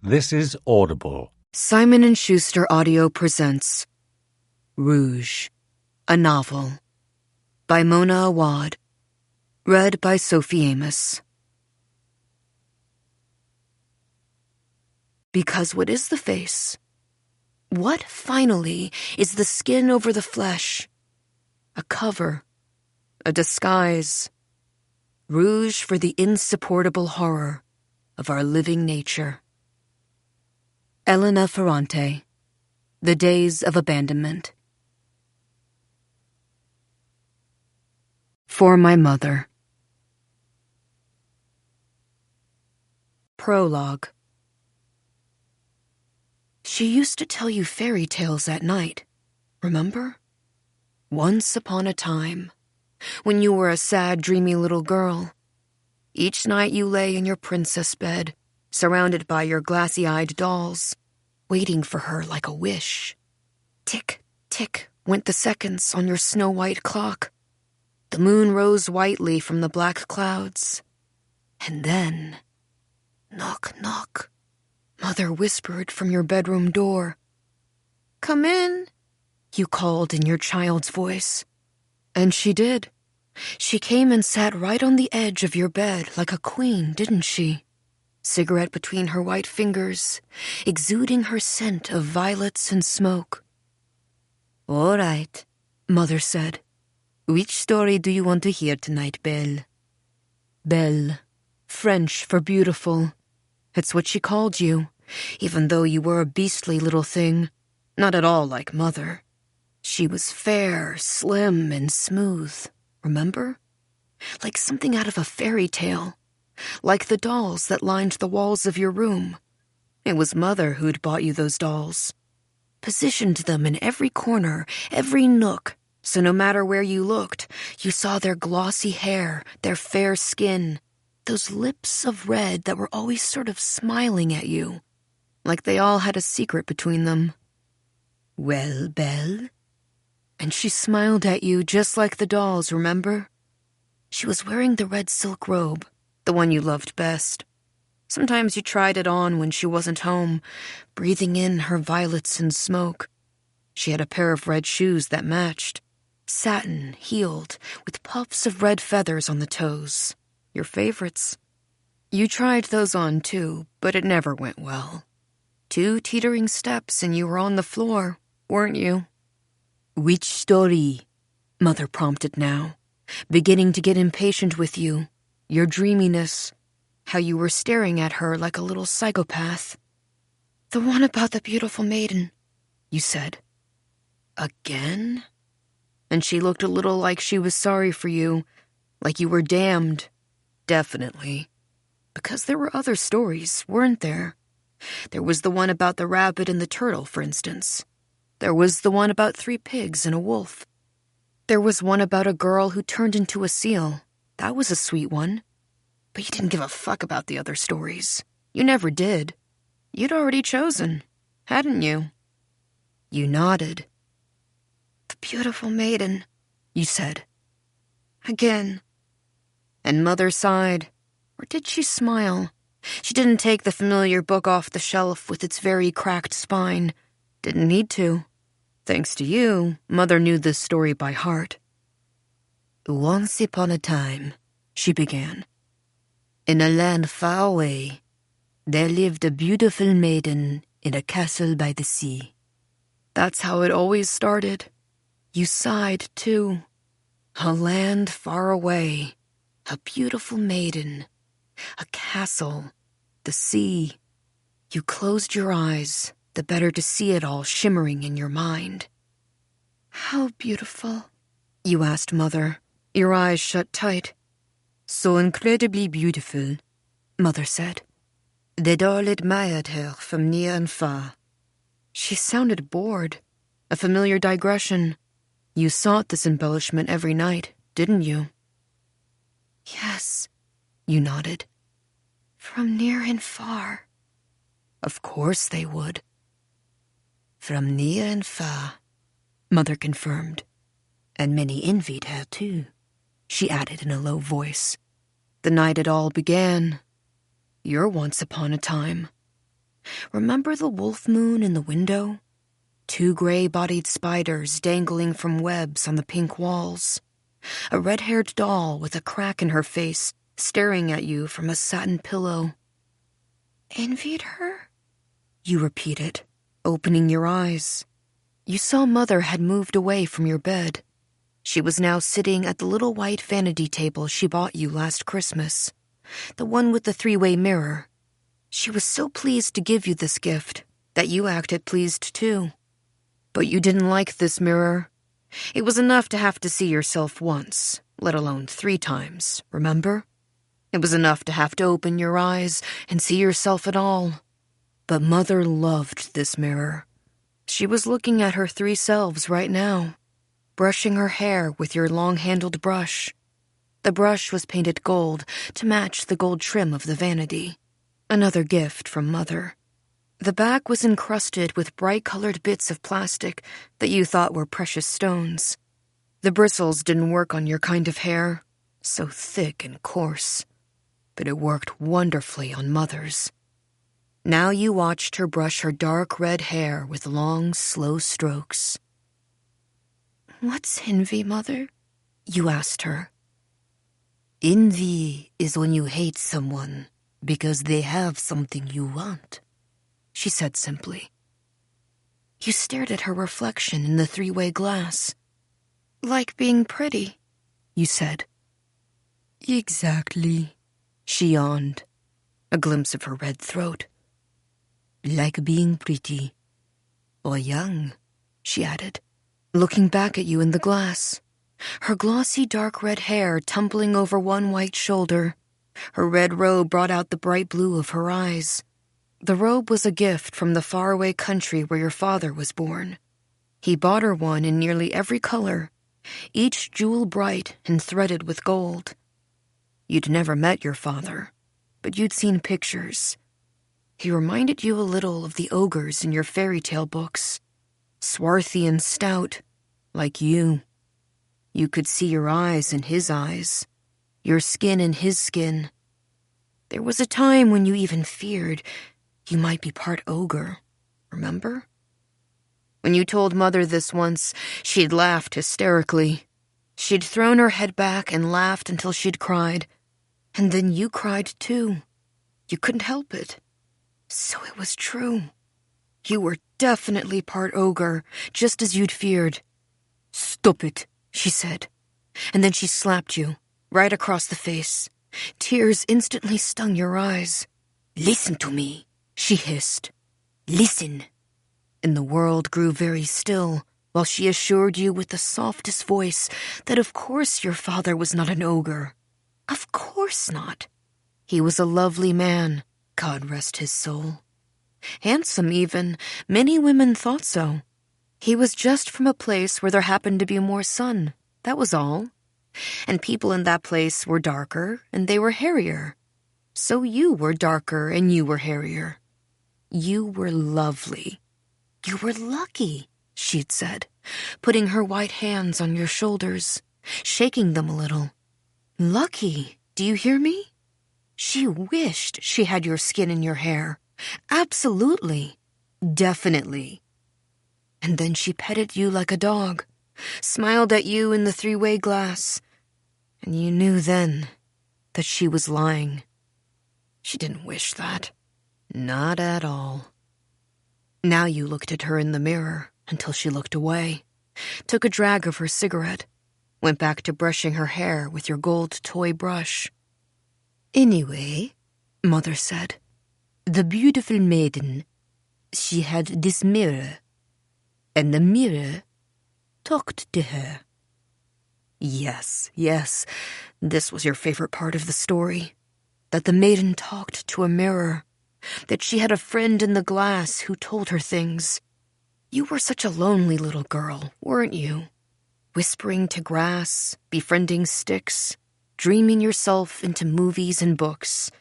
This is Audible. Simon & Schuster Audio presents Rouge, a novel by Mona Awad, read by Sophie Amos. Because what is the face? What, finally, is the skin over the flesh? A cover, a disguise, rouge for the insupportable horror of our living nature. Elena Ferrante, The Days of Abandonment. For my mother. Prologue. She used to tell you fairy tales at night, remember? Once upon a time, when you were a sad, dreamy little girl. Each night you lay in your princess bed, surrounded by your glassy-eyed dolls, waiting for her like a wish. Tick, tick went the seconds on your snow-white clock. The moon rose whitely from the black clouds. And then, knock, knock, Mother whispered from your bedroom door. "Come in," you called in your child's voice. And she did. She came and sat right on the edge of your bed like a queen, didn't she? Cigarette between her white fingers, exuding her scent of violets and smoke. "All right," Mother said. "Which story do you want to hear tonight, Belle?" Belle, French for beautiful. It's what she called you, even though you were a beastly little thing, not at all like Mother. She was fair, slim, and smooth, remember? Like something out of a fairy tale. Like the dolls that lined the walls of your room. It was Mother who'd bought you those dolls. Positioned them in every corner, every nook, so no matter where you looked, you saw their glossy hair, their fair skin, those lips of red that were always sort of smiling at you, like they all had a secret between them. "Well, Belle?" And she smiled at you just like the dolls, remember? She was wearing the red silk robe, the one you loved best. Sometimes you tried it on when she wasn't home, breathing in her violets and smoke. She had a pair of red shoes that matched, satin, heeled, with puffs of red feathers on the toes. Your favorites. You tried those on too, but it never went well. 2 teetering steps and you were on the floor, weren't you? "Which story?" Mother prompted now, beginning to get impatient with you, your dreaminess, how you were staring at her like a little psychopath. "The one about the beautiful maiden," you said. "Again?" And she looked a little like she was sorry for you, like you were damned. Definitely. Because there were other stories, weren't there? There was the one about the rabbit and the turtle, for instance. There was the one about 3 pigs and a wolf. There was one about a girl who turned into a seal. That was a sweet one. But you didn't give a fuck about the other stories. You never did. You'd already chosen, hadn't you? You nodded. "The beautiful maiden," you said. "Again." And Mother sighed. Or did she smile? She didn't take the familiar book off the shelf with its very cracked spine. Didn't need to. Thanks to you, Mother knew this story by heart. "Once upon a time," she began, "in a land far away, there lived a beautiful maiden in a castle by the sea." That's how it always started. You sighed, too. A land far away, a beautiful maiden, a castle, the sea. You closed your eyes, the better to see it all shimmering in your mind. "How beautiful?" you asked Mother, your eyes shut tight. "So incredibly beautiful," Mother said, "that all admired her from near and far." She sounded bored. A familiar digression. You sought this embellishment every night, didn't you? "Yes," you nodded. "From near and far." Of course they would. "From near and far," Mother confirmed. "And many envied her, too," she added in a low voice. "The night it all began. Your once upon a time. Remember the wolf moon in the window? 2 gray-bodied spiders dangling from webs on the pink walls. A red-haired doll with a crack in her face staring at you from a satin pillow. Envied her? You repeated, opening your eyes. You saw Mother had moved away from your bed. She was now sitting at the little white vanity table she bought you last Christmas, the one with the 3-way mirror. She was so pleased to give you this gift that you acted pleased too. But you didn't like this mirror. It was enough to have to see yourself once, let alone 3 times, remember? It was enough to have to open your eyes and see yourself at all. But Mother loved this mirror. She was looking at her 3 selves right now, brushing her hair with your long-handled brush. The brush was painted gold to match the gold trim of the vanity. Another gift from Mother. The back was encrusted with bright-colored bits of plastic that you thought were precious stones. The bristles didn't work on your kind of hair, so thick and coarse. But it worked wonderfully on Mother's. Now you watched her brush her dark red hair with long, slow strokes. "What's envy, Mother?" you asked her. "Envy is when you hate someone because they have something you want," she said simply. You stared at her reflection in the 3-way glass. "Like being pretty," you said. "Exactly," she yawned, a glimpse of her red throat. "Like being pretty. Or young," she added, looking back at you in the glass, her glossy dark red hair tumbling over one white shoulder. Her red robe brought out the bright blue of her eyes. The robe was a gift from the faraway country where your father was born. He bought her one in nearly every color, each jewel bright and threaded with gold. You'd never met your father, but you'd seen pictures. He reminded you a little of the ogres in your fairy tale books, swarthy and stout, like you. You could see your eyes in his eyes, your skin in his skin. There was a time when you even feared you might be part ogre, remember? When you told Mother this once, she'd laughed hysterically. She'd thrown her head back and laughed until she'd cried. And then you cried too. You couldn't help it. So it was true. You were definitely part ogre, just as you'd feared. "Stop it," she said. And then she slapped you, right across the face. Tears instantly stung your eyes. "Listen to me," she hissed. "Listen." And the world grew very still, while she assured you with the softest voice that of course your father was not an ogre. Of course not. He was a lovely man, God rest his soul. Handsome even, many women thought so. He was just from a place where there happened to be more sun, that was all. And people in that place were darker and they were hairier. So you were darker and you were hairier. You were lovely. You were lucky, she'd said, putting her white hands on your shoulders, shaking them a little. Lucky, do you hear me? She wished she had your skin in your hair. Absolutely. Definitely. And then she petted you like a dog, smiled at you in the 3-way glass, and you knew then that she was lying. She didn't wish that. Not at all. Now you looked at her in the mirror until she looked away, took a drag of her cigarette, went back to brushing her hair with your gold toy brush. "Anyway," Mother said, "the beautiful maiden, she had this mirror, and the mirror talked to her." Yes, this was your favorite part of the story, that the maiden talked to a mirror, that she had a friend in the glass who told her things. You were such a lonely little girl, weren't you? Whispering to grass, befriending sticks, dreaming yourself into movies and books.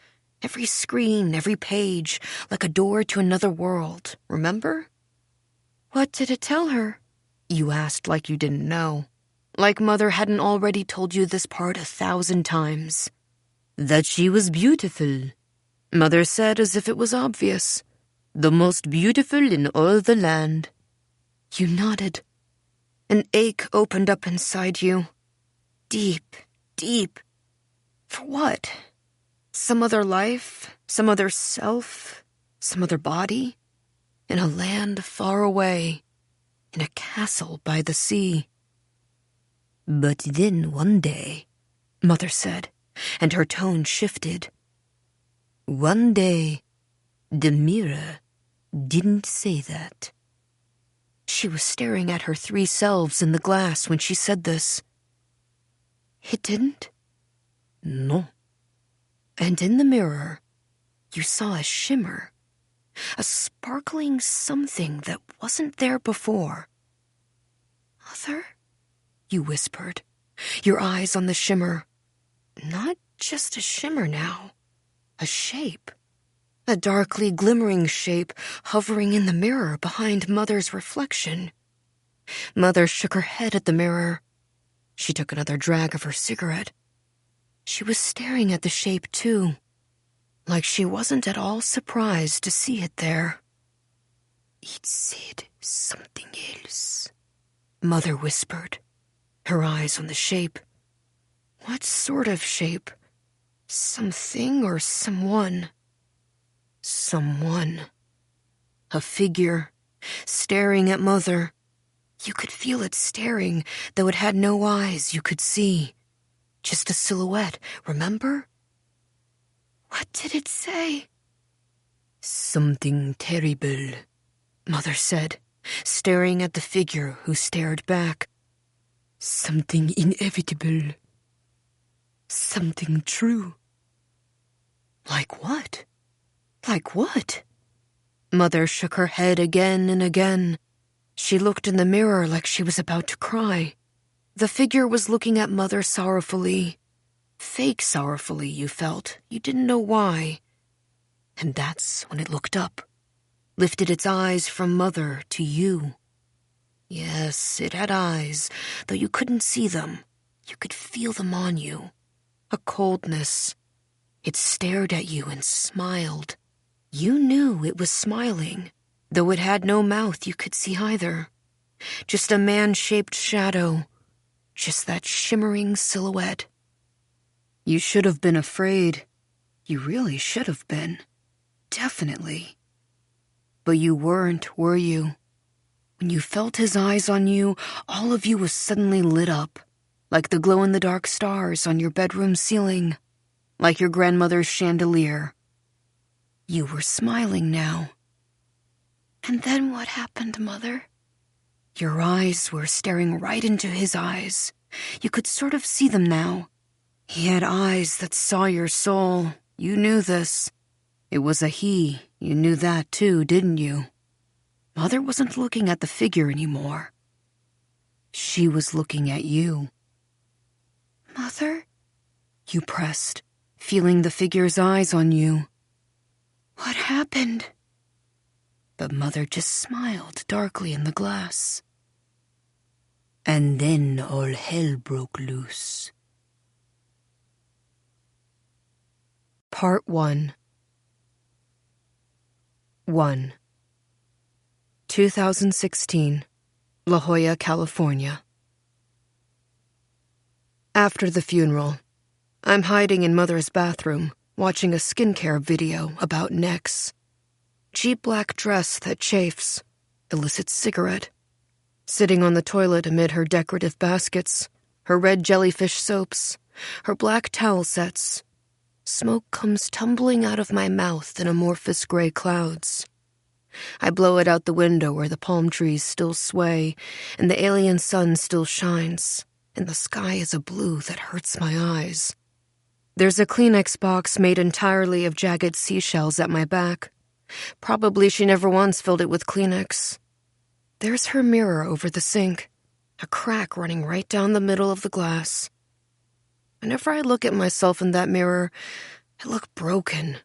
Every screen, every page, like a door to another world, remember? "What did it tell her?" You asked like you didn't know. Like Mother hadn't already told you this part 1,000 times. "That she was beautiful," Mother said as if it was obvious. The most beautiful in all the land. You nodded. An ache opened up inside you. Deep, deep. For what? Some other life? Some other self? Some other body? In a land far away. In a castle by the sea. But then one day, Mother said, and her tone shifted. One day, the mirror didn't say that. She was staring at her three selves in the glass when she said this. It didn't? No. And in the mirror, you saw a shimmer, a sparkling something that wasn't there before. Mother? You whispered, your eyes on the shimmer. Not just a shimmer now, a shape. A darkly glimmering shape hovering in the mirror behind Mother's reflection. Mother shook her head at the mirror. She took another drag of her cigarette. She was staring at the shape too, like she wasn't at all surprised to see it there. It said something else, Mother whispered, her eyes on the shape. What sort of shape? Something or someone? Someone. A figure, staring at Mother. You could feel it staring, though it had no eyes you could see. Just a silhouette, remember? What did it say? Something terrible, Mother said, staring at the figure who stared back. Something inevitable. Something true. Like what? Like what? Mother shook her head again and again. She looked in the mirror like she was about to cry. The figure was looking at Mother sorrowfully. Fake sorrowfully, you felt. You didn't know why. And that's when it looked up, lifted its eyes from Mother to you. Yes, it had eyes, though you couldn't see them. You could feel them on you. A coldness. It stared at you and smiled. You knew it was smiling, though it had no mouth you could see either. Just a man-shaped shadow. Just that shimmering silhouette. You should have been afraid. You really should have been. Definitely. But you weren't, were you? When you felt his eyes on you, all of you was suddenly lit up, like the glow-in-the-dark stars on your bedroom ceiling, like your grandmother's chandelier. You were smiling now. And then what happened, Mother? Your eyes were staring right into his eyes. You could sort of see them now. He had eyes that saw your soul. You knew this. It was a he. You knew that too, didn't you? Mother wasn't looking at the figure anymore. She was looking at you. Mother? You pressed, feeling the figure's eyes on you. What happened? But Mother just smiled darkly in the glass. And then all hell broke loose. Part 1. 1. 2016, La Jolla, California. After the funeral, I'm hiding in Mother's bathroom, watching a skincare video about necks. Cheap black dress that chafes, illicit cigarette. Sitting on the toilet amid her decorative baskets, her red jellyfish soaps, her black towel sets. Smoke comes tumbling out of my mouth in amorphous gray clouds. I blow it out the window where the palm trees still sway and the alien sun still shines, and the sky is a blue that hurts my eyes. There's a Kleenex box made entirely of jagged seashells at my back. Probably she never once filled it with Kleenex. There's her mirror over the sink, a crack running right down the middle of the glass. Whenever I look at myself in that mirror, I look broken,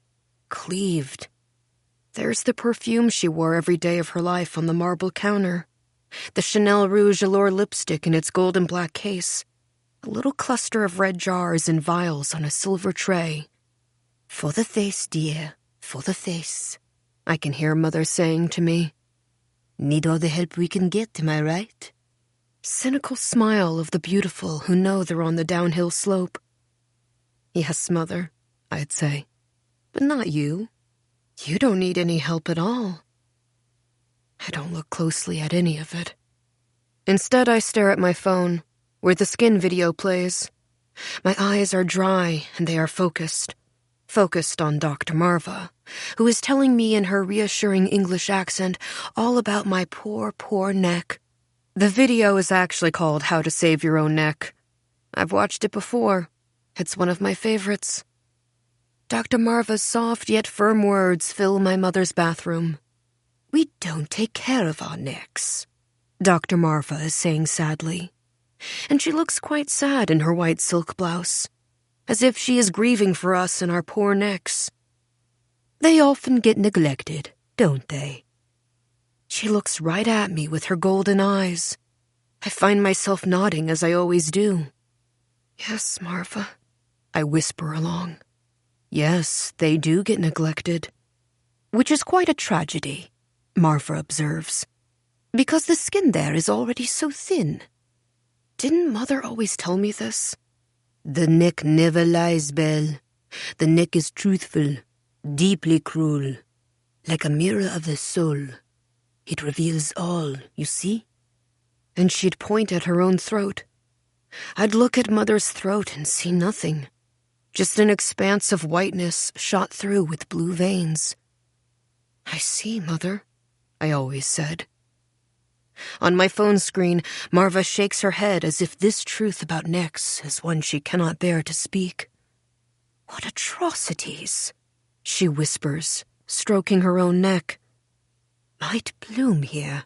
cleaved. There's the perfume she wore every day of her life on the marble counter, the Chanel Rouge Allure lipstick in its gold and black case, a little cluster of red jars and vials on a silver tray. For the face, dear, for the face. I can hear Mother saying to me. Need all the help we can get, am I right? Cynical smile of the beautiful who know they're on the downhill slope. Yes, Mother, I'd say. But not you. You don't need any help at all. I don't look closely at any of it. Instead, I stare at my phone, where the skin video plays. My eyes are dry and they are focused. Focused on Dr. Marva, who is telling me in her reassuring English accent all about my poor, poor neck. The video is actually called How to Save Your Own Neck. I've watched it before. It's one of my favorites. Dr. Marva's soft yet firm words fill my mother's bathroom. We don't take care of our necks, Dr. Marva is saying sadly. And she looks quite sad in her white silk blouse, as if she is grieving for us and our poor necks. They often get neglected, don't they? She looks right at me with her golden eyes. I find myself nodding as I always do. Yes, Marva, I whisper along. Yes, they do get neglected. Which is quite a tragedy, Marva observes, because the skin there is already so thin. Didn't Mother always tell me this? The neck never lies, Belle. The neck is truthful, deeply cruel, like a mirror of the soul. It reveals all, you see? And she'd point at her own throat. I'd look at Mother's throat and see nothing. Just an expanse of whiteness shot through with blue veins. I see, Mother, I always said. On my phone screen, Marva shakes her head as if this truth about necks is one she cannot bear to speak. What atrocities, she whispers, stroking her own neck. Might bloom here.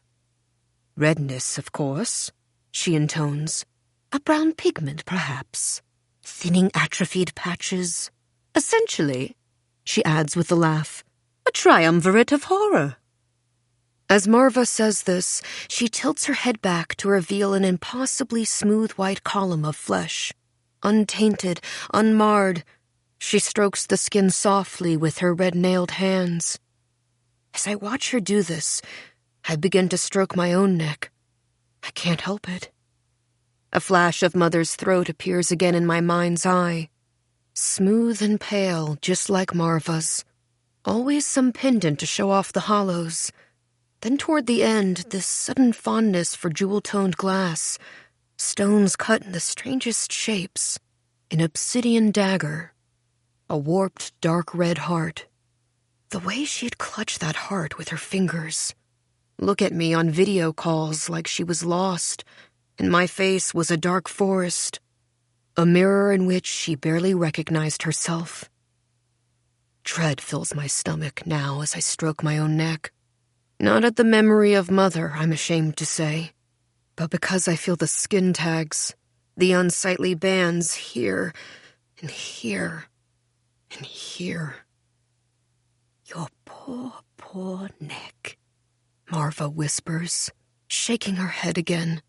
Redness, of course, she intones. A brown pigment, perhaps. Thinning atrophied patches. Essentially, she adds with a laugh, a triumvirate of horror. As Marva says this, she tilts her head back to reveal an impossibly smooth white column of flesh. Untainted, unmarred, she strokes the skin softly with her red-nailed hands. As I watch her do this, I begin to stroke my own neck. I can't help it. A flash of Mother's throat appears again in my mind's eye. Smooth and pale, just like Marva's. Always some pendant to show off the hollows. Then toward the end, this sudden fondness for jewel-toned glass. Stones cut in the strangest shapes. An obsidian dagger. A warped, dark red heart. The way she'd clutch that heart with her fingers. Look at me on video calls like she was lost, and my face was a dark forest. A mirror in which she barely recognized herself. Dread fills my stomach now as I stroke my own neck. Not at the memory of Mother, I'm ashamed to say, but because I feel the skin tags, the unsightly bands here, and here, and here. Your poor, poor neck, Marva whispers, shaking her head again,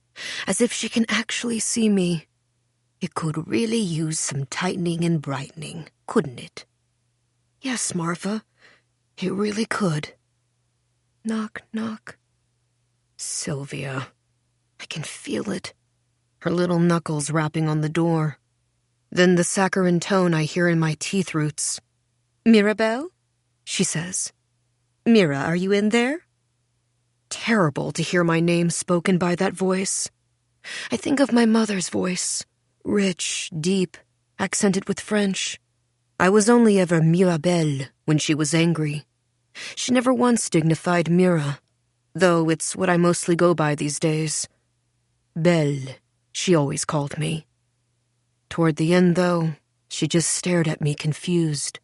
as if she can actually see me. It could really use some tightening and brightening, couldn't it? Yes, Marva, it really could. Knock, knock. Sylvia. I can feel it. Her little knuckles rapping on the door. Then the saccharine tone I hear in my teeth roots. Mirabelle? She says. Mira, are you in there? Terrible to hear my name spoken by that voice. I think of my mother's voice. Rich, deep, accented with French. I was only ever Mirabelle when she was angry. She never once dignified Mira, though it's what I mostly go by these days. Belle, she always called me. Toward the end, though, she just stared at me confused.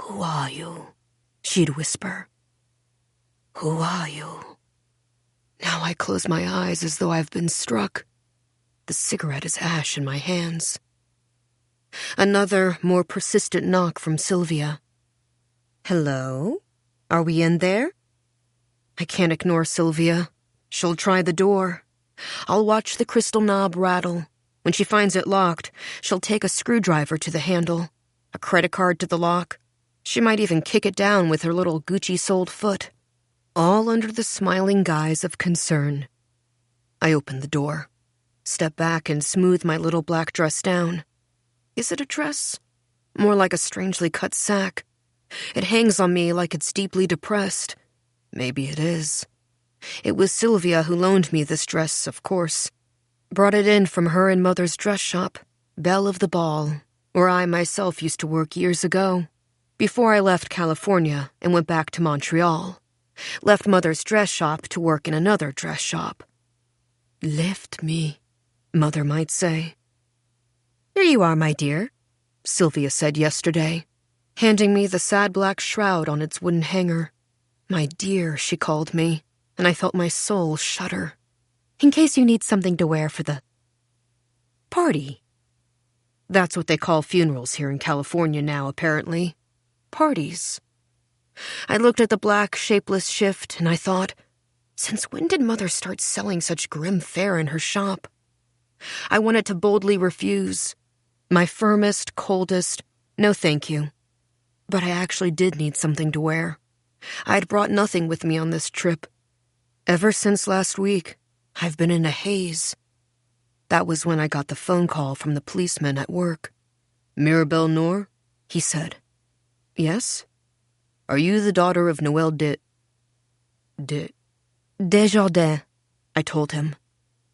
Who are you? She'd whisper. Who are you? Now I close my eyes as though I've been struck. The cigarette is ash in my hands. Another, more persistent knock from Sylvia. Hello? Are we in there? I can't ignore Sylvia. She'll try the door. I'll watch the crystal knob rattle. When she finds it locked, she'll take a screwdriver to the handle, a credit card to the lock. She might even kick it down with her little Gucci-soled foot, all under the smiling guise of concern. I opened the door, stepped back and smoothed my little black dress down. Is it a dress? More like a strangely cut sack. It hangs on me like it's deeply depressed. Maybe it is. It was Sylvia who loaned me this dress, of course. Brought it in from her and Mother's dress shop, Belle of the Ball, where I myself used to work years ago, before I left California and went back to Montreal. Left Mother's dress shop to work in another dress shop. Left me, Mother might say. "Here you are, my dear," Sylvia said yesterday, handing me the sad black shroud on its wooden hanger. My dear, she called me, and I felt my soul shudder. "In case you need something to wear for the party." That's what they call funerals here in California now, apparently. Parties. I looked at the black, shapeless shift, and I thought, since when did Mother start selling such grim fare in her shop? I wanted to boldly refuse. My firmest, coldest, no thank you. But I actually did need something to wear. I'd brought nothing with me on this trip. Ever since last week, I've been in a haze. That was when I got the phone call from the policeman at work. "Mirabelle Noor?" he said. "Yes? Are you the daughter of Noel Desjardins," I told him.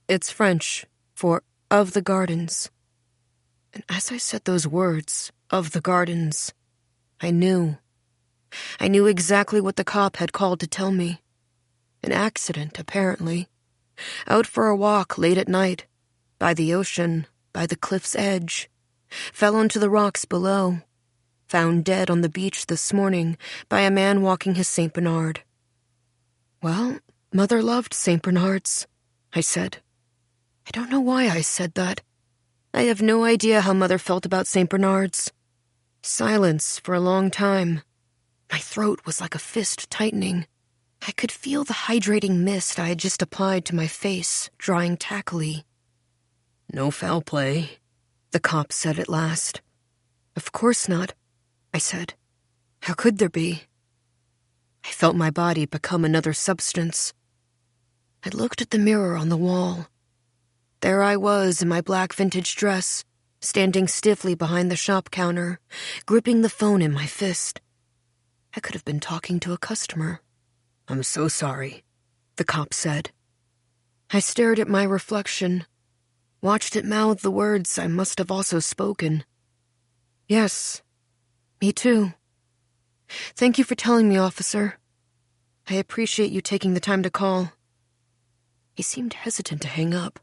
It's French for "of the gardens." And as I said those words, "of the gardens," I knew. I knew exactly what the cop had called to tell me. An accident, apparently. Out for a walk late at night, by the ocean, by the cliff's edge. Fell onto the rocks below. Found dead on the beach this morning by a man walking his St. Bernard. Well, Mother loved St. Bernards, I said. I don't know why I said that. I have no idea how Mother felt about St. Bernards. Silence for a long time. My throat was like a fist tightening. I could feel the hydrating mist I had just applied to my face drying tackily. "No foul play," the cop said at last. "Of course not," I said. "How could there be?" I felt my body become another substance. I looked at the mirror on the wall. There I was in my black vintage dress, standing stiffly behind the shop counter, gripping the phone in my fist. I could have been talking to a customer. "I'm so sorry," the cop said. I stared at my reflection, watched it mouth the words I must have also spoken. "Yes, me too. Thank you for telling me, officer. I appreciate you taking the time to call." He seemed hesitant to hang up.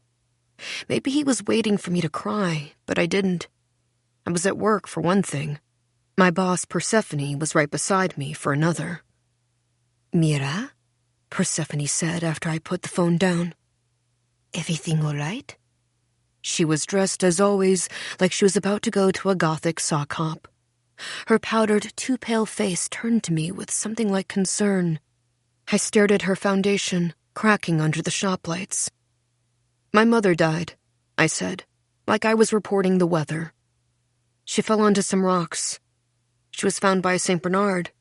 Maybe he was waiting for me to cry, but I didn't. I was at work, for one thing. My boss, Persephone, was right beside me for another. "Mira," Persephone said after I put the phone down. "Everything all right?" She was dressed, as always, like she was about to go to a Gothic sock hop. Her powdered, too-pale face turned to me with something like concern. I stared at her foundation, cracking under the shop lights. "My mother died," I said, like I was reporting the weather. "She fell onto some rocks. She was found by St. Bernard.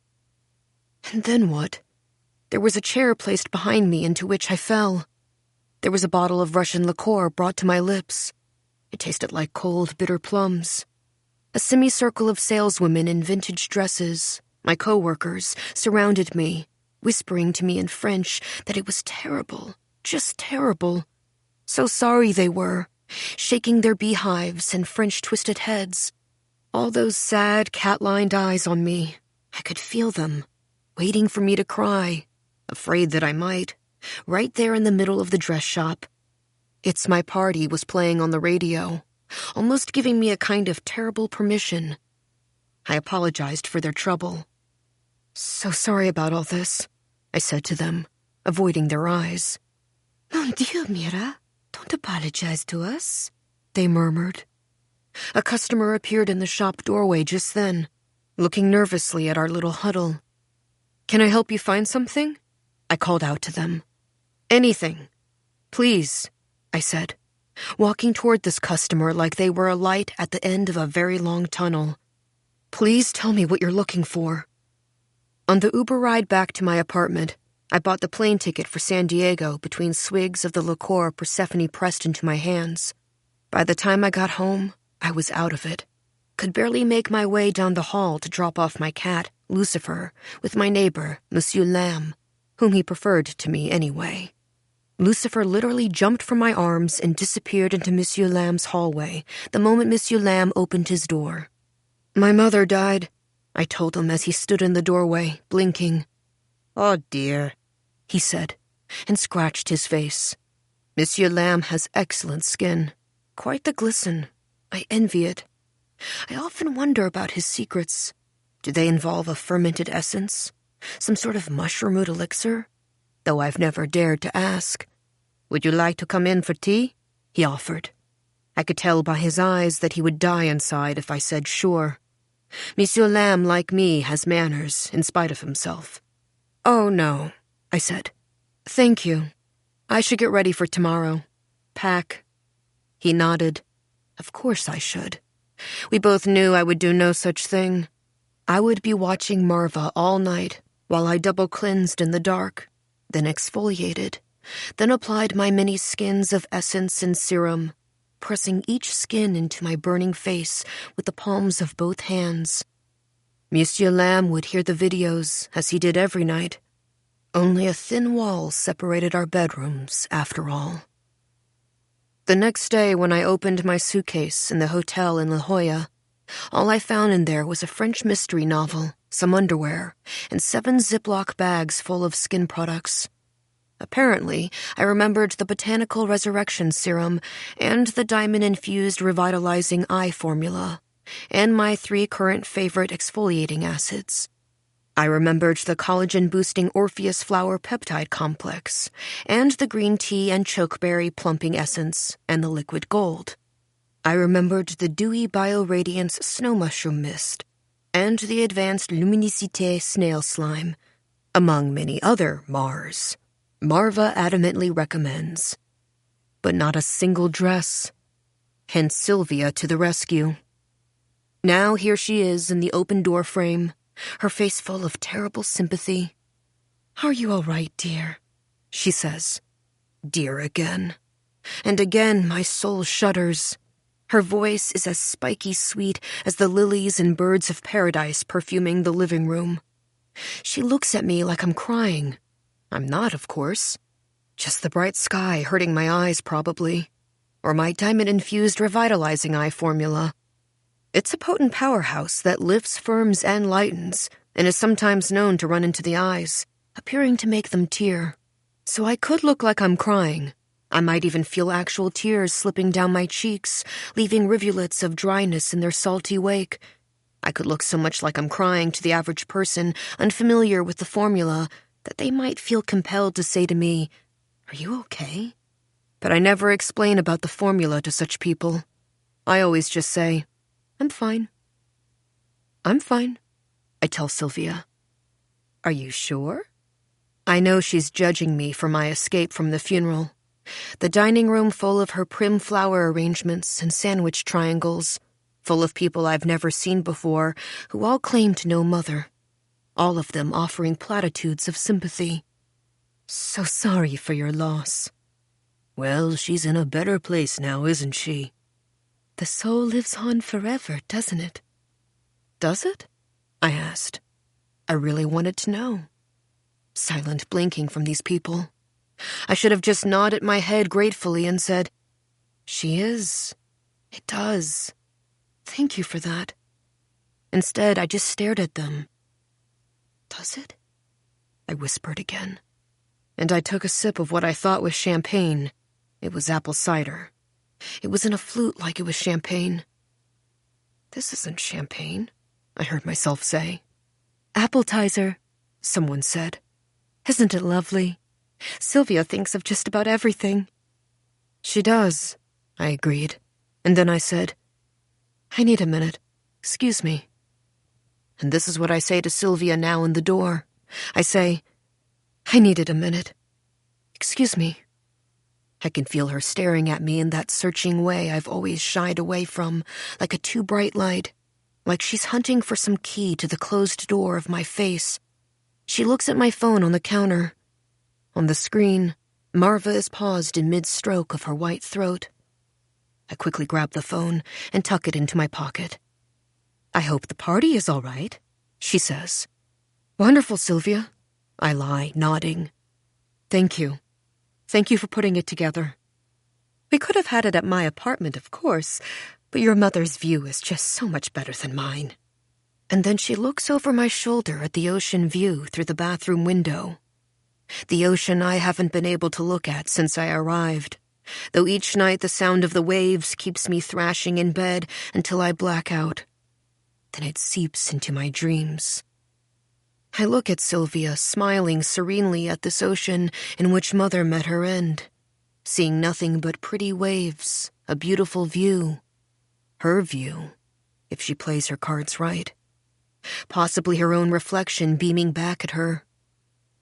And then what? There was a chair placed behind me into which I fell. There was a bottle of Russian liqueur brought to my lips. It tasted like cold, bitter plums. A semicircle of saleswomen in vintage dresses, my co-workers, surrounded me, whispering to me in French that it was terrible, just terrible. So sorry they were, shaking their beehives and French twisted heads. All those sad, cat-lined eyes on me. I could feel them, waiting for me to cry, afraid that I might, right there in the middle of the dress shop. It's My Party was playing on the radio, almost giving me a kind of terrible permission. I apologized for their trouble. "So sorry about all this," I said to them, avoiding their eyes. "Mon Dieu, Mira, don't apologize to us," they murmured. A customer appeared in the shop doorway just then, looking nervously at our little huddle. "Can I help you find something?" I called out to them. "Anything. Please," I said, walking toward this customer like they were a light at the end of a very long tunnel. Please tell me what you're looking for." On the Uber ride back to my apartment, I bought the plane ticket for San Diego between swigs of the liqueur Persephone pressed into my hands. By the time I got home, I was out of it. Could barely make my way down the hall to drop off my cat, Lucifer, with my neighbor, Monsieur Lamb, whom he preferred to me anyway. Lucifer literally jumped from my arms and disappeared into Monsieur Lamb's hallway the moment Monsieur Lamb opened his door. "My mother died," I told him as he stood in the doorway, blinking. "Oh dear," he said, and scratched his face. Monsieur Lamb has excellent skin. Quite the glisten. I envy it. I often wonder about his secrets. Do they involve a fermented essence? Some sort of mushroom-root elixir? Though I've never dared to ask. "Would you like to come in for tea?" he offered. I could tell by his eyes that he would die inside if I said sure. Monsieur Lamb, like me, has manners, in spite of himself. "Oh, no," I said. "Thank you. I should get ready for tomorrow. Pack." He nodded. Of course I should. We both knew I would do no such thing. I would be watching Marva all night while I double-cleansed in the dark, then exfoliated, then applied my many skins of essence and serum, pressing each skin into my burning face with the palms of both hands. Monsieur Lamb would hear the videos, as he did every night. Only a thin wall separated our bedrooms, after all. The next day, when I opened my suitcase in the hotel in La Jolla, all I found in there was a French mystery novel, some underwear, and 7 Ziploc bags full of skin products. Apparently, I remembered the botanical resurrection serum and the diamond-infused revitalizing eye formula, and my 3 current favorite exfoliating acids. I remembered the collagen-boosting Orpheus flower peptide complex, and the green tea and chokeberry plumping essence, and the liquid gold. I remembered the dewy bioradiance snow mushroom mist, and the advanced luminicité snail slime, among many other Mars. Marva adamantly recommends. But not a single dress. Hence Sylvia to the rescue. Now here she is in the open door frame, her face full of terrible sympathy. "Are you all right, dear?" she says. Dear again. And again my soul shudders. Her voice is as spiky sweet as the lilies and birds of paradise perfuming the living room. She looks at me like I'm crying. I'm not, of course. Just the bright sky hurting my eyes, probably. Or my diamond-infused revitalizing eye formula. It's a potent powerhouse that lifts, firms, and lightens, and is sometimes known to run into the eyes, appearing to make them tear. So I could look like I'm crying. I might even feel actual tears slipping down my cheeks, leaving rivulets of dryness in their salty wake. I could look so much like I'm crying to the average person unfamiliar with the formula that they might feel compelled to say to me, "Are you okay?" But I never explain about the formula to such people. I always just say, "I'm fine." "I'm fine," I tell Sylvia. "Are you sure?" I know she's judging me for my escape from the funeral. The dining room full of her prim flower arrangements and sandwich triangles, full of people I've never seen before who all claim to know Mother. All of them offering platitudes of sympathy. "So sorry for your loss." "Well, she's in a better place now, isn't she?" "The soul lives on forever, doesn't it?" "Does it?" I asked. I really wanted to know. Silent blinking from these people. I should have just nodded my head gratefully and said, "She is. It does. Thank you for that." Instead, I just stared at them. "Does it?" I whispered again. And I took a sip of what I thought was champagne. It was apple cider. It was in a flute like it was champagne. "This isn't champagne," I heard myself say. "Appletizer," someone said. "Isn't it lovely? Sylvia thinks of just about everything." "She does," I agreed. And then I said, "I need a minute. Excuse me." And this is what I say to Sylvia now in the door. I say, "I needed a minute. Excuse me." I can feel her staring at me in that searching way I've always shied away from, like a too bright light. like she's hunting for some key to the closed door of my face. She looks at my phone on the counter. On the screen, Marva is paused in mid-stroke of her white throat. I quickly grab the phone and tuck it into my pocket. "I hope the party is all right," she says. "Wonderful, Sylvia," I lie, nodding. "Thank you. Thank you for putting it together. We could have had it at my apartment, of course, but your mother's view is just so much better than mine." And then she looks over my shoulder at the ocean view through the bathroom window. The ocean I haven't been able to look at since I arrived, though each night the sound of the waves keeps me thrashing in bed until I black out. Then it seeps into my dreams. I look at Sylvia smiling serenely at this ocean in which Mother met her end, seeing nothing but pretty waves, a beautiful view. Her view, if she plays her cards right. Possibly her own reflection beaming back at her.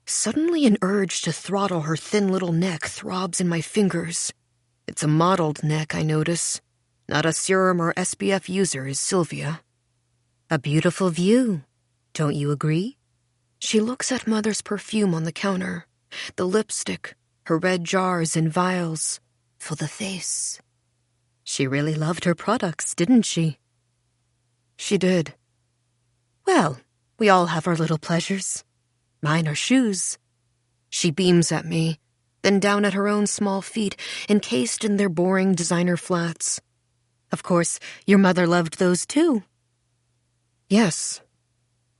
Suddenly an urge to throttle her thin little neck throbs in my fingers. It's a mottled neck, I notice. Not a serum or SPF user is Sylvia. "A beautiful view, don't you agree?" She looks at Mother's perfume on the counter, the lipstick, her red jars and vials, for the face. She really loved her products, didn't she? She did. Well, we all have our little pleasures. Mine are shoes. She beams at me, then down at her own small feet, encased in their boring designer flats. Of course, your mother loved those too. Yes.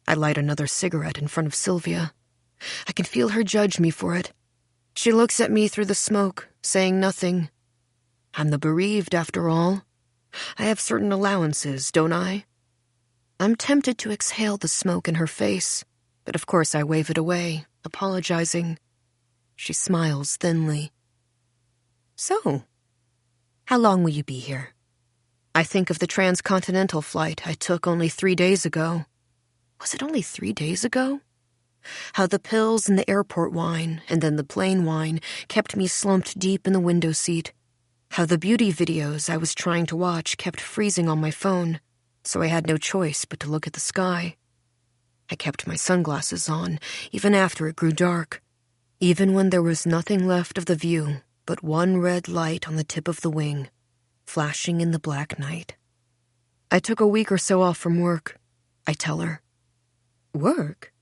I light another cigarette in front of Sylvia. I can feel her judge me for it. She looks at me through the smoke, saying nothing. I'm the bereaved, after all. I have certain allowances, don't I? I'm tempted to exhale the smoke in her face, but of course I wave it away, apologizing. She smiles thinly. "So, how long will you be here?" I think of the transcontinental flight I took only 3 days ago. Was it only 3 days ago? How the pills and the airport wine, and then the plane wine, kept me slumped deep in the window seat. How the beauty videos I was trying to watch kept freezing on my phone, so I had no choice but to look at the sky. I kept my sunglasses on, even after it grew dark, even when there was nothing left of the view but one red light on the tip of the wing, flashing in the black night. I took a week or so off from work, I tell her. Work?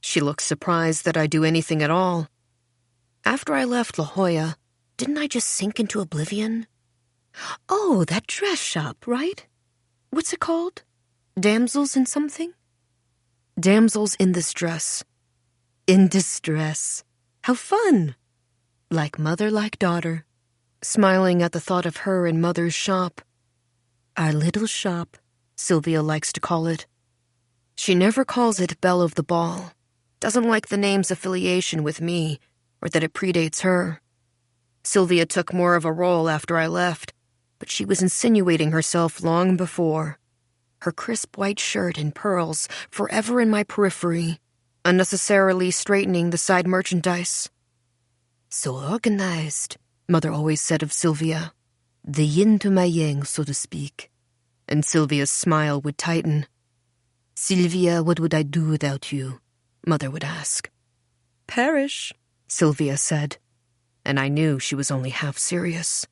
She looks surprised that I do anything at all. After I left La Jolla, didn't I just sink into oblivion? Oh, that dress shop, right? What's it called? Damsels in something? Damsels in this dress. In distress. How fun! Like mother, like daughter. Smiling at the thought of her in Mother's shop. Our little shop, Sylvia likes to call it. She never calls it Belle of the Ball. Doesn't like the name's affiliation with me, or that it predates her. Sylvia took more of a role after I left, but she was insinuating herself long before. Her crisp white shirt and pearls forever in my periphery, unnecessarily straightening the side merchandise. So organized, Mother always said of Sylvia. The yin to my yang, so to speak. And Sylvia's smile would tighten. Sylvia, what would I do without you? Mother would ask. Perish, Sylvia said, and I knew she was only half serious.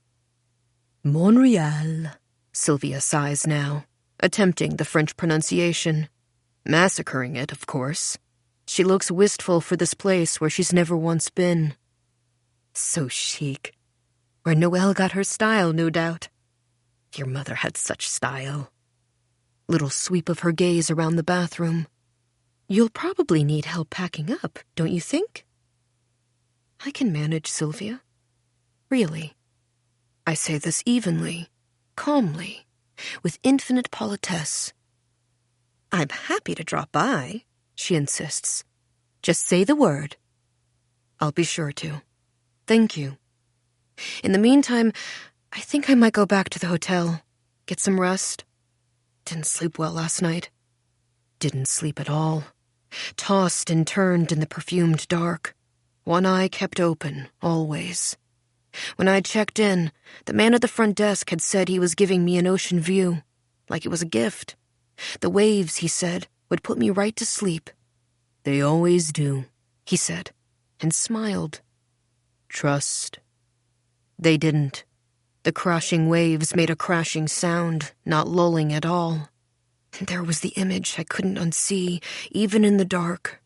Montreal, Sylvia sighs now, attempting the French pronunciation. Massacring it, of course. She looks wistful for this place where she's never once been. So chic. Where Noelle got her style, no doubt. Your mother had such style. Little sweep of her gaze around the bathroom. You'll probably need help packing up, don't you think? I can manage, Sylvia. Really. I say this evenly, calmly, with infinite politesse. I'm happy to drop by, she insists. Just say the word. I'll be sure to. Thank you. In the meantime, I think I might go back to the hotel, get some rest. Didn't sleep well last night. Didn't sleep at all. Tossed and turned in the perfumed dark. One eye kept open, always. When I checked in, the man at the front desk had said he was giving me an ocean view, like it was a gift. The waves, he said, would put me right to sleep. They always do, he said, and smiled. Trust. They didn't. The crashing waves made a crashing sound, not lulling at all. And there was the image I couldn't unsee, even in the dark.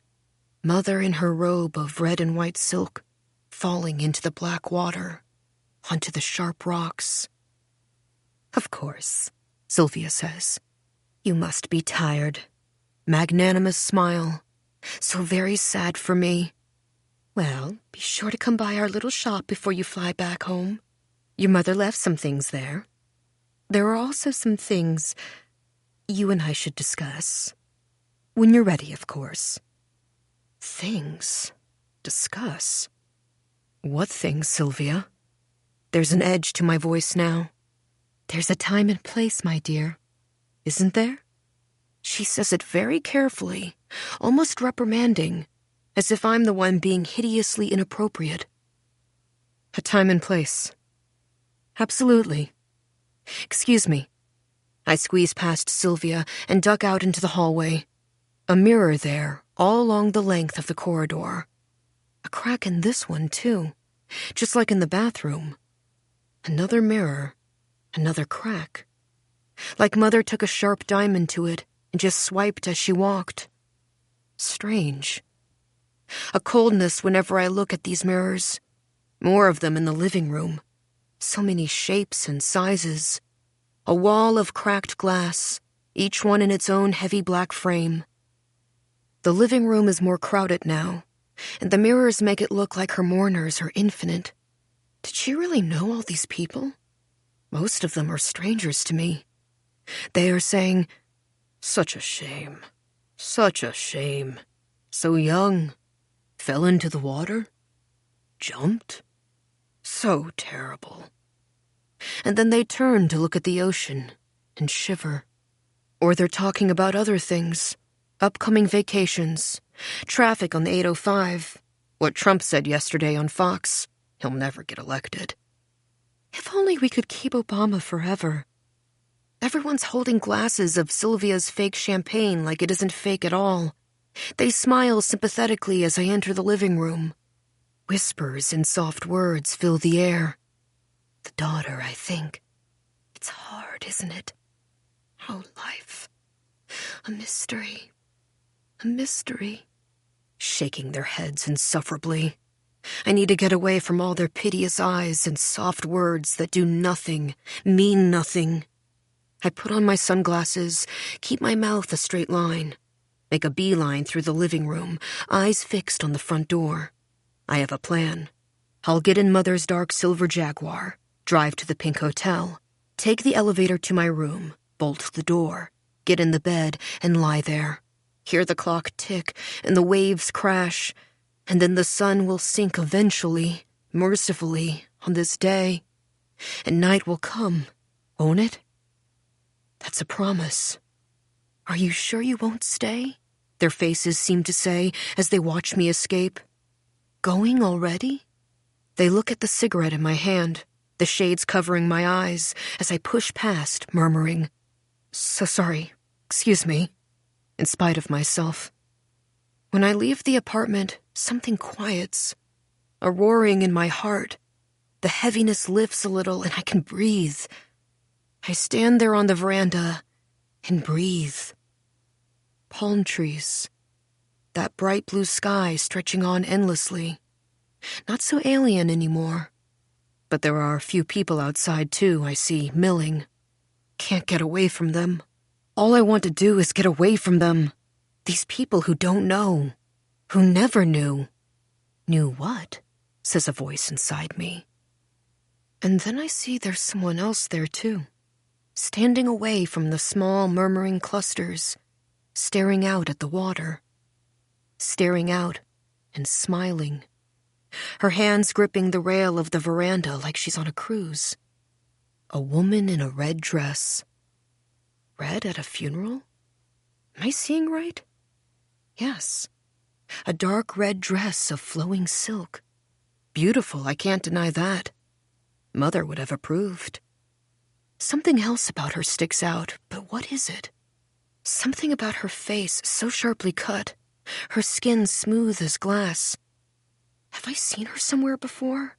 Mother in her robe of red and white silk, falling into the black water, onto the sharp rocks. Of course, Sylvia says. You must be tired. Magnanimous smile. So very sad for me. Well, be sure to come by our little shop before you fly back home. Your mother left some things there. There are also some things you and I should discuss. When you're ready, of course. Things? Discuss? What things, Sylvia? There's an edge to my voice now. There's a time and place, my dear. Isn't there? She says it very carefully, almost reprimanding, as if I'm the one being hideously inappropriate. A time and place. Absolutely. Excuse me. I squeeze past Sylvia and duck out into the hallway. A mirror there, all along the length of the corridor. A crack in this one, too, just like in the bathroom. Another mirror, another crack. Like Mother took a sharp diamond to it and just swiped as she walked. Strange. A coldness whenever I look at these mirrors. More of them in the living room. So many shapes and sizes. A wall of cracked glass, each one in its own heavy black frame. The living room is more crowded now, and the mirrors make it look like her mourners are infinite. Did she really know all these people? Most of them are strangers to me. They are saying, such a shame, such a shame. So young, fell into the water, jumped. So terrible. And then they turn to look at the ocean and shiver. Or they're talking about other things, upcoming vacations, traffic on the 805, what Trump said yesterday on Fox. He'll never get elected. If only we could keep Obama forever. Everyone's holding glasses of Sylvia's fake champagne like it isn't fake at all. They smile sympathetically as I enter the living room. Whispers and soft words fill the air. The daughter, I think. It's hard, isn't it? Oh, life. A mystery. A mystery. Shaking their heads insufferably. I need to get away from all their piteous eyes and soft words that do nothing, mean nothing. I put on my sunglasses, keep my mouth a straight line, make a beeline through the living room, eyes fixed on the front door. I have a plan. I'll get in Mother's dark silver Jaguar, drive to the Pink Hotel, take the elevator to my room, bolt the door, get in the bed, and lie there. Hear the clock tick and the waves crash, and then the sun will sink eventually, mercifully, on this day. And night will come, won't it? That's a promise. Are you sure you won't stay? Their faces seem to say as they watch me escape. Going already? They look at the cigarette in my hand, the shades covering my eyes, as I push past, murmuring, So sorry, excuse me, in spite of myself. When I leave the apartment, something quiets. A roaring in my heart. The heaviness lifts a little and I can breathe. I stand there on the veranda and breathe. Palm trees. That bright blue sky stretching on endlessly. Not so alien anymore. But there are a few people outside too, I see, milling. Can't get away from them. All I want to do is get away from them. These people who don't know. Who never knew. Knew what? Says a voice inside me. And then I see there's someone else there too. Standing away from the small murmuring clusters. Staring out at the water. Staring out and smiling. Her hands gripping the rail of the veranda like she's on a cruise. A woman in a red dress. Red at a funeral? Am I seeing right? Yes. A dark red dress of flowing silk. Beautiful, I can't deny that. Mother would have approved. Something else about her sticks out, but what is it? Something about her face so sharply cut, her skin smooth as glass. Have I seen her somewhere before?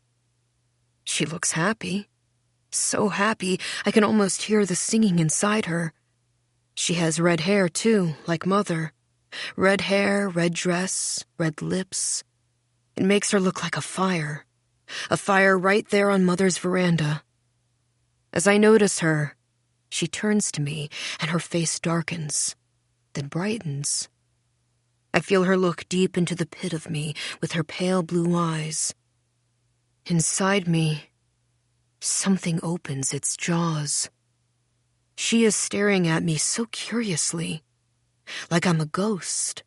She looks happy. So happy, I can almost hear the singing inside her. She has red hair, too, like Mother. Red hair, red dress, red lips. It makes her look like a fire right there on Mother's veranda. As I notice her, she turns to me and her face darkens, then brightens. I feel her look deep into the pit of me with her pale blue eyes. Inside me, something opens its jaws. She is staring at me so curiously, like I'm a ghost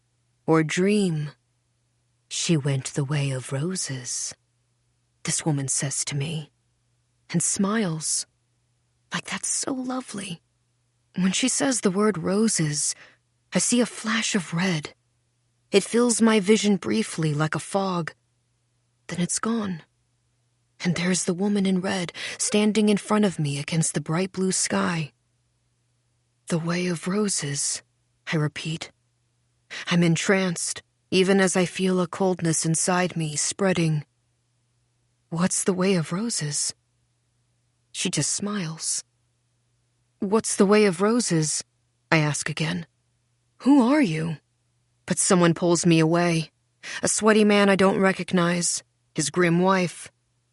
or a dream. She went the way of roses, this woman says to me, and smiles, like that's so lovely. When she says the word roses, I see a flash of red. It fills my vision briefly like a fog. Then it's gone. And there's the woman in red standing in front of me against the bright blue sky. The way of roses, I repeat. I'm entranced, even as I feel a coldness inside me spreading. What's the way of roses? She just smiles. What's the way of roses? I ask again. Who are you? But someone pulls me away. A sweaty man I don't recognize, his grim wife.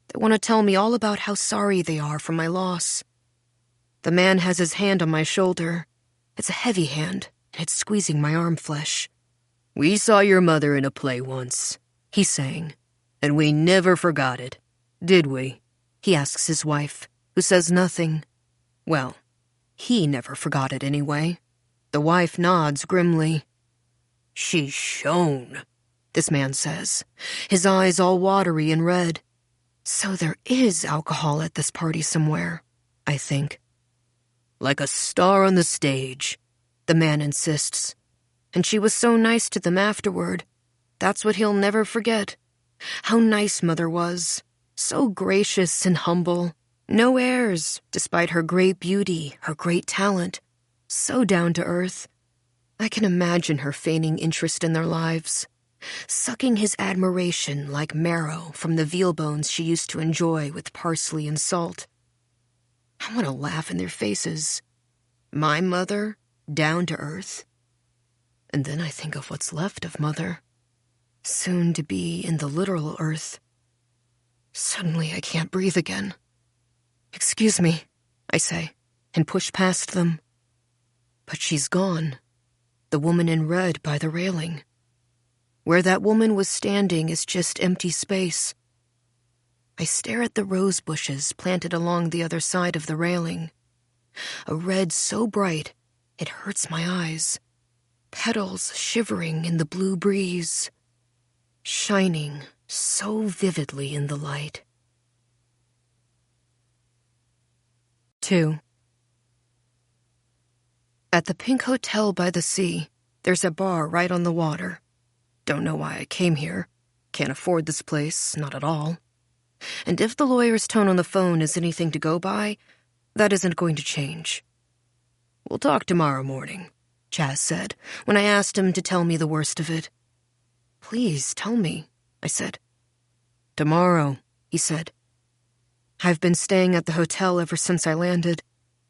They want to tell me all about how sorry they are for my loss. The man has his hand on my shoulder. It's a heavy hand, and it's squeezing my arm flesh. "We saw your mother in a play once," he's saying, "and we never forgot it. Did we?" He asks his wife, who says nothing. Well, he never forgot it anyway. The wife nods grimly. "She shone," this man says, his eyes all watery and red. So there is alcohol at this party somewhere, I think. "Like a star on the stage," the man insists. And she was so nice to them afterward. That's what he'll never forget. How nice Mother was. So gracious and humble. No airs, despite her great beauty, her great talent. So down to earth. I can imagine her feigning interest in their lives, sucking his admiration like marrow from the veal bones she used to enjoy with parsley and salt. I want to laugh in their faces. My mother, down to earth. And then I think of what's left of Mother, soon to be in the literal earth. Suddenly I can't breathe again. "Excuse me," I say, and push past them. But she's gone, the woman in red by the railing. Where that woman was standing is just empty space. I stare at the rose bushes planted along the other side of the railing. A red so bright, it hurts my eyes. Petals shivering in the blue breeze. Shining so vividly in the light. 2. At the Pink Hotel by the sea, there's a bar right on the water. Don't know why I came here. Can't afford this place, not at all. And if the lawyer's tone on the phone is anything to go by, that isn't going to change. "We'll talk tomorrow morning," Chaz said, when I asked him to tell me the worst of it. "Please, tell me," I said. "Tomorrow," he said. "I've been staying at the hotel ever since I landed.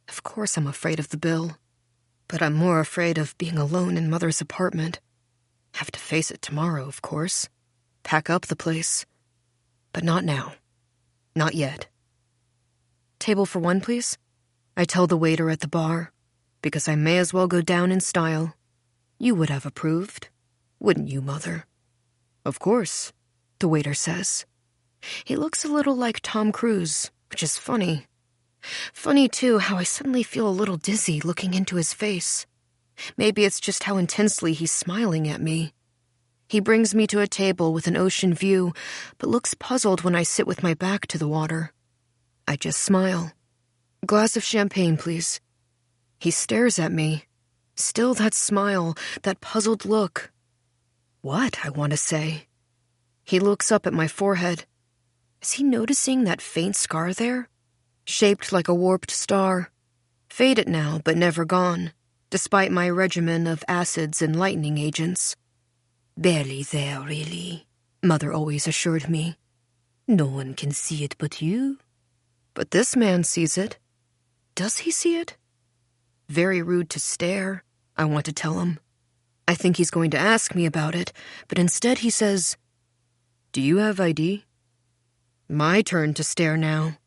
Of course I'm afraid of the bill. But I'm more afraid of being alone in Mother's apartment. Have to face it tomorrow, of course. Pack up the place. But not now. Not yet." "Table for one, please," I tell the waiter at the bar, because I may as well go down in style. You would have approved, wouldn't you, Mother? "Of course," the waiter says. He looks a little like Tom Cruise, which is funny. Funny, too, how I suddenly feel a little dizzy looking into his face. Maybe it's just how intensely he's smiling at me. He brings me to a table with an ocean view, but looks puzzled when I sit with my back to the water. I just smile. "Glass of champagne, please." He stares at me. Still that smile, that puzzled look. What, I want to say. He looks up at my forehead. Is he noticing that faint scar there? Shaped like a warped star. Faded now, but never gone. despite my regimen of acids and lightning agents. "Barely there, really," Mother always assured me. "No one can see it but you." But this man sees it. Does he see it? Very rude to stare, I want to tell him. I think he's going to ask me about it, but instead he says, "Do you have ID?" My turn to stare now.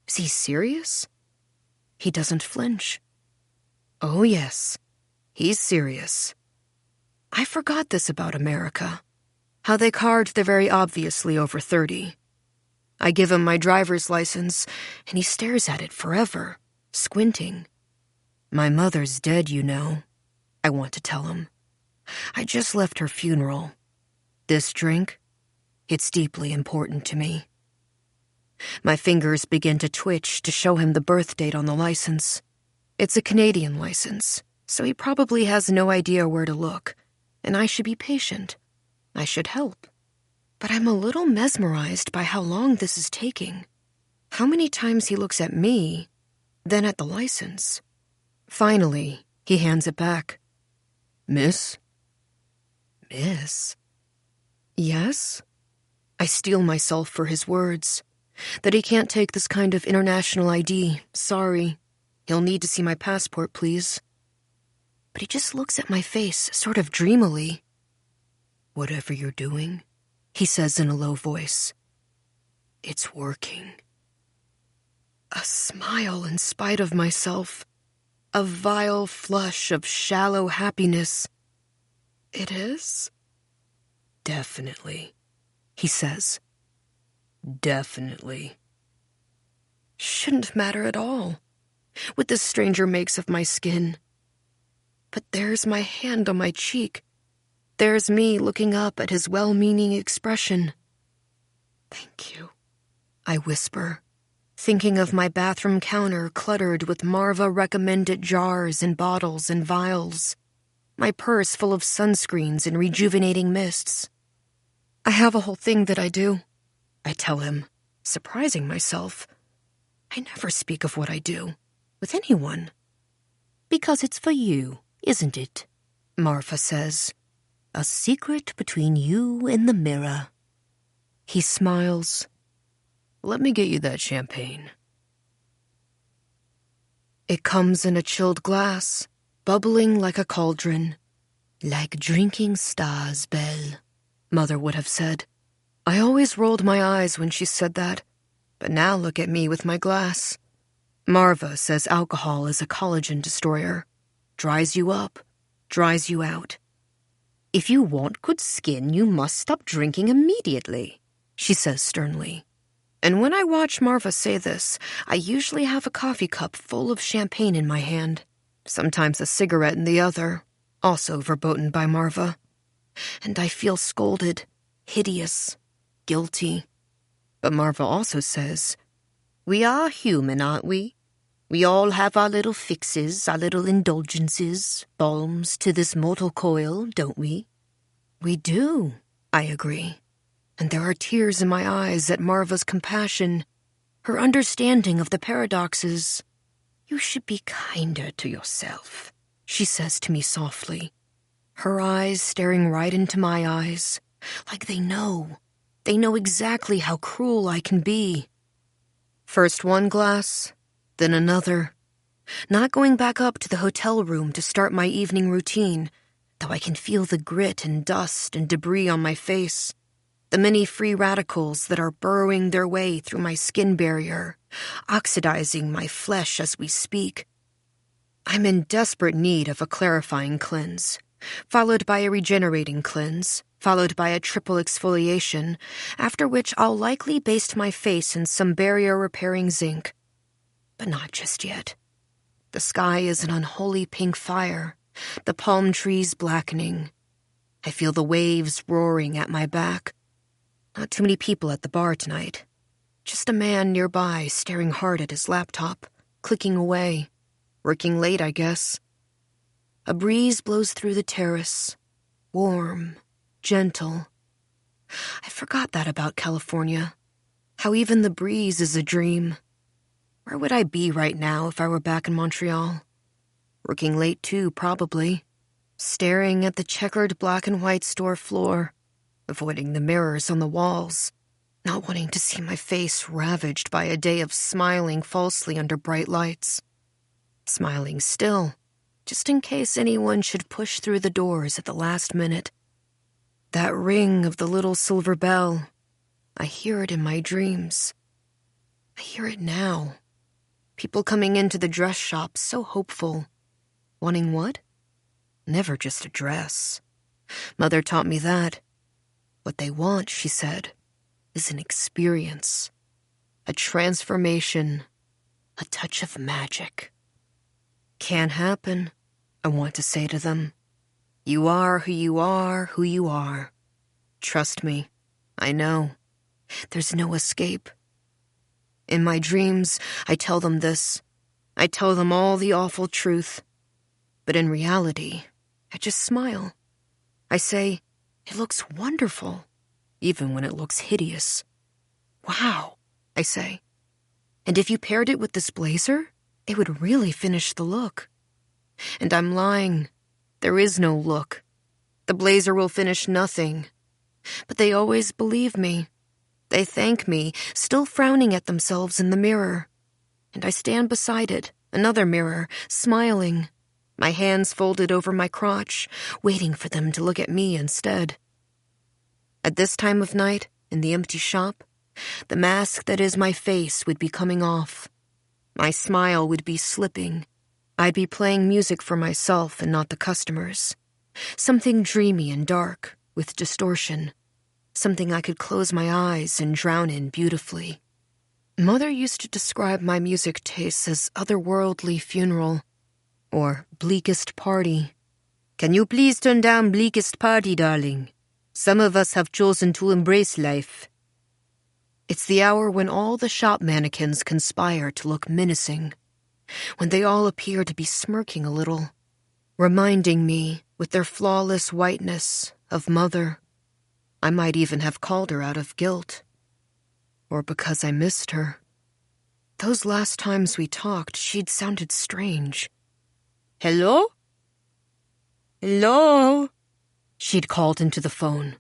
Is he serious? He doesn't flinch. Oh yes, he's serious. I forgot this about America. How they card the very obviously over 30. I give him my driver's license, and he stares at it forever, squinting. My mother's dead, you know, I want to tell him. I just left her funeral. This drink, it's deeply important to me. My fingers begin to twitch to show him the birth date on the license. It's a Canadian license, so he probably has no idea where to look, and I should be patient. I should help. But I'm a little mesmerized by how long this is taking. How many times he looks at me, then at the license. Finally, he hands it back. "Miss?" "Miss?" "Yes?" I steel myself for his words. That he can't take this kind of international ID. Sorry. He'll need to see my passport, please. But he just looks at my face, sort of dreamily. "Whatever you're doing," he says in a low voice, "it's working." A smile in spite of myself. A vile flush of shallow happiness. "It is?" "Definitely," he says. "Definitely." Shouldn't matter at all what this stranger makes of my skin. But there's my hand on my cheek. There's me looking up at his well-meaning expression. "Thank you," I whisper, thinking of my bathroom counter cluttered with Marva-recommended jars and bottles and vials, my purse full of sunscreens and rejuvenating mists. I have a whole thing that I do, I tell him, surprising myself. I never speak of what I do, with anyone. "Because it's for you, isn't it?" Marva says. "A secret between you and the mirror." He smiles. "Let me get you that champagne." It comes in a chilled glass, bubbling like a cauldron. "Like drinking stars, Belle," Mother would have said. I always rolled my eyes when she said that, but now look at me with my glass. Marva says alcohol is a collagen destroyer. Dries you up, dries you out. "If you want good skin, you must stop drinking immediately," she says sternly. And when I watch Marva say this, I usually have a coffee cup full of champagne in my hand, sometimes a cigarette in the other, also verboten by Marva. And I feel scolded, hideous, guilty. But Marva also says, "We are human, aren't we? We all have our little fixes, our little indulgences, balms to this mortal coil, don't we?" "We do," I agree. And there are tears in my eyes at Marva's compassion, her understanding of the paradoxes. "You should be kinder to yourself," she says to me softly, her eyes staring right into my eyes, like they know. They know exactly how cruel I can be. First one glass, then another. Not going back up to the hotel room to start my evening routine, though I can feel the grit and dust and debris on my face. The many free radicals that are burrowing their way through my skin barrier, oxidizing my flesh as we speak. I'm in desperate need of a clarifying cleanse, followed by a regenerating cleanse, followed by a triple exfoliation, after which I'll likely baste my face in some barrier-repairing zinc. But not just yet. The sky is an unholy pink fire, the palm trees blackening. I feel the waves roaring at my back. Not too many people at the bar tonight. Just a man nearby staring hard at his laptop, clicking away. Working late, I guess. A breeze blows through the terrace. Warm, gentle. I forgot that about California. How even the breeze is a dream. Where would I be right now if I were back in Montreal? Working late too, probably. Staring at the checkered black and white store floor, avoiding the mirrors on the walls, not wanting to see my face ravaged by a day of smiling falsely under bright lights. Smiling still, just in case anyone should push through the doors at the last minute. That ring of the little silver bell, I hear it in my dreams. I hear it now. People coming into the dress shop so hopeful. Wanting what? Never just a dress. Mother taught me that. What they want, she said, is an experience. A transformation. A touch of magic. Can't happen, I want to say to them. You are who you are, who you are. Trust me, I know. There's no escape. In my dreams, I tell them this. I tell them all the awful truth. But in reality, I just smile. I say, it looks wonderful, even when it looks hideous. Wow, I say. And if you paired it with this blazer, it would really finish the look. And I'm lying. There is no look. The blazer will finish nothing. But they always believe me. They thank me, still frowning at themselves in the mirror. And I stand beside it, another mirror, smiling, my hands folded over my crotch, waiting for them to look at me instead. At this time of night, in the empty shop, the mask that is my face would be coming off. My smile would be slipping. I'd be playing music for myself and not the customers. Something dreamy and dark, with distortion. Something I could close my eyes and drown in beautifully. Mother used to describe my music tastes as otherworldly funeral, or bleakest party. Can you please turn down bleakest party, darling? Some of us have chosen to embrace life. It's the hour when all the shop mannequins conspire to look menacing, when they all appear to be smirking a little, reminding me, with their flawless whiteness, of Mother. I might even have called her out of guilt, or because I missed her. Those last times we talked, she'd sounded strange. Hello? Hello? She'd called into the phone,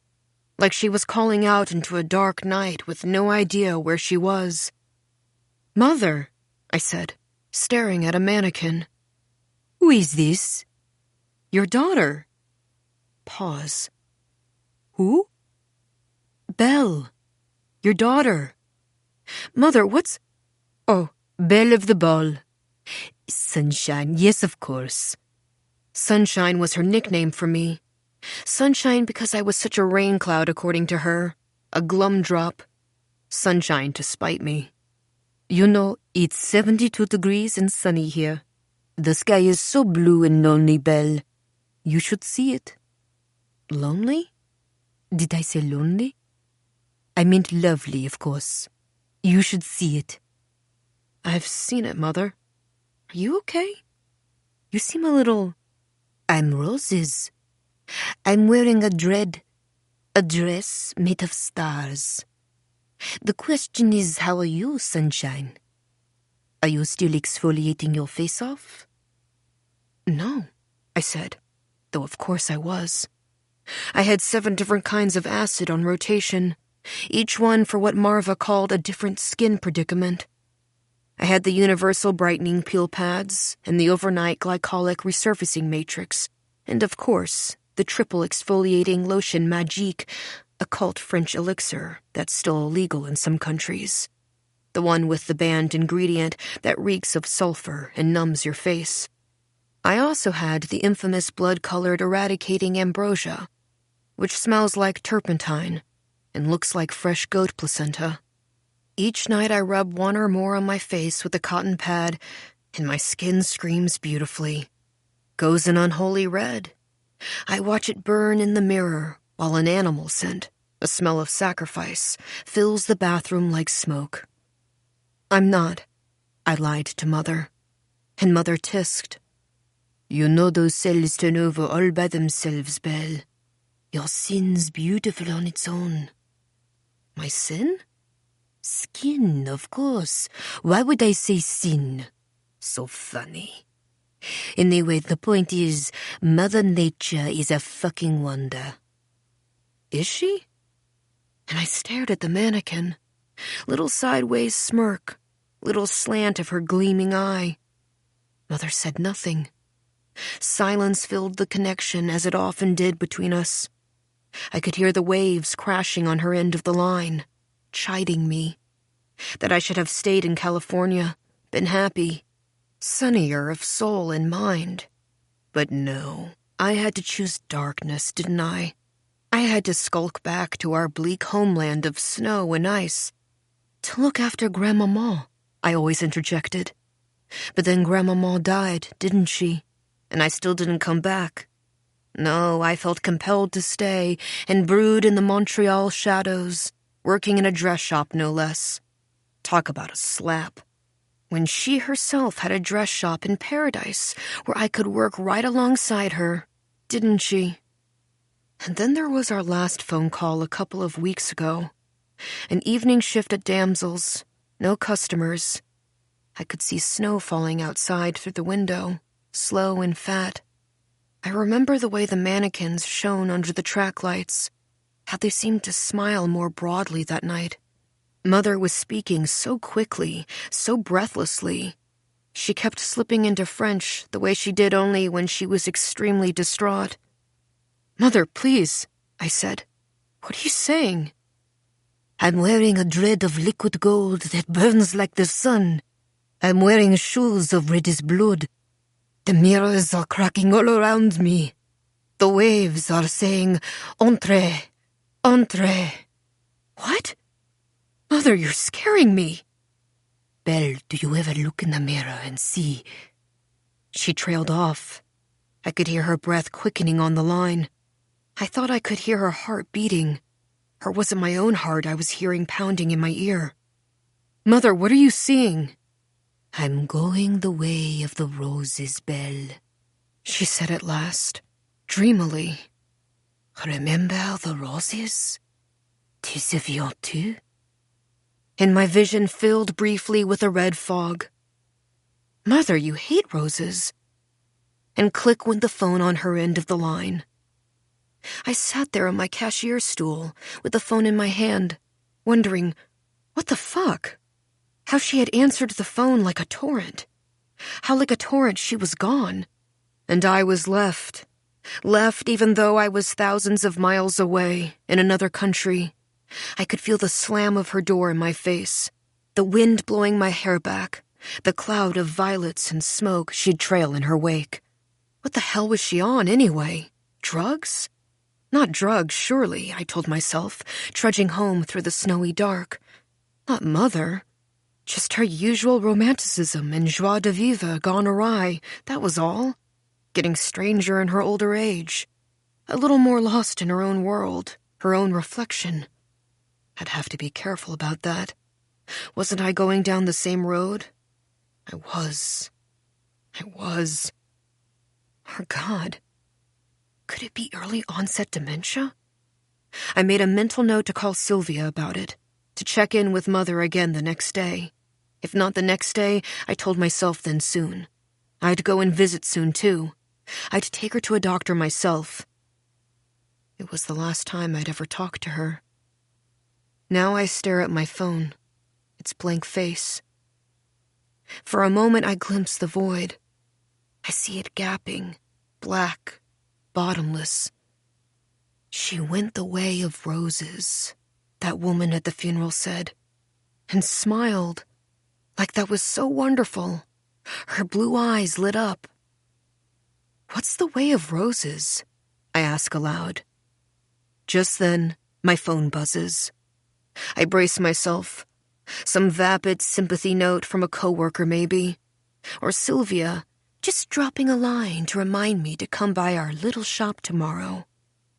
like she was calling out into a dark night with no idea where she was. Mother, I said, staring at a mannequin. Who is this? Your daughter. Pause. Who? Belle. Your daughter. Mother, what's... Oh, Belle of the Ball. Sunshine, yes, of course. Sunshine was her nickname for me. Sunshine because I was such a rain cloud, according to her. A glum drop. Sunshine to spite me. You know, it's 72 degrees and sunny here. The sky is so blue and lonely, Belle. You should see it. Lonely? Did I say lonely? I meant lovely, of course. You should see it. I've seen it, Mother. Are you okay? You seem a little... I'm roses. I'm wearing a dress made of stars. The question is, how are you, Sunshine? Are you still exfoliating your face off? No, I said, though of course I was. I had 7 different kinds of acid on rotation, each one for what Marva called a different skin predicament. I had the universal brightening peel pads and the overnight glycolic resurfacing matrix, and of course, the triple exfoliating lotion Magique, a cult French elixir that's still illegal in some countries. The one with the banned ingredient that reeks of sulfur and numbs your face. I also had the infamous blood-colored eradicating ambrosia, which smells like turpentine and looks like fresh goat placenta. Each night I rub 1 or more on my face with a cotton pad, and my skin screams beautifully. Goes an unholy red. I watch it burn in the mirror while an animal scent, a smell of sacrifice, fills the bathroom like smoke. I'm not, I lied to Mother. And Mother tisked. You know those cells turn over all by themselves, Belle. Your sin's beautiful on its own. My sin? Skin, of course. Why would I say sin? So funny. Anyway, the point is, Mother Nature is a fucking wonder. Is she? And I stared at the mannequin. Little sideways smirk, little slant of her gleaming eye. Mother said nothing. Silence filled the connection as it often did between us. I could hear the waves crashing on her end of the line, chiding me. That I should have stayed in California, been happy, sunnier of soul and mind. But no, I had to choose darkness, didn't I? I had to skulk back to our bleak homeland of snow and ice. To look after Grandmama, I always interjected. But then Grandmama died, didn't she? And I still didn't come back. No, I felt compelled to stay and brood in the Montreal shadows, working in a dress shop no less. Talk about a slap. When she herself had a dress shop in Paradise where I could work right alongside her, didn't she? And then there was our last phone call a couple of weeks ago. An evening shift at Damsel's, no customers. I could see snow falling outside through the window, slow and fat. I remember the way the mannequins shone under the track lights, how they seemed to smile more broadly that night. Mother was speaking so quickly, so breathlessly. She kept slipping into French the way she did only when she was extremely distraught. "Mother, please," I said. "What are you saying?" "I'm wearing a dread of liquid gold that burns like the sun. I'm wearing shoes of reddest blood. The mirrors are cracking all around me. The waves are saying, Entrez, entrez." "What? Mother, you're scaring me." "Belle, do you ever look in the mirror and see?" She trailed off. I could hear her breath quickening on the line. I thought I could hear her heart beating. Or was it my own heart I was hearing pounding in my ear? "Mother, what are you seeing?" "I'm going the way of the roses, Belle," she said at last, dreamily. "Remember the roses? Tu souviens-tu?" And my vision filled briefly with a red fog. "Mother, you hate roses." And click went the phone on her end of the line. I sat there on my cashier stool with the phone in my hand, wondering, what the fuck? How she had answered the phone like a torrent. How like a torrent she was gone. And I was left. Left even though I was thousands of miles away, in another country. I could feel the slam of her door in my face, the wind blowing my hair back, the cloud of violets and smoke she'd trail in her wake. What the hell was she on, anyway? Drugs? Not drugs, surely, I told myself, trudging home through the snowy dark. Not Mother. Just her usual romanticism and joie de vivre gone awry, that was all. Getting stranger in her older age. A little more lost in her own world, her own reflection. I'd have to be careful about that. Wasn't I going down the same road? I was. Oh, God. Could it be early onset dementia? I made a mental note to call Sylvia about it, to check in with Mother again the next day. If not the next day, I told myself then soon. I'd go and visit soon, too. I'd take her to a doctor myself. It was the last time I'd ever talked to her. Now I stare at my phone, its blank face. For a moment I glimpse the void. I see it gapping, black, bottomless. She went the way of roses, that woman at the funeral said, and smiled, like that was so wonderful. Her blue eyes lit up. "What's the way of roses?" I ask aloud. Just then, my phone buzzes. I brace myself. Some vapid sympathy note from a coworker, maybe. Or Sylvia, just dropping a line to remind me to come by our little shop tomorrow.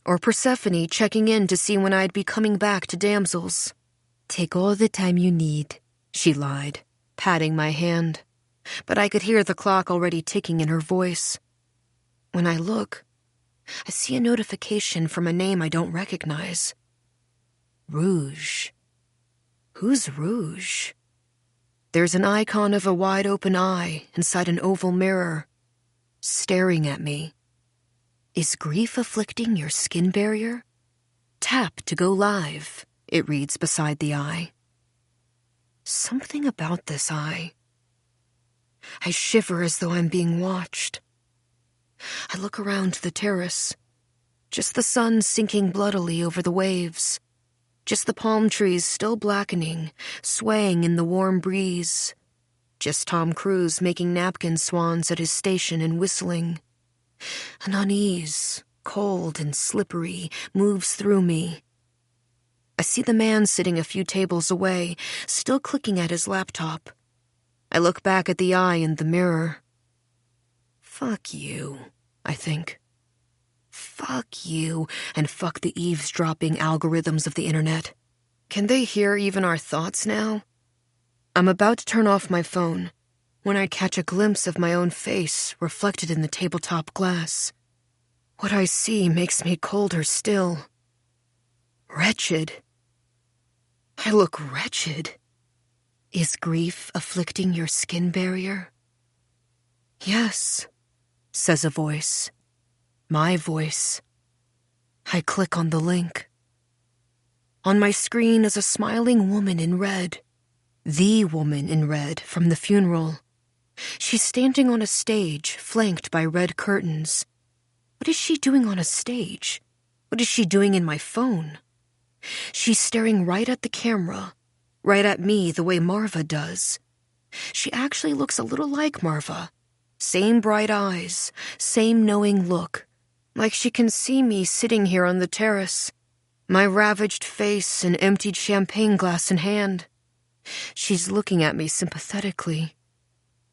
Or Persephone checking in to see when I'd be coming back to Damsel's. "Take all the time you need," she lied, patting my hand. But I could hear the clock already ticking in her voice. When I look, I see a notification from a name I don't recognize. Rouge. Who's Rouge? There's an icon of a wide-open eye inside an oval mirror. staring at me. Is grief afflicting your skin barrier? Tap to go live, it reads beside the eye. Something about this eye. I shiver as though I'm being watched. I look around the terrace. Just the sun sinking bloodily over the waves. Just the palm trees still blackening, swaying in the warm breeze. Just Tom Cruise making napkin swans at his station and whistling. An unease, cold and slippery, moves through me. I see the man sitting a few tables away, still clicking at his laptop. I look back at the eye in the mirror. Fuck you, I think. Fuck you, and fuck the eavesdropping algorithms of the internet. Can they hear even our thoughts now? I'm about to turn off my phone when I catch a glimpse of my own face reflected in the tabletop glass. What I see makes me colder still. Wretched. I look wretched. Is grief afflicting your skin barrier? Yes, says a voice. My voice. I click on the link. On my screen is a smiling woman in red. The woman in red from the funeral. She's standing on a stage, flanked by red curtains. What is she doing on a stage? What is she doing in my phone? She's staring right at the camera, right at me the way Marva does. She actually looks a little like Marva. Same bright eyes, same knowing look. Like she can see me sitting here on the terrace, my ravaged face and emptied champagne glass in hand. She's looking at me sympathetically.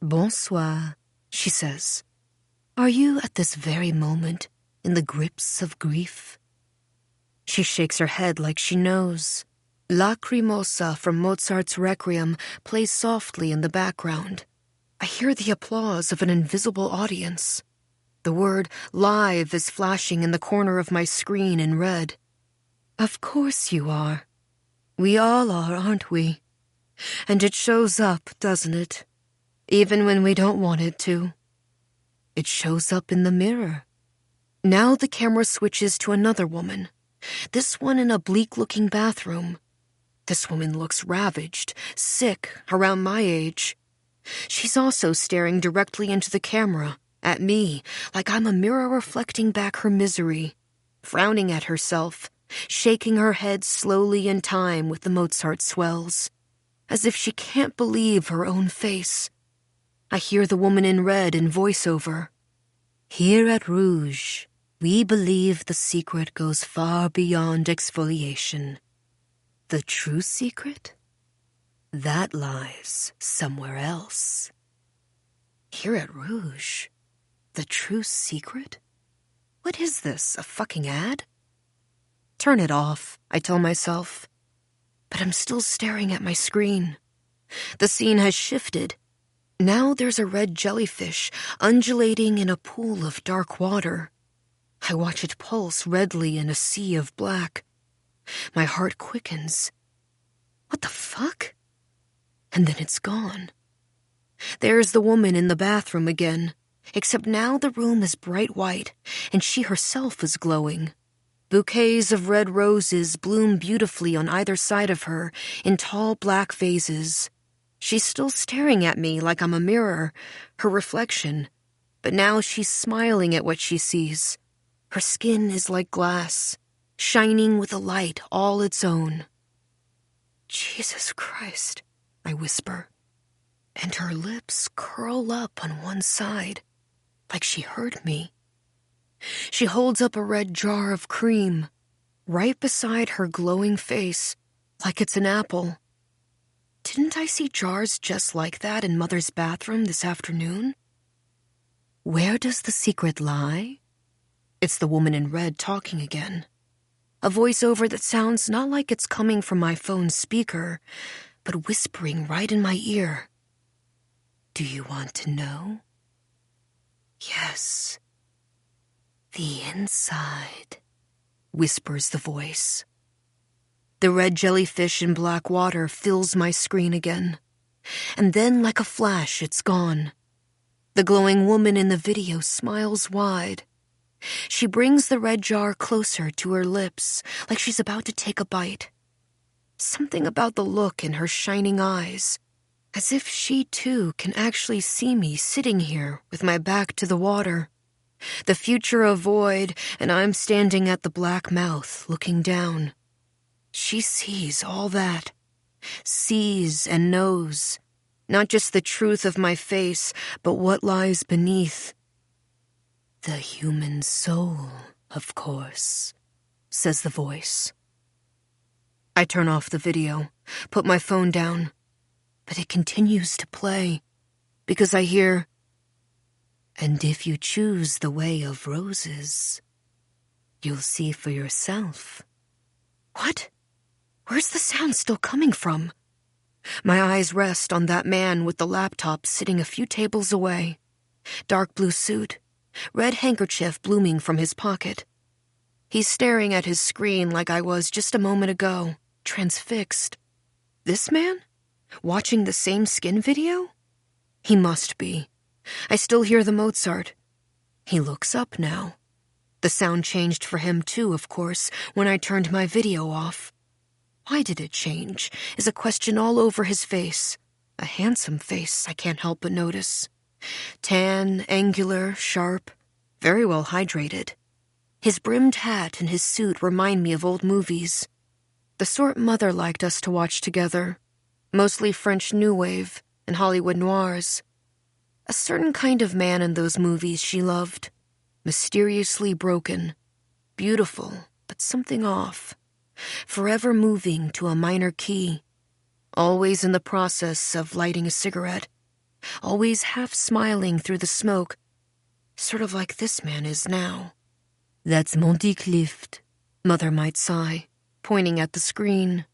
Bonsoir, she says. Are you at this very moment in the grips of grief? She shakes her head like she knows. Lacrimosa from Mozart's Requiem plays softly in the background. I hear the applause of an invisible audience. The word live is flashing in the corner of my screen in red. Of course you are. We all are, aren't we? And it shows up, doesn't it? Even when we don't want it to. It shows up in the mirror. Now the camera switches to another woman. This one in a bleak-looking bathroom. This woman looks ravaged, sick, around my age. She's also staring directly into the camera, at me, like I'm a mirror reflecting back her misery, frowning at herself, shaking her head slowly in time with the Mozart swells, as if she can't believe her own face. I hear the woman in red in voiceover. Here at Rouge, we believe the secret goes far beyond exfoliation. The true secret? That lies somewhere else. Here at Rouge? The true secret? What is this, a fucking ad? Turn it off, I tell myself. But I'm still staring at my screen. The scene has shifted. Now there's a red jellyfish undulating in a pool of dark water. I watch it pulse redly in a sea of black. My heart quickens. What the fuck? And then it's gone. There's the woman in the bathroom again, except now the room is bright white, and she herself is glowing. Bouquets of red roses bloom beautifully on either side of her in tall black vases. She's still staring at me like I'm a mirror, her reflection, but now she's smiling at what she sees. Her skin is like glass, shining with a light all its own. Jesus Christ, I whisper, and her lips curl up on one side, like she heard me. She holds up a red jar of cream, right beside her glowing face, like it's an apple. Didn't I see jars just like that in Mother's bathroom this afternoon? Where does the secret lie? It's the woman in red talking again. A voiceover that sounds not like it's coming from my phone's speaker, but whispering right in my ear. Do you want to know? Yes. The inside, whispers the voice. The red jellyfish in black water fills my screen again. And then, like a flash, it's gone. The glowing woman in the video smiles wide. She brings the red jar closer to her lips, like she's about to take a bite. Something about the look in her shining eyes, as if she too can actually see me sitting here with my back to the water. The future a void, and I'm standing at the black mouth looking down. She sees all that. Sees and knows. Not just the truth of my face, but what lies beneath. The human soul, of course, says the voice. I turn off the video, put my phone down, but it continues to play, because I hear, "And if you choose the way of roses, you'll see for yourself." What? Where's the sound still coming from? My eyes rest on that man with the laptop sitting a few tables away. Dark blue suit, red handkerchief blooming from his pocket. He's staring at his screen like I was just a moment ago, transfixed. This man? Watching the same Skin video? He must be. I still hear the Mozart. He looks up now. The sound changed for him too, of course, when I turned my video off. Why did it change? Is a question all over his face. A handsome face, I can't help but notice. Tan, angular, sharp, very well hydrated. His brimmed hat and his suit remind me of old movies. The sort Mother liked us to watch together. Mostly French New Wave and Hollywood noirs. A certain kind of man in those movies she loved. Mysteriously broken. Beautiful, but something off. Forever moving to a minor key. Always in the process of lighting a cigarette. Always half smiling through the smoke. Sort of like this man is now. "That's Monty Clift," Mother might sigh, pointing at the screen.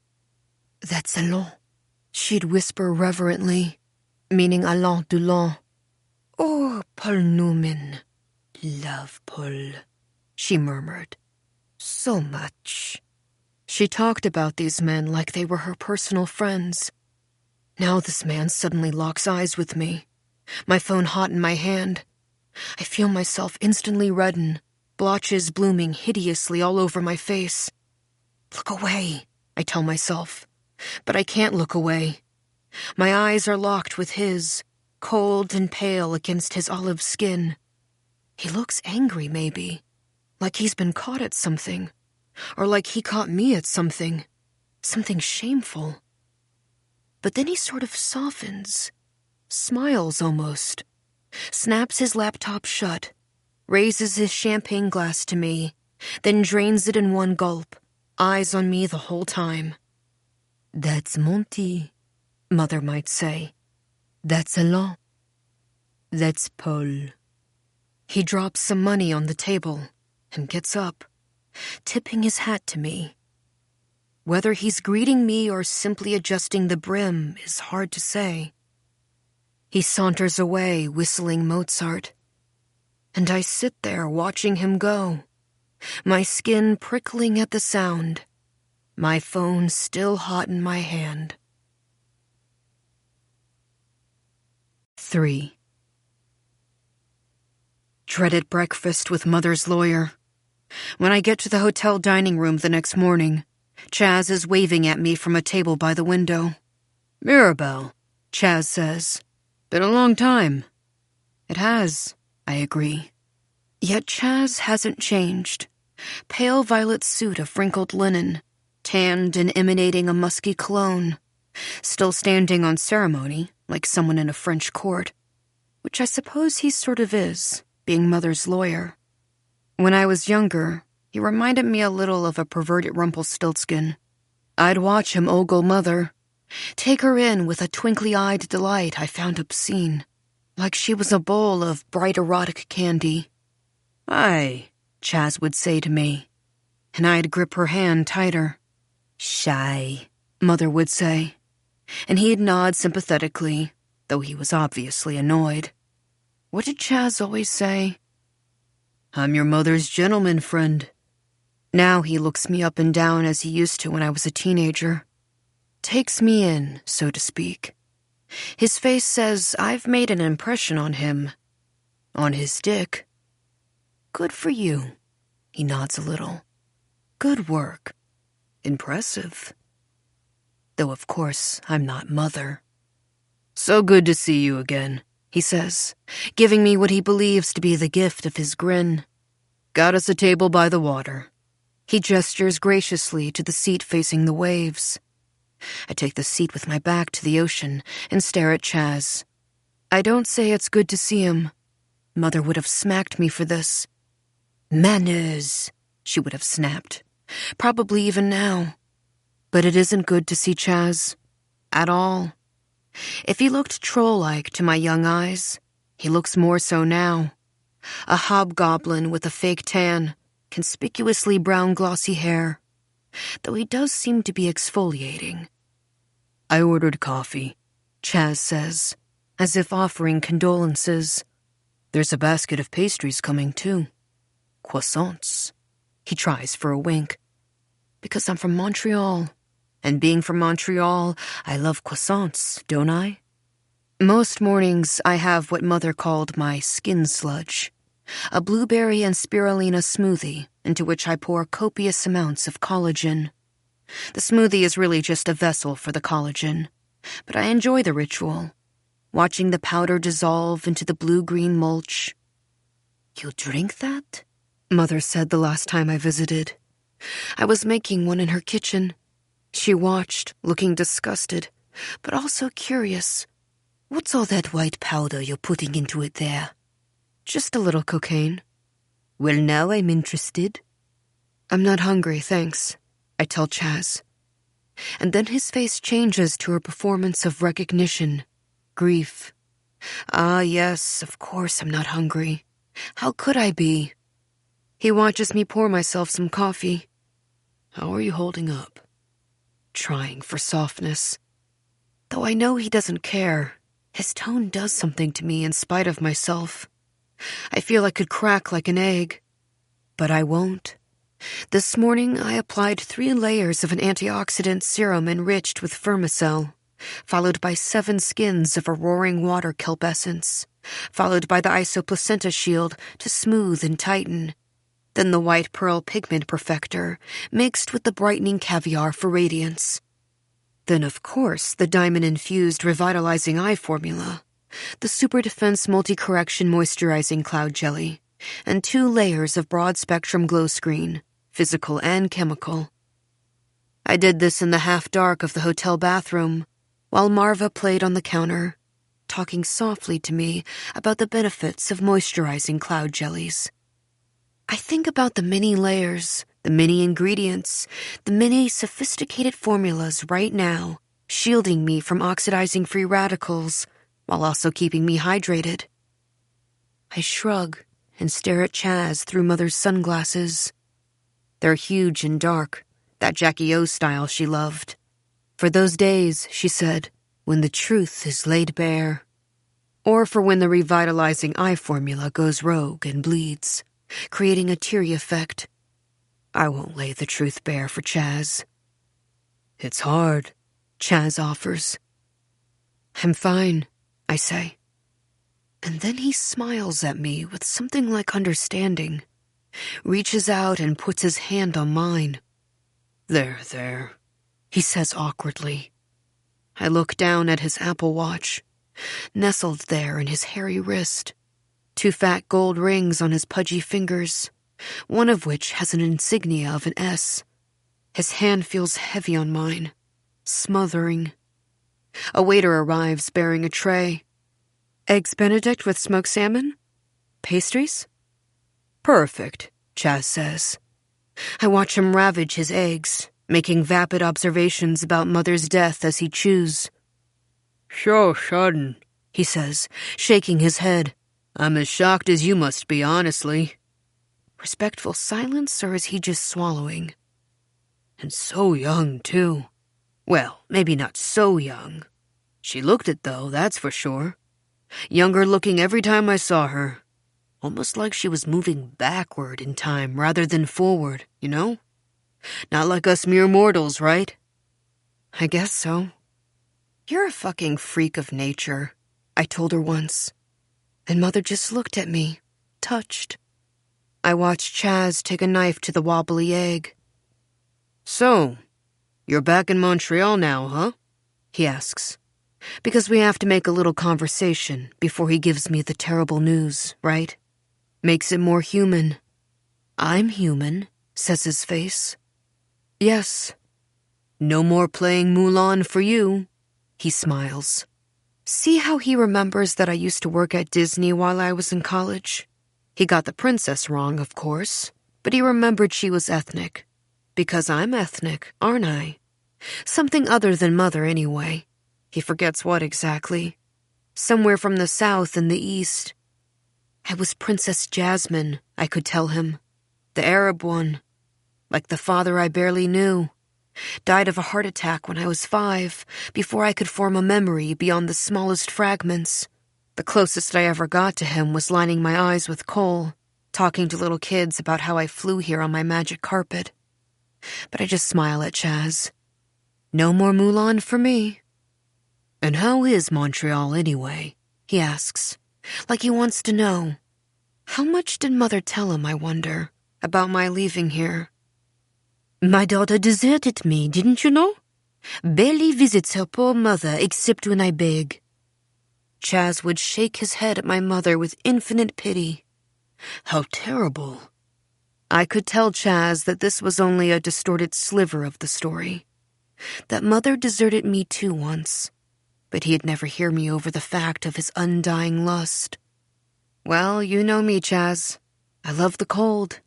"That's Alain," she'd whisper reverently, meaning Alain Delon. "Oh, Paul Newman. Love Paul," she murmured. "So much." She talked about these men like they were her personal friends. Now this man suddenly locks eyes with me, my phone hot in my hand. I feel myself instantly redden, blotches blooming hideously all over my face. Look away, I tell myself, but I can't look away. My eyes are locked with his, cold and pale against his olive skin. He looks angry, maybe, like he's been caught at something, or like he caught me at something shameful. But then he sort of softens, smiles almost, snaps his laptop shut, raises his champagne glass to me, then drains it in one gulp, eyes on me the whole time. "That's Monty," Mother might say. "That's Alain. That's Paul." He drops some money on the table and gets up, tipping his hat to me. Whether he's greeting me or simply adjusting the brim is hard to say. He saunters away, whistling Mozart. And I sit there watching him go, my skin prickling at the sound, my phone still hot in my hand. 3. Dreaded breakfast with Mother's lawyer. When I get to the hotel dining room the next morning, Chaz is waving at me from a table by the window. "Mirabelle," Chaz says. "Been a long time." It has, I agree. Yet Chaz hasn't changed. Pale violet suit of wrinkled linen, tanned and emanating a musky cologne. Still standing on ceremony, like someone in a French court. Which I suppose he sort of is, being Mother's lawyer. When I was younger, he reminded me a little of a perverted Rumpelstiltskin. I'd watch him ogle Mother, take her in with a twinkly-eyed delight I found obscene, like she was a bowl of bright erotic candy. "Aye," Chaz would say to me, and I'd grip her hand tighter. "Shy," Mother would say, and he'd nod sympathetically, though he was obviously annoyed. What did Chaz always say? "I'm your mother's gentleman friend." Now he looks me up and down as he used to when I was a teenager. Takes me in, so to speak. His face says I've made an impression on him, On his dick. Good for you. He nods a little. Good work. Impressive. Though, of course, I'm not Mother. So good to see you again, he says, giving me what he believes to be the gift of his grin. Got us a table by the water. He gestures graciously to the seat facing the waves. I take the seat with my back to the ocean and stare at Chaz. I don't say it's good to see him. Mother would have smacked me for this. Manners, she would have snapped. Probably even now. But it isn't good to see Chaz. At all. If he looked troll-like to my young eyes, he looks more so now. A hobgoblin with a fake tan, conspicuously brown glossy hair. Though he does seem to be exfoliating. I ordered coffee, Chaz says, as if offering condolences. There's a basket of pastries coming, too. Croissants. He tries for a wink. Because I'm from Montreal. And being from Montreal, I love croissants, don't I? Most mornings, I have what Mother called my skin sludge. A blueberry and spirulina smoothie into which I pour copious amounts of collagen. The smoothie is really just a vessel for the collagen. But I enjoy the ritual. Watching the powder dissolve into the blue-green mulch. You drink that? Mother said the last time I visited. I was making one in her kitchen. She watched, looking disgusted, but also curious. What's all that white powder you're putting into it there? Just a little cocaine. Well, now I'm interested. I'm not hungry, thanks, I tell Chaz. And then his face changes to a performance of recognition. Grief. Ah, yes, of course I'm not hungry. How could I be? He watches me pour myself some coffee. How are you holding up? Trying for softness. Though I know he doesn't care, his tone does something to me in spite of myself. I feel I could crack like an egg. But I won't. This morning I applied 3 layers of an antioxidant serum enriched with Fermacell, followed by 7 skins of a roaring water kelp essence, followed by the isoplacenta shield to smooth and tighten, then the white pearl pigment perfector, mixed with the brightening caviar for radiance. Then, of course, the diamond-infused revitalizing eye formula, the Super Defense Multi-Correction Moisturizing Cloud Jelly, and 2 layers of broad-spectrum glow screen, physical and chemical. I did this in the half-dark of the hotel bathroom, while Marva played on the counter, talking softly to me about the benefits of moisturizing cloud jellies. I think about the many layers, the many ingredients, the many sophisticated formulas right now, shielding me from oxidizing free radicals, while also keeping me hydrated. I shrug and stare at Chaz through Mother's sunglasses. They're huge and dark, that Jackie O style she loved. For those days, she said, when the truth is laid bare. Or for when the revitalizing eye formula goes rogue and bleeds, creating a teary effect. I won't lay the truth bare for Chaz. It's hard, Chaz offers. I'm fine, I say. And then he smiles at me with something like understanding, reaches out and puts his hand on mine. There, he says awkwardly. I look down at his Apple Watch, nestled there in his hairy wrist, 2 fat gold rings on his pudgy fingers, one of which has an insignia of an S. His hand feels heavy on mine, smothering. A waiter arrives bearing a tray. Eggs Benedict with smoked salmon? Pastries? Perfect, Chaz says. I watch him ravage his eggs, making vapid observations about Mother's death as he chews. So sudden, he says, shaking his head. I'm as shocked as you must be, honestly. Respectful silence, or is he just swallowing? And so young, too. Well, maybe not so young. She looked it, though, that's for sure. Younger looking every time I saw her. Almost like she was moving backward in time rather than forward, you know? Not like us mere mortals, right? I guess so. You're a fucking freak of nature, I told her once. And Mother just looked at me, touched. I watched Chaz take a knife to the wobbly egg. "So, you're back in Montreal now, huh?" he asks. Because we have to make a little conversation before he gives me the terrible news, right? Makes it more human. "I'm human," says his face. "Yes. No more playing Mulan for you," he smiles. See how he remembers that I used to work at Disney while I was in college? He got the princess wrong, of course, but he remembered she was ethnic. Because I'm ethnic, aren't I? Something other than Mother, anyway. He forgets what exactly. Somewhere from the south and the east. I was Princess Jasmine, I could tell him. The Arab one. Like the father I barely knew. Died of a heart attack when I was 5, before I could form a memory beyond the smallest fragments. The closest I ever got to him was lining my eyes with coal, talking to little kids about how I flew here on my magic carpet. But I just smile at Chaz. No more Mulan for me. "And how is Montreal anyway?" he asks, like he wants to know. How much did Mother tell him, I wonder, about my leaving here? "My daughter deserted me, didn't you know? Barely visits her poor mother except when I beg." Chaz would shake his head at my mother with infinite pity. How terrible. I could tell Chaz that this was only a distorted sliver of the story. That Mother deserted me too once, but he'd never hear me over the fact of his undying lust. "Well, you know me, Chaz. I love the cold."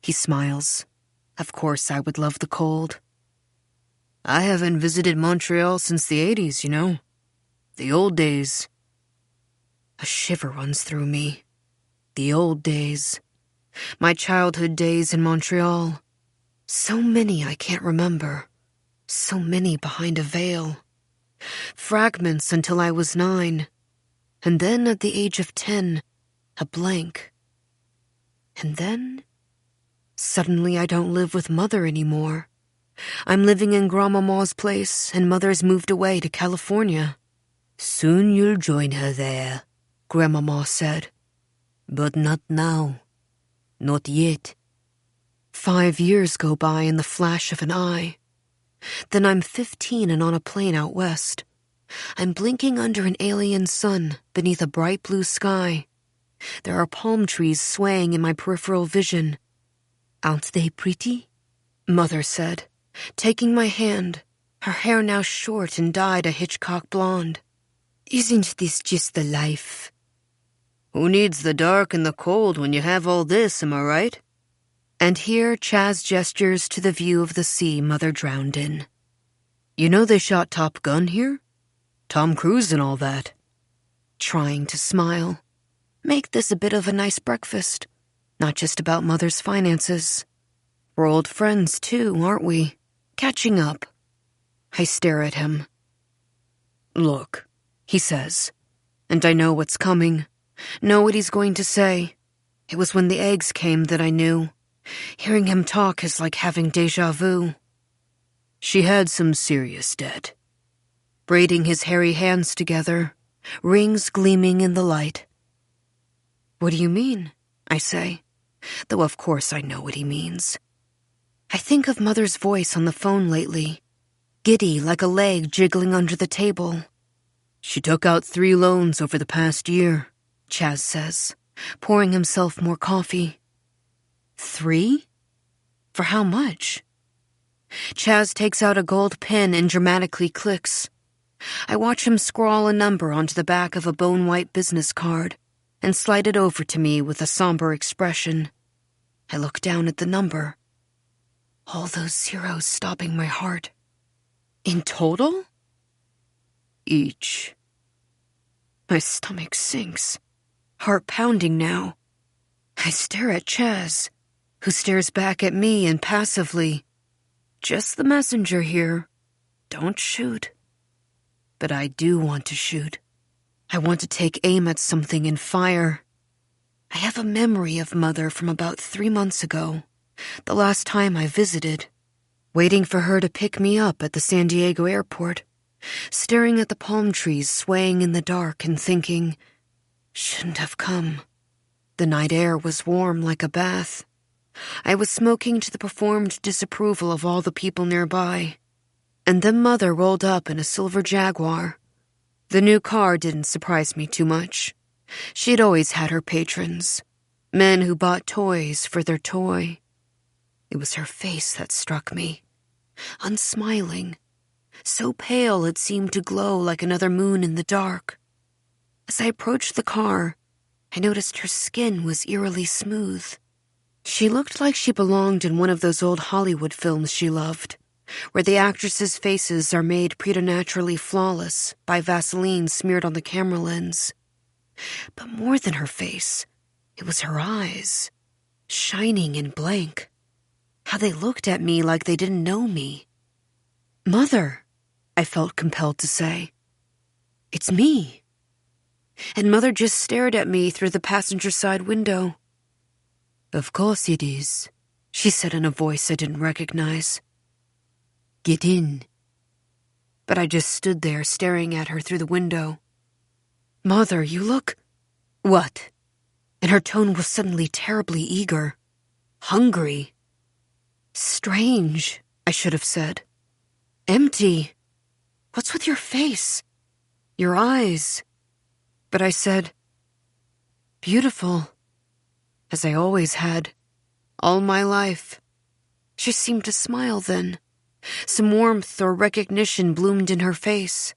He smiles. Of course I would love the cold. "I haven't visited Montreal since the 80s, you know. The old days." A shiver runs through me. The old days. My childhood days in Montreal. So many I can't remember. So many behind a veil. Fragments until I was 9. And then at the age of 10, a blank. And then, suddenly I don't live with Mother anymore. I'm living in Grandmama's place, and Mother's moved away to California. "Soon you'll join her there," Grandmama said. "But not now. Not yet." 5 years go by in the flash of an eye. Then I'm 15 and on a plane out west. I'm blinking under an alien sun beneath a bright blue sky. There are palm trees swaying in my peripheral vision. "Aren't they pretty?" Mother said, taking my hand, her hair now short and dyed a Hitchcock blonde. "Isn't this just the life?" "Who needs the dark and the cold when you have all this, am I right?" And here Chaz gestures to the view of the sea Mother drowned in. "You know they shot Top Gun here? Tom Cruise and all that." Trying to smile. Make this a bit of a nice breakfast. Not just about Mother's finances. We're old friends, too, aren't we? Catching up. I stare at him. "Look," he says, and I know what's coming. Know what he's going to say. It was when the eggs came that I knew. Hearing him talk is like having déjà vu. "She had some serious debt." Braiding his hairy hands together, rings gleaming in the light. "What do you mean?" I say, though of course I know what he means. I think of Mother's voice on the phone lately, giddy like a leg jiggling under the table. "She took out 3 loans over the past year," Chaz says, pouring himself more coffee. 3? For how much? Chaz takes out a gold pen and dramatically clicks. I watch him scrawl a number onto the back of a bone-white business card and slide it over to me with a somber expression. I look down at the number. All those zeros stopping my heart. In total? Each. My stomach sinks, heart pounding now. I stare at Chaz, who stares back at me impassively. Just the messenger here. Don't shoot. But I do want to shoot. I want to take aim at something and fire. I have a memory of Mother from about 3 months ago, the last time I visited, waiting for her to pick me up at the San Diego airport, staring at the palm trees swaying in the dark and thinking, Shouldn't have come. The night air was warm like a bath. I was smoking to the performed disapproval of all the people nearby. And then Mother rolled up in a silver Jaguar. The new car didn't surprise me too much. She'd always had her patrons, men who bought toys for their toy. It was her face that struck me, unsmiling, so pale it seemed to glow like another moon in the dark. As I approached the car, I noticed her skin was eerily smooth. She looked like she belonged in one of those old Hollywood films she loved, where the actresses' faces are made preternaturally flawless by Vaseline smeared on the camera lens. But more than her face, it was her eyes, shining and blank. How they looked at me like they didn't know me. "Mother," I felt compelled to say. "It's me." And Mother just stared at me through the passenger side window. "Of course it is," she said in a voice I didn't recognize. "Get in." But I just stood there staring at her through the window. "Mother, you look—" "What?" And her tone was suddenly terribly eager. Hungry. "Strange," I should have said. "Empty. What's with your face? Your eyes?" But I said, "Beautiful. As I always had. All my life." She seemed to smile then. Some warmth or recognition bloomed in her face,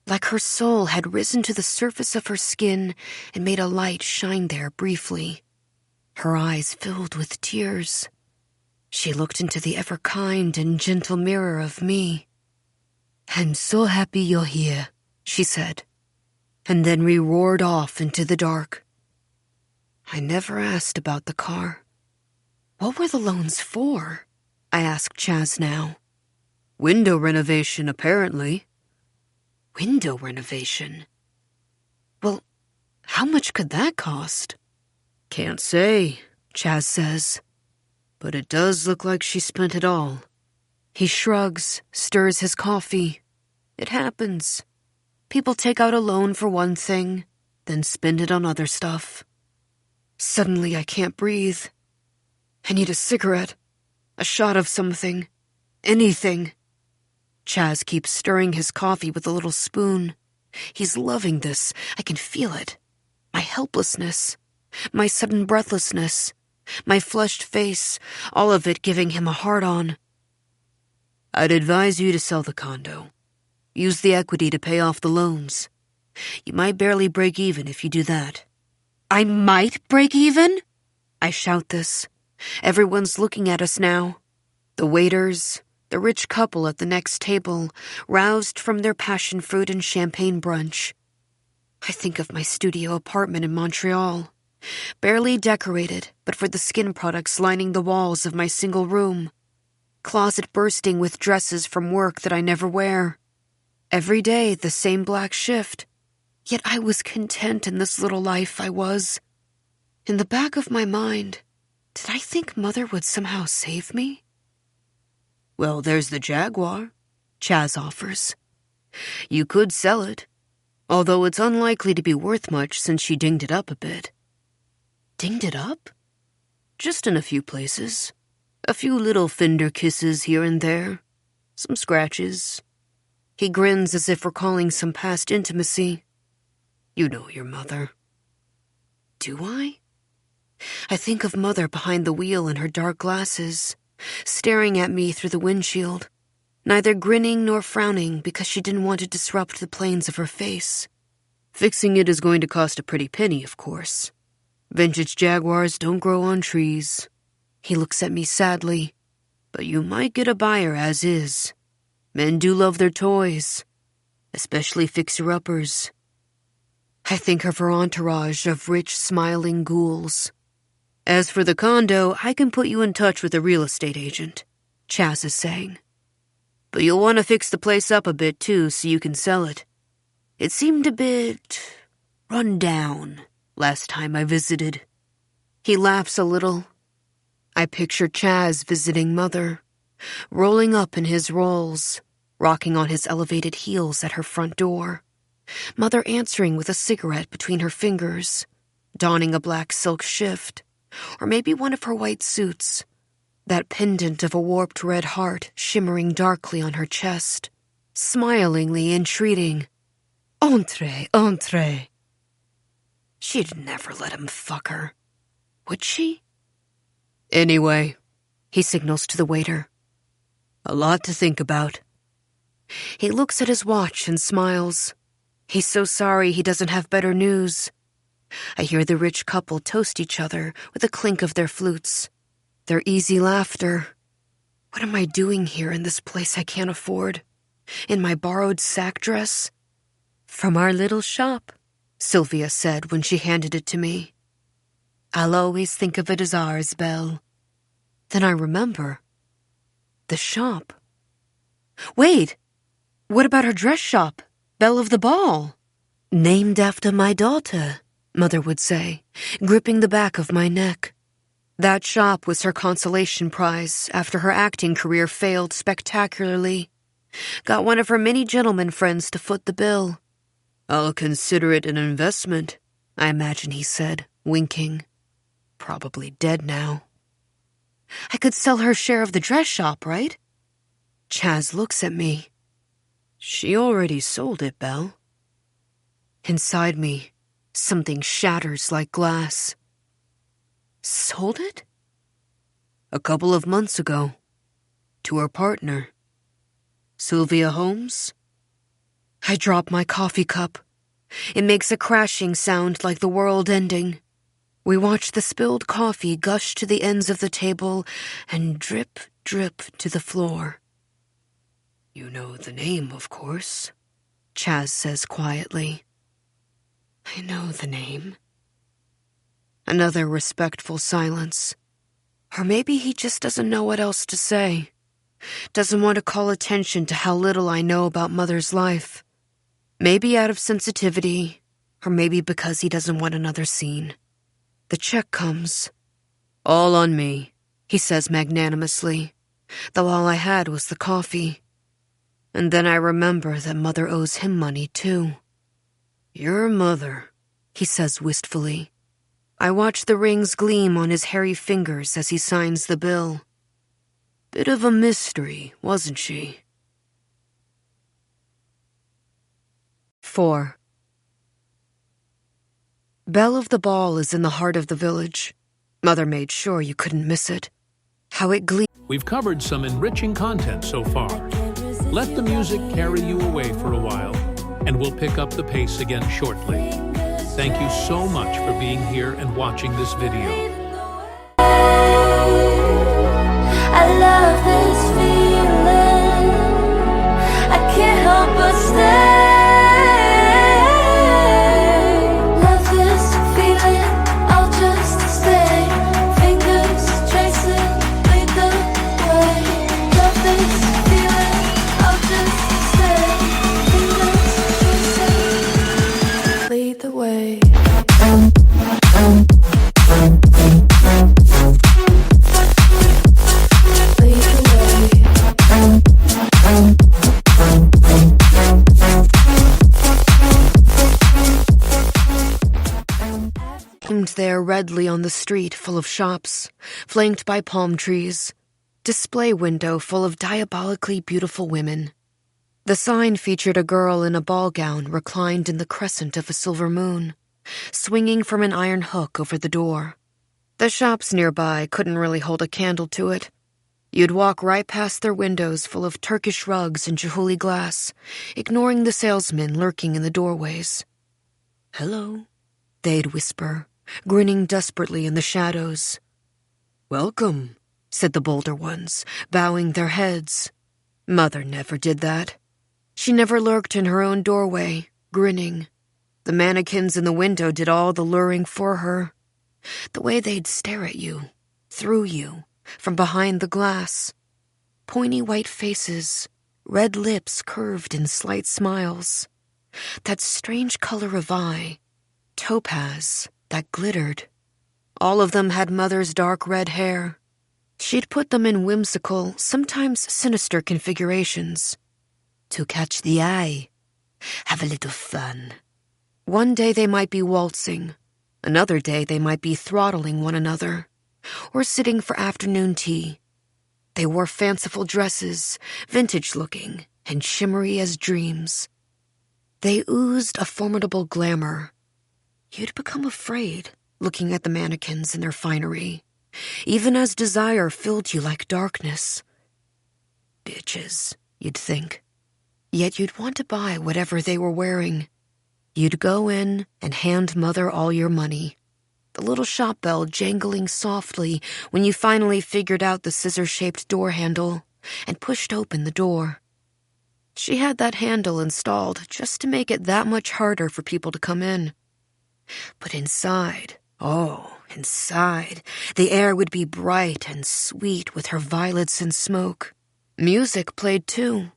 like her soul had risen to the surface of her skin and made a light shine there briefly. Her eyes filled with tears. She looked into the ever-kind and gentle mirror of me. "I'm so happy you're here," she said, and then we roared off into the dark. I never asked about the car. What were the loans for? I asked Chaz now. "Window renovation, apparently." Window renovation? Well, how much could that cost? "Can't say," Chaz says. "But it does look like she spent it all." He shrugs, stirs his coffee. It happens. People take out a loan for one thing, then spend it on other stuff. Suddenly I can't breathe. I need a cigarette, a shot of something, anything. Chaz keeps stirring his coffee with a little spoon. He's loving this. I can feel it. My helplessness, my sudden breathlessness, my flushed face, all of it giving him a hard-on. "I'd advise you to sell the condo. Use the equity to pay off the loans. You might barely break even if you do that." "I might break even?" I shout this. Everyone's looking at us now. The waiters, the rich couple at the next table, roused from their passion fruit and champagne brunch. I think of my studio apartment in Montreal, barely decorated but for the skin products lining the walls of my single room. Closet bursting with dresses from work that I never wear. Every day the same black shift. Yet I was content in this little life I was. In the back of my mind, did I think Mother would somehow save me? "Well, there's the Jaguar," Chaz offers. "You could sell it, although it's unlikely to be worth much since she dinged it up a bit." "Dinged it up?" "Just in a few places. A few little fender kisses here and there. Some scratches." He grins as if recalling some past intimacy. "You know your mother." Do I? I think of Mother behind the wheel in her dark glasses, staring at me through the windshield, neither grinning nor frowning because she didn't want to disrupt the planes of her face. "Fixing it is going to cost a pretty penny, of course. Vintage Jaguars don't grow on trees." He looks at me sadly. "But you might get a buyer as is. Men do love their toys, especially fixer-uppers." I think of her entourage of rich, smiling ghouls. "As for the condo, I can put you in touch with a real estate agent," Chaz is saying. "But you'll want to fix the place up a bit, too, so you can sell it. It seemed a bit run down last time I visited." He laughs a little. I picture Chaz visiting Mother, rolling up in his rolls, rocking on his elevated heels at her front door. Mother answering with a cigarette between her fingers, donning a black silk shift, or maybe one of her white suits, that pendant of a warped red heart shimmering darkly on her chest, smilingly entreating, "Entrez, entrez." She'd never let him fuck her, would she? "Anyway," he signals to the waiter, "a lot to think about." He looks at his watch and smiles. He's so sorry he doesn't have better news. I hear the rich couple toast each other with a clink of their flutes, their easy laughter. What am I doing here in this place I can't afford? In my borrowed sack dress? "From our little shop," Sylvia said when she handed it to me. "I'll always think of it as ours, Belle." Then I remember. The shop. Wait, what about her dress shop, Belle of the Ball? "Named after my daughter," Mother would say, gripping the back of my neck. That shop was her consolation prize after her acting career failed spectacularly. Got one of her many gentleman friends to foot the bill. "I'll consider it an investment," I imagine he said, winking. Probably dead now. I could sell her share of the dress shop, right? Chaz looks at me. "She already sold it, Belle." Inside me, something shatters like glass. Sold it? A couple of months ago. To her partner. Sylvia Holmes? I drop my coffee cup. It makes a crashing sound like the world ending. We watch the spilled coffee gush to the ends of the table and drip, drip to the floor. "You know the name, of course," Chaz says quietly. I know the name. Another respectful silence. Or maybe he just doesn't know what else to say. Doesn't want to call attention to how little I know about Mother's life. Maybe out of sensitivity, or maybe because he doesn't want another scene. The check comes. "All on me," he says magnanimously, though all I had was the coffee. And then I remember that Mother owes him money, too. "Your mother," he says wistfully. I watch the rings gleam on his hairy fingers as he signs the bill. Bit of a mystery, wasn't she? 4. Belle of the Ball is in the heart of the village. Mother made sure you couldn't miss it. How it gleams. We've covered some enriching content so far. Let the music carry you away for a while, and we'll pick up the pace again shortly. Thank you so much for being here and watching this video. I love this feeling. I can't help but stay. Love this feeling. I'll just stay. Fingers tracing, lead the way. Love this feeling. I'll just stay. Fingers tracing, lead the way. There redly on the street full of shops, flanked by palm trees. Display window full of diabolically beautiful women. The sign featured a girl in a ball gown reclined in the crescent of a silver moon, swinging from an iron hook over the door. The shops nearby couldn't really hold a candle to it. You'd walk right past their windows full of Turkish rugs and Jehuli glass, ignoring the salesmen lurking in the doorways. "Hello," they'd whisper, grinning desperately in the shadows. "Welcome," said the bolder ones, bowing their heads. Mother never did that. She never lurked in her own doorway, grinning. The mannequins in the window did all the luring for her. The way they'd stare at you, through you, from behind the glass. Pointy white faces, red lips curved in slight smiles. That strange color of eye, topaz, that glittered. All of them had Mother's dark red hair. She'd put them in whimsical, sometimes sinister configurations. To catch the eye. Have a little fun. One day they might be waltzing. Another day they might be throttling one another, or sitting for afternoon tea. They wore fanciful dresses, vintage-looking and shimmery as dreams. They oozed a formidable glamour. You'd become afraid looking at the mannequins in their finery, even as desire filled you like darkness. Bitches, you'd think. Yet you'd want to buy whatever they were wearing. You'd go in and hand Mother all your money, the little shop bell jangling softly when you finally figured out the scissor-shaped door handle and pushed open the door. She had that handle installed just to make it that much harder for people to come in. But inside, inside, the air would be bright and sweet with her violets and smoke. Music played too,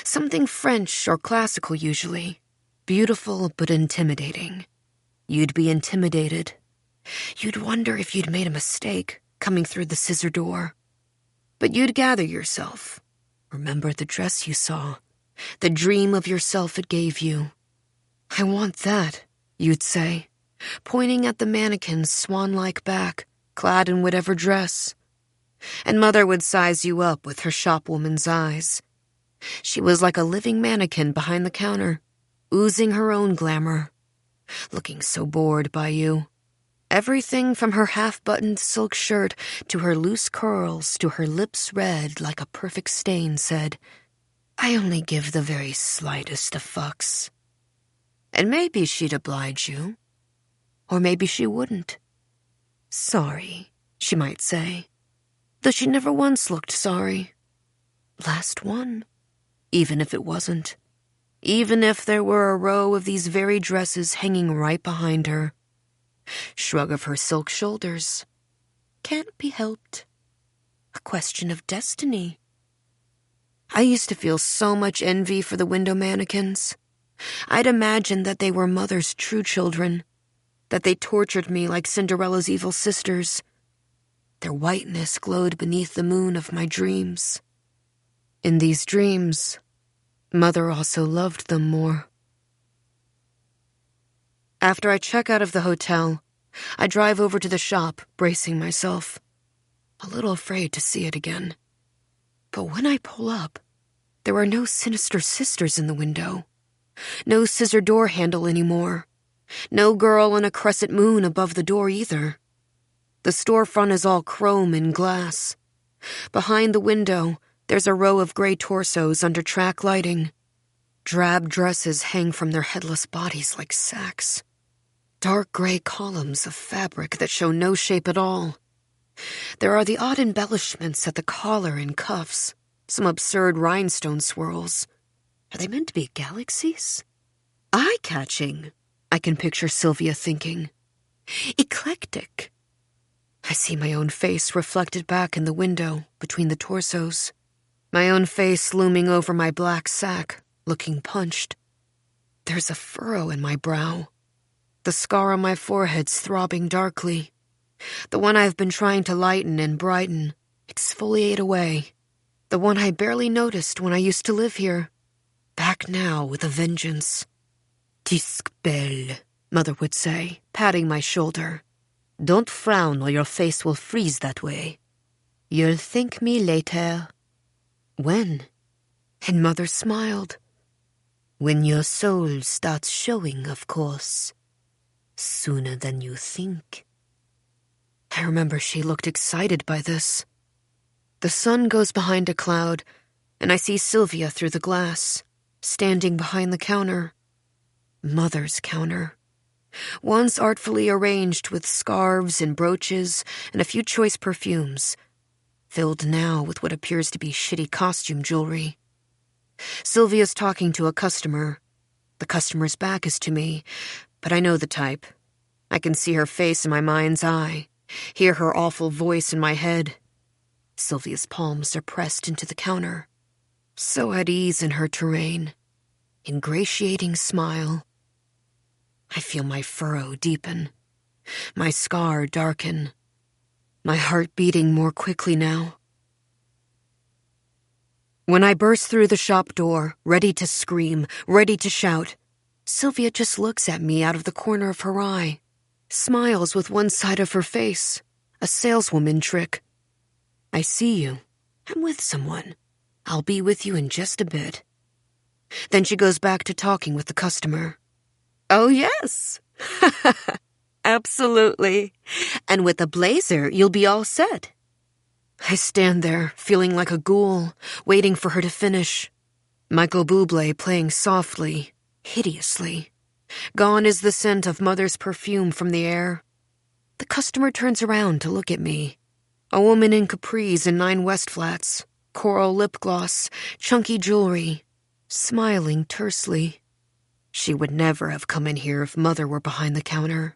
something French or classical usually, beautiful but intimidating. You'd be intimidated. You'd wonder if you'd made a mistake coming through the scissor door. But you'd gather yourself. Remember the dress you saw, the dream of yourself it gave you. I want that, you'd say, pointing at the mannequin's swan-like back, clad in whatever dress. And Mother would size you up with her shopwoman's eyes. She was like a living mannequin behind the counter, oozing her own glamour, looking so bored by you. Everything from her half-buttoned silk shirt to her loose curls to her lips red like a perfect stain said, I only give the very slightest of fucks. And maybe she'd oblige you. Or maybe she wouldn't. Sorry, she might say, though she never once looked sorry. Last one, even if it wasn't. Even if there were a row of these very dresses hanging right behind her. Shrug of her silk shoulders. Can't be helped. A question of destiny. I used to feel so much envy for the window mannequins. I'd imagined that they were Mother's true children, that they tortured me like Cinderella's evil sisters. Their whiteness glowed beneath the moon of my dreams. In these dreams, Mother also loved them more. After I check out of the hotel, I drive over to the shop, bracing myself, a little afraid to see it again. But when I pull up, there are no sinister sisters in the window, no scissor door handle anymore, no girl in a crescent moon above the door either. The storefront is all chrome and glass. Behind the window, there's a row of gray torsos under track lighting. Drab dresses hang from their headless bodies like sacks. Dark gray columns of fabric that show no shape at all. There are the odd embellishments at the collar and cuffs, some absurd rhinestone swirls. Are they meant to be galaxies? Eye-catching, I can picture Sylvia thinking. Eclectic. I see my own face reflected back in the window between the torsos. My own face looming over my black sack, looking punched. There's a furrow in my brow. The scar on my forehead's throbbing darkly. The one I've been trying to lighten and brighten, exfoliate away. The one I barely noticed when I used to live here. Back now with a vengeance. Tisque belle, Mother would say, patting my shoulder. Don't frown or your face will freeze that way. You'll thank me later. When? And Mother smiled. When your soul starts showing, of course. Sooner than you think. I remember she looked excited by this. The sun goes behind a cloud, and I see Sylvia through the glass, standing behind the counter. Mother's counter. Once artfully arranged with scarves and brooches and a few choice perfumes, filled now with what appears to be shitty costume jewelry. Sylvia's talking to a customer. The customer's back is to me, but I know the type. I can see her face in my mind's eye, hear her awful voice in my head. Sylvia's palms are pressed into the counter, so at ease in her terrain. Ingratiating smile. I feel my furrow deepen, my scar darken, my heart beating more quickly now. When I burst through the shop door, ready to scream, ready to shout, Sylvia just looks at me out of the corner of her eye, smiles with one side of her face, a saleswoman trick. I see you. I'm with someone. I'll be with you in just a bit. Then she goes back to talking with the customer. Oh, yes. Absolutely. And with a blazer, you'll be all set. I stand there, feeling like a ghoul, waiting for her to finish. Michael Bublé playing softly, hideously. Gone is the scent of Mother's perfume from the air. The customer turns around to look at me. A woman in capris and 9 West flats, coral lip gloss, chunky jewelry, smiling tersely. She would never have come in here if Mother were behind the counter.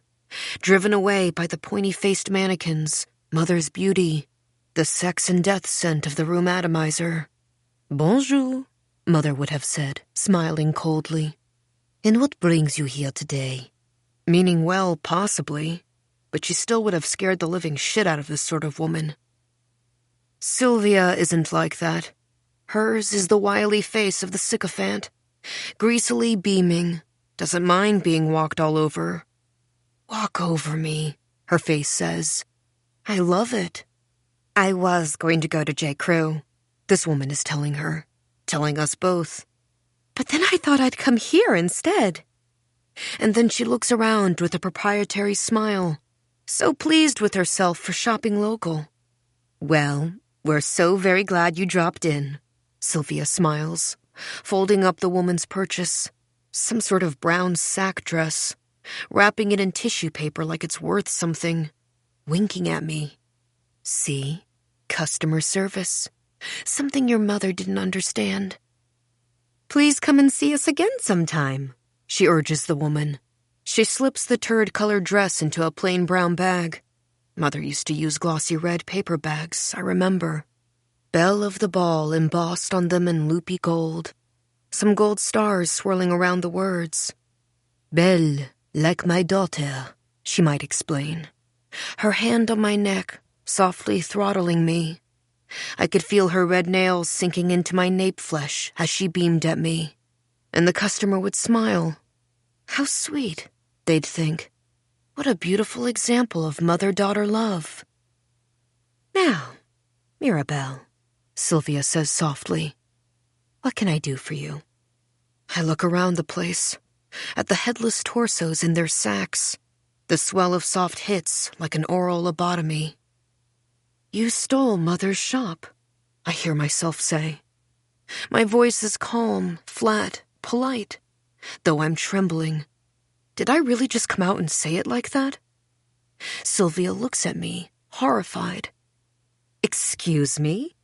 Driven away by the pointy-faced mannequins, Mother's beauty, the sex and death scent of the room atomizer. Bonjour, Mother would have said, smiling coldly. And what brings you here today? Meaning well, possibly, but she still would have scared the living shit out of this sort of woman. Sylvia isn't like that. Hers is the wily face of the sycophant, greasily beaming, doesn't mind being walked all over. Walk over me, her face says. I love it. I was going to go to J. Crew, this woman is telling her, telling us both. But then I thought I'd come here instead. And then she looks around with a proprietary smile, so pleased with herself for shopping local. Well, we're so very glad you dropped in, Sylvia smiles, folding up the woman's purchase, some sort of brown sack dress, wrapping it in tissue paper like it's worth something, winking at me. See? Customer service. Something your mother didn't understand. Please come and see us again sometime, she urges the woman. She slips the turd-colored dress into a plain brown bag. Mother used to use glossy red paper bags, I remember. Belle of the ball embossed on them in loopy gold. Some gold stars swirling around the words. Belle, like my daughter, she might explain. Her hand on my neck, softly throttling me. I could feel her red nails sinking into my nape flesh as she beamed at me. And the customer would smile. How sweet, they'd think. What a beautiful example of mother-daughter love. Now, Mirabelle, Sylvia says softly, what can I do for you? I look around the place, at the headless torsos in their sacks, the swell of soft hits like an oral lobotomy. You stole Mother's shop, I hear myself say. My voice is calm, flat, polite, though I'm trembling. Did I really just come out and say it like that? Sylvia looks at me, horrified. Excuse me?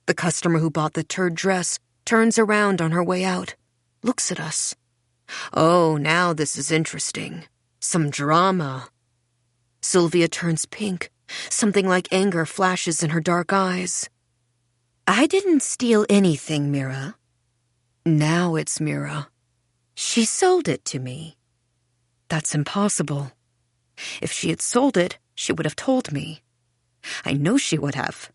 The customer who bought the turd dress turns around on her way out, looks at us. Oh, now this is interesting. Some drama. Sylvia turns pink. Something like anger flashes in her dark eyes. I didn't steal anything, Mira. Now it's Mira. She sold it to me. That's impossible. If she had sold it, she would have told me. I know she would have.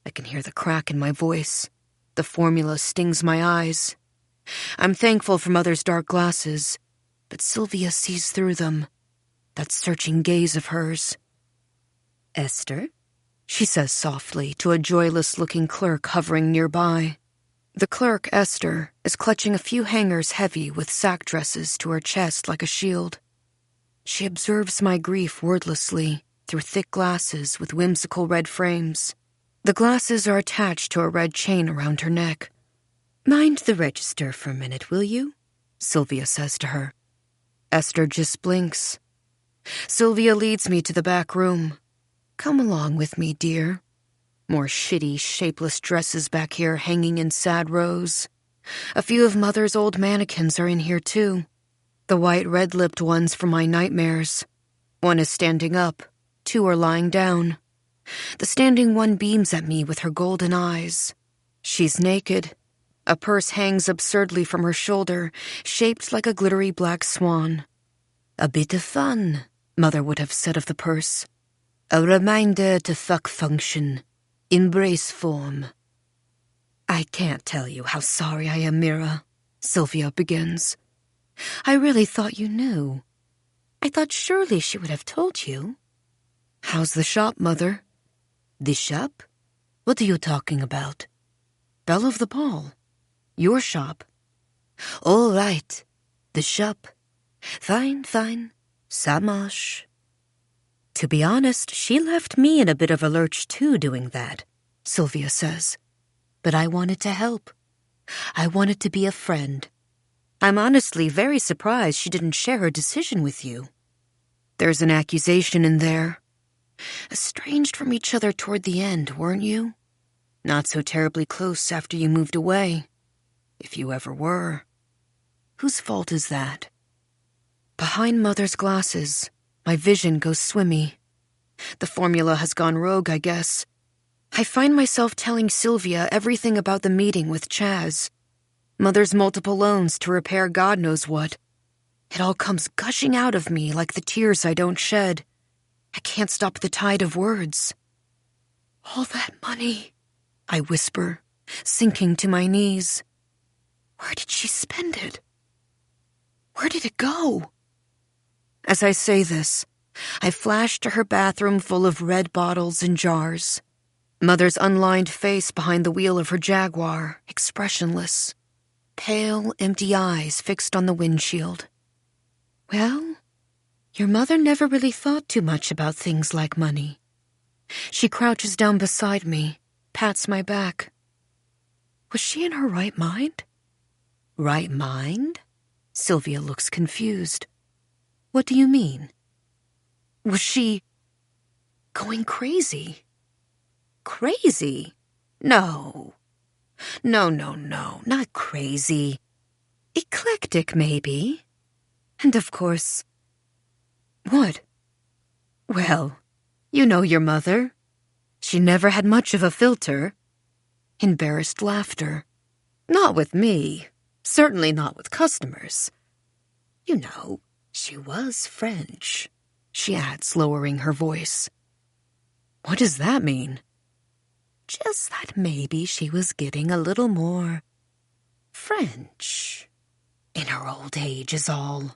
I can hear the crack in my voice. The formula stings my eyes. I'm thankful for Mother's dark glasses, but Sylvia sees through them. That searching gaze of hers. Esther? She says softly to a joyless-looking clerk hovering nearby. The clerk, Esther, is clutching a few hangers heavy with sack dresses to her chest like a shield. She observes my grief wordlessly through thick glasses with whimsical red frames. The glasses are attached to a red chain around her neck. Mind the register for a minute, will you? Sylvia says to her. Esther just blinks. Sylvia leads me to the back room. Come along with me, dear. More shitty, shapeless dresses back here hanging in sad rows. A few of Mother's old mannequins are in here, too. The white red-lipped ones from my nightmares. One is standing up. 2 are lying down. The standing one beams at me with her golden eyes. She's naked. A purse hangs absurdly from her shoulder, shaped like a glittery black swan. A bit of fun, Mother would have said of the purse. A reminder to fuck function. Embrace form. I can't tell you how sorry I am, Mira, Sylvia begins. I really thought you knew. I thought surely she would have told you. How's the shop, Mother? The shop? What are you talking about? Belle of the Ball. Your shop. All right. The shop. Fine. Ça marche. To be honest, she left me in a bit of a lurch too doing that, Sylvia says. But I wanted to help. I wanted to be a friend. I'm honestly very surprised she didn't share her decision with you. There's an accusation in there. Estranged from each other toward the end, weren't you? Not so terribly close after you moved away. If you ever were. Whose fault is that? Behind Mother's glasses, my vision goes swimmy. The formula has gone rogue, I guess. I find myself telling Sylvia everything about the meeting with Chaz. Mother's multiple loans to repair God knows what. It all comes gushing out of me like the tears I don't shed. I can't stop the tide of words. All that money, I whisper, sinking to my knees. Where did she spend it? Where did it go? As I say this, I flash to her bathroom full of red bottles and jars. Mother's unlined face behind the wheel of her Jaguar, expressionless. Pale, empty eyes fixed on the windshield. Well, your mother never really thought too much about things like money. She crouches down beside me, pats my back. Was she in her right mind? Right mind? Sylvia looks confused. What do you mean? Was she going crazy? Crazy? No. No, not crazy. Eclectic, maybe. And of course... What? Well, you know your mother. She never had much of a filter. Embarrassed laughter. Not with me. Certainly not with customers. You know, she was French, she adds, lowering her voice. What does that mean? Just that maybe she was getting a little more French in her old age is all.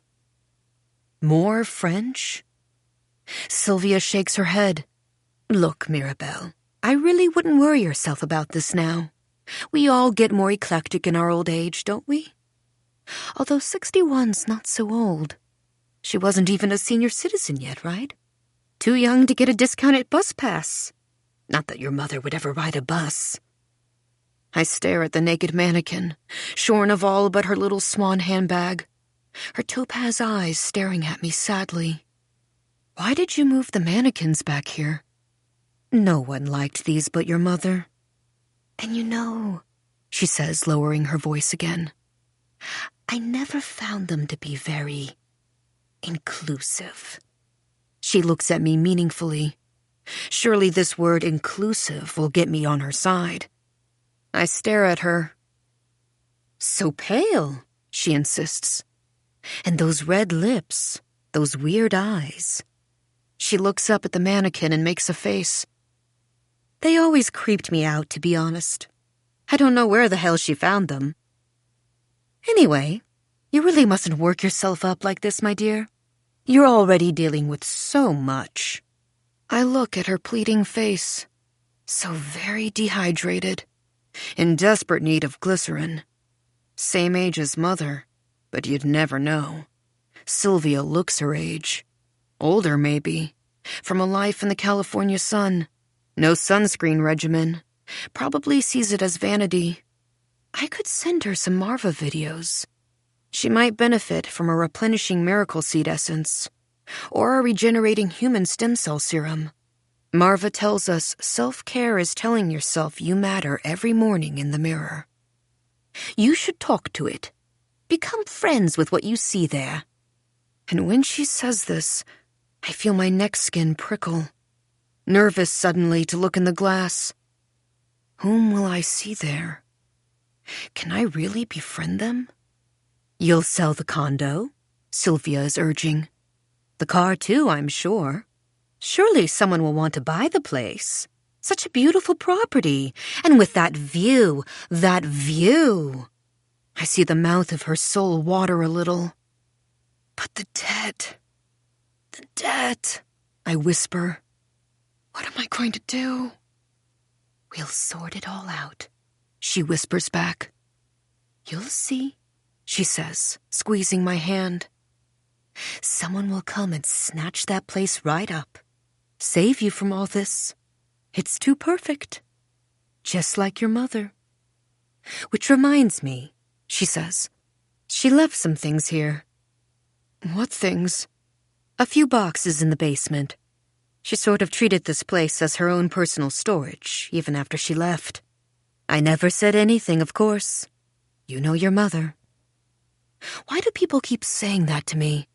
More French? Sylvia shakes her head. Look, Mirabelle, I really wouldn't worry yourself about this now. We all get more eclectic in our old age, don't we? Although 61's not so old. She wasn't even a senior citizen yet, right? Too young to get a discounted bus pass. Not that your mother would ever ride a bus. I stare at the naked mannequin, shorn of all but her little swan handbag. Her topaz eyes staring at me sadly. Why did you move the mannequins back here? No one liked these but your mother. And you know, she says, lowering her voice again, I never found them to be very inclusive. She looks at me meaningfully. Surely this word inclusive will get me on her side. I stare at her. So pale, she insists. And those red lips, those weird eyes. She looks up at the mannequin and makes a face. They always creeped me out, to be honest. I don't know where the hell she found them. Anyway, you really mustn't work yourself up like this, my dear. You're already dealing with so much. I look at her pleading face, so very dehydrated, in desperate need of glycerin. Same age as Mother, but you'd never know. Sylvia looks her age. Older, maybe, from a life in the California sun. No sunscreen regimen. Probably sees it as vanity. I could send her some Marva videos. She might benefit from a replenishing miracle seed essence, or a regenerating human stem cell serum. Marva tells us self-care is telling yourself you matter every morning in the mirror. You should talk to it. Become friends with what you see there. And when she says this, I feel my neck skin prickle. Nervous suddenly to look in the glass. Whom will I see there? Can I really befriend them? You'll sell the condo, Sylvia is urging. The car too, I'm sure. Surely someone will want to buy the place. Such a beautiful property. And with that view. I see the mouth of her soul water a little. But the debt, I whisper. What am I going to do? We'll sort it all out, she whispers back. You'll see, she says, squeezing my hand. Someone will come and snatch that place right up. Save you from all this. It's too perfect. Just like your mother. Which reminds me, she says, she left some things here. What things? A few boxes in the basement. She sort of treated this place as her own personal storage, even after she left. I never said anything, of course. You know your mother. Why do people keep saying that to me?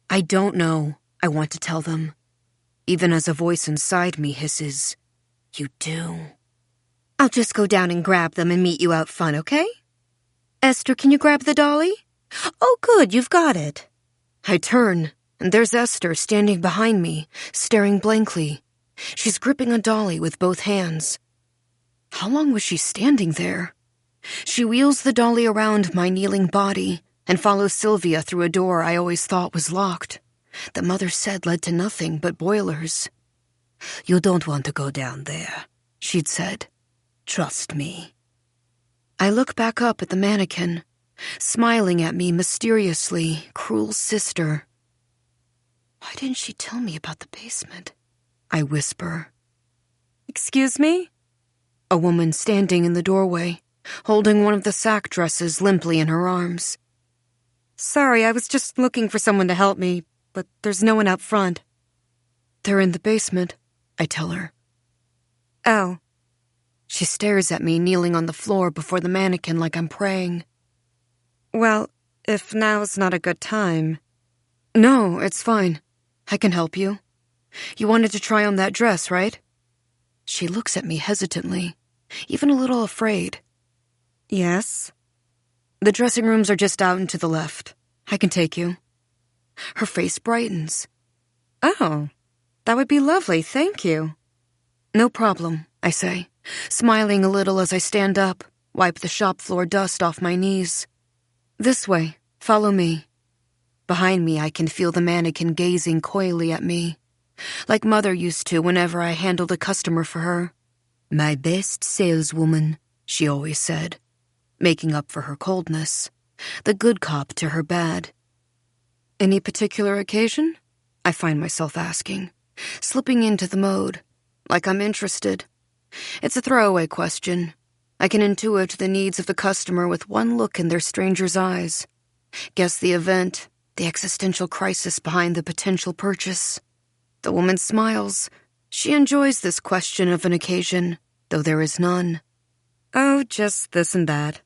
I don't know, I want to tell them. Even as a voice inside me hisses, you do. I'll just go down and grab them and meet you out front, okay? Esther, can you grab the dolly? Oh, good, you've got it. I turn, and there's Esther standing behind me, staring blankly. She's gripping a dolly with both hands. How long was she standing there? She wheels the dolly around my kneeling body and follows Sylvia through a door I always thought was locked. The mother said led to nothing but boilers. You don't want to go down there, she'd said. Trust me. I look back up at the mannequin, smiling at me mysteriously, cruel sister. Why didn't she tell me about the basement? I whisper. Excuse me? A woman standing in the doorway, holding one of the sack dresses limply in her arms. Sorry, I was just looking for someone to help me, but there's no one out front. They're in the basement, I tell her. Oh. She stares at me kneeling on the floor before the mannequin like I'm praying. Well, if now's not a good time. No, it's fine. I can help you. You wanted to try on that dress, right? She looks at me hesitantly, even a little afraid. Yes. The dressing rooms are just out and to the left. I can take you. Her face brightens. Oh, that would be lovely, thank you. No problem, I say, smiling a little as I stand up, wipe the shop floor dust off my knees. This way, follow me. Behind me, I can feel the mannequin gazing coyly at me, like Mother used to whenever I handled a customer for her. My best saleswoman, she always said, making up for her coldness, the good cop to her bad. Any particular occasion? I find myself asking, slipping into the mode, like I'm interested. It's a throwaway question. I can intuit the needs of the customer with one look in their stranger's eyes. Guess the event, the existential crisis behind the potential purchase. The woman smiles. She enjoys this question of an occasion, though there is none. Oh, just this and that.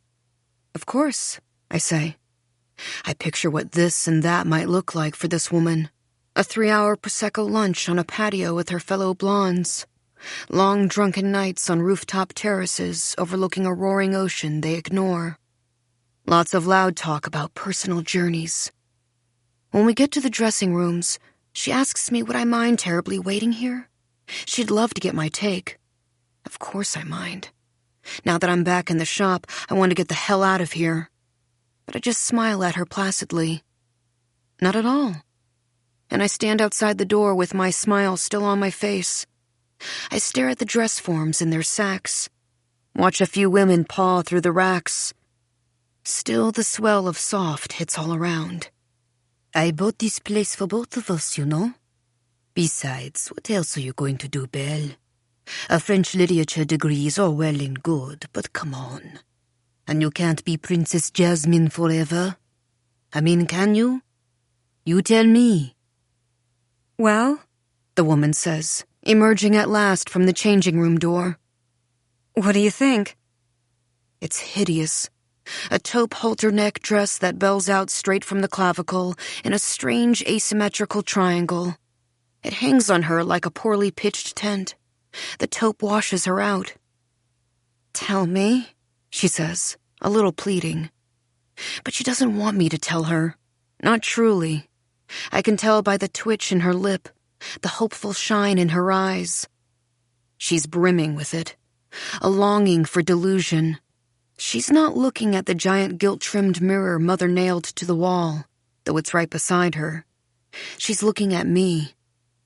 Of course, I say. I picture what this and that might look like for this woman. A 3-hour Prosecco lunch on a patio with her fellow blondes. Long drunken nights on rooftop terraces overlooking a roaring ocean they ignore. Lots of loud talk about personal journeys. When we get to the dressing rooms, she asks me would I mind terribly waiting here. She'd love to get my take. Of course I mind. Now that I'm back in the shop, I want to get the hell out of here. But I just smile at her placidly. Not at all. And I stand outside the door with my smile still on my face. I stare at the dress forms in their sacks, watch a few women paw through the racks. Still the swell of soft hits all around. I bought this place for both of us, you know. Besides, what else are you going to do, Belle? A French literature degree is all well and good, but come on. And you can't be Princess Jasmine forever. I mean, can you? You tell me. Well, the woman says, emerging at last from the changing room door. What do you think? It's hideous. A taupe halter neck dress that bells out straight from the clavicle in a strange asymmetrical triangle. It hangs on her like a poorly pitched tent. The taupe washes her out. Tell me, she says, a little pleading. But she doesn't want me to tell her. Not truly. I can tell by the twitch in her lip, the hopeful shine in her eyes. She's brimming with it, a longing for delusion. She's not looking at the giant gilt-trimmed mirror Mother nailed to the wall, though it's right beside her. She's looking at me,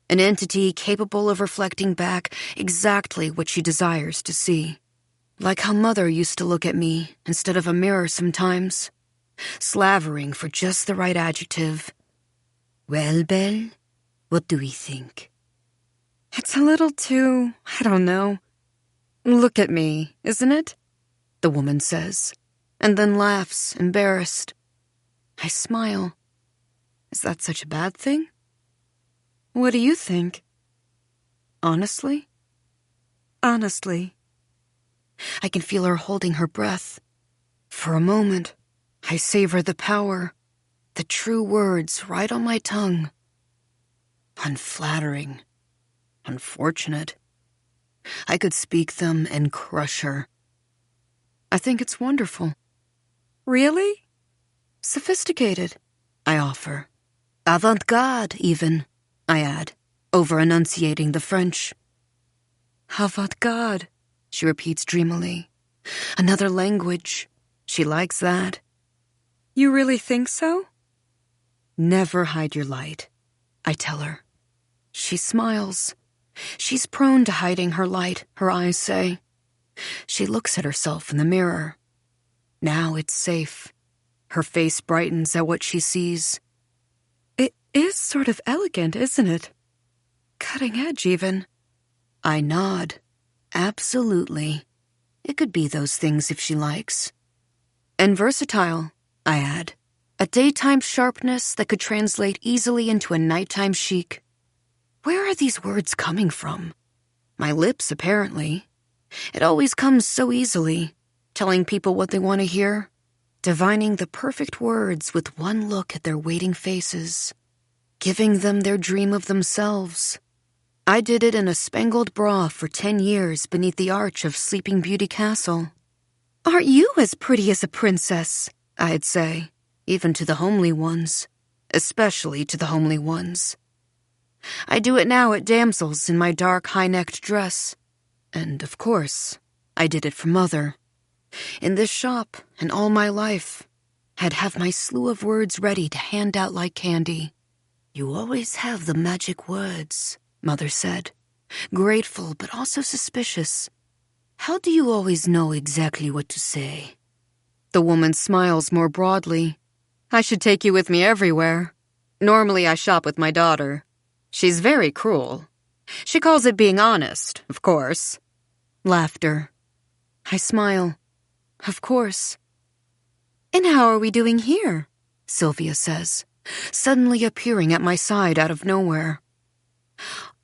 an entity capable of reflecting back exactly what she desires to see. Like how Mother used to look at me instead of a mirror sometimes, slavering for just the right adjective. "Well, Belle, what do we think?" "It's a little too, I don't know. Look at me, isn't it?" the woman says, and then laughs, embarrassed. I smile. Is that such a bad thing? What do you think? Honestly? Honestly. I can feel her holding her breath. For a moment, I savor the power, the true words right on my tongue. Unflattering. Unfortunate. I could speak them and crush her. I think it's wonderful. Really? Sophisticated, I offer. Avant-garde, even, I add, over-enunciating the French. Avant-garde, she repeats dreamily. Another language. She likes that. You really think so? Never hide your light, I tell her. She smiles. She's prone to hiding her light, her eyes say. She looks at herself in the mirror. Now it's safe. Her face brightens at what she sees. It is sort of elegant, isn't it? Cutting edge, even. I nod. Absolutely. It could be those things if she likes. And versatile, I add. A daytime sharpness that could translate easily into a nighttime chic. Where are these words coming from? My lips, apparently. It always comes so easily, telling people what they want to hear, divining the perfect words with one look at their waiting faces, giving them their dream of themselves. I did it in a spangled bra for 10 years beneath the arch of Sleeping Beauty Castle. Aren't you as pretty as a princess? I'd say, even to the homely ones, especially to the homely ones. I do it now at damsels in my dark high-necked dress. And, of course, I did it for Mother. In this shop, and all my life, I'd have my slew of words ready to hand out like candy. You always have the magic words, Mother said, grateful but also suspicious. How do you always know exactly what to say? The woman smiles more broadly. I should take you with me everywhere. Normally I shop with my daughter. She's very cruel. She calls it being honest, of course. Laughter. I smile. Of course. And how are we doing here? Sylvia says, suddenly appearing at my side out of nowhere.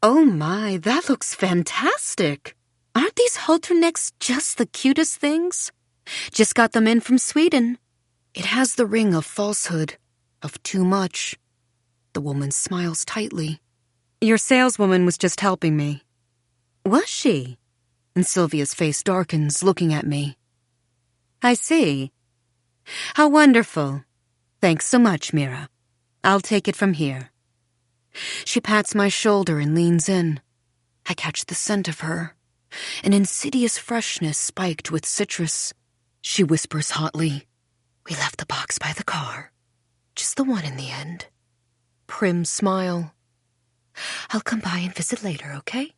Oh my, that looks fantastic. Aren't these halternecks just the cutest things? Just got them in from Sweden. It has the ring of falsehood, of too much. The woman smiles tightly. Your saleswoman was just helping me. Was she? And Sylvia's face darkens, looking at me. I see. How wonderful. Thanks so much, Mira. I'll take it from here. She pats my shoulder and leans in. I catch the scent of her, an insidious freshness spiked with citrus. She whispers hotly, We left the box by the car. Just the one in the end. Prim smile. I'll come by and visit later, okay?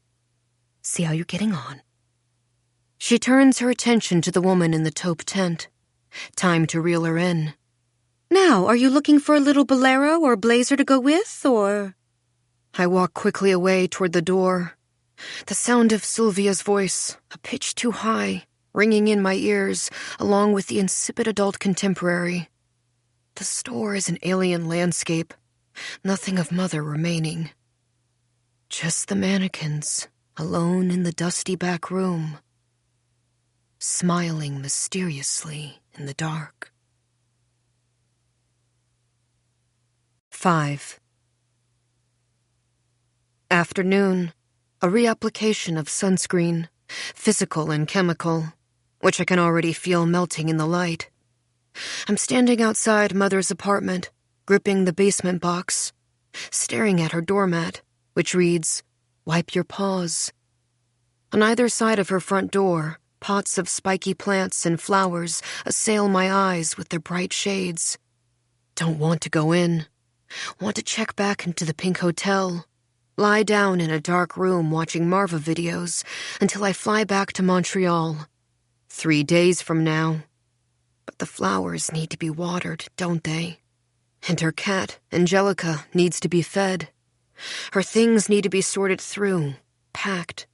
See how you're getting on. She turns her attention to the woman in the taupe tent. Time to reel her in. Now, are you looking for a little bolero or blazer to go with, or... I walk quickly away toward the door. The sound of Sylvia's voice, a pitch too high, ringing in my ears, along with the insipid adult contemporary. The store is an alien landscape, nothing of Mother remaining. Just the mannequins, alone in the dusty back room, smiling mysteriously in the dark. 5. Afternoon, a reapplication of sunscreen, physical and chemical, which I can already feel melting in the light. I'm standing outside Mother's apartment, gripping the basement box, staring at her doormat, which reads, Wipe your paws. On either side of her front door, pots of spiky plants and flowers assail my eyes with their bright shades. Don't want to go in. Want to check back into the pink hotel. Lie down in a dark room watching Marva videos until I fly back to Montreal. 3 days from now. But the flowers need to be watered, don't they? And her cat, Angelica, needs to be fed. Her things need to be sorted through, packed.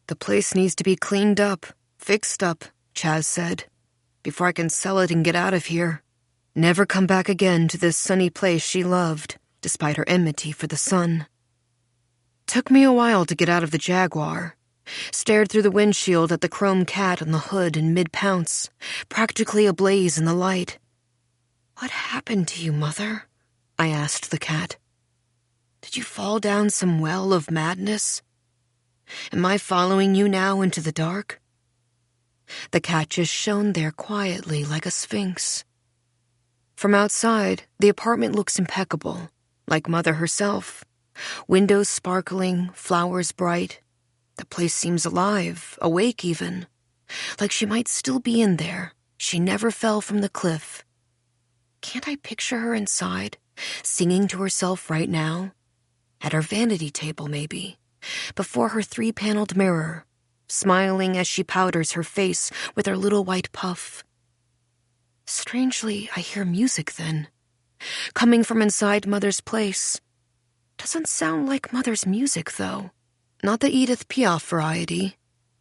The place needs to be cleaned up, fixed up, Chaz said, before I can sell it and get out of here. Never come back again to this sunny place she loved, despite her enmity for the sun. Took me a while to get out of the Jaguar. Stared through the windshield at the chrome cat on the hood in mid-pounce, practically ablaze in the light. "What happened to you, Mother?" I asked the cat. "Did you fall down some well of madness? Am I following you now into the dark?" The cat just shone there quietly like a sphinx. From outside, the apartment looks impeccable, like Mother herself. Windows sparkling, flowers bright. The place seems alive, awake even. Like she might still be in there. She never fell from the cliff. Can't I picture her inside, singing to herself right now? At her vanity table, maybe, before her 3-paneled mirror, smiling as she powders her face with her little white puff. Strangely, I hear music then, coming from inside Mother's place. Doesn't sound like Mother's music, though. Not the Edith Piaf variety.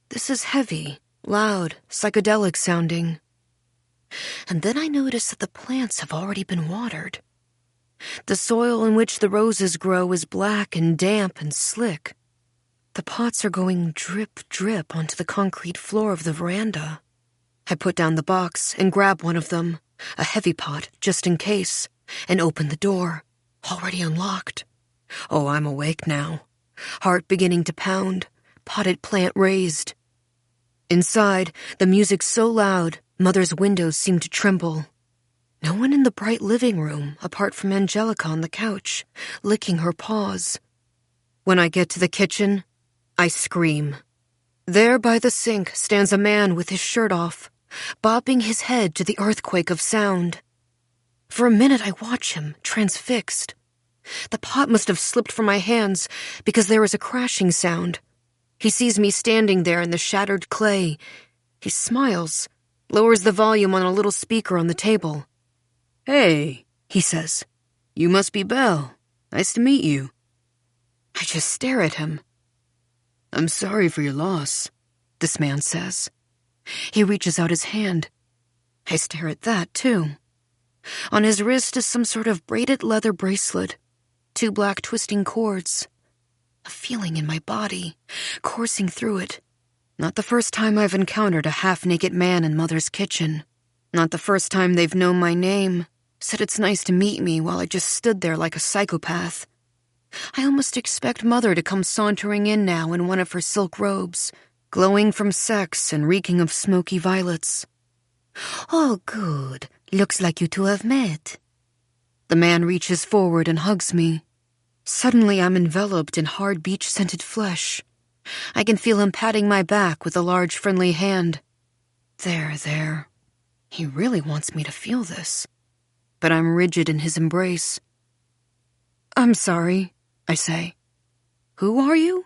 This is heavy, loud, psychedelic sounding. And then I notice that the plants have already been watered. The soil in which the roses grow is black and damp and slick. The pots are going drip, drip onto the concrete floor of the veranda. I put down the box and grab one of them, a heavy pot, just in case, and open the door, already unlocked. Oh, I'm awake now. Heart beginning to pound, potted plant raised. Inside, the music's so loud, Mother's windows seem to tremble. No one in the bright living room, apart from Angelica on the couch, licking her paws. When I get to the kitchen, I scream. There by the sink stands a man with his shirt off, bobbing his head to the earthquake of sound. For a minute I watch him, transfixed. The pot must have slipped from my hands because there is a crashing sound. He sees me standing there in the shattered clay. He smiles, lowers the volume on a little speaker on the table. "Hey," he says. "You must be Belle. Nice to meet you." I just stare at him. "I'm sorry for your loss," this man says. He reaches out his hand. I stare at that, too. On his wrist is some sort of braided leather bracelet. 2 black twisting cords. A feeling in my body, coursing through it. Not the first time I've encountered a half-naked man in Mother's kitchen. Not the first time they've known my name, said it's nice to meet me while I just stood there like a psychopath. I almost expect Mother to come sauntering in now in one of her silk robes, glowing from sex and reeking of smoky violets. "Oh, good. Looks like you two have met." The man reaches forward and hugs me. Suddenly I'm enveloped in hard beach-scented flesh. I can feel him patting my back with a large friendly hand. There. He really wants me to feel this. But I'm rigid in his embrace. "I'm sorry," I say. "Who are you?"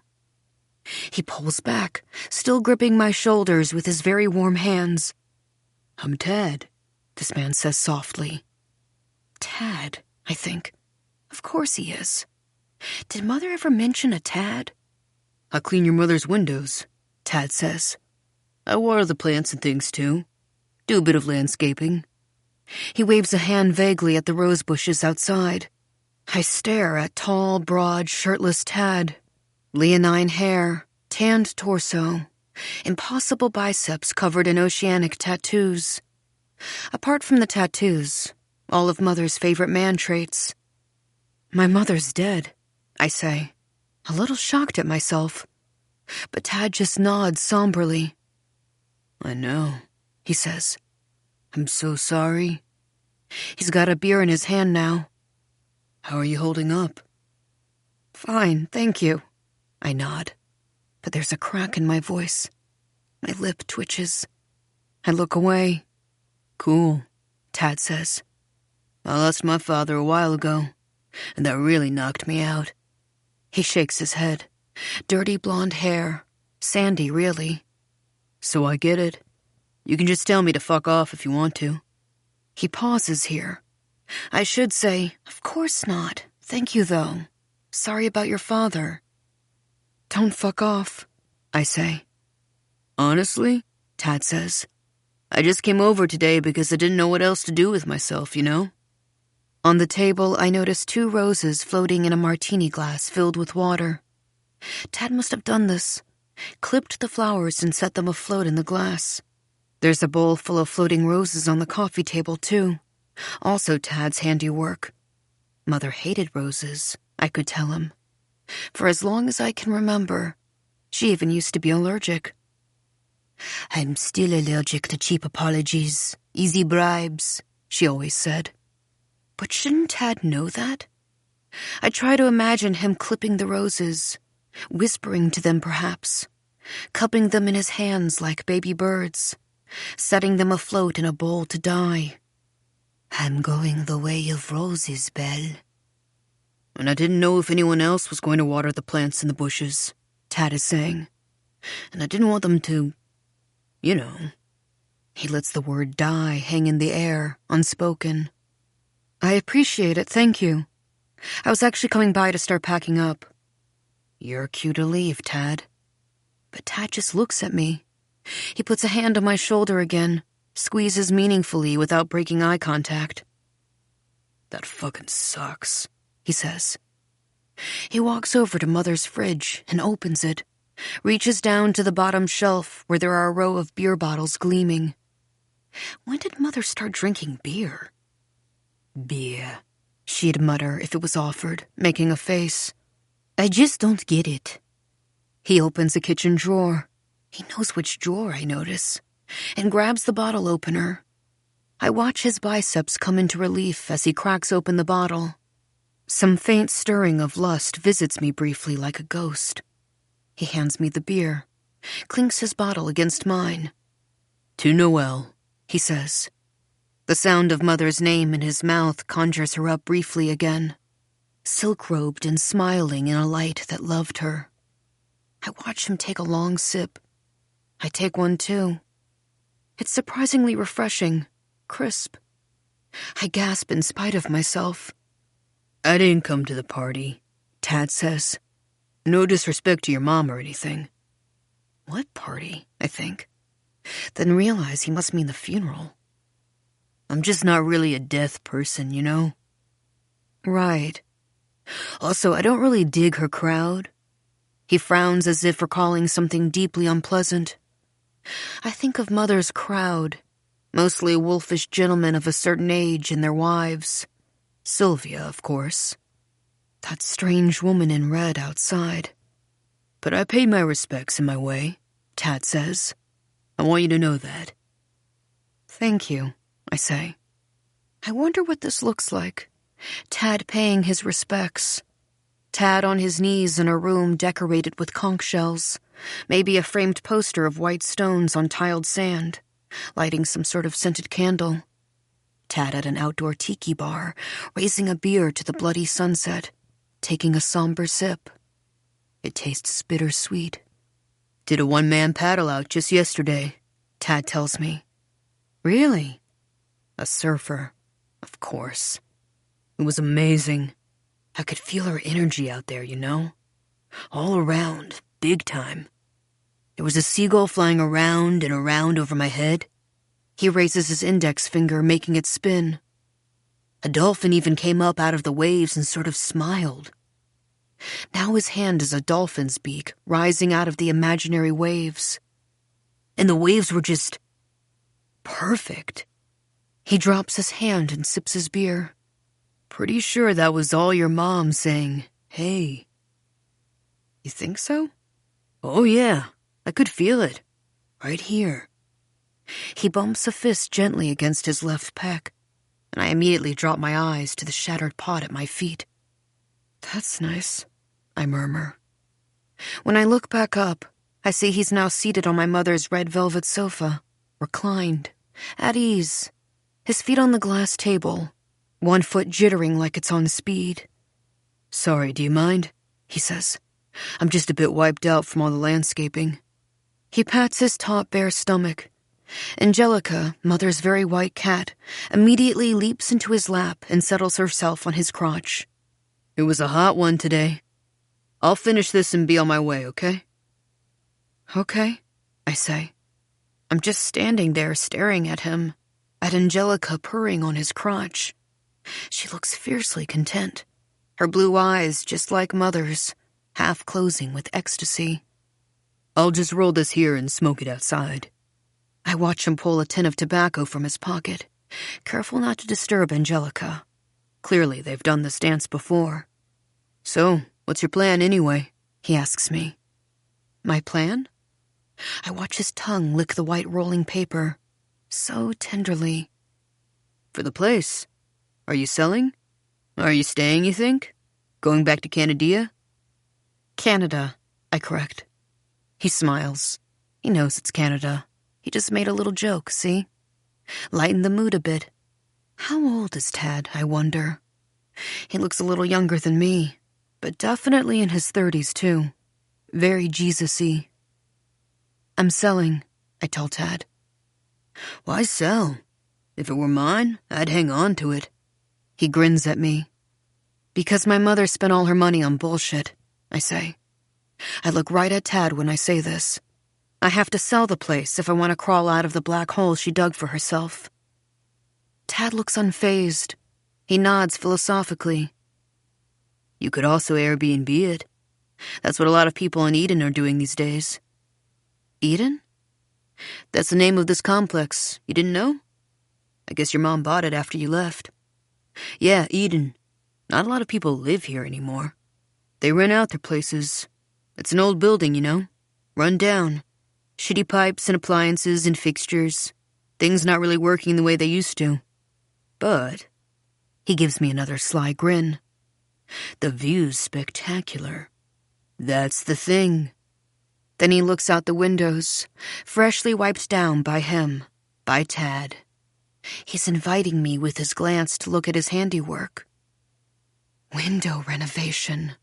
He pulls back, still gripping my shoulders with his very warm hands. "I'm Tad," this man says softly. Tad, I think. Of course he is. Did Mother ever mention a Tad? "I'll clean your mother's windows," Tad says. "I water the plants and things too. Do a bit of landscaping." He waves a hand vaguely at the rose bushes outside. I stare at tall, broad, shirtless Tad. Leonine hair, tanned torso, impossible biceps covered in oceanic tattoos. Apart from the tattoos, all of Mother's favorite man traits. "My mother's dead," I say, a little shocked at myself. But Tad just nods somberly. "I know," he says. "I'm so sorry." He's got a beer in his hand now. "How are you holding up?" "Fine, thank you," I nod. but there's a crack in my voice. My lip twitches. I look away. Cool, Tad says. I lost my father a while ago, and that really knocked me out. He shakes his head. Dirty blonde hair. Sandy, really. So I get it. You can just tell me to fuck off if you want to. He pauses here. I should say, of course not. Thank you, though. Sorry about your father. Don't fuck off, I say. Honestly, Tad says, I just came over today because I didn't know what else to do with myself, you know? On the table, I notice 2 roses floating in a martini glass filled with water. Tad must have done this, clipped the flowers and set them afloat in the glass. There's a bowl full of floating roses on the coffee table, too. Also Tad's handiwork. Mother hated roses, I could tell him. For as long as I can remember, she even used to be allergic. I'm still allergic to cheap apologies, easy bribes, she always said. But shouldn't Tad know that? I try to imagine him clipping the roses, whispering to them perhaps, cupping them in his hands like baby birds, setting them afloat in a bowl to die. I'm going the way of roses, Belle. And I didn't know if anyone else was going to water the plants in the bushes, Tad is saying. And I didn't want them to, you know. He lets the word die hang in the air, unspoken. I appreciate it, thank you. I was actually coming by to start packing up. You're cue to leave, Tad. But Tad just looks at me. He puts a hand on my shoulder again, squeezes meaningfully without breaking eye contact. That fucking sucks, he says. He walks over to Mother's fridge and opens it, reaches down to the bottom shelf where there are a row of beer bottles gleaming. When did Mother start drinking beer? Beer, she'd mutter if it was offered, making a face. I just don't get it. He opens a kitchen drawer. He knows which drawer, I notice, and grabs the bottle opener. I watch his biceps come into relief as he cracks open the bottle. Some faint stirring of lust visits me briefly like a ghost. He hands me the beer, clinks his bottle against mine. To Noelle, he says. The sound of Mother's name in his mouth conjures her up briefly again, silk-robed and smiling in a light that loved her. I watch him take a long sip. I take one too. It's surprisingly refreshing, crisp. I gasp in spite of myself. I didn't come to the party, Tad says. No disrespect to your mom or anything. What party, I think. Then realize he must mean the funeral. I'm just not really a death person, you know? Right. Also, I don't really dig her crowd. He frowns as if recalling something deeply unpleasant. I think of Mother's crowd, mostly wolfish gentlemen of a certain age and their wives. Sylvia, of course. That strange woman in red outside. But I paid my respects in my way, Tad says. I want you to know that. Thank you, I say. I wonder what this looks like. Tad paying his respects. Tad on his knees in a room decorated with conch shells, maybe a framed poster of white stones on tiled sand, lighting some sort of scented candle. Tad at an outdoor tiki bar, raising a beer to the bloody sunset, taking a somber sip. It tastes bittersweet. Did a one-man paddle out just yesterday, Tad tells me. Really? A surfer, of course. It was amazing. I could feel her energy out there, you know? All around, big time. There was a seagull flying around and around over my head. He raises his index finger, making it spin. A dolphin even came up out of the waves and sort of smiled. Now his hand is a dolphin's beak, rising out of the imaginary waves. And the waves were just perfect. He drops his hand and sips his beer. Pretty sure that was all your mom saying, hey. You think so? Oh yeah, I could feel it. Right here. He bumps a fist gently against his left pec, and I immediately drop my eyes to the shattered pot at my feet. That's nice, I murmur. When I look back up, I see he's now seated on my mother's red velvet sofa, reclined, at ease, his feet on the glass table, one foot jittering like it's on speed. "Sorry, do you mind?" he says. "I'm just a bit wiped out from all the landscaping." He pats his taut, bare stomach. Angelica, Mother's very white cat, immediately leaps into his lap and settles herself on his crotch. "It was a hot one today. I'll finish this and be on my way, okay?" "Okay," I say. I'm just standing there staring at him, at Angelica purring on his crotch. She looks fiercely content, her blue eyes just like Mother's, half closing with ecstasy. "I'll just roll this here and smoke it outside." I watch him pull a tin of tobacco from his pocket, careful not to disturb Angelica. Clearly, they've done this dance before. "So, what's your plan anyway?" he asks me. My plan? I watch his tongue lick the white rolling paper, so tenderly. "For the place. Are you selling? Are you staying, you think? Going back to Canada?" "Canada," I correct. He smiles. He knows it's Canada. He just made a little joke, see? Lightened the mood a bit. How old is Tad, I wonder? He looks a little younger than me, but definitely in his 30s, too. Very Jesus-y. "I'm selling," I tell Tad. "Why sell? If it were mine, I'd hang on to it." He grins at me. "Because my mother spent all her money on bullshit," I say. I look right at Tad when I say this. I have to sell the place if I want to crawl out of the black hole she dug for herself. Tad looks unfazed. He nods philosophically. "You could also Airbnb it. That's what a lot of people in Eden are doing these days." "Eden?" "That's the name of this complex. You didn't know? I guess your mom bought it after you left." "Yeah, Eden. Not a lot of people live here anymore. They rent out their places. It's an old building, you know, run down. Shitty pipes and appliances and fixtures. Things not really working the way they used to. But," he gives me another sly grin, "the view's spectacular. That's the thing." Then he looks out the windows, freshly wiped down by him, by Tad. He's inviting me with his glance to look at his handiwork. "Window renovation,"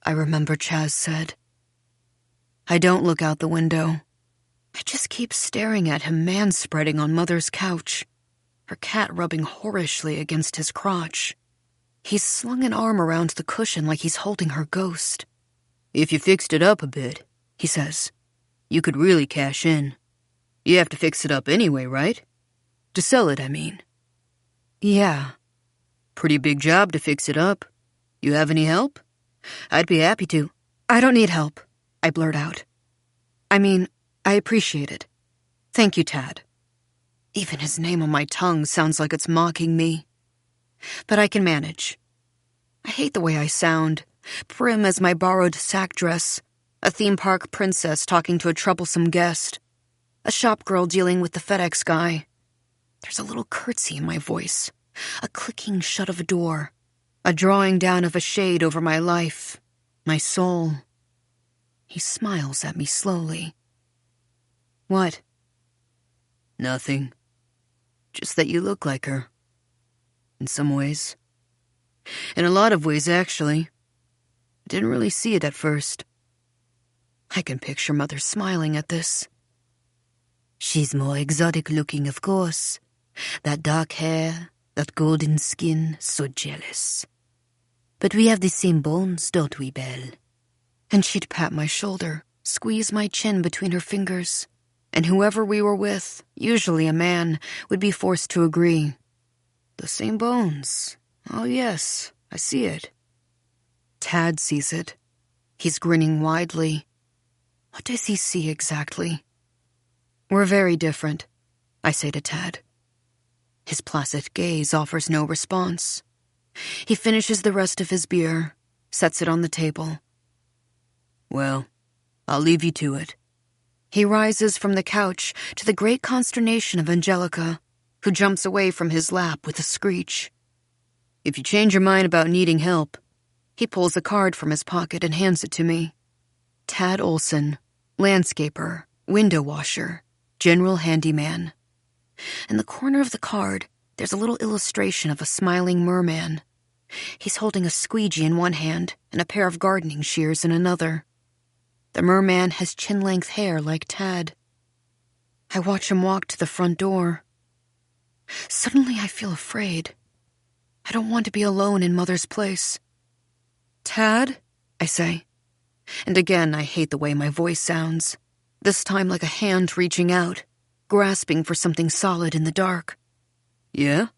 I remember Chaz said. I don't look out the window. I just keep staring at him man-spreading on Mother's couch, her cat rubbing whorishly against his crotch. He's slung an arm around the cushion like he's holding her ghost. "If you fixed it up a bit," he says, "you could really cash in. You have to fix it up anyway, right? To sell it, I mean." "Yeah." "Pretty big job to fix it up. You have any help? I'd be happy to." "I don't need help," I blurt out. "I mean, I appreciate it. Thank you, Tad." Even his name on my tongue sounds like it's mocking me. But I can manage. I hate the way I sound, prim as my borrowed sack dress, a theme park princess talking to a troublesome guest, a shop girl dealing with the FedEx guy. There's a little curtsy in my voice, a clicking shut of a door, a drawing down of a shade over my life, my soul. He smiles at me slowly. "What?" "Nothing. Just that you look like her. In some ways. In a lot of ways, actually. I didn't really see it at first." I can picture Mother smiling at this. "She's more exotic looking, of course. That dark hair, that golden skin, so jealous. But we have the same bones, don't we, Belle?" And she'd pat my shoulder, squeeze my chin between her fingers, and whoever we were with, usually a man, would be forced to agree. "The same bones. Oh yes, I see it." Tad sees it. He's grinning widely. What does he see exactly? "We're very different," I say to Tad. His placid gaze offers no response. He finishes the rest of his beer, sets it on the table. "Well, I'll leave you to it." He rises from the couch to the great consternation of Angelica, who jumps away from his lap with a screech. "If you change your mind about needing help," he pulls a card from his pocket and hands it to me. "Tad Olson, Landscaper, window washer, general handyman. In the corner of the card, there's a little illustration of a smiling merman. He's holding a squeegee in one hand and a pair of gardening shears in another. The merman has chin-length hair like Tad. I watch him walk to the front door. Suddenly I feel afraid. I don't want to be alone in Mother's place. "Tad?" I say. And again I hate the way my voice sounds, this time like a hand reaching out, grasping for something solid in the dark. "Yeah?"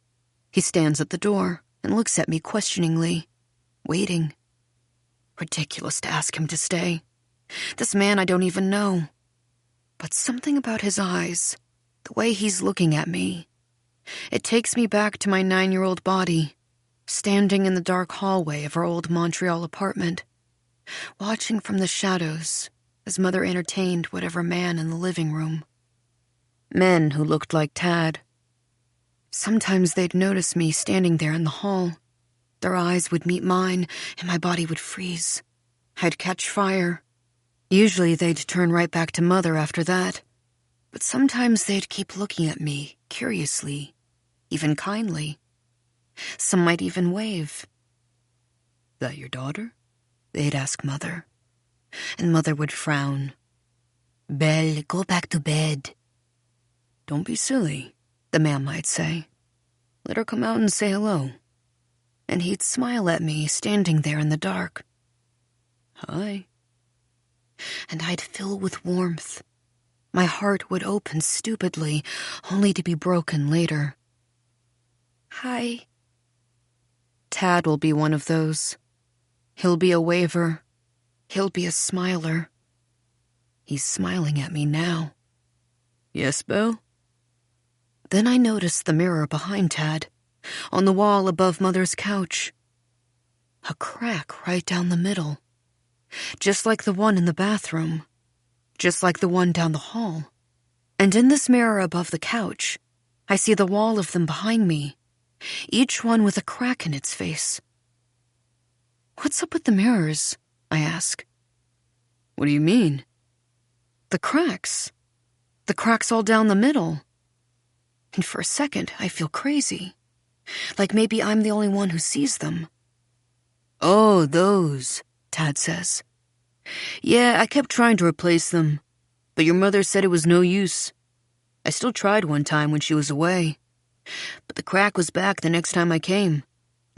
He stands at the door and looks at me questioningly, waiting. Ridiculous to ask him to stay. This man I don't even know. But something about his eyes, the way he's looking at me, it takes me back to my 9-year-old body, standing in the dark hallway of our old Montreal apartment, watching from the shadows as Mother entertained whatever man in the living room. Men who looked like Tad. Sometimes they'd notice me standing there in the hall. Their eyes would meet mine, and my body would freeze. I'd catch fire. Usually they'd turn right back to Mother after that. But sometimes they'd keep looking at me, curiously, even kindly. Some might even wave. "That your daughter?" they'd ask Mother. And Mother would frown. "Belle, go back to bed." "Don't be silly," the man might say. "Let her come out and say hello." And he'd smile at me, standing there in the dark. "Hi." And I'd fill with warmth. My heart would open stupidly, only to be broken later. "Hi." Tad will be one of those. He'll be a waver. He'll be a smiler. He's smiling at me now. "Yes, Belle?" Then I noticed the mirror behind Tad, on the wall above Mother's couch. A crack right down the middle. Just like the one in the bathroom. Just like the one down the hall. And in this mirror above the couch, I see the wall of them behind me, each one with a crack in its face. "What's up with the mirrors?" I ask. "What do you mean?" "The cracks. The cracks all down the middle." And for a second, I feel crazy. Like maybe I'm the only one who sees them. "Oh, those," Tad says. "Yeah, I kept trying to replace them, but your mother said it was no use. I still tried one time when she was away, but the crack was back the next time I came,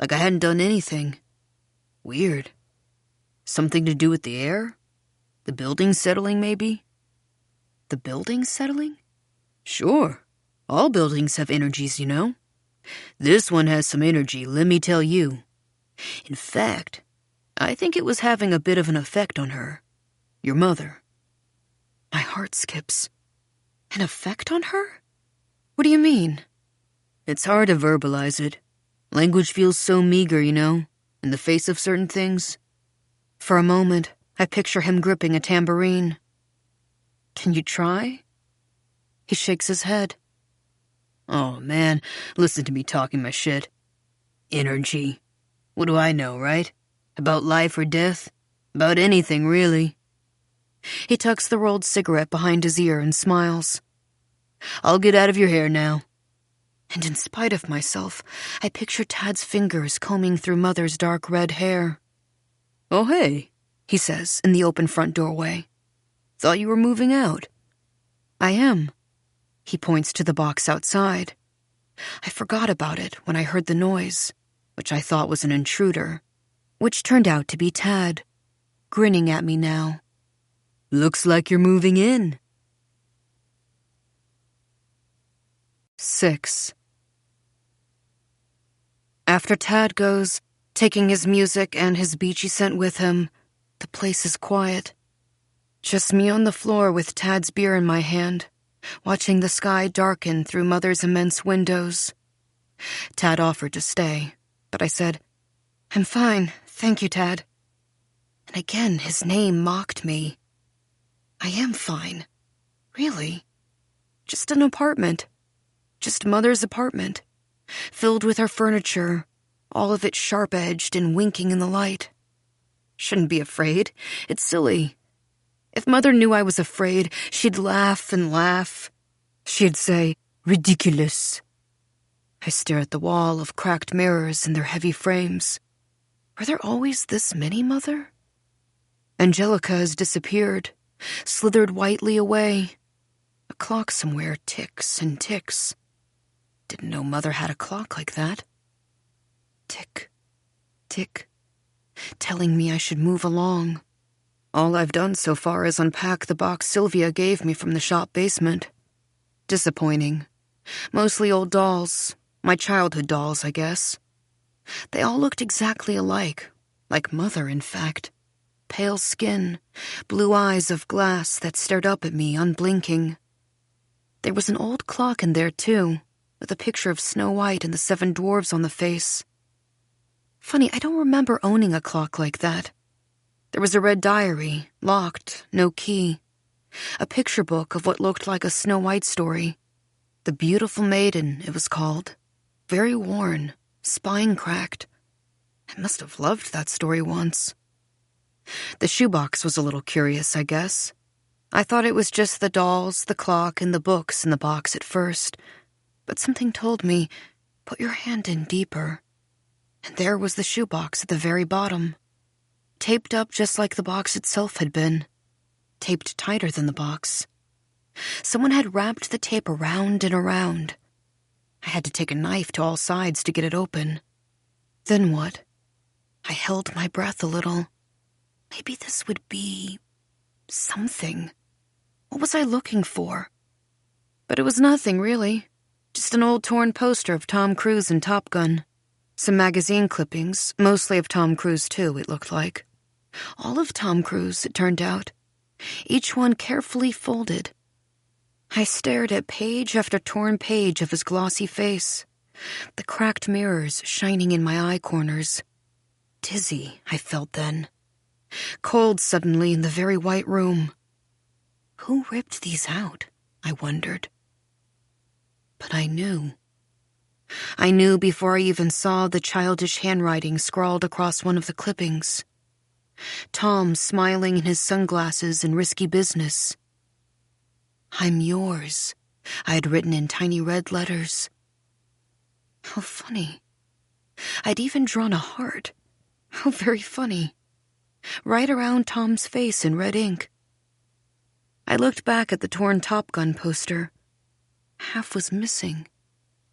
like I hadn't done anything. Weird. Something to do with the air? The building settling, maybe?" "The building settling?" "Sure. All buildings have energies, you know. This one has some energy, let me tell you. In fact, I think it was having a bit of an effect on her. Your mother." My heart skips. An effect on her? What do you mean? It's hard to verbalize it. Language feels so meager, you know, in the face of certain things. For a moment, I picture him gripping a tambourine. "Can you try?" He shakes his head. "Oh, man, listen to me talking my shit. Energy. What do I know, right? About life or death? About anything, really." He tucks the rolled cigarette behind his ear and smiles. "I'll get out of your hair now." And in spite of myself, I picture Tad's fingers combing through Mother's dark red hair. "Oh, hey," he says in the open front doorway. "Thought you were moving out." "I am." He points to the box outside. I forgot about it when I heard the noise, which I thought was an intruder, which turned out to be Tad, grinning at me now. "Looks like you're moving in." 6. After Tad goes, taking his music and his beachy scent with him, the place is quiet. Just me on the floor with Tad's beer in my hand, watching the sky darken through Mother's immense windows. Tad offered to stay, but I said, "I'm fine, thank you, Tad." And again his name mocked me. I am fine. Really. Just an apartment. Just Mother's apartment, filled with her furniture, all of it sharp-edged and winking in the light. Shouldn't be afraid. It's silly. If Mother knew I was afraid, she'd laugh and laugh. She'd say, "Ridiculous." I stare at the wall of cracked mirrors and their heavy frames. Were there always this many, Mother? Angelica has disappeared, slithered whitely away. A clock somewhere ticks and ticks. Didn't know Mother had a clock like that. Tick, tick, telling me I should move along. All I've done so far is unpack the box Sylvia gave me from the shop basement. Disappointing. Mostly old dolls. My childhood dolls, I guess. They all looked exactly alike. Like Mother, in fact. Pale skin, blue eyes of glass that stared up at me, unblinking. There was an old clock in there, too, with a picture of Snow White and the 7 dwarves on the face. Funny, I don't remember owning a clock like that. There was a red diary, locked, no key. A picture book of what looked like a Snow White story. The Beautiful Maiden, it was called. Very worn, spine cracked. I must have loved that story once. The shoebox was a little curious, I guess. I thought it was just the dolls, the clock, and the books in the box at first. But something told me, put your hand in deeper. And there was the shoebox at the very bottom. Taped up just like the box itself had been. Taped tighter than the box. Someone had wrapped the tape around and around. I had to take a knife to all sides to get it open. Then what? I held my breath a little. Maybe this would be something. What was I looking for? But it was nothing, really. Just an old torn poster of Tom Cruise in Top Gun. Some magazine clippings, mostly of Tom Cruise, too, it looked like. All of Tom Cruise, it turned out. Each one carefully folded. I stared at page after torn page of his glossy face, the cracked mirrors shining in my eye corners. Dizzy, I felt then. Cold suddenly in the very white room. Who ripped these out, I wondered. But I knew. I knew before I even saw the childish handwriting scrawled across one of the clippings. Tom smiling in his sunglasses in risky business. "I'm yours," I had written in tiny red letters. How funny. I'd even drawn a heart. How very funny. Right around Tom's face in red ink. I looked back at the torn Top Gun poster. Half was missing.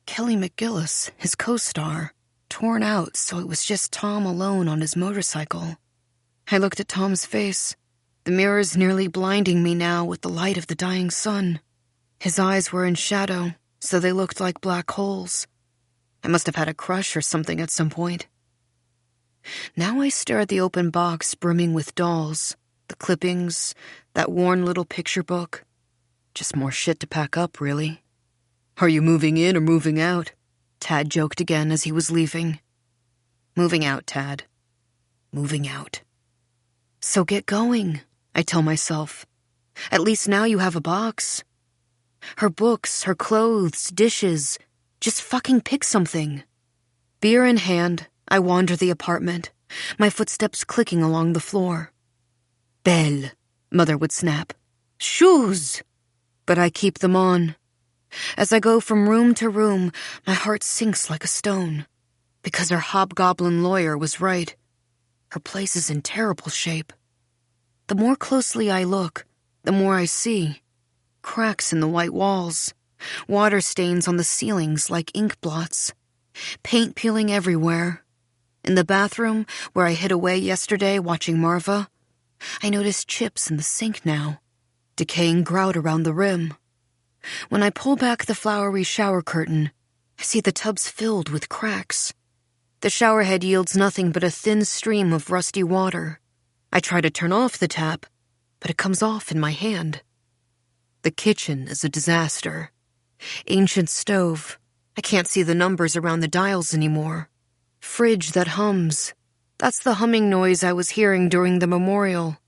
Kelly McGillis, his co-star, torn out so it was just Tom alone on his motorcycle. I looked at Tom's face, the mirrors nearly blinding me now with the light of the dying sun. His eyes were in shadow, so they looked like black holes. I must have had a crush or something at some point. Now I stare at the open box brimming with dolls, the clippings, that worn little picture book. Just more shit to pack up, really. "Are you moving in or moving out?" Tad joked again as he was leaving. "Moving out, Tad. Moving out." "So get going," I tell myself. "At least now you have a box. Her books, her clothes, dishes. Just fucking pick something." Beer in hand, I wander the apartment, my footsteps clicking along the floor. "Belle," Mother would snap. "Shoes!" But I keep them on. As I go from room to room, my heart sinks like a stone. Because her hobgoblin lawyer was right. Her place is in terrible shape. The more closely I look, the more I see. Cracks in the white walls. Water stains on the ceilings like ink blots. Paint peeling everywhere. In the bathroom, where I hid away yesterday watching Marva, I notice chips in the sink now. Decaying grout around the rim. When I pull back the flowery shower curtain, I see the tubs filled with cracks. The showerhead yields nothing but a thin stream of rusty water. I try to turn off the tap, but it comes off in my hand. The kitchen is a disaster. Ancient stove. I can't see the numbers around the dials anymore. Fridge that hums. That's the humming noise I was hearing during the memorial.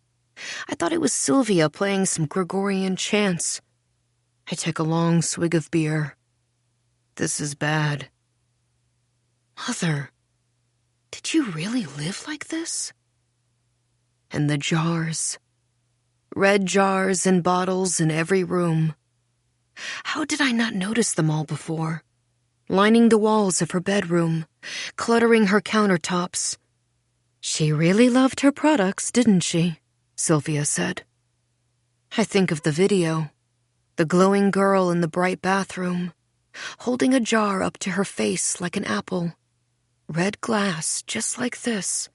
I thought it was Sylvia playing some Gregorian chants. I take a long swig of beer. This is bad. Mother, did you really live like this? And the jars. Red jars and bottles in every room. How did I not notice them all before? Lining the walls of her bedroom, cluttering her countertops. She really loved her products, didn't she? Sylvia said. I think of the video. The glowing girl in the bright bathroom, holding a jar up to her face like an apple. Red glass, just like this.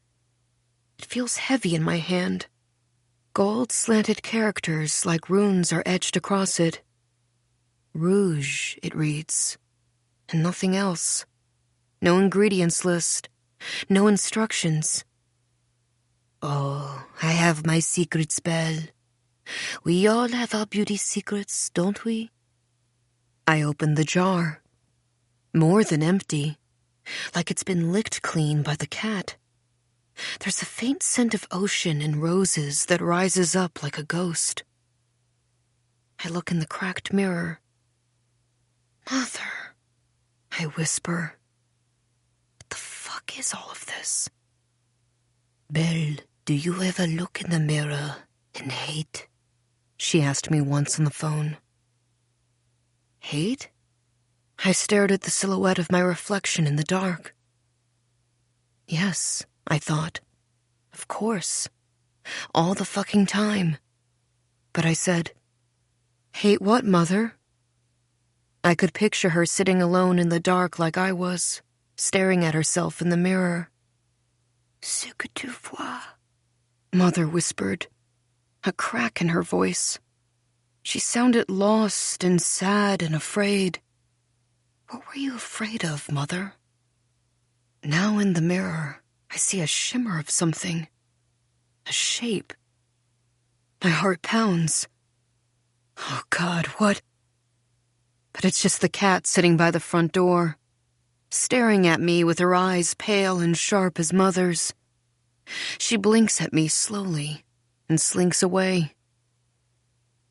It feels heavy in my hand. Gold slanted characters like runes are etched across it. Rouge, it reads. And nothing else. No ingredients list. No instructions. Oh, I have my secret spell. We all have our beauty secrets, don't we? I opened the jar. More than empty. Like it's been licked clean by the cat. There's a faint scent of ocean and roses that rises up like a ghost. I look in the cracked mirror. Mother, I whisper. What the fuck is all of this? Belle, do you ever look in the mirror and hate? She asked me once on the phone. Hate? I stared at the silhouette of my reflection in the dark. Yes, I thought. Of course. All the fucking time. But I said, hate what, Mother? I could picture her sitting alone in the dark like I was, staring at herself in the mirror. Ce que tu vois, Mother whispered, a crack in her voice. She sounded lost and sad and afraid. What were you afraid of, Mother? Now in the mirror, I see a shimmer of something. A shape. My heart pounds. Oh, God, what? But it's just the cat sitting by the front door, staring at me with her eyes pale and sharp as Mother's. She blinks at me slowly and slinks away.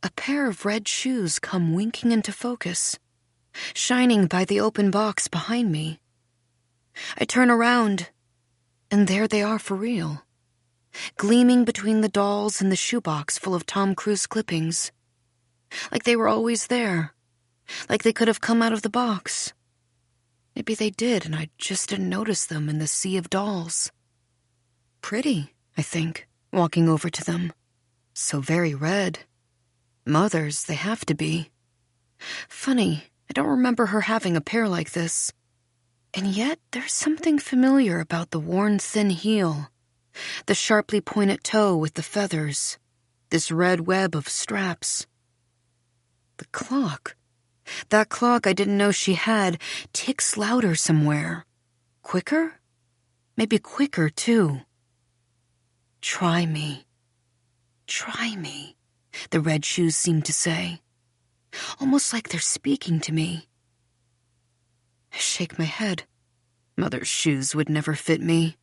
A pair of red shoes come winking into focus, shining by the open box behind me. I turn around, and there they are for real, gleaming between the dolls and the shoebox full of Tom Cruise clippings. Like they were always there, like they could have come out of the box. Maybe they did, and I just didn't notice them in the sea of dolls. Pretty, I think, walking over to them. So very red. Mother's, they have to be. Funny, I don't remember her having a pair like this. And yet, there's something familiar about the worn thin heel, the sharply pointed toe with the feathers, this red web of straps. The clock. That clock I didn't know she had ticks louder somewhere. Quicker? Maybe quicker, too. Try me. Try me, the red shoes seem to say. Almost like they're speaking to me. I shake my head. Mother's shoes would never fit me.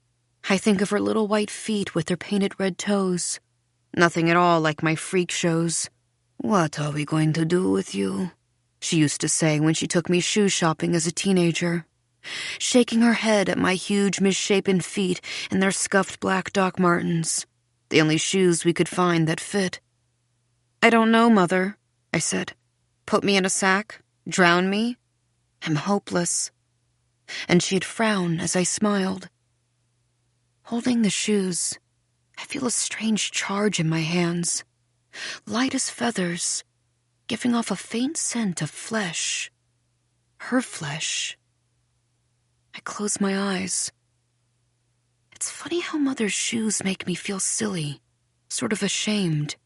I think of her little white feet with their painted red toes. Nothing at all like my freak shows. What are we going to do with you? She used to say when she took me shoe shopping as a teenager, shaking her head at my huge misshapen feet and their scuffed black Doc Martens, the only shoes we could find that fit. I don't know, Mother, I said. Put me in a sack? Drown me? I'm hopeless. And she'd frown as I smiled. Holding the shoes, I feel a strange charge in my hands, light as feathers, giving off a faint scent of flesh. Her flesh. I close my eyes. It's funny how Mother's shoes make me feel silly, sort of ashamed,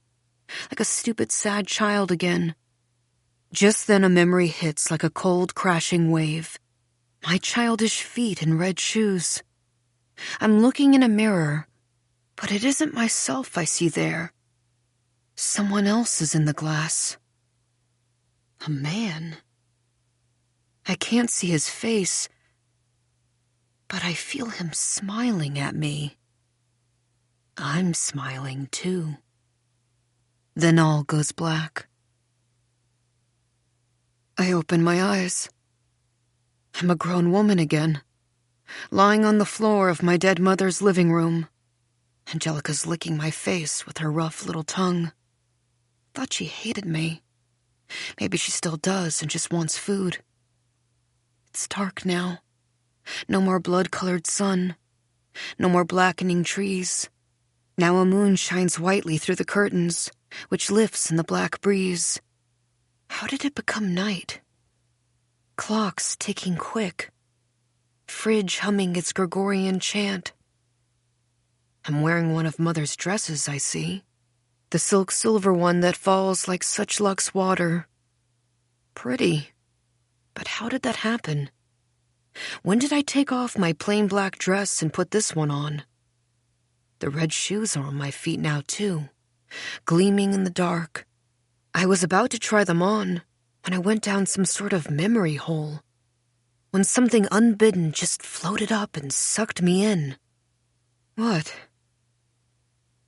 like a stupid, sad child again. Just then a memory hits like a cold, crashing wave. My childish feet in red shoes. I'm looking in a mirror, but it isn't myself I see there. Someone else is in the glass. A man. I can't see his face, but I feel him smiling at me. I'm smiling too. Then all goes black. I open my eyes. I'm a grown woman again, lying on the floor of my dead mother's living room. Angelica's licking my face with her rough little tongue. thought she hated me. Maybe she still does and just wants food. It's dark now. No more blood-colored sun. No more blackening trees. Now a moon shines whitely through the curtains, which lifts in the black breeze. How did it become night? Clocks ticking quick. Fridge humming its Gregorian chant. I'm wearing one of Mother's dresses, I see. The silk silver one that falls like such luxe water. Pretty. But how did that happen? When did I take off my plain black dress and put this one on? The red shoes are on my feet now, too, gleaming in the dark. I was about to try them on when I went down some sort of memory hole. When something unbidden just floated up and sucked me in. What?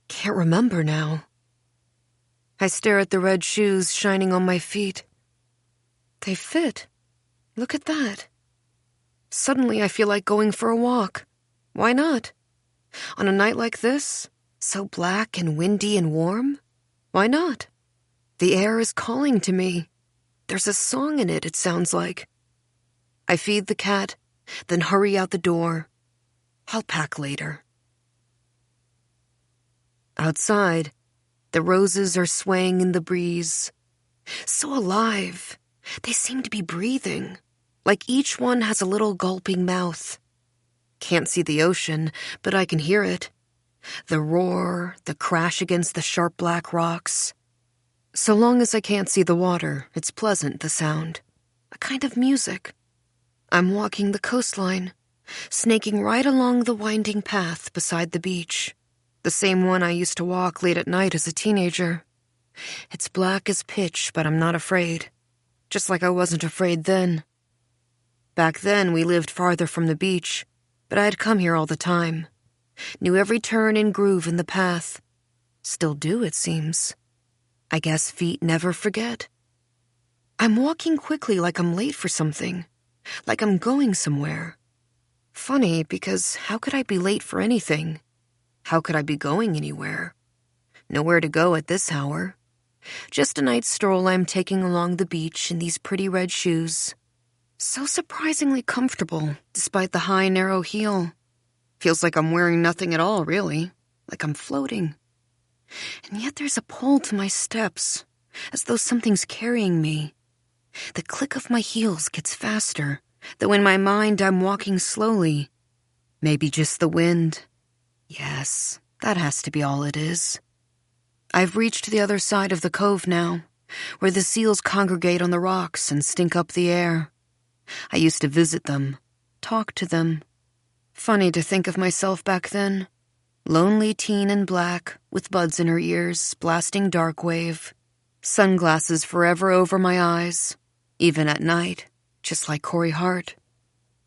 Can't remember now. I stare at the red shoes shining on my feet. They fit. Look at that. Suddenly I feel like going for a walk. Why not? On a night like this, so black and windy and warm, why not? The air is calling to me. There's a song in it, it sounds like. I feed the cat, then hurry out the door. I'll pack later. Outside, the roses are swaying in the breeze. So alive. They seem to be breathing, like each one has a little gulping mouth. Can't see the ocean, but I can hear it. The roar, the crash against the sharp black rocks. So long as I can't see the water, it's pleasant, the sound. A kind of music. I'm walking the coastline, snaking right along the winding path beside the beach. The same one I used to walk late at night as a teenager. It's black as pitch, but I'm not afraid. Just like I wasn't afraid then. Back then, we lived farther from the beach, but I'd come here all the time. Knew every turn and groove in the path. Still do, it seems. I guess feet never forget. I'm walking quickly like I'm late for something. Like I'm going somewhere. Funny, because how could I be late for anything? How could I be going anywhere? Nowhere to go at this hour. Just a night stroll I'm taking along the beach in these pretty red shoes. So surprisingly comfortable, despite the high, narrow heel. Feels like I'm wearing nothing at all, really. Like I'm floating. And yet there's a pull to my steps, as though something's carrying me. The click of my heels gets faster, though in my mind I'm walking slowly. Maybe just the wind. Yes, that has to be all it is. I've reached the other side of the cove now, where the seals congregate on the rocks and stink up the air. I used to visit them, talk to them. Funny to think of myself back then. Lonely teen in black, with buds in her ears, blasting dark wave. Sunglasses forever over my eyes, even at night, just like Corey Hart.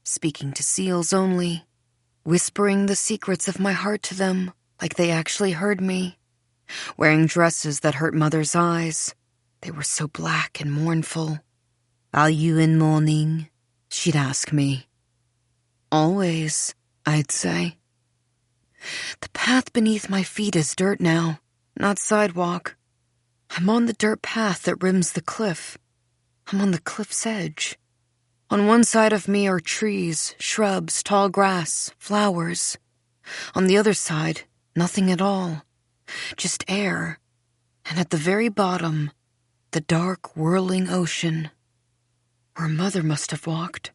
Speaking to seals only, whispering the secrets of my heart to them, like they actually heard me. Wearing dresses that hurt Mother's eyes. They were so black and mournful. "Are you in mourning?" she'd ask me. "Always," I'd say. The path beneath my feet is dirt now, not sidewalk. I'm on the dirt path that rims the cliff. I'm on the cliff's edge. On one side of me are trees, shrubs, tall grass, flowers. On the other side, nothing at all. Just air, and at the very bottom, the dark, whirling ocean. Where Mother must have walked.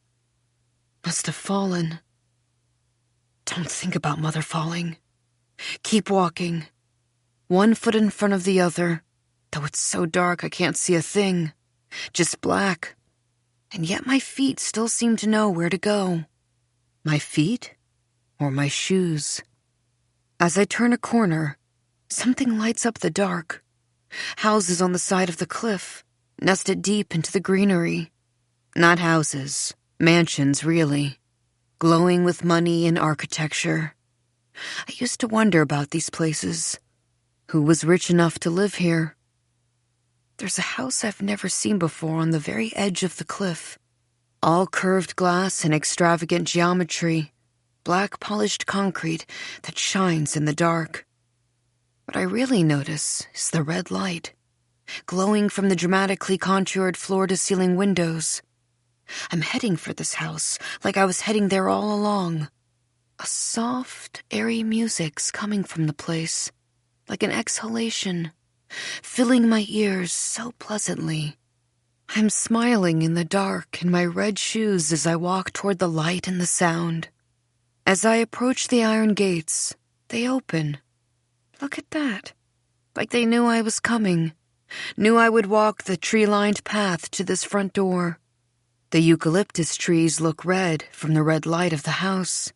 Must have fallen. Don't think about Mother falling. Keep walking. One foot in front of the other, though it's so dark I can't see a thing. Just black. And yet my feet still seem to know where to go. My feet or my shoes. As I turn a corner, something lights up the dark. Houses on the side of the cliff, nested deep into the greenery. Not houses, mansions really, glowing with money and architecture. I used to wonder about these places. Who was rich enough to live here? There's a house I've never seen before on the very edge of the cliff. All curved glass and extravagant geometry, black polished concrete that shines in the dark. What I really notice is the red light. glowing from the dramatically contoured floor-to-ceiling windows. I'm heading for this house, like I was heading there all along. A soft, airy music's coming from the place, like an exhalation, filling my ears so pleasantly. I'm smiling in the dark in my red shoes as I walk toward the light and the sound. As I approach the iron gates, they open. Look at that. Like they knew I was coming, knew I would walk the tree-lined path to this front door. The eucalyptus trees look red from the red light of the house.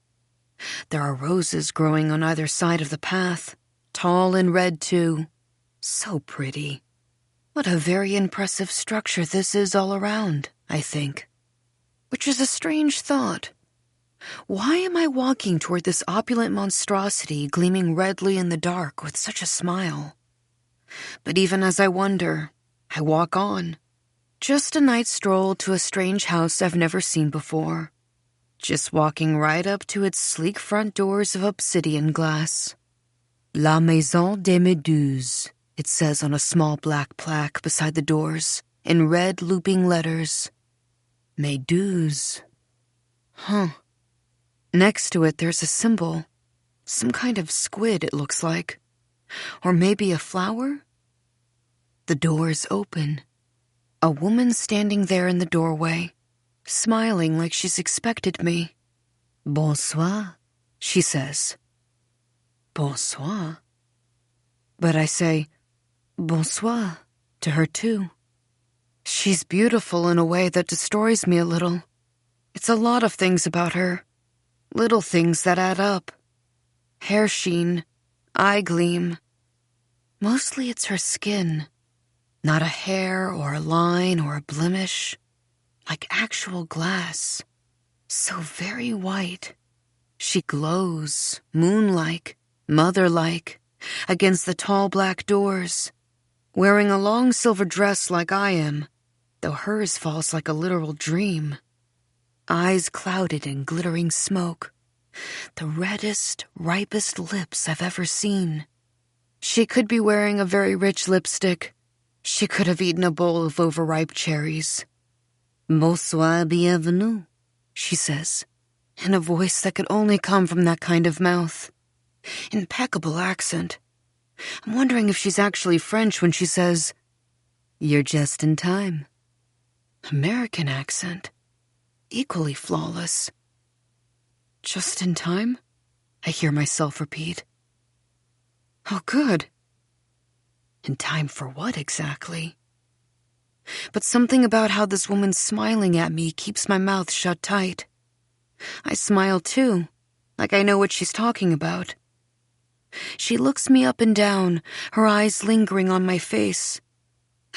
There are roses growing on either side of the path, tall and red too. So pretty. What a very impressive structure this is all around, I think. Which is a strange thought. Why am I walking toward this opulent monstrosity gleaming redly in the dark with such a smile? But even as I wonder, I walk on. Just a night stroll to a strange house I've never seen before. Just walking right up to its sleek front doors of obsidian glass. La Maison des Méduses, it says on a small black plaque beside the doors, in red looping letters. Méduses. Huh. Next to it there's a symbol. Some kind of squid, it looks like. Or maybe a flower? The doors open. A woman standing there in the doorway, smiling like she's expected me. Bonsoir, she says. Bonsoir. But I say, bonsoir, to her too. She's beautiful in a way that destroys me a little. It's a lot of things about her. Little things that add up. Hair sheen, eye gleam. Mostly it's her skin. Not a hair or a line or a blemish. Like actual glass. So very white. She glows, moon-like, mother-like, against the tall black doors, wearing a long silver dress like I am, though hers falls like a literal dream. Eyes clouded in glittering smoke. The reddest, ripest lips I've ever seen. She could be wearing a very rich lipstick. She could have eaten a bowl of overripe cherries. Bonsoir, bienvenue, she says, in a voice that could only come from that kind of mouth. Impeccable accent. I'm wondering if she's actually French when she says, "You're just in time." American accent. Equally flawless. Just in time? I hear myself repeat. Oh, good. In time for what exactly? But something about how this woman's smiling at me keeps my mouth shut tight. I smile too, like I know what she's talking about. She looks me up and down, her eyes lingering on my face.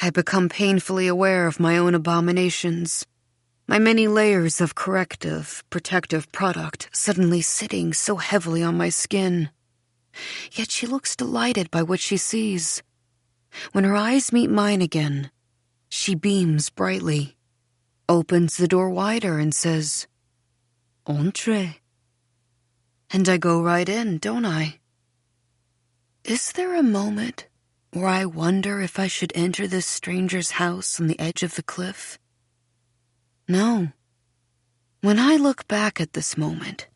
I become painfully aware of my own abominations. My many layers of corrective, protective product suddenly sitting so heavily on my skin. Yet she looks delighted by what she sees. When her eyes meet mine again, she beams brightly, opens the door wider and says, "Entrez." And I go right in, don't I? Is there a moment where I wonder if I should enter this stranger's house on the edge of the cliff? No. When I look back at this moment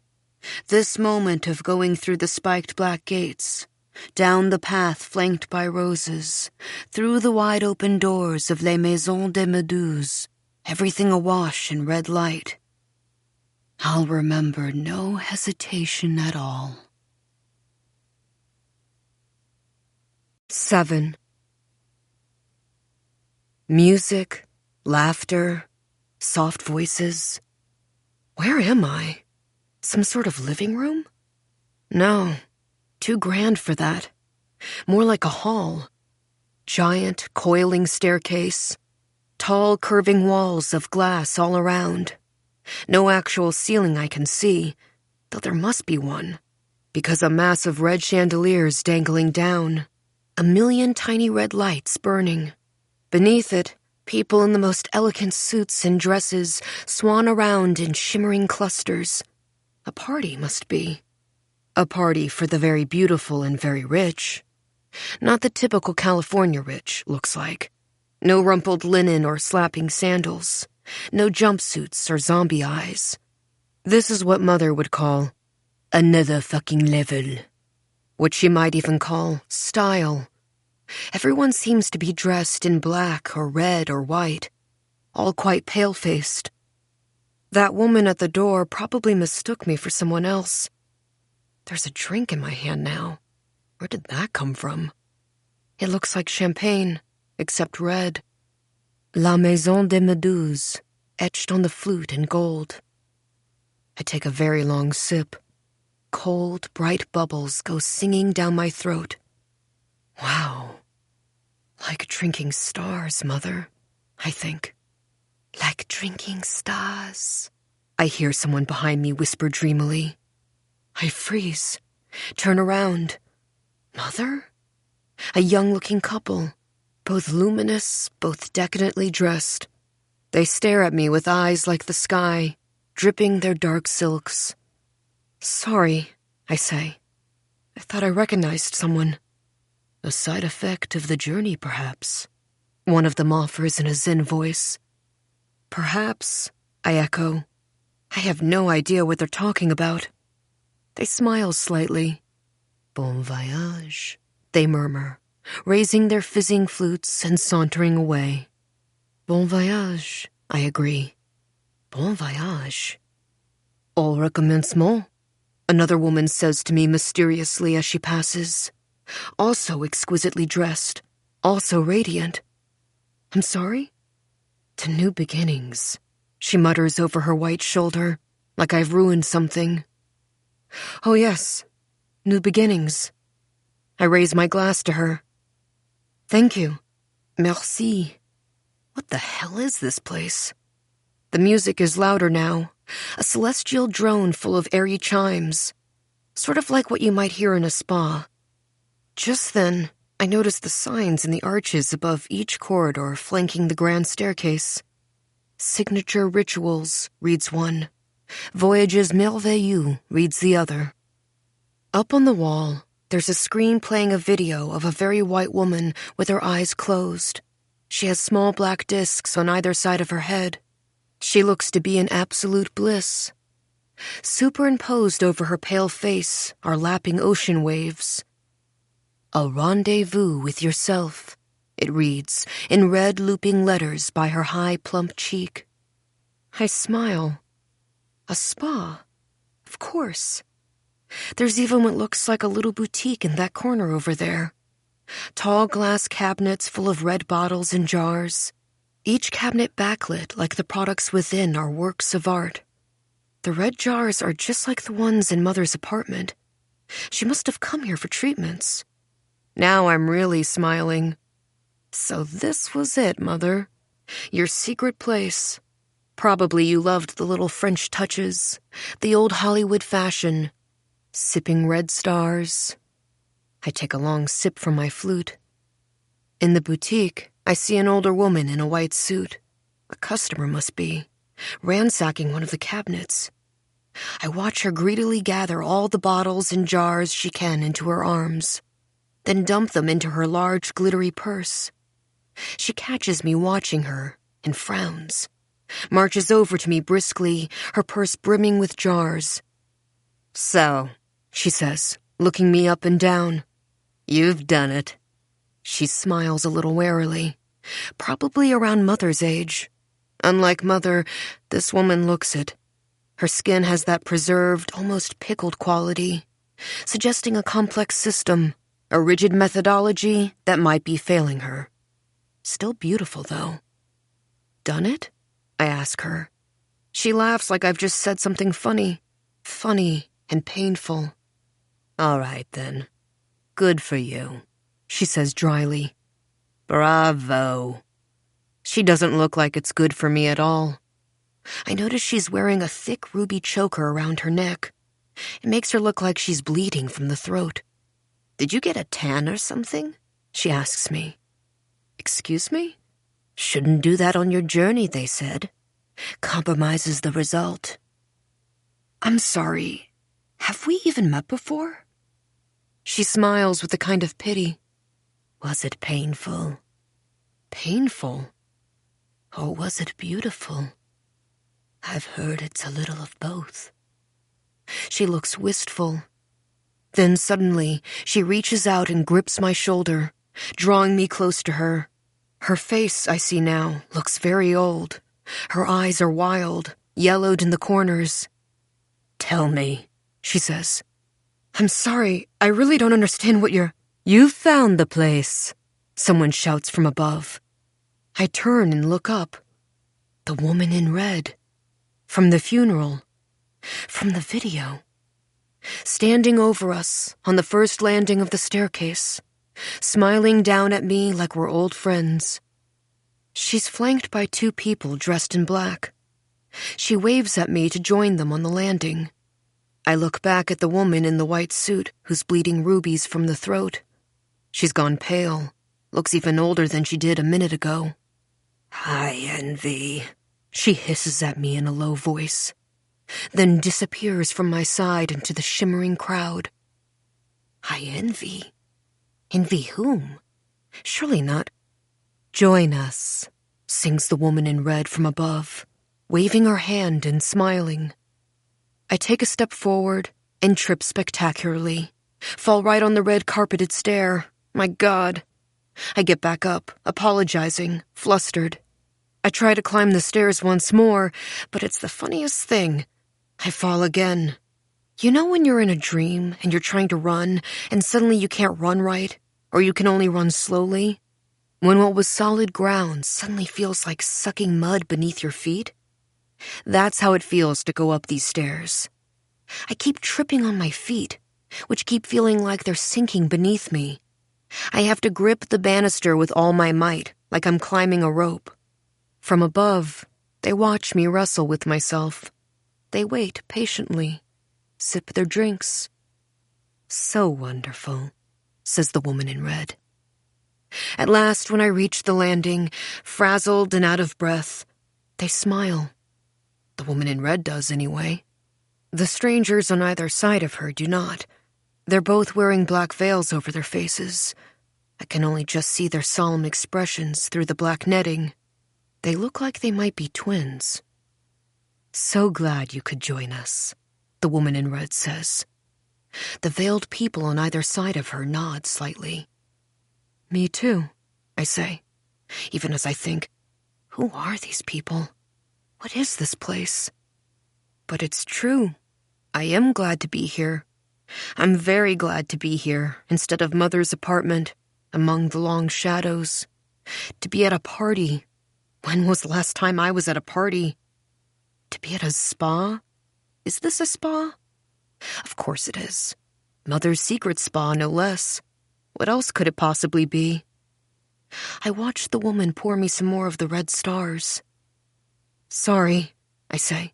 of going through the spiked black gates, down the path flanked by roses, through the wide-open doors of Les Maisons des Méduses, everything awash in red light, I'll remember no hesitation at all. 7. Music, laughter, soft voices. Where am I? Some sort of living room? No, too grand for that. More like a hall. Giant, coiling staircase. Tall, curving walls of glass all around. No actual ceiling I can see, though there must be one, because a mass of red chandeliers dangling down. A million tiny red lights burning. Beneath it, people in the most elegant suits and dresses swan around in shimmering clusters. A party must be. A party for the very beautiful and very rich. Not the typical California rich, looks like. No rumpled linen or slapping sandals. No jumpsuits or zombie eyes. This is what Mother would call another fucking level. What she might even call style. Everyone seems to be dressed in black or red or white, all quite pale-faced. That woman at the door probably mistook me for someone else. There's a drink in my hand now. Where did that come from? It looks like champagne, except red. La Maison des Méduses, etched on the flute in gold. I take a very long sip. Cold, bright bubbles go singing down my throat. Wow. Like drinking stars, Mother, I think. Like drinking stars, I hear someone behind me whisper dreamily. I freeze, turn around. Mother? A young-looking couple, both luminous, both decadently dressed. They stare at me with eyes like the sky, dripping their dark silks. Sorry, I say. I thought I recognized someone. A side effect of the journey, perhaps. One of them offers in a zen voice. Perhaps, I echo. I have no idea what they're talking about. They smile slightly. Bon voyage, they murmur, raising their fizzing flutes and sauntering away. Bon voyage, I agree. Bon voyage. Au recommencement, another woman says to me mysteriously as she passes. Also exquisitely dressed, also radiant. I'm sorry? To new beginnings, she mutters over her white shoulder, like I've ruined something. Oh yes, new beginnings. I raise my glass to her. Thank you. Merci. What the hell is this place? The music is louder now, a celestial drone full of airy chimes, sort of like what you might hear in a spa. Just then, I noticed the signs in the arches above each corridor flanking the grand staircase. Signature Rituals, reads one. Voyages Merveilleux, reads the other. Up on the wall, there's a screen playing a video of a very white woman with her eyes closed. She has small black discs on either side of her head. She looks to be in absolute bliss. Superimposed over her pale face are lapping ocean waves. A rendezvous with yourself, it reads, in red looping letters by her high, plump cheek. I smile. A spa, of course. There's even what looks like a little boutique in that corner over there. Tall glass cabinets full of red bottles and jars. Each cabinet backlit like the products within are works of art. The red jars are just like the ones in Mother's apartment. She must have come here for treatments. Now I'm really smiling. So this was it, Mother. Your secret place. Probably you loved the little French touches, the old Hollywood fashion. Sipping red stars. I take a long sip from my flute. In the boutique, I see an older woman in a white suit. A customer must be, ransacking one of the cabinets. I watch her greedily gather all the bottles and jars she can into her arms, then dump them into her large, glittery purse. She catches me watching her and frowns, marches over to me briskly, her purse brimming with jars. So, she says, looking me up and down. You've done it. She smiles a little warily, probably around Mother's age. Unlike Mother, this woman looks it. Her skin has that preserved, almost pickled quality, suggesting a complex system, a rigid methodology that might be failing her. Still beautiful, though. Done it? I ask her. She laughs like I've just said something funny and painful. All right, then. Good for you, she says dryly. Bravo. She doesn't look like it's good for me at all. I notice she's wearing a thick ruby choker around her neck. It makes her look like she's bleeding from the throat. Did you get a tan or something? She asks me. Excuse me? Shouldn't do that on your journey, they said. Compromises the result. I'm sorry. Have we even met before? She smiles with a kind of pity. Was it painful? Painful? Or was it beautiful? I've heard it's a little of both. She looks wistful. Then suddenly, she reaches out and grips my shoulder, drawing me close to her. Her face, I see now, looks very old. Her eyes are wild, yellowed in the corners. Tell me, she says. I'm sorry, I really don't understand what you're... You've found the place, someone shouts from above. I turn and look up. The woman in red. From the funeral. From the video. Standing over us on the first landing of the staircase, smiling down at me like we're old friends. She's flanked by 2 people dressed in black. She waves at me to join them on the landing. I look back at the woman in the white suit who's bleeding rubies from the throat. She's gone pale, looks even older than she did a minute ago. I envy, she hisses at me in a low voice, then disappears from my side into the shimmering crowd. I envy? Envy whom? Surely not. Join us, sings the woman in red from above, waving her hand and smiling. I take a step forward and trip spectacularly, fall right on the red carpeted stair. My God. I get back up, apologizing, flustered. I try to climb the stairs once more, but it's the funniest thing. I fall again. You know when you're in a dream and you're trying to run and suddenly you can't run right, or you can only run slowly? When what was solid ground suddenly feels like sucking mud beneath your feet? That's how it feels to go up these stairs. I keep tripping on my feet, which keep feeling like they're sinking beneath me. I have to grip the banister with all my might, like I'm climbing a rope. From above, they watch me wrestle with myself. They wait patiently, sip their drinks. So wonderful, says the woman in red. At last, when I reach the landing, frazzled and out of breath, they smile. The woman in red does, anyway. The strangers on either side of her do not. They're both wearing black veils over their faces. I can only just see their solemn expressions through the black netting. They look like they might be twins. So glad you could join us, the woman in red says. The veiled people on either side of her nod slightly. Me too, I say, even as I think, who are these people? What is this place? But it's true. I am glad to be here. I'm very glad to be here instead of Mother's apartment, among the long shadows. To be at a party. When was the last time I was at a party? To be at a spa? Is this a spa? Of course it is. Mother's secret spa, no less. What else could it possibly be? I watched the woman pour me some more of the red stars. Sorry, I say,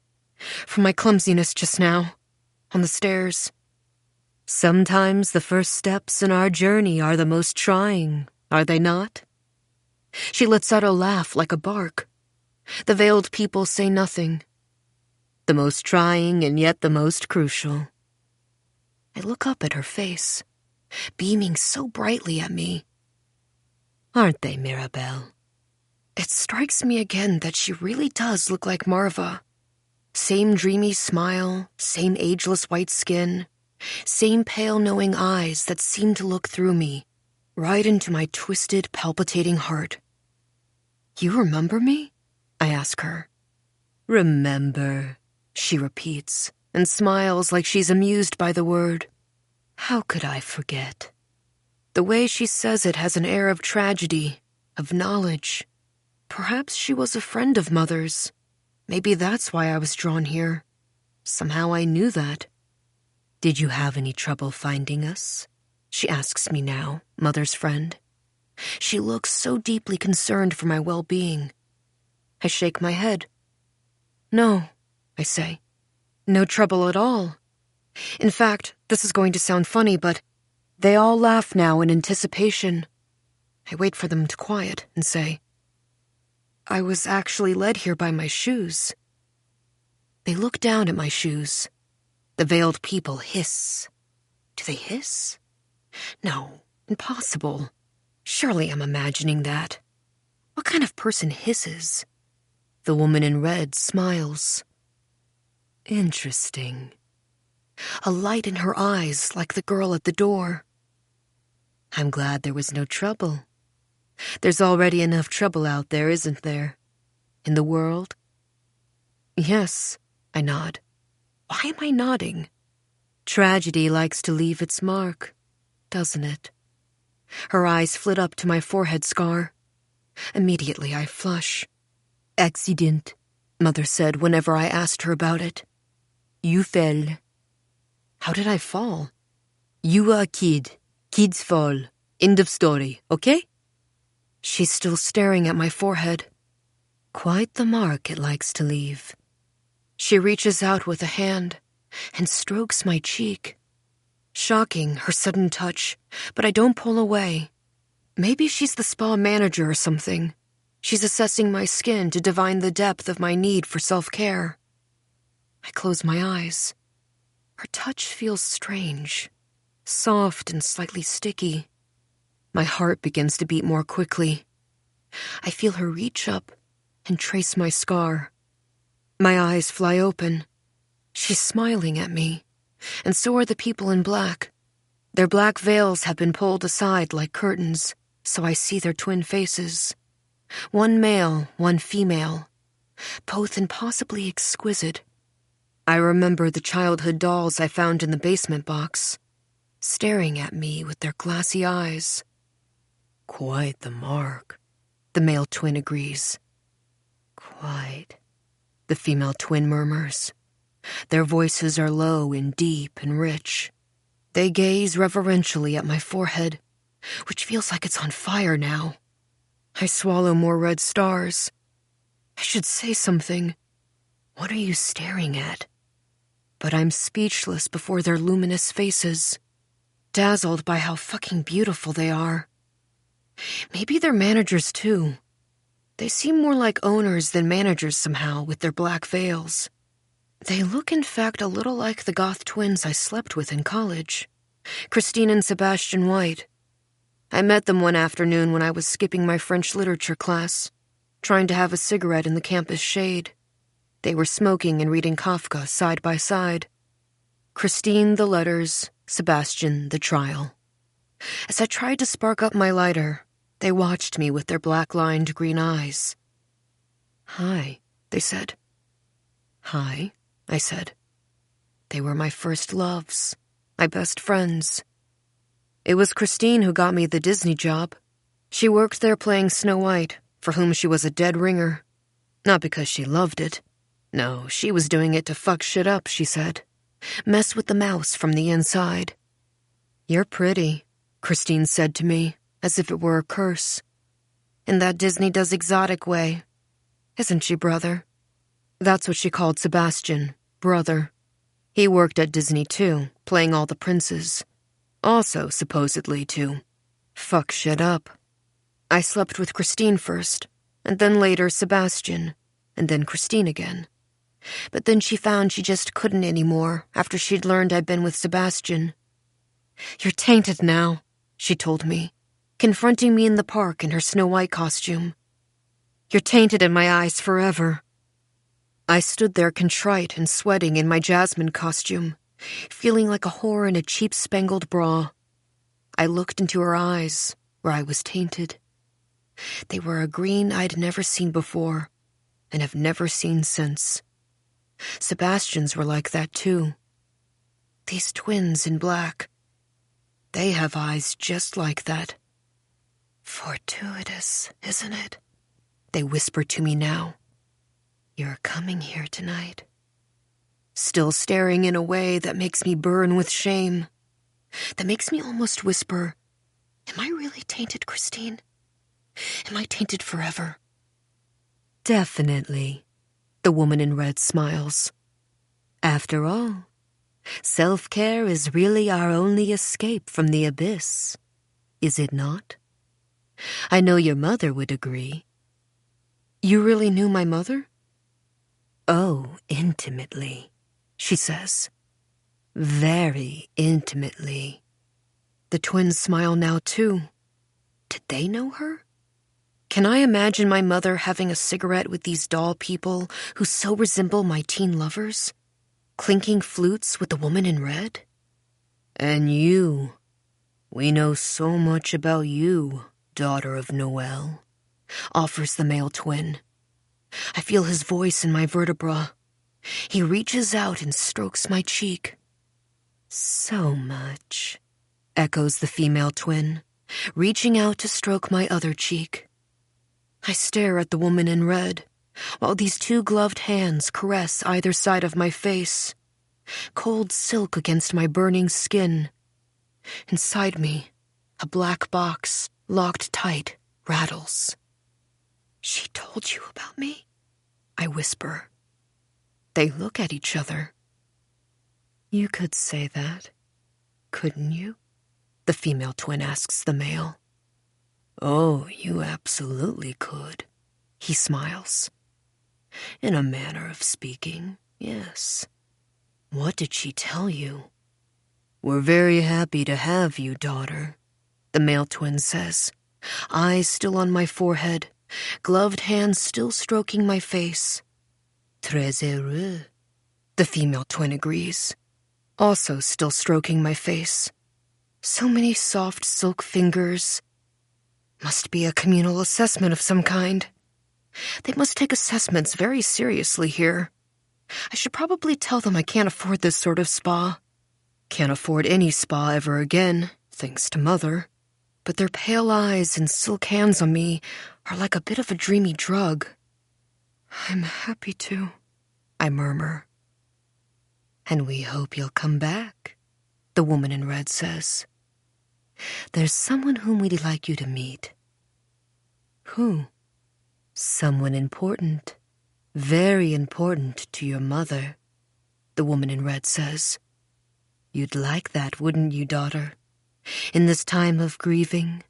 for my clumsiness just now, on the stairs. Sometimes the first steps in our journey are the most trying, are they not? She lets out a laugh like a bark. The veiled people say nothing. The most trying and yet the most crucial. I look up at her face, beaming so brightly at me. Aren't they, Mirabelle? It strikes me again that she really does look like Marva. Same dreamy smile, same ageless white skin, same pale knowing eyes that seem to look through me, right into my twisted, palpitating heart. You remember me? I ask her. Remember, she repeats, and smiles like she's amused by the word. How could I forget? The way she says it has an air of tragedy, of knowledge. Perhaps she was a friend of Mother's. Maybe that's why I was drawn here. Somehow I knew that. Did you have any trouble finding us? She asks me now, Mother's friend. She looks so deeply concerned for my well-being. I shake my head. No, I say. No trouble at all. In fact, this is going to sound funny, but they all laugh now in anticipation. I wait for them to quiet and say, I was actually led here by my shoes. They look down at my shoes. The veiled people hiss. Do they hiss? No, impossible. Surely I'm imagining that. What kind of person hisses? The woman in red smiles. Interesting. A light in her eyes like the girl at the door. I'm glad there was no trouble. There's already enough trouble out there, isn't there? In the world? Yes, I nod. Why am I nodding? Tragedy likes to leave its mark, doesn't it? Her eyes flit up to my forehead scar. Immediately I flush. Accident, Mother said whenever I asked her about it. You fell. How did I fall? You were a kid. Kids fall. End of story, okay? She's still staring at my forehead. Quite the mark it likes to leave. She reaches out with a hand and strokes my cheek. Shocking, her sudden touch, but I don't pull away. Maybe she's the spa manager or something. She's assessing my skin to divine the depth of my need for self-care. I close my eyes. Her touch feels strange, soft and slightly sticky. My heart begins to beat more quickly. I feel her reach up and trace my scar. My eyes fly open. She's smiling at me, and so are the people in black. Their black veils have been pulled aside like curtains, so I see their twin faces. One male, one female, both impossibly exquisite. I remember the childhood dolls I found in the basement box, staring at me with their glassy eyes. Quite the mark, the male twin agrees. Quite, the female twin murmurs. Their voices are low and deep and rich. They gaze reverentially at my forehead, which feels like it's on fire now. I swallow more red stars. I should say something. What are you staring at? But I'm speechless before their luminous faces, dazzled by how fucking beautiful they are. Maybe they're managers too. They seem more like owners than managers somehow with their black veils. They look, in fact, a little like the goth twins I slept with in college, Christine and Sebastian White. I met them one afternoon when I was skipping my French literature class, trying to have a cigarette in the campus shade. They were smoking and reading Kafka side by side. Christine the letters, Sebastian the trial. As I tried to spark up my lighter, they watched me with their black-lined green eyes. Hi, they said. Hi, I said. They were my first loves, my best friends. It was Christine who got me the Disney job. She worked there playing Snow White, for whom she was a dead ringer. Not because she loved it. No, she was doing it to fuck shit up, she said. Mess with the mouse from the inside. You're pretty, Christine said to me, as if it were a curse. In that Disney does exotic way. Isn't she, brother? That's what she called Sebastian, brother. He worked at Disney too, playing all the princes. Also, supposedly, to fuck shit up. I slept with Christine first, and then later Sebastian, and then Christine again. But then she found she just couldn't anymore after she'd learned I'd been with Sebastian. You're tainted now, she told me, confronting me in the park in her Snow White costume. You're tainted in my eyes forever. I stood there contrite and sweating in my jasmine costume, feeling like a whore in a cheap spangled bra. I looked into her eyes, where I was tainted. They were a green I'd never seen before, and have never seen since. Sebastian's were like that too. These twins in black, they have eyes just like that. Fortuitous, isn't it? They whisper to me now. You're coming here tonight. Still staring in a way that makes me burn with shame. That makes me almost whisper, am I really tainted, Christine? Am I tainted forever? Definitely, the woman in red smiles. After all, self-care is really our only escape from the abyss, is it not? I know your mother would agree. You really knew my mother? Oh, intimately, she says. Very intimately. The twins smile now, too. Did they know her? Can I imagine my mother having a cigarette with these doll people who so resemble my teen lovers? Clinking flutes with the woman in red? And you, we know so much about you, daughter of Noel, offers the male twin. I feel his voice in my vertebra. He reaches out and strokes my cheek. So much, echoes the female twin, reaching out to stroke my other cheek. I stare at the woman in red, while these two gloved hands caress either side of my face. Cold silk against my burning skin. Inside me, a black box, locked tight, rattles. She told you about me? I whisper. They look at each other. You could say that, couldn't you? The female twin asks the male. Oh, you absolutely could, he smiles. In a manner of speaking, yes. What did she tell you? We're very happy to have you, daughter, the male twin says, eyes still on my forehead, gloved hands still stroking my face. Très heureux, the female twin agrees, also still stroking my face. So many soft silk fingers. Must be a communal assessment of some kind. They must take assessments very seriously here. I should probably tell them I can't afford this sort of spa. Can't afford any spa ever again, thanks to Mother. But their pale eyes and silk hands on me are like a bit of a dreamy drug. I'm happy to, I murmur. And we hope you'll come back, the woman in red says. There's someone whom we'd like you to meet. Who? Someone important. Very important to your mother, the woman in red says. You'd like that, wouldn't you, daughter? In this time of grieving?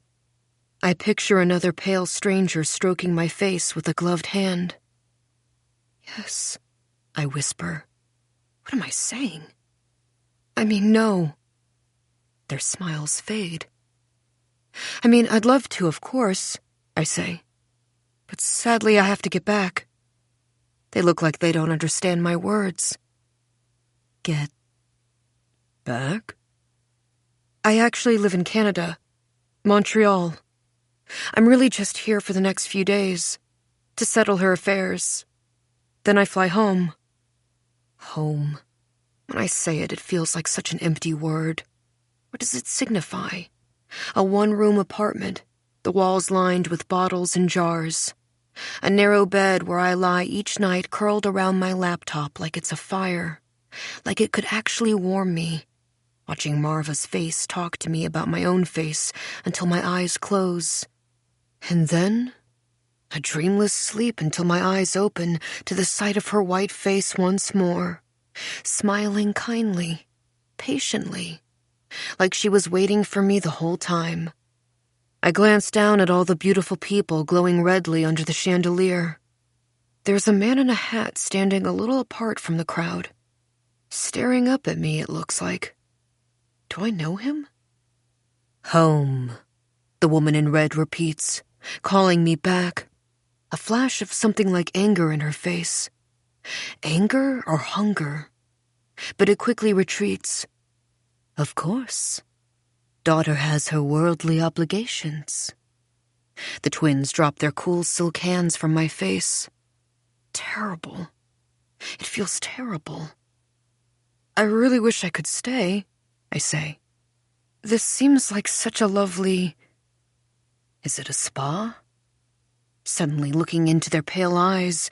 I picture another pale stranger stroking my face with a gloved hand. Yes, I whisper. What am I saying? I mean, no. Their smiles fade. I mean, I'd love to, of course, I say. But sadly, I have to get back. They look like they don't understand my words. Get back? I actually live in Canada, Montreal. I'm really just here for the next few days, to settle her affairs. Then I fly home. Home. When I say it, it feels like such an empty word. What does it signify? A one-room apartment, the walls lined with bottles and jars. A narrow bed where I lie each night curled around my laptop like it's a fire, like it could actually warm me, watching Marva's face talk to me about my own face until my eyes close. And then, a dreamless sleep until my eyes open to the sight of her white face once more, smiling kindly, patiently, like she was waiting for me the whole time. I glance down at all the beautiful people glowing redly under the chandelier. There's a man in a hat standing a little apart from the crowd, staring up at me, it looks like. Do I know him? Home, the woman in red repeats, calling me back. A flash of something like anger in her face. Anger or hunger? But it quickly retreats. Of course. Daughter has her worldly obligations. The twins drop their cool silk hands from my face. Terrible. It feels terrible. I really wish I could stay, I say. This seems like such a lovely... Is it a spa? Suddenly looking into their pale eyes,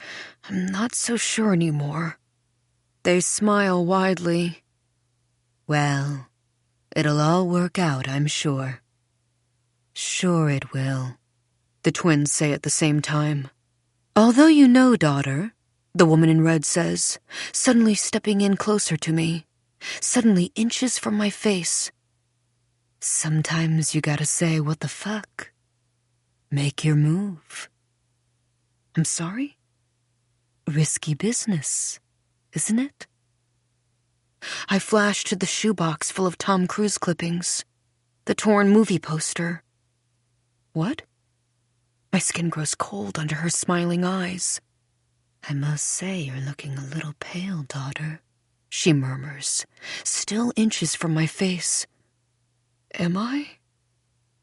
I'm not so sure anymore. They smile widely. Well, it'll all work out, I'm sure. Sure it will, the twins say at the same time. Although you know, daughter, the woman in red says, suddenly stepping in closer to me, suddenly inches from my face. Sometimes you gotta say what the fuck. Make your move. I'm sorry? Risky business, isn't it? I flash to the shoebox full of Tom Cruise clippings, the torn movie poster. What? My skin grows cold under her smiling eyes. I must say you're looking a little pale, daughter, she murmurs, still inches from my face. Am I?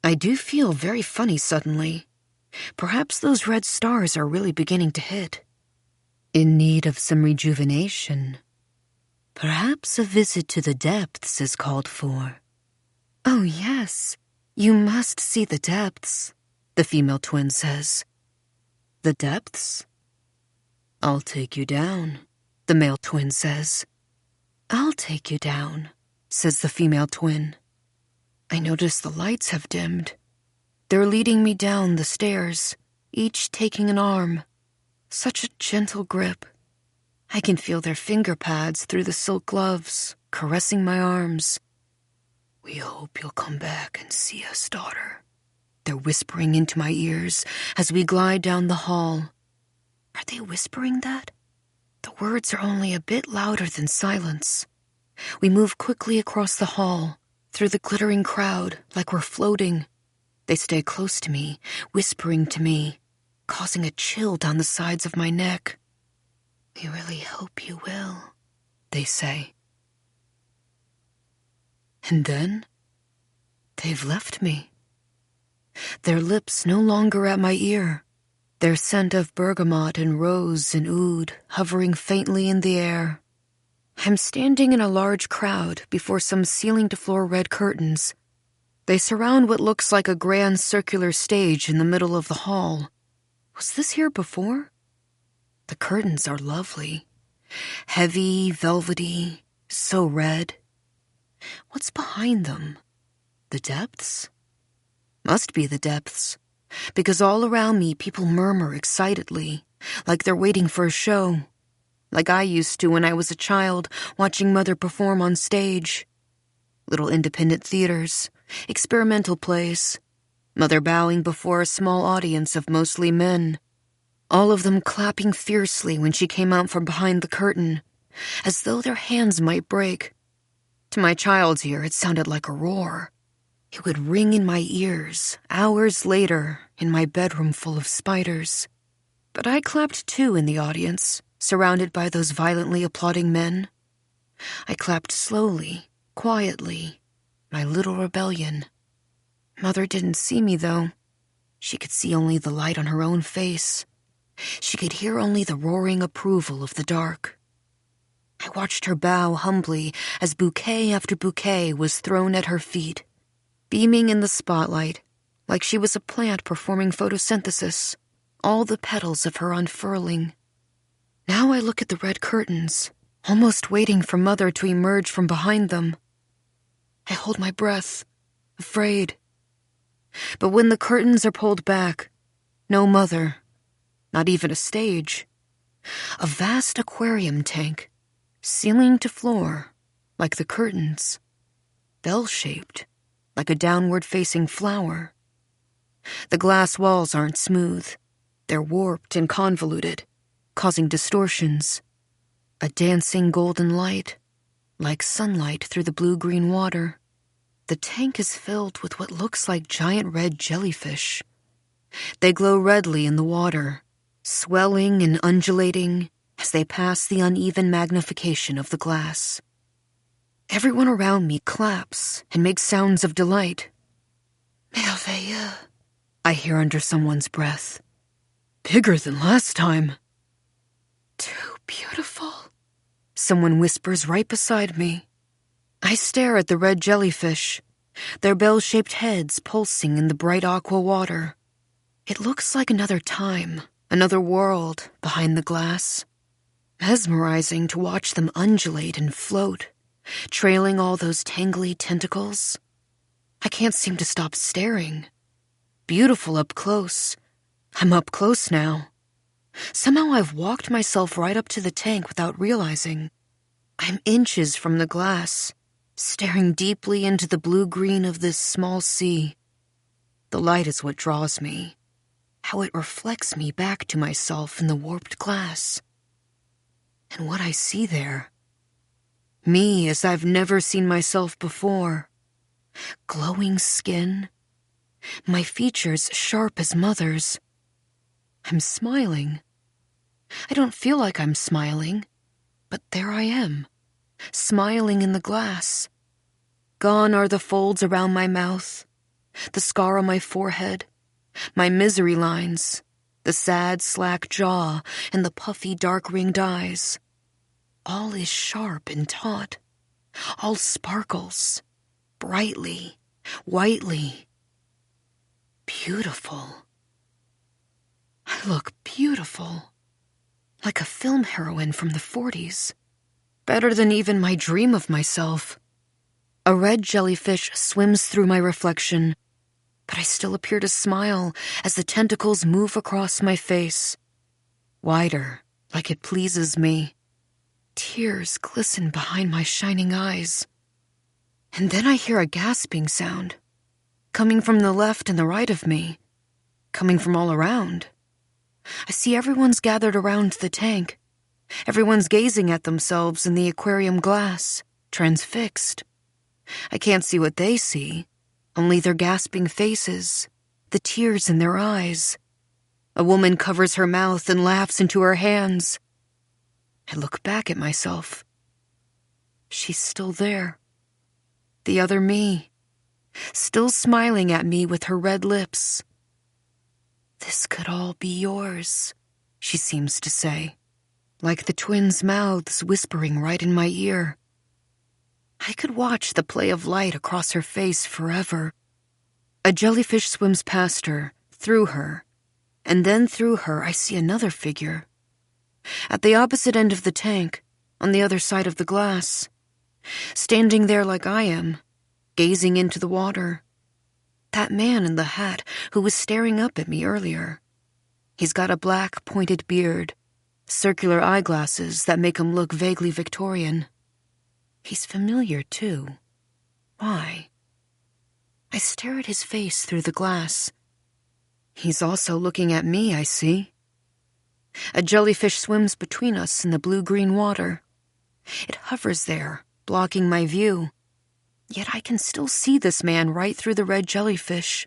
I do feel very funny suddenly. Perhaps those red stars are really beginning to hit. In need of some rejuvenation. Perhaps a visit to the depths is called for. Oh, yes, you must see the depths, the female twin says. The depths? I'll take you down, the male twin says. I'll take you down, says the female twin. I notice the lights have dimmed. They're leading me down the stairs, each taking an arm. Such a gentle grip. I can feel their finger pads through the silk gloves, caressing my arms. We hope you'll come back and see us, daughter. They're whispering into my ears as we glide down the hall. Are they whispering that? The words are only a bit louder than silence. We move quickly across the hall, through the glittering crowd, like we're floating. They stay close to me, whispering to me, causing a chill down the sides of my neck. We really hope you will, they say. And then, they've left me. Their lips no longer at my ear, their scent of bergamot and rose and oud hovering faintly in the air. I'm standing in a large crowd before some ceiling-to-floor red curtains. They surround what looks like a grand circular stage in the middle of the hall. Was this here before? The curtains are lovely. Heavy, velvety, so red. What's behind them? The depths? Must be the depths, because all around me people murmur excitedly, like they're waiting for a show, like I used to when I was a child watching Mother perform on stage. Little independent theaters, experimental plays, Mother bowing before a small audience of mostly men, all of them clapping fiercely when she came out from behind the curtain, as though their hands might break. To my child's ear, it sounded like a roar. It would ring in my ears hours later in my bedroom full of spiders. But I clapped too in the audience, surrounded by those violently applauding men. I clapped slowly, quietly, my little rebellion. Mother didn't see me, though. She could see only the light on her own face. She could hear only the roaring approval of the dark. I watched her bow humbly as bouquet after bouquet was thrown at her feet, beaming in the spotlight like she was a plant performing photosynthesis, all the petals of her unfurling. Now I look at the red curtains, almost waiting for Mother to emerge from behind them. I hold my breath, afraid. But when the curtains are pulled back, no Mother, not even a stage. A vast aquarium tank, ceiling to floor, like the curtains, bell-shaped, like a downward-facing flower. The glass walls aren't smooth. They're warped and convoluted, causing distortions. A dancing golden light, like sunlight through the blue-green water. The tank is filled with what looks like giant red jellyfish. They glow redly in the water, swelling and undulating as they pass the uneven magnification of the glass. Everyone around me claps and makes sounds of delight. Merveilleux, I hear under someone's breath. Bigger than last time. Too beautiful, someone whispers right beside me. I stare at the red jellyfish, their bell-shaped heads pulsing in the bright aqua water. It looks like another time, another world behind the glass. Mesmerizing to watch them undulate and float, trailing all those tangly tentacles. I can't seem to stop staring. Beautiful up close. I'm up close now. Somehow I've walked myself right up to the tank without realizing. I'm inches from the glass, staring deeply into the blue-green of this small sea. The light is what draws me, how it reflects me back to myself in the warped glass. And what I see there, me as I've never seen myself before. Glowing skin, my features sharp as Mother's. I'm smiling. I don't feel like I'm smiling, but there I am, smiling in the glass. Gone are the folds around my mouth, the scar on my forehead, my misery lines, the sad, slack jaw, and the puffy, dark-ringed eyes. All is sharp and taut. All sparkles, brightly, whitely. Beautiful. I look beautiful. Like a film heroine from the 40s. Better than even my dream of myself. A red jellyfish swims through my reflection, but I still appear to smile as the tentacles move across my face. Wider, like it pleases me. Tears glisten behind my shining eyes. And then I hear a gasping sound, coming from the left and the right of me, coming from all around. I see everyone's gathered around the tank. Everyone's gazing at themselves in the aquarium glass, transfixed. I can't see what they see, only their gasping faces, the tears in their eyes. A woman covers her mouth and laughs into her hands. I look back at myself. She's still there. The other me, still smiling at me with her red lips. This could all be yours, she seems to say, like the twins' mouths whispering right in my ear. I could watch the play of light across her face forever. A jellyfish swims past her, through her, and then through her I see another figure. At the opposite end of the tank, on the other side of the glass, standing there like I am, gazing into the water. That man in the hat who was staring up at me earlier. He's got a black, pointed beard, circular eyeglasses that make him look vaguely Victorian. He's familiar, too. Why? I stare at his face through the glass. He's also looking at me, I see. A jellyfish swims between us in the blue-green water. It hovers there, blocking my view. Yet I can still see this man right through the red jellyfish,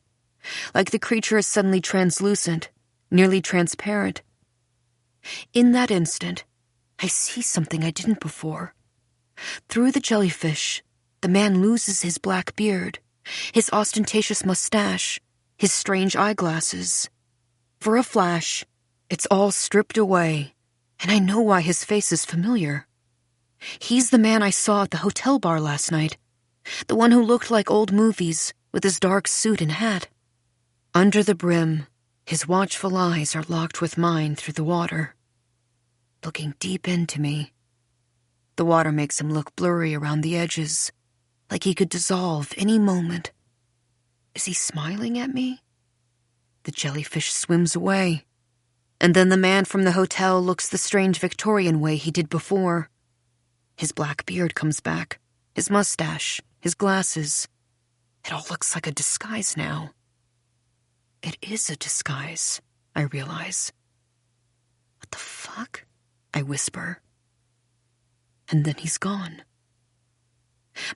like the creature is suddenly translucent, nearly transparent. In that instant, I see something I didn't before. Through the jellyfish, the man loses his black beard, his ostentatious mustache, his strange eyeglasses. For a flash, it's all stripped away, and I know why his face is familiar. He's the man I saw at the hotel bar last night, the one who looked like old movies with his dark suit and hat. Under the brim, his watchful eyes are locked with mine through the water, looking deep into me. The water makes him look blurry around the edges, like he could dissolve any moment. Is he smiling at me? The jellyfish swims away, and then the man from the hotel looks the strange Victorian way he did before. His black beard comes back, his mustache, his glasses. It all looks like a disguise now. It is a disguise, I realize. What the fuck? I whisper. And then he's gone.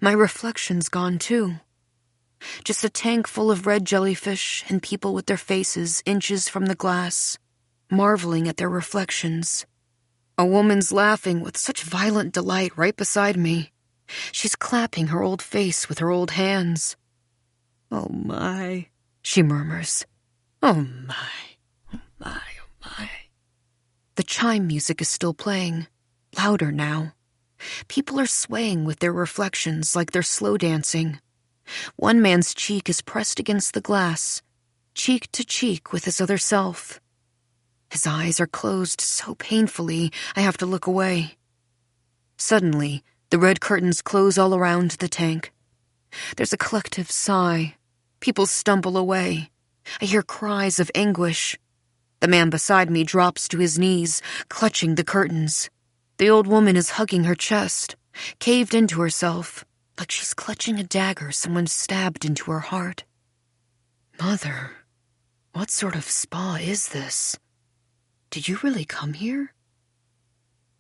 My reflection's gone too. Just a tank full of red jellyfish and people with their faces inches from the glass, marveling at their reflections. A woman's laughing with such violent delight right beside me. She's clapping her old face with her old hands. "Oh my," she murmurs. "Oh my, oh my, oh my." The chime music is still playing, louder now. People are swaying with their reflections like they're slow dancing. One man's cheek is pressed against the glass, cheek to cheek with his other self. His eyes are closed so painfully I have to look away. Suddenly, the red curtains close all around the tank. There's a collective sigh. People stumble away. I hear cries of anguish. The man beside me drops to his knees, clutching the curtains. The old woman is hugging her chest, caved into herself, like she's clutching a dagger someone stabbed into her heart. Mother, what sort of spa is this? Did you really come here?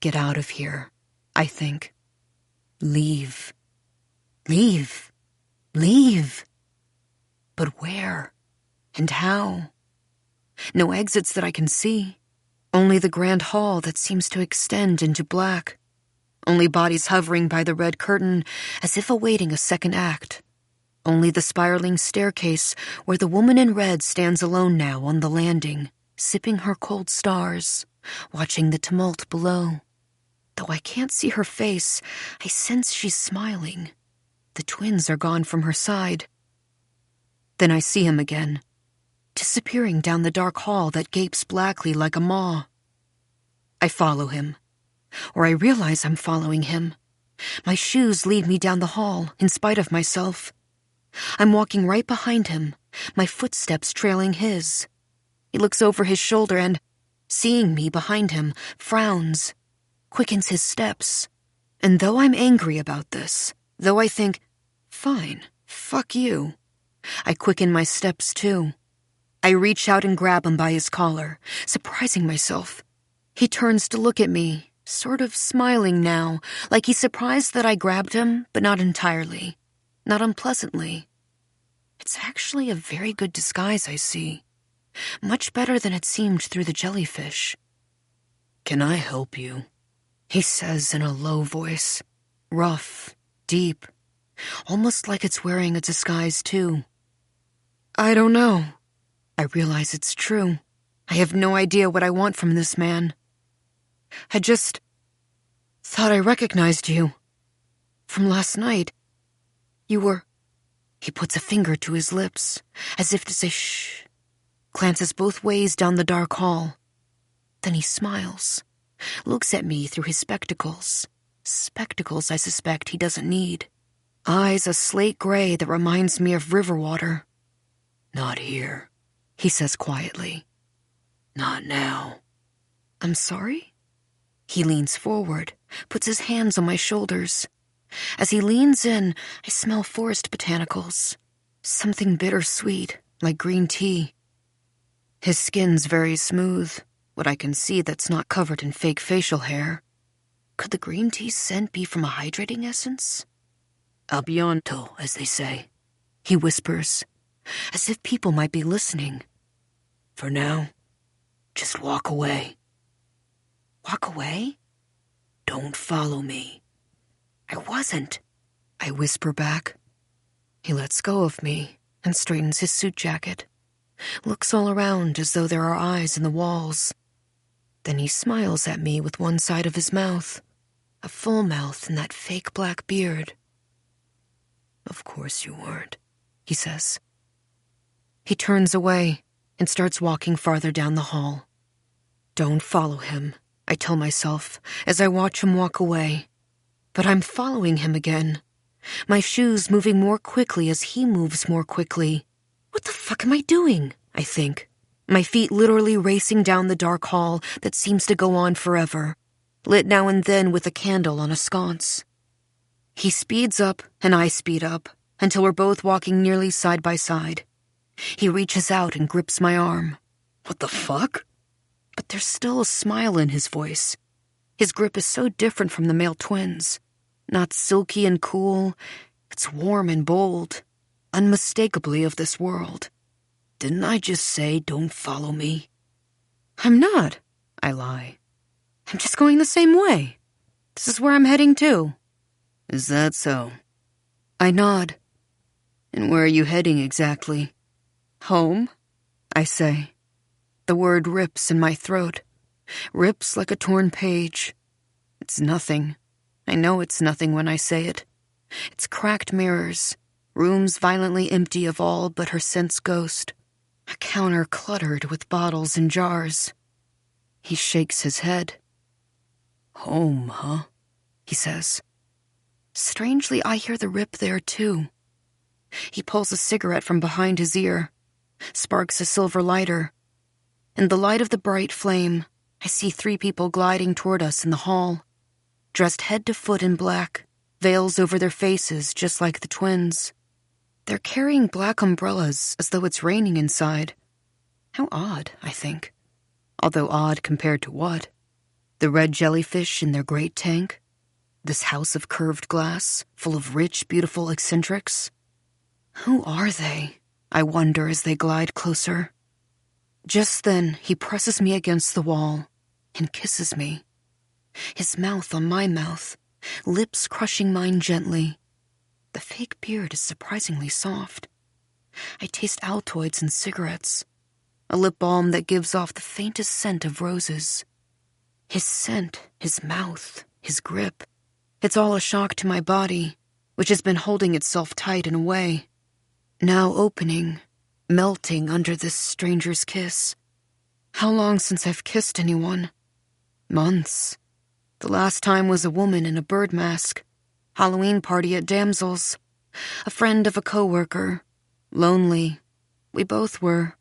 Get out of here, I think. Leave. Leave. Leave. But where? And how? No exits that I can see. Only the grand hall that seems to extend into black. Only bodies hovering by the red curtain as if awaiting a second act. Only the spiraling staircase where the woman in red stands alone now on the landing, sipping her cold stars, watching the tumult below. Though I can't see her face, I sense she's smiling. The twins are gone from her side. Then I see him again, disappearing down the dark hall that gapes blackly like a maw. I follow him, or I realize I'm following him. My shoes lead me down the hall, in spite of myself. I'm walking right behind him, my footsteps trailing his. He looks over his shoulder and, seeing me behind him, frowns, quickens his steps. And though I'm angry about this, though I think, fine, fuck you, I quicken my steps too. I reach out and grab him by his collar, surprising myself. He turns to look at me, sort of smiling now, like he's surprised that I grabbed him, but not entirely. Not unpleasantly. It's actually a very good disguise, I see. Much better than it seemed through the jellyfish. "Can I help you?" he says in a low voice. Rough, deep, almost like it's wearing a disguise too. I don't know. I realize it's true. I have no idea what I want from this man. I just thought I recognized you. From last night. You were... He puts a finger to his lips, as if to say shh, glances both ways down the dark hall. Then he smiles, looks at me through his spectacles. Spectacles I suspect he doesn't need. Eyes a slate gray that reminds me of river water. "Not here," he says quietly. "Not now." I'm sorry? He leans forward, puts his hands on my shoulders. As he leans in, I smell forest botanicals. Something bittersweet, like green tea. His skin's very smooth, what I can see that's not covered in fake facial hair. Could the green tea scent be from a hydrating essence? "Abianto, as they say," he whispers, as if people might be listening. "For now, just walk away." Walk away? "Don't follow me." I wasn't, I whisper back. He lets go of me and straightens his suit jacket. Looks all around as though there are eyes in the walls. Then he smiles at me with one side of his mouth, a full mouth and that fake black beard. "Of course you weren't," he says. He turns away and starts walking farther down the hall. Don't follow him, I tell myself as I watch him walk away. But I'm following him again. My shoes moving more quickly as he moves more quickly. What the fuck am I doing? I think. My feet literally racing down the dark hall that seems to go on forever, lit now and then with a candle on a sconce. He speeds up and I speed up until we're both walking nearly side by side. He reaches out and grips my arm. What the fuck? But there's still a smile in his voice. His grip is so different from the male twins. Not silky and cool, it's warm and bold, unmistakably of this world. "Didn't I just say don't follow me?" "I'm not," I lie. "I'm just going the same way. This is where I'm heading to." "Is that so?" I nod. "And where are you heading exactly?" "Home," I say. The word rips in my throat. Rips like a torn page. It's nothing. I know it's nothing when I say it. It's cracked mirrors, rooms violently empty of all but her sense ghost, a counter cluttered with bottles and jars. He shakes his head. "Home, huh?" he says. Strangely, I hear the rip there too. He pulls a cigarette from behind his ear, sparks a silver lighter. In the light of the bright flame, I see 3 people gliding toward us in the hall, dressed head to foot in black, veils over their faces just like the twins. They're carrying black umbrellas as though it's raining inside. How odd, I think. Although odd compared to what? The red jellyfish in their great tank? This house of curved glass, full of rich, beautiful eccentrics? Who are they? I wonder as they glide closer. Just then, he presses me against the wall and kisses me. His mouth on my mouth, lips crushing mine gently. The fake beard is surprisingly soft. I taste Altoids and cigarettes, a lip balm that gives off the faintest scent of roses. His scent, his mouth, his grip, it's all a shock to my body, which has been holding itself tight in a way, now opening, melting under this stranger's kiss. How long since I've kissed anyone? Months. The last time was a woman in a bird mask. Halloween party at Damsel's. A friend of a coworker. Lonely. We both were.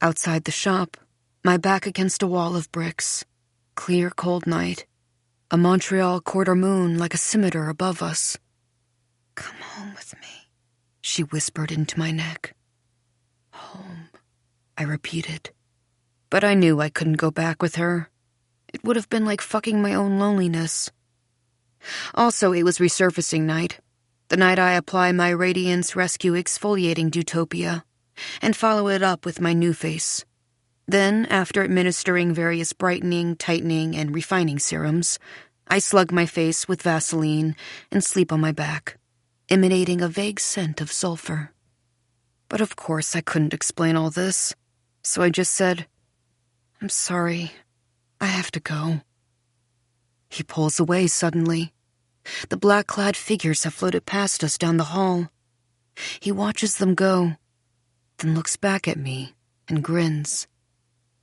Outside the shop, my back against a wall of bricks. Clear, cold night. A Montreal quarter moon like a scimitar above us. "Come home with me," she whispered into my neck. "Home," I repeated. But I knew I couldn't go back with her. It would have been like fucking my own loneliness. Also, it was resurfacing night. The night I apply my Radiance Rescue Exfoliating Dutopia and follow it up with my new face. Then, after administering various brightening, tightening, and refining serums, I slug my face with Vaseline and sleep on my back, emanating a vague scent of sulfur. But of course I couldn't explain all this, so I just said, "I'm sorry, I have to go." He pulls away suddenly. The black-clad figures have floated past us down the hall. He watches them go, then looks back at me and grins.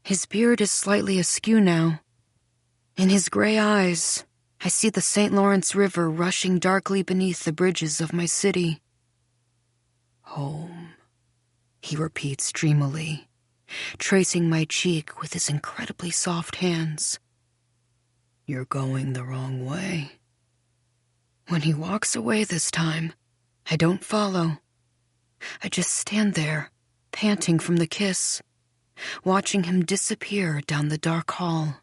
His beard is slightly askew now. In his gray eyes, I see the St. Lawrence River rushing darkly beneath the bridges of my city. "Home," he repeats dreamily, tracing my cheek with his incredibly soft hands. "You're going the wrong way." When he walks away this time, I don't follow. I just stand there, panting from the kiss, watching him disappear down the dark hall.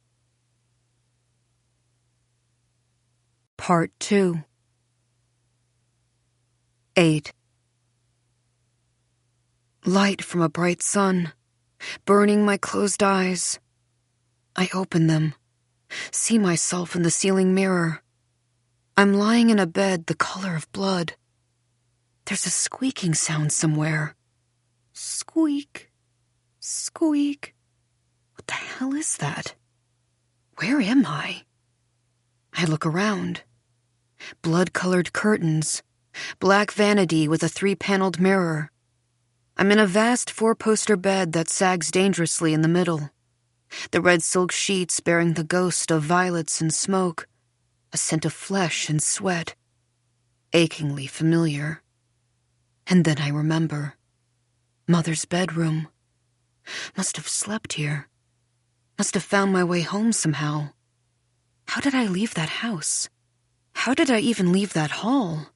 Part 2. 8. Light from a bright sun, burning my closed eyes. I open them, see myself in the ceiling mirror. I'm lying in a bed the color of blood. There's a squeaking sound somewhere. Squeak, squeak. What the hell is that? Where am I? I look around. Blood-colored curtains, black vanity with a 3-paneled mirror. I'm in a vast 4-poster bed that sags dangerously in the middle. The red silk sheets bearing the ghost of violets and smoke, a scent of flesh and sweat, achingly familiar. And then I remember. Mother's bedroom. Must have slept here. Must have found my way home somehow. How did I leave that house? How did I even leave that hall?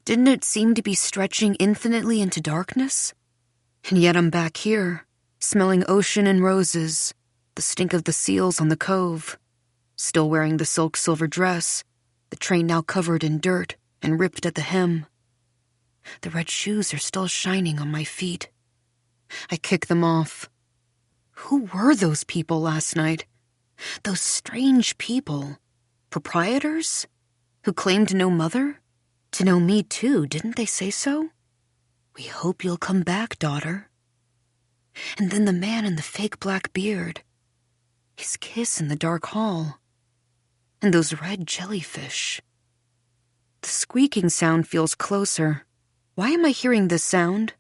Didn't it seem to be stretching infinitely into darkness? And yet I'm back here, smelling ocean and roses, the stink of the seals on the cove, still wearing the silk silver dress, the train now covered in dirt and ripped at the hem. The red shoes are still shining on my feet. I kick them off. Who were those people last night? Those strange people. Proprietors? Who claimed to know Mother? To know me too, didn't they say so? "We hope you'll come back, daughter." And then the man in the fake black beard. His kiss in the dark hall. And those red jellyfish. The squeaking sound feels closer. Why am I hearing this sound?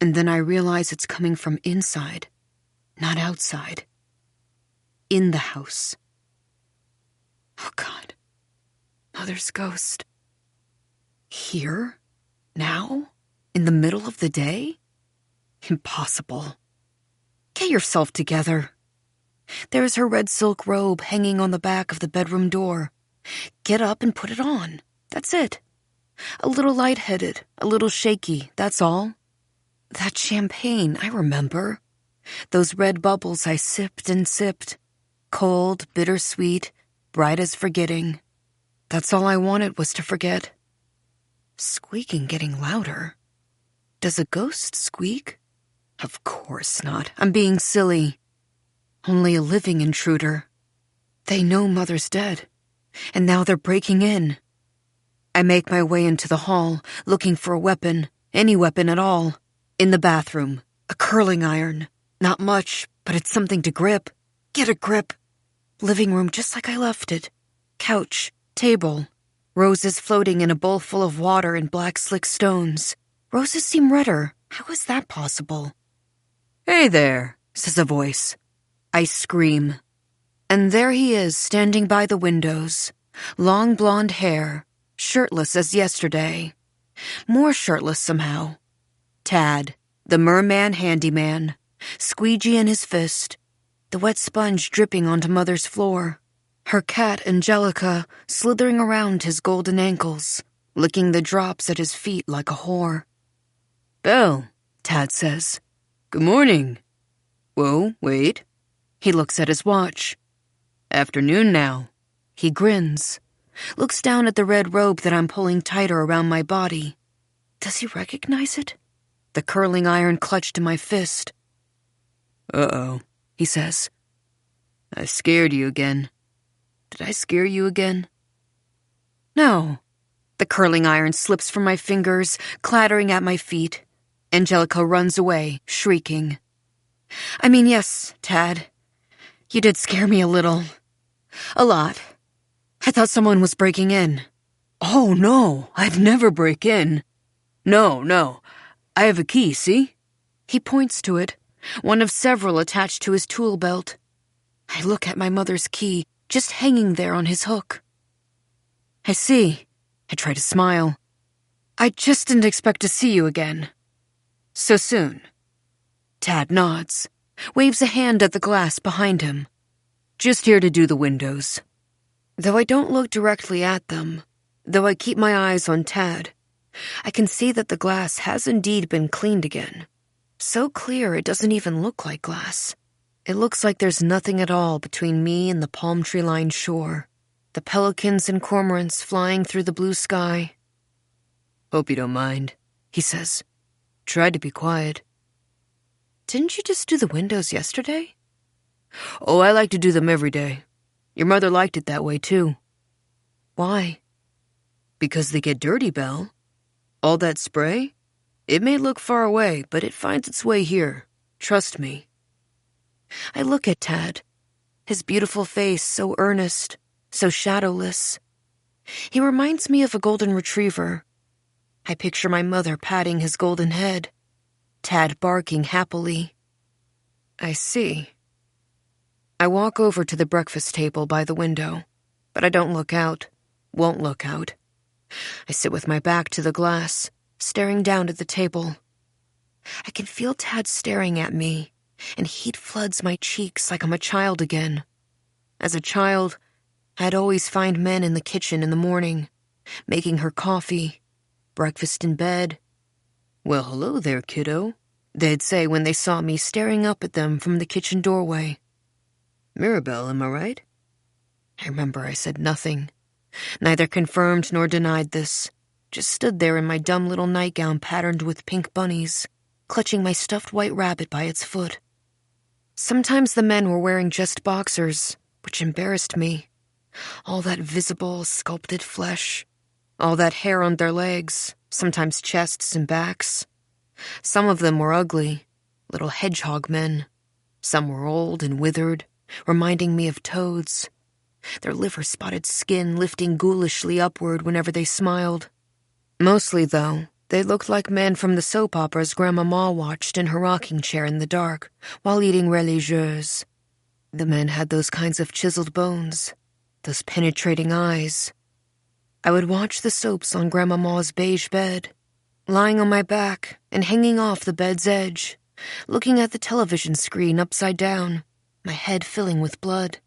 And then I realize it's coming from inside, not outside. In the house. Oh God. Mother's ghost. Here? Now? In the middle of the day? Impossible. Get yourself together. There's her red silk robe hanging on the back of the bedroom door. Get up and put it on. That's it. A little lightheaded, a little shaky, that's all. That champagne, I remember. Those red bubbles I sipped and sipped. Cold, bittersweet, bright as forgetting. That's all I wanted was to forget. Squeaking getting louder. Does a ghost squeak? Of course not. I'm being silly. Only a living intruder. They know Mother's dead, and now they're breaking in. I make my way into the hall, looking for a weapon, any weapon at all. In the bathroom, a curling iron. Not much, but it's something to grip. Get a grip. Living room just like I left it. Couch, table. Roses floating in a bowl full of water and black slick stones. Roses seem redder. How is that possible? "Hey there," says a voice. I scream. And there he is, standing by the windows. Long blonde hair, shirtless as yesterday. More shirtless somehow. Tad, the merman handyman, squeegee in his fist, the wet sponge dripping onto Mother's floor. Her cat, Angelica, slithering around his golden ankles, licking the drops at his feet like a whore. "Belle," Tad says. "Good morning." "Whoa, wait." He looks at his watch. "Afternoon now." He grins, looks down at the red robe that I'm pulling tighter around my body. Does he recognize it? The curling iron clutched in my fist. "Uh-oh," he says. "I scared you again." Did I scare you again? No. The curling iron slips from my fingers, clattering at my feet. Angelica runs away, shrieking. I mean, yes, Tad. You did scare me a little. A lot. I thought someone was breaking in. Oh, no, I'd never break in. No. I have a key, see? He points to it, one of several attached to his tool belt. I look at my mother's key, just hanging there on his hook. I see. I try to smile. I just didn't expect to see you again. So soon. Tad nods, waves a hand at the glass behind him. Just here to do the windows. Though I don't look directly at them, though I keep my eyes on Tad, I can see that the glass has indeed been cleaned again. So clear it doesn't even look like glass. It looks like there's nothing at all between me and the palm tree-lined shore, the pelicans and cormorants flying through the blue sky. Hope you don't mind, he says. Tried to be quiet. Didn't you just do the windows yesterday? Oh, I like to do them every day. Your mother liked it that way, too. Why? Because they get dirty, Belle. All that spray? It may look far away, but it finds its way here. Trust me. I look at Tad, his beautiful face so earnest, so shadowless. He reminds me of a golden retriever. I picture my mother patting his golden head, Tad barking happily. I see. I walk over to the breakfast table by the window, but I don't look out, won't look out. I sit with my back to the glass, staring down at the table. I can feel Tad staring at me, and heat floods my cheeks like I'm a child again. As a child, I'd always find men in the kitchen in the morning, making her coffee, breakfast in bed. Well, hello there, kiddo, they'd say when they saw me staring up at them from the kitchen doorway. Mirabelle, am I right? I remember I said nothing. Neither confirmed nor denied this. Just stood there in my dumb little nightgown patterned with pink bunnies, clutching my stuffed white rabbit by its foot. Sometimes the men were wearing just boxers, which embarrassed me. All that visible, sculpted flesh. All that hair on their legs, sometimes chests and backs. Some of them were ugly, little hedgehog men. Some were old and withered, reminding me of toads. Their liver-spotted skin lifting ghoulishly upward whenever they smiled. Mostly, though, they looked like men from the soap operas Grandmama watched in her rocking chair in the dark while eating religieuse. The men had those kinds of chiseled bones, those penetrating eyes. I would watch the soaps on Grandmama's beige bed, lying on my back and hanging off the bed's edge, looking at the television screen upside down, my head filling with blood.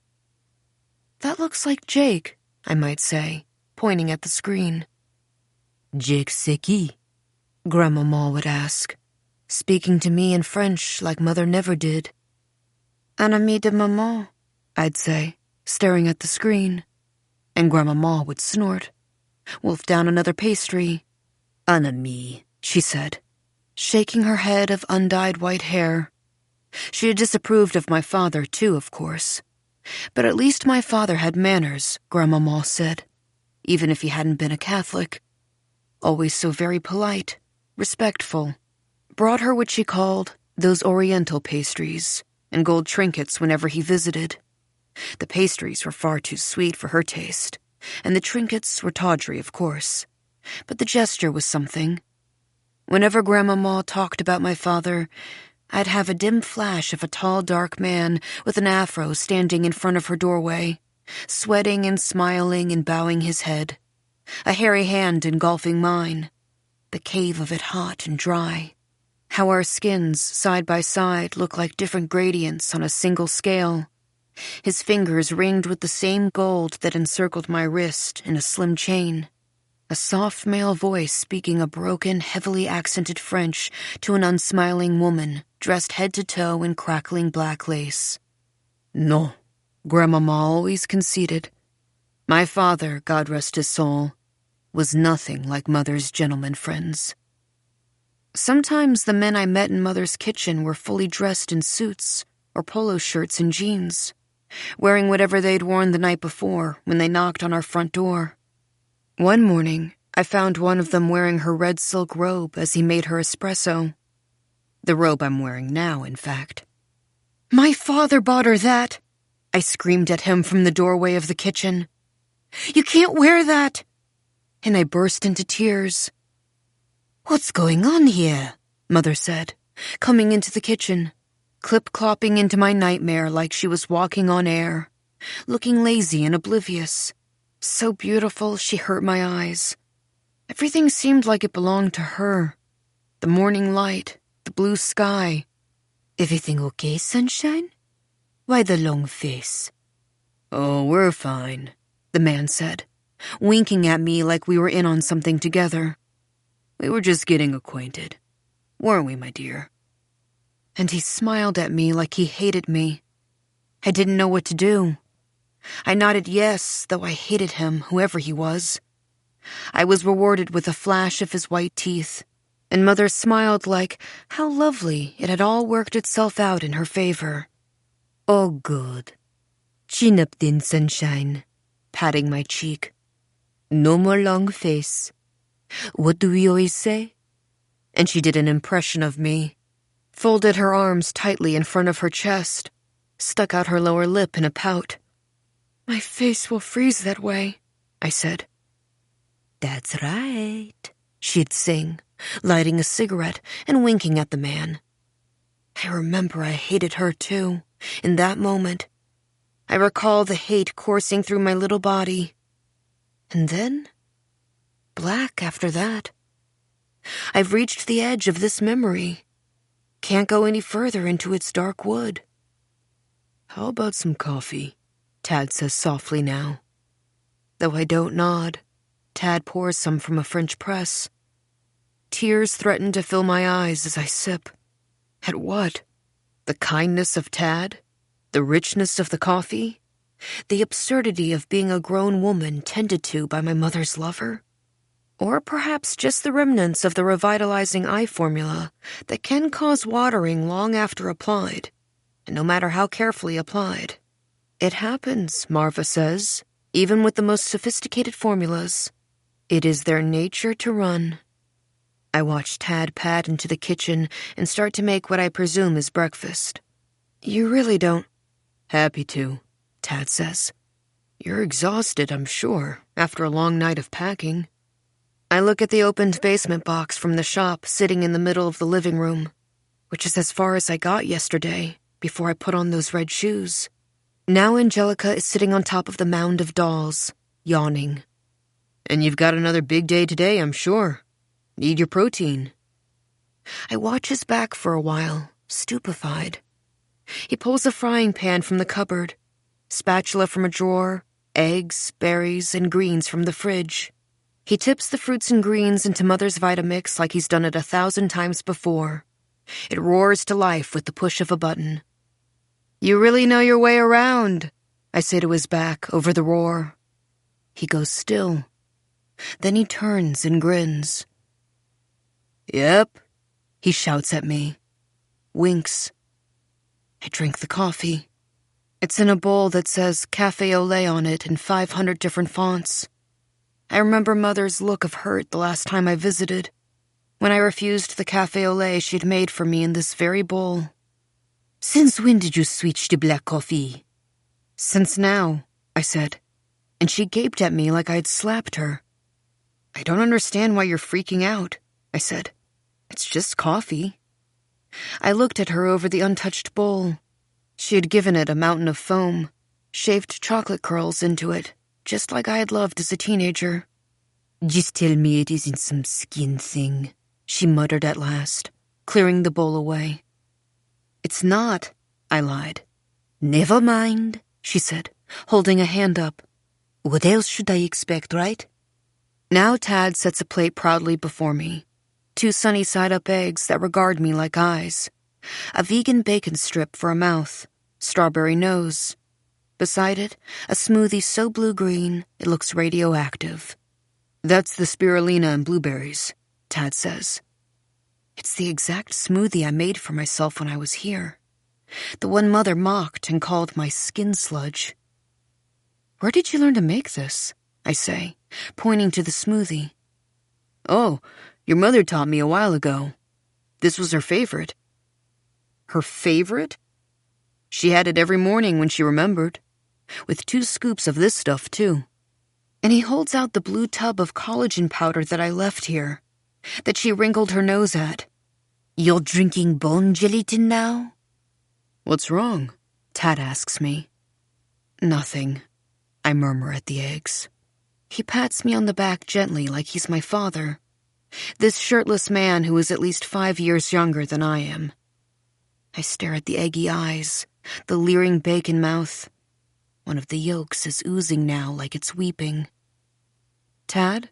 That looks like Jake, I might say, pointing at the screen. Jake c'est qui? Grandmama would ask, speaking to me in French like Mother never did. Un ami de maman, I'd say, staring at the screen. And Grandmama would snort, wolf down another pastry. Un ami, she said. shaking her head of undyed white hair. She had disapproved of my father, too, of course. But at least my father had manners, Grandmama said, even if he hadn't been a Catholic. Always so very polite, respectful. Brought her what she called those Oriental pastries and gold trinkets whenever he visited. The pastries were far too sweet for her taste, and the trinkets were tawdry, of course. But the gesture was something. Whenever Grandmama talked about my father, I'd have a dim flash of a tall, dark man with an afro standing in front of her doorway, sweating and smiling and bowing his head, a hairy hand engulfing mine, the cave of it hot and dry. How our skins, side by side, look like different gradients on a single scale. His fingers ringed with the same gold that encircled my wrist in a slim chain. A soft male voice speaking a broken, heavily accented French to an unsmiling woman dressed head to toe in crackling black lace. No, Grandmama always conceded. My father, God rest his soul, was nothing like Mother's gentleman friends. Sometimes the men I met in Mother's kitchen were fully dressed in suits or polo shirts and jeans, wearing whatever they'd worn the night before when they knocked on our front door. One morning, I found one of them wearing her red silk robe as he made her espresso. The robe I'm wearing now, in fact. "My father bought her that!" I screamed at him from the doorway of the kitchen. "You can't wear that!" And I burst into tears. "What's going on here?" Mother said, coming into the kitchen, clip-clopping into my nightmare like she was walking on air, looking lazy and oblivious. So beautiful, she hurt my eyes. Everything seemed like it belonged to her. The morning light, the blue sky. "Everything okay, sunshine? Why the long face?" "Oh, we're fine," the man said, winking at me like we were in on something together. "We were just getting acquainted. Weren't we, my dear?" And he smiled at me like he hated me. I didn't know what to do. I nodded yes, though I hated him, whoever he was. I was rewarded with a flash of his white teeth, and Mother smiled like how lovely it had all worked itself out in her favor. "Oh, good. Chin up then, sunshine," patting my cheek. "No more long face. What do we always say?" And she did an impression of me, folded her arms tightly in front of her chest, stuck out her lower lip in a pout. "My face will freeze that way," I said. "That's right," she'd sing, lighting a cigarette and winking at the man. I remember I hated her too, in that moment. I recall the hate coursing through my little body. And then, black after that. I've reached the edge of this memory. Can't go any further into its dark wood. "How about some coffee?" Tad says softly now. Though I don't nod, Tad pours some from a French press. Tears threaten to fill my eyes as I sip. At what? The kindness of Tad? The richness of the coffee? The absurdity of being a grown woman tended to by my mother's lover? Or perhaps just the remnants of the revitalizing eye formula that can cause watering long after applied, and no matter how carefully applied. It happens, Marva says, even with the most sophisticated formulas. It is their nature to run. I watch Tad pad into the kitchen and start to make what I presume is breakfast. "You really don't—" "Happy to," Tad says. "You're exhausted, I'm sure, after a long night of packing." I look at the opened basement box from the shop sitting in the middle of the living room, which is as far as I got yesterday, before I put on those red shoes. Now Angelica is sitting on top of the mound of dolls, yawning. "And you've got another big day today, I'm sure. Need your protein." I watch his back for a while, stupefied. He pulls a frying pan from the cupboard, spatula from a drawer, eggs, berries, and greens from the fridge. He tips the fruits and greens into Mother's Vitamix like he's done it 1,000 times before. It roars to life with the push of a button. "You really know your way around," I say to his back over the roar. He goes still. Then he turns and grins. "Yep, He shouts at me. Winks. I drink the coffee. It's in a bowl that says Café au lait on it in 500 different fonts. I remember Mother's look of hurt the last time I visited, when I refused the café au lait she'd made for me in this very bowl. Since when did you switch to black coffee? Since now, I said, and she gaped at me like I'd slapped her. I don't understand why you're freaking out, I said. It's just coffee. I looked at her over the untouched bowl. She had given it a mountain of foam, shaved chocolate curls into it, just like I had loved as a teenager. Just tell me it isn't some skin thing, she muttered at last, clearing the bowl away. It's not, I lied. Never mind, she said, holding a hand up. What else should I expect, right? Now Tad sets a plate proudly before me. 2 sunny side-up eggs that regard me like eyes. A vegan bacon strip for a mouth. Strawberry nose. Beside it, a smoothie so blue-green it looks radioactive. That's the spirulina and blueberries, Tad says. It's the exact smoothie I made for myself when I was here. The one Mother mocked and called my skin sludge. Where did you learn to make this? I say, pointing to the smoothie. Oh, your mother taught me a while ago. This was her favorite. Her favorite? She had it every morning when she remembered, with 2 scoops of this stuff, too. And he holds out the blue tub of collagen powder that I left here, that she wrinkled her nose at. You're drinking bone gelatin now? What's wrong? Tad asks me. Nothing, I murmur at the eggs. He pats me on the back gently like he's my father. This shirtless man who is at least 5 years younger than I am. I stare at the eggy eyes, the leering bacon mouth. One of the yolks is oozing now like it's weeping. Tad,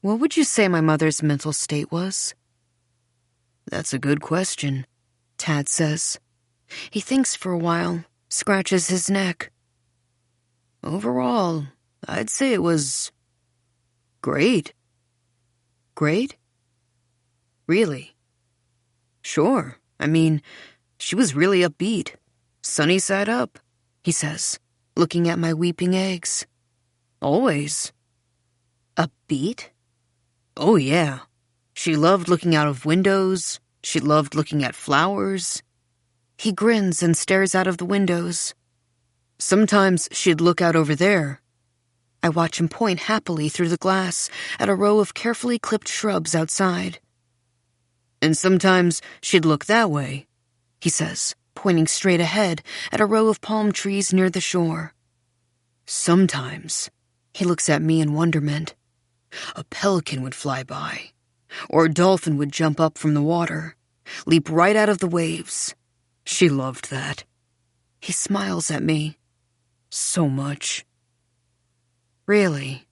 what would you say my mother's mental state was? That's a good question, Tad says. He thinks for a while, scratches his neck. Overall, I'd say it was great. Great? Really? Sure. I mean, she was really upbeat. Sunny side up, he says, looking at my weeping eggs. Always. Upbeat? Oh, yeah. She loved looking out of windows. She loved looking at flowers. He grins and stares out of the windows. Sometimes she'd look out over there. I watch him point happily through the glass at a row of carefully clipped shrubs outside. And sometimes she'd look that way, he says, pointing straight ahead at a row of palm trees near the shore. Sometimes, he looks at me in wonderment. A pelican would fly by, or a dolphin would jump up from the water, leap right out of the waves. She loved that. He smiles at me. So much. Really?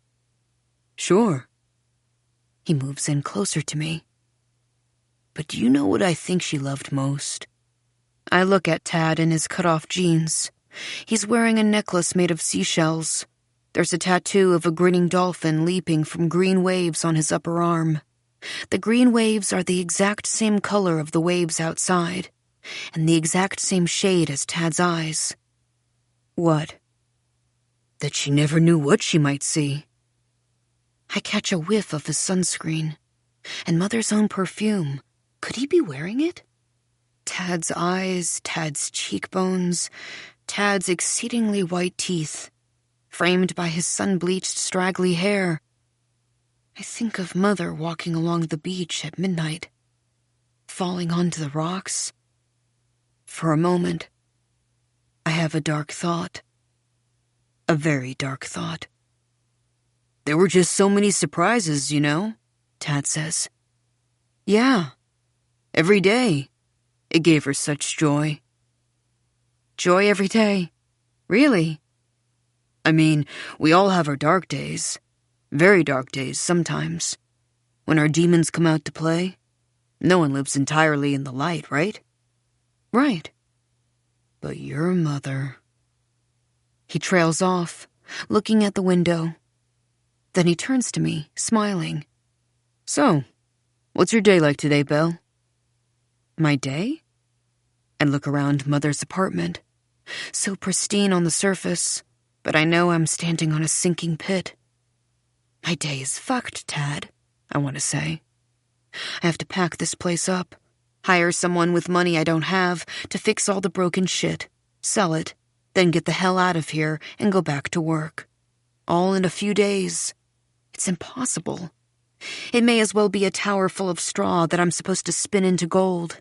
Sure. He moves in closer to me. But do you know what I think she loved most? I look at Tad in his cut-off jeans. He's wearing a necklace made of seashells. There's a tattoo of a grinning dolphin leaping from green waves on his upper arm. The green waves are the exact same color of the waves outside, and the exact same shade as Tad's eyes. What? That she never knew what she might see. I catch a whiff of his sunscreen, and Mother's own perfume. Could he be wearing it? Tad's eyes, Tad's cheekbones, Tad's exceedingly white teeth, framed by his sun-bleached, straggly hair. I think of Mother walking along the beach at midnight, falling onto the rocks. For a moment, I have a dark thought. A very dark thought. There were just so many surprises, you know, Tad says. Yeah, every day. It gave her such joy. Joy every day? Really? I mean, we all have our dark days. Very dark days sometimes. When our demons come out to play. No one lives entirely in the light, right? Right. But your mother... He trails off, looking at the window. Then he turns to me, smiling. So, what's your day like today, Belle? My day? I look around Mother's apartment. So pristine on the surface, but I know I'm standing on a sinking pit. My day is fucked, Tad, I want to say. I have to pack this place up, hire someone with money I don't have to fix all the broken shit, sell it, then get the hell out of here and go back to work. All in a few days. It's impossible. It may as well be a tower full of straw that I'm supposed to spin into gold.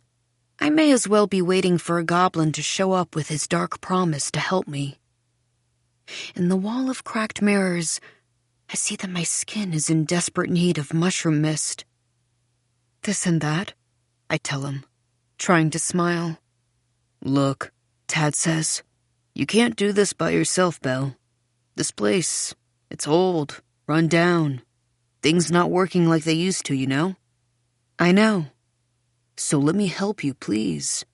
I may as well be waiting for a goblin to show up with his dark promise to help me. In the wall of cracked mirrors, I see that my skin is in desperate need of mushroom mist. This and that, I tell him, trying to smile. Look, Tad says, you can't do this by yourself, Belle. This place, it's old, run down. Things not working like they used to, you know? I know. So let me help you, please.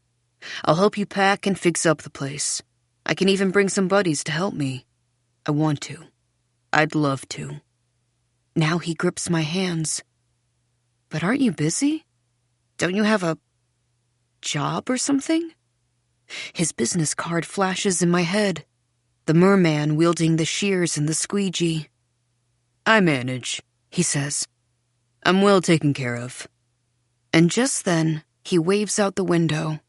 I'll help you pack and fix up the place. I can even bring some buddies to help me. I want to. I'd love to. Now he grips my hands. But aren't you busy? Don't you have a job or something? His business card flashes in my head. The merman wielding the shears and the squeegee. I manage, he says. I'm well taken care of. And just then, he waves out the window.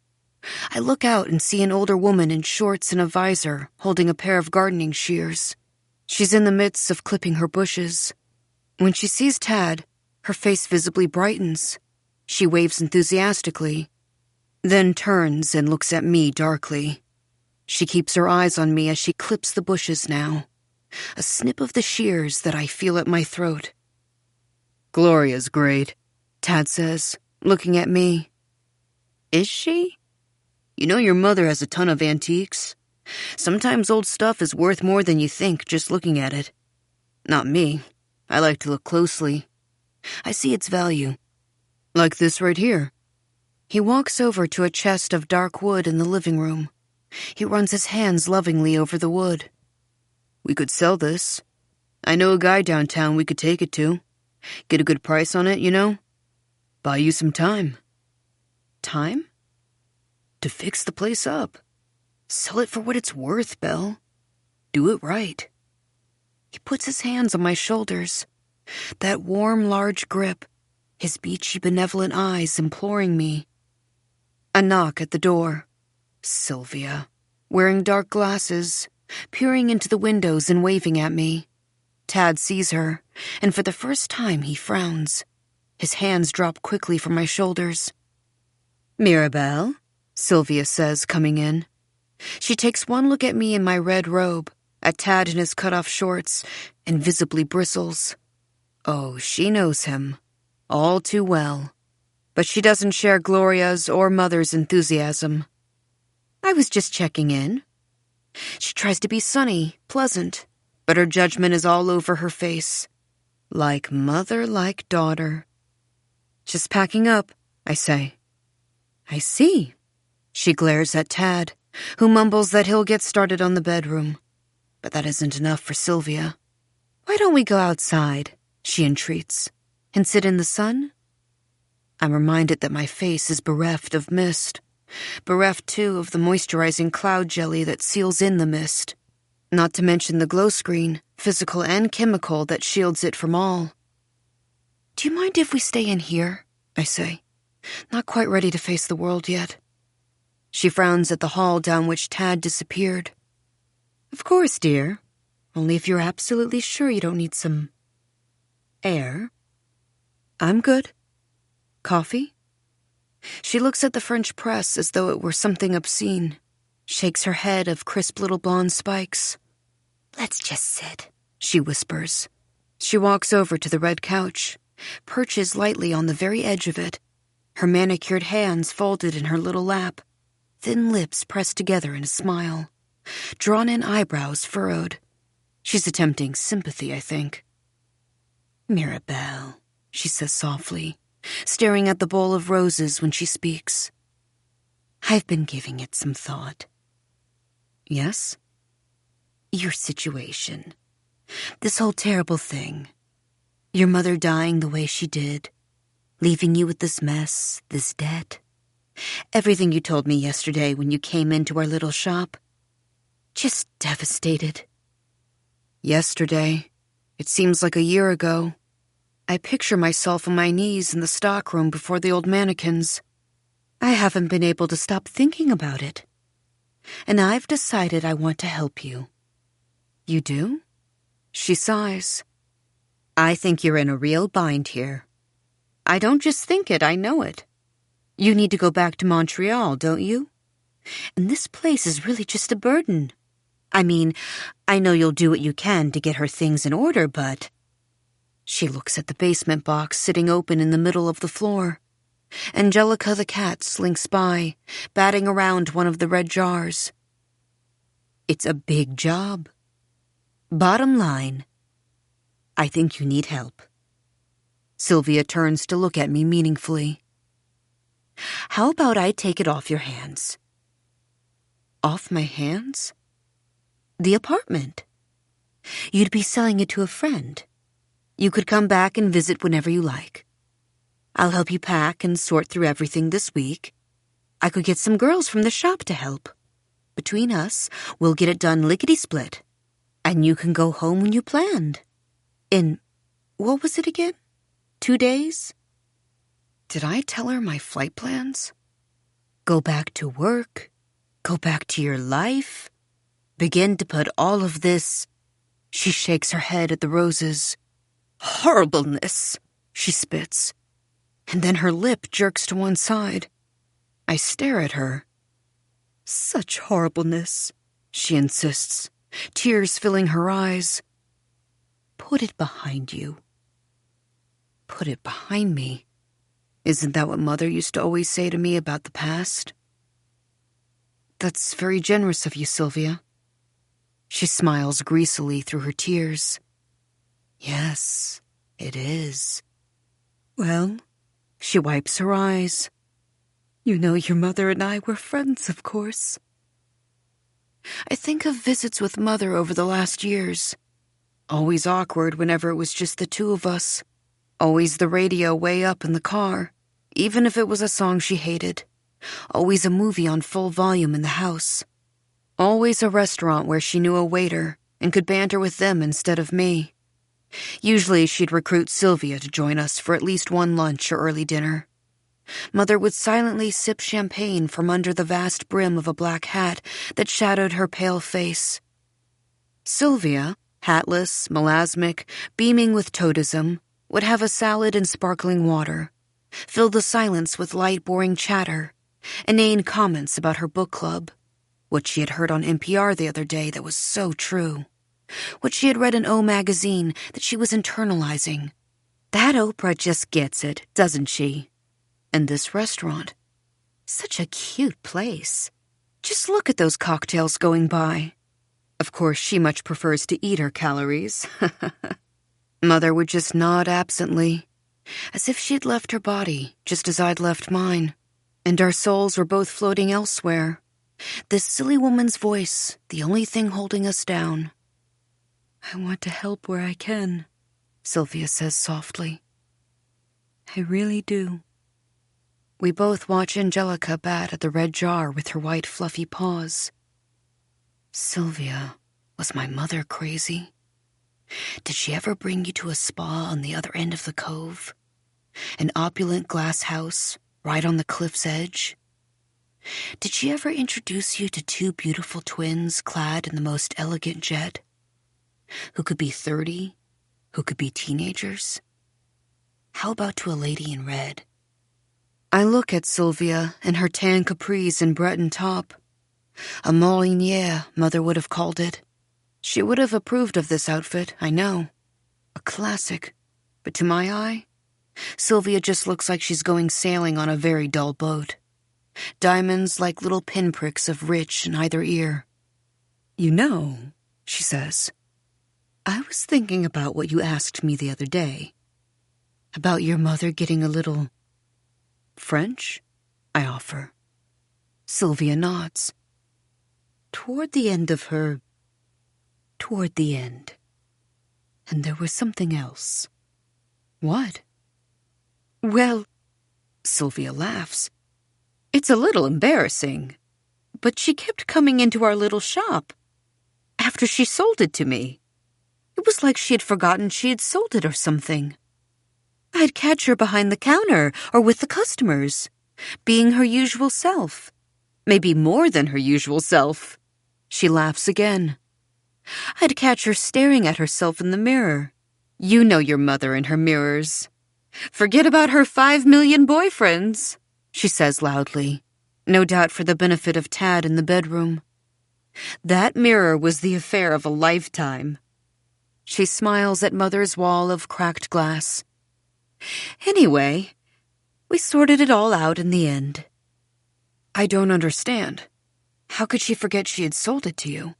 I look out and see an older woman in shorts and a visor holding a pair of gardening shears. She's in the midst of clipping her bushes. When she sees Tad, her face visibly brightens. She waves enthusiastically, then turns and looks at me darkly. She keeps her eyes on me as she clips the bushes now, a snip of the shears that I feel at my throat. Gloria's great, Tad says, looking at me. Is she? You know your mother has a ton of antiques. Sometimes old stuff is worth more than you think just looking at it. Not me. I like to look closely. I see its value. Like this right here. He walks over to a chest of dark wood in the living room. He runs his hands lovingly over the wood. We could sell this. I know a guy downtown we could take it to. Get a good price on it, you know? Buy you some time. Time? To fix the place up. Sell it for what it's worth, Belle. Do it right. He puts his hands on my shoulders. That warm, large grip. His beachy, benevolent eyes imploring me. A knock at the door. Sylvia, wearing dark glasses, peering into the windows and waving at me. Tad sees her, and for the first time he frowns. His hands drop quickly from my shoulders. Mirabelle, Sylvia says, coming in. She takes one look at me in my red robe, at Tad in his cut-off shorts, and visibly bristles. Oh, she knows him. All too well. But she doesn't share Gloria's or Mother's enthusiasm. I was just checking in. She tries to be sunny, pleasant, but her judgment is all over her face. Like mother, like daughter. Just packing up, I say. I see. She glares at Tad, who mumbles that he'll get started on the bedroom. But that isn't enough for Sylvia. Why don't we go outside, she entreats, and sit in the sun? I'm reminded that my face is bereft of mist. Bereft, too, of the moisturizing cloud jelly that seals in the mist. Not to mention the glow screen, physical and chemical, that shields it from all. Do you mind if we stay in here? I say, not quite ready to face the world yet. She frowns at the hall down which Tad disappeared. Of course, dear. Only if you're absolutely sure you don't need some air. I'm good. Coffee? She looks at the French press as though it were something obscene, shakes her head of crisp little blonde spikes. Let's just sit, she whispers. She walks over to the red couch, perches lightly on the very edge of it, her manicured hands folded in her little lap, thin lips pressed together in a smile, drawn-in eyebrows furrowed. She's attempting sympathy, I think. Mirabelle, she says softly, staring at the bowl of roses when she speaks. I've been giving it some thought. Yes? Your situation. This whole terrible thing. Your mother dying the way she did, leaving you with this mess, this debt. Everything you told me yesterday when you came into our little shop. Just devastated. Yesterday. It seems like a year ago. I picture myself on my knees in the stockroom before the old mannequins. I haven't been able to stop thinking about it. And I've decided I want to help you. You do? She sighs. I think you're in a real bind here. I don't just think it, I know it. You need to go back to Montreal, don't you? And this place is really just a burden. I mean, I know you'll do what you can to get her things in order, but... She looks at the basement box sitting open in the middle of the floor. Angelica the cat slinks by, batting around one of the red jars. It's a big job. Bottom line, I think you need help. Sylvia turns to look at me meaningfully. How about I take it off your hands? Off my hands? The apartment. You'd be selling it to a friend. You could come back and visit whenever you like. I'll help you pack and sort through everything this week. I could get some girls from the shop to help. Between us, we'll get it done lickety-split. And you can go home when you planned. In, what was it again? 2 days? Did I tell her my flight plans? Go back to work. Go back to your life. Begin to put all of this... She shakes her head at the roses. Horribleness, she spits. And then her lip jerks to one side. I stare at her. Such horribleness, she insists, tears filling her eyes. Put it behind you. Put it behind me. Isn't that what Mother used to always say to me about the past? That's very generous of you, Sylvia. She smiles greasily through her tears. Yes, it is. Well, she wipes her eyes. You know your mother and I were friends, of course. I think of visits with Mother over the last years. Always awkward whenever it was just the two of us. Always the radio way up in the car, even if it was a song she hated. Always a movie on full volume in the house. Always a restaurant where she knew a waiter and could banter with them instead of me. Usually she'd recruit Sylvia to join us for at least one lunch or early dinner. Mother would silently sip champagne from under the vast brim of a black hat that shadowed her pale face. Sylvia, hatless, melasmic, beaming with toadism, would have a salad and sparkling water, fill the silence with light, boring chatter, inane comments about her book club, what she had heard on NPR the other day that was so true, what she had read in O magazine that she was internalizing. That Oprah just gets it, doesn't she? And this restaurant, such a cute place. Just look at those cocktails going by. Of course, she much prefers to eat her calories. Mother would just nod absently, as if she'd left her body just as I'd left mine, and our souls were both floating elsewhere. This silly woman's voice, the only thing holding us down. I want to help where I can, Sylvia says softly. I really do. We both watch Angelica bat at the red jar with her white fluffy paws. Sylvia, was my mother crazy? Did she ever bring you to a spa on the other end of the cove? An opulent glass house right on the cliff's edge? Did she ever introduce you to two beautiful twins clad in the most elegant jet? Who could be 30? Who could be teenagers? How about to a lady in red? I look at Sylvia in her tan capris and Breton top. A Moliniere, Mother would have called it. She would have approved of this outfit, I know. A classic. But to my eye, Sylvia just looks like she's going sailing on a very dull boat. Diamonds like little pinpricks of rich in either ear. You know, she says, I was thinking about what you asked me the other day. About your mother getting a little... French? I offer. Sylvia nods. Toward the end. And there was something else. What? Well, Sylvia laughs. It's a little embarrassing, but she kept coming into our little shop after she sold it to me. It was like she had forgotten she had sold it or something. I'd catch her behind the counter or with the customers, being her usual self. Maybe more than her usual self. She laughs again. I'd catch her staring at herself in the mirror. You know your mother and her mirrors. Forget about her 5 million boyfriends, she says loudly, no doubt for the benefit of Tad in the bedroom. That mirror was the affair of a lifetime. She smiles at Mother's wall of cracked glass. Anyway, we sorted it all out in the end. I don't understand. How could she forget she had sold it to you?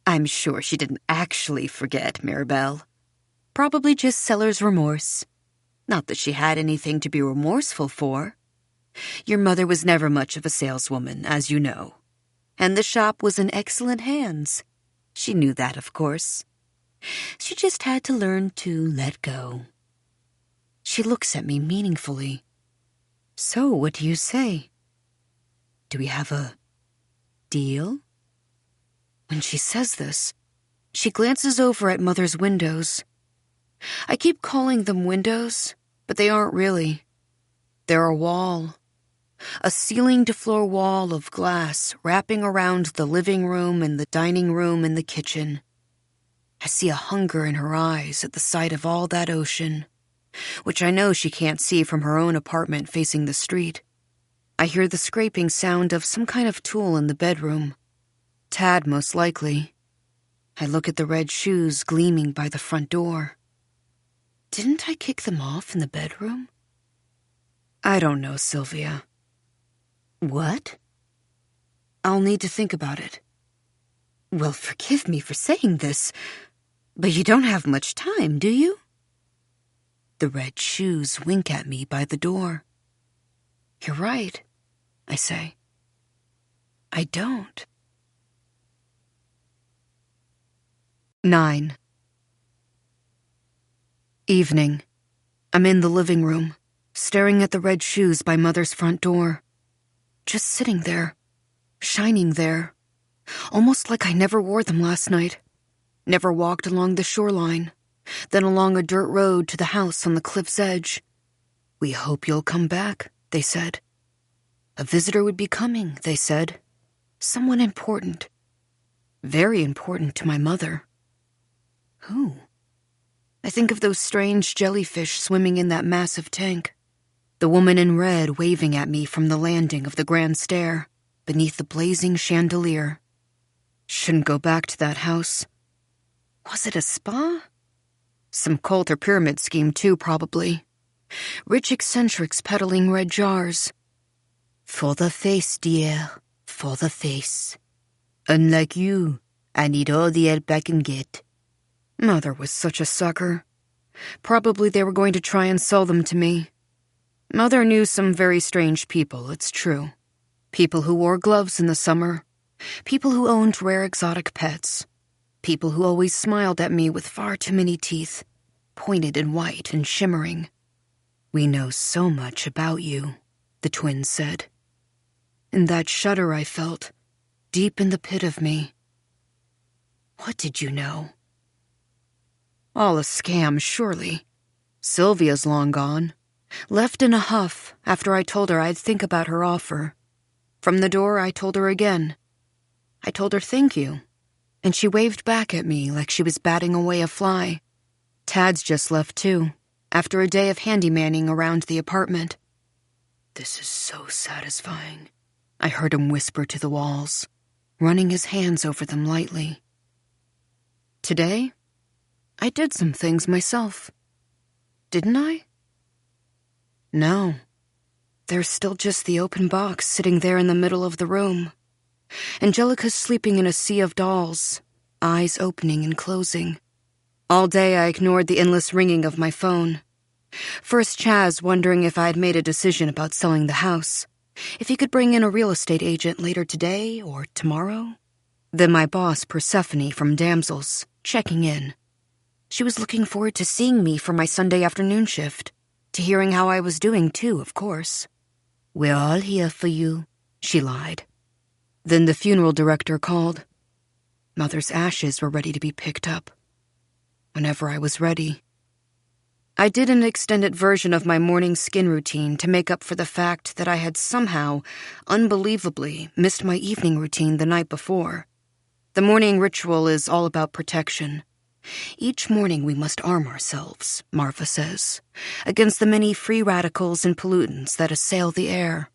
I'm sure she didn't actually forget, Mirabelle. Probably just seller's remorse. Not that she had anything to be remorseful for. Your mother was never much of a saleswoman, as you know. And the shop was in excellent hands. She knew that, of course. She just had to learn to let go. She looks at me meaningfully. So, what do you say? Do we have a deal? When she says this, she glances over at Mother's windows. I keep calling them windows, but they aren't really. They're a wall. A ceiling-to-floor wall of glass wrapping around the living room and the dining room and the kitchen. I see a hunger in her eyes at the sight of all that ocean, which I know she can't see from her own apartment facing the street. I hear the scraping sound of some kind of tool in the bedroom. Tad, most likely. I look at the red shoes gleaming by the front door. Didn't I kick them off in the bedroom? I don't know, Sylvia. What? I'll need to think about it. Well, forgive me for saying this, but you don't have much time, do you? The red shoes wink at me by the door. You're right, I say. I don't. 9. Evening. I'm in the living room, staring at the red shoes by Mother's front door. Just sitting there, shining there, almost like I never wore them last night. Never walked along the shoreline, then along a dirt road to the house on the cliff's edge. We hope you'll come back, they said. A visitor would be coming, they said. Someone important. Very important to my mother. Who? I think of those strange jellyfish swimming in that massive tank. The woman in red waving at me from the landing of the grand stair, beneath the blazing chandelier. Shouldn't go back to that house. Was it a spa? Some cult or pyramid scheme too, probably. Rich eccentrics peddling red jars. For the face, dear, for the face. Unlike you, I need all the help I can get. Mother was such a sucker. Probably they were going to try and sell them to me. Mother knew some very strange people, it's true. People who wore gloves in the summer. People who owned rare exotic pets. People who always smiled at me with far too many teeth, pointed and white and shimmering. We know so much about you, the twins said. And that shudder I felt, deep in the pit of me. What did you know? All a scam, surely. Sylvia's long gone. Left in a huff after I told her I'd think about her offer. From the door, I told her again. I told her thank you, and she waved back at me like she was batting away a fly. Tad's just left too, after a day of handymanning around the apartment. This is so satisfying, I heard him whisper to the walls, running his hands over them lightly. Today, I did some things myself. Didn't I? No. There's still just the open box sitting there in the middle of the room. Angelica's sleeping in a sea of dolls, eyes opening and closing. All day I ignored the endless ringing of my phone. First Chaz wondering if I'd made a decision about selling the house, if he could bring in a real estate agent later today or tomorrow. Then my boss, Persephone from Damsels, checking in. She was looking forward to seeing me for my Sunday afternoon shift, to hearing how I was doing too, of course. "We're all here for you," she lied. Then the funeral director called. Mother's ashes were ready to be picked up. Whenever I was ready. I did an extended version of my morning skin routine to make up for the fact that I had somehow, unbelievably, missed my evening routine the night before. The morning ritual is all about protection. Each morning we must arm ourselves, Marva says, against the many free radicals and pollutants that assail the air,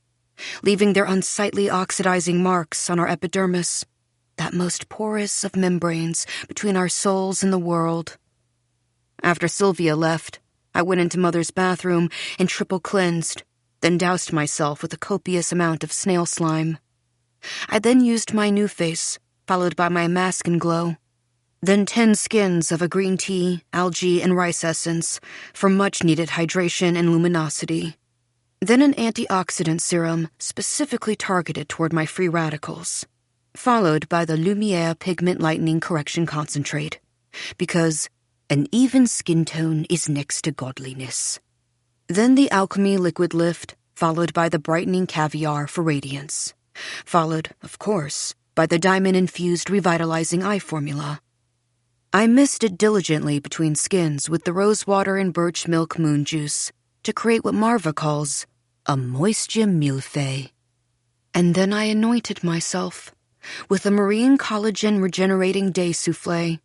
leaving their unsightly oxidizing marks on our epidermis, that most porous of membranes between our souls and the world. After Sylvia left, I went into Mother's bathroom and triple cleansed, then doused myself with a copious amount of snail slime. I then used my new face, followed by my mask and glow. Then 10 skins of a green tea, algae, and rice essence for much-needed hydration and luminosity. Then an antioxidant serum specifically targeted toward my free radicals, followed by the Lumiere Pigment Lightening Correction Concentrate, because an even skin tone is next to godliness. Then the Alchemy Liquid Lift, followed by the Brightening Caviar for radiance, followed, of course, by the Diamond-Infused Revitalizing Eye Formula. I misted diligently between skins with the rosewater and birch milk moon juice to create what Marva calls a moisture millefeuille. And then I anointed myself with a marine collagen regenerating day souffle,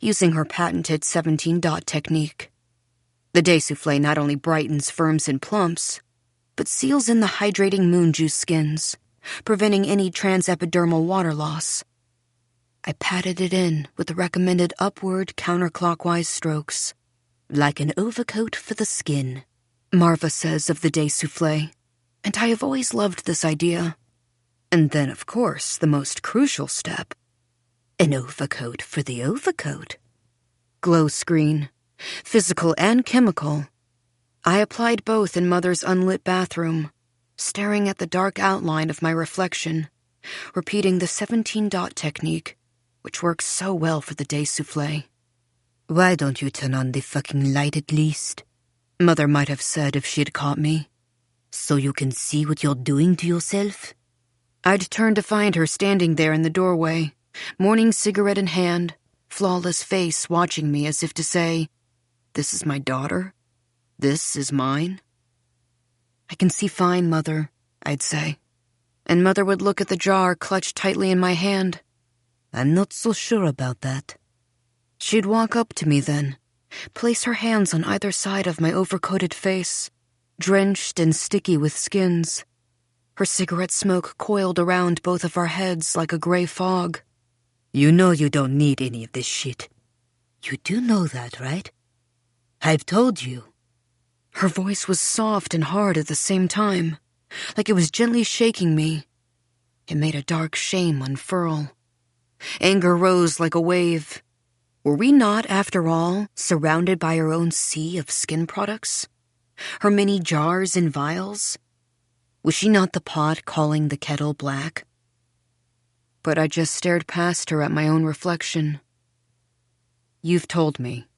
using her patented 17-dot technique. The day souffle not only brightens, firms, and plumps, but seals in the hydrating moon juice skins, preventing any transepidermal water loss. I patted it in with the recommended upward counterclockwise strokes. Like an overcoat for the skin, Marva says of the day souffle, and I have always loved this idea. And then, of course, the most crucial step. An overcoat for the overcoat. Glow screen, physical and chemical. I applied both in Mother's unlit bathroom, staring at the dark outline of my reflection, repeating the 17-dot technique, which works so well for the day souffle. "Why don't you turn on the fucking light at least?" Mother might have said if she'd caught me. "So you can see what you're doing to yourself?" I'd turned to find her standing there in the doorway, morning cigarette in hand, flawless face watching me as if to say, "This is my daughter? This is mine?" "I can see fine, Mother," I'd say. And Mother would look at the jar clutched tightly in my hand. "I'm not so sure about that." She'd walk up to me then, place her hands on either side of my overcoated face, drenched and sticky with skins. Her cigarette smoke coiled around both of our heads like a gray fog. "You know you don't need any of this shit. You do know that, right? I've told you." Her voice was soft and hard at the same time, like it was gently shaking me. It made a dark shame unfurl. Anger rose like a wave. Were we not, after all, surrounded by our own sea of skin products? Her many jars and vials? Was she not the pot calling the kettle black? But I just stared past her at my own reflection. "You've told me."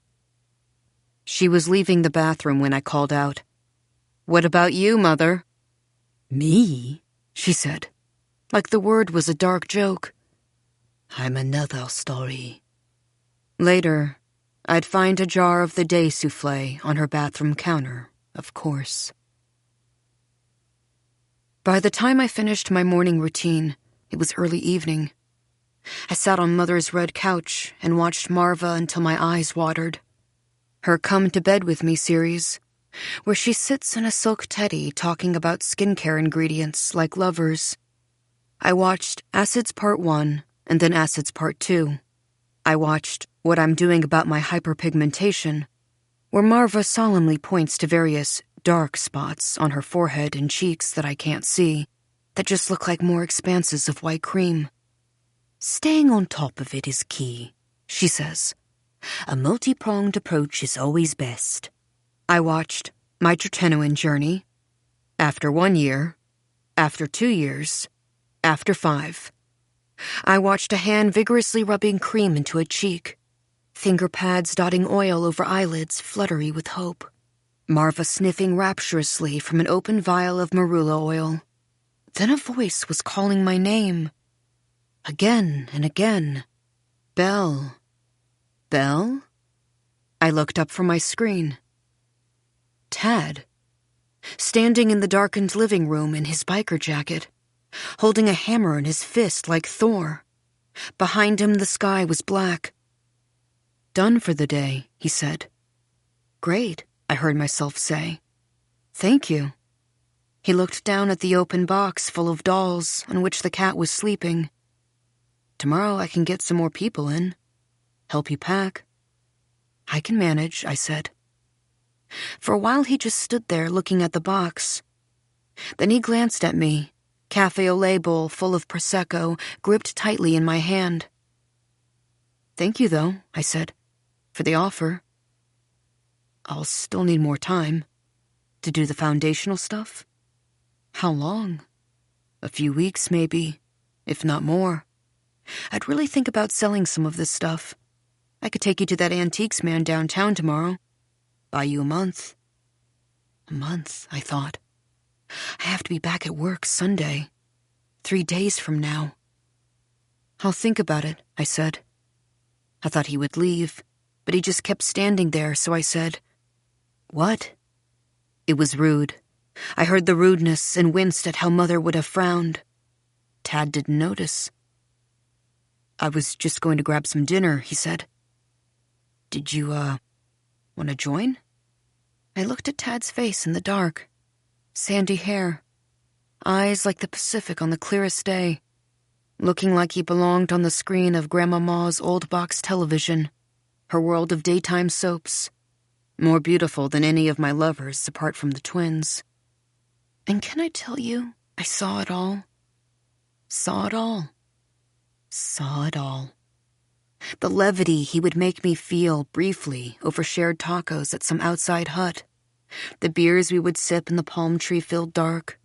She was leaving the bathroom when I called out, "What about you, Mother?" "Me?" she said, like the word was a dark joke. "I'm another story." Later, I'd find a jar of the day souffle on her bathroom counter, of course. By the time I finished my morning routine, it was early evening. I sat on Mother's red couch and watched Marva until my eyes watered. Her Come to Bed With Me series, where she sits in a silk teddy talking about skincare ingredients like lovers. I watched Acids Part 1 and then Acids Part 2. I watched What I'm Doing About My Hyperpigmentation, where Marva solemnly points to various dark spots on her forehead and cheeks that I can't see, that just look like more expanses of white cream. "Staying on top of it is key," she says. "A multi-pronged approach is always best." I watched My Tretinoin Journey, after 1 year, after 2 years, after 5. I watched a hand vigorously rubbing cream into a cheek, finger pads dotting oil over eyelids fluttery with hope. Marva sniffing rapturously from an open vial of marula oil. Then a voice was calling my name. Again and again. Belle. Belle? I looked up from my screen. Tad. Standing in the darkened living room in his biker jacket, holding a hammer in his fist like Thor. Behind him the sky was black. Done for the day, he said. Great, I heard myself say. Thank you. He looked down at the open box full of dolls on which the cat was sleeping. Tomorrow I can get some more people in. Help you pack. I can manage, I said. For a while he just stood there looking at the box. Then he glanced at me, cafe au lait bowl full of Prosecco gripped tightly in my hand. Thank you, though, I said, for the offer. I'll still need more time. To do the foundational stuff? How long? A few weeks, maybe, if not more. I'd really think about selling some of this stuff. I could take you to that antiques man downtown tomorrow. Buy you a month. A month, I thought. I have to be back at work Sunday. 3 days from now. I'll think about it, I said. I thought he would leave, but he just kept standing there, so I said, What? It was rude. I heard the rudeness and winced at how Mother would have frowned. Tad didn't notice. I was just going to grab some dinner, he said. Did you, want to join? I looked at Tad's face in the dark. Sandy hair. Eyes like the Pacific on the clearest day. Looking like he belonged on the screen of Grandma Ma's old box television. Her world of daytime soaps. More beautiful than any of my lovers apart from the twins. And can I tell you, I saw it all. Saw it all. Saw it all. The levity he would make me feel briefly over shared tacos at some outside hut. The beers we would sip in the palm tree-filled dark.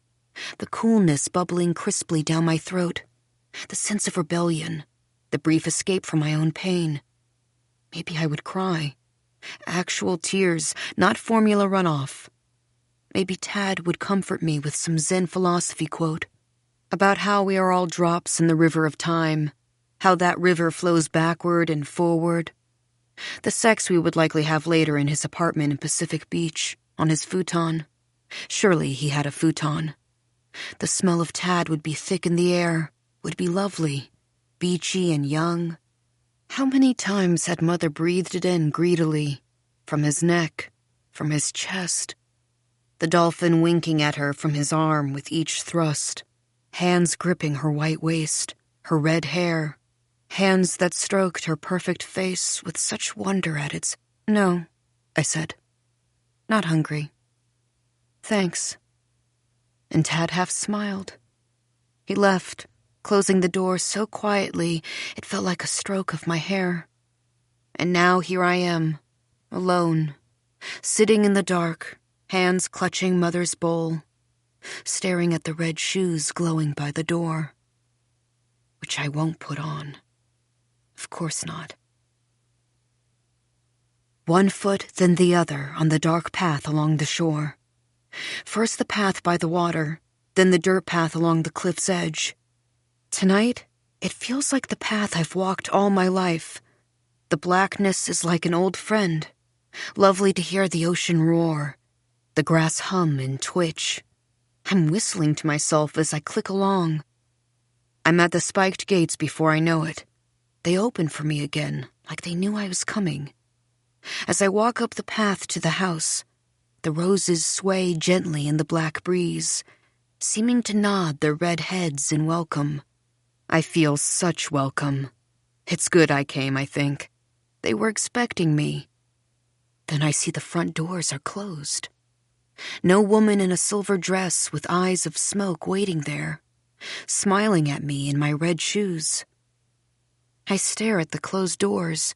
The coolness bubbling crisply down my throat. The sense of rebellion. The brief escape from my own pain. Maybe I would cry. Actual tears, not formula runoff. Maybe Tad would comfort me with some Zen philosophy quote about how we are all drops in the river of time, how that river flows backward and forward. The sex we would likely have later in his apartment in Pacific Beach, on his futon. Surely he had a futon. The smell of Tad would be thick in the air, would be lovely, beachy and young. How many times had Mother breathed it in greedily, from his neck, from his chest, the dolphin winking at her from his arm with each thrust, hands gripping her white waist, her red hair, hands that stroked her perfect face with such wonder at its... No, I said. Not hungry. Thanks. And Tad half smiled. He left, closing the door so quietly it felt like a stroke of my hair. And now here I am, alone, sitting in the dark, hands clutching Mother's bowl, staring at the red shoes glowing by the door. Which I won't put on. Of course not. One foot, then the other on the dark path along the shore. First the path by the water, then the dirt path along the cliff's edge. Tonight, it feels like the path I've walked all my life. The blackness is like an old friend. Lovely to hear the ocean roar, the grass hum and twitch. I'm whistling to myself as I click along. I'm at the spiked gates before I know it. They open for me again, like they knew I was coming. As I walk up the path to the house, the roses sway gently in the black breeze, seeming to nod their red heads in welcome. I feel such welcome. It's good I came, I think. They were expecting me. Then I see the front doors are closed. No woman in a silver dress with eyes of smoke waiting there, smiling at me in my red shoes. I stare at the closed doors,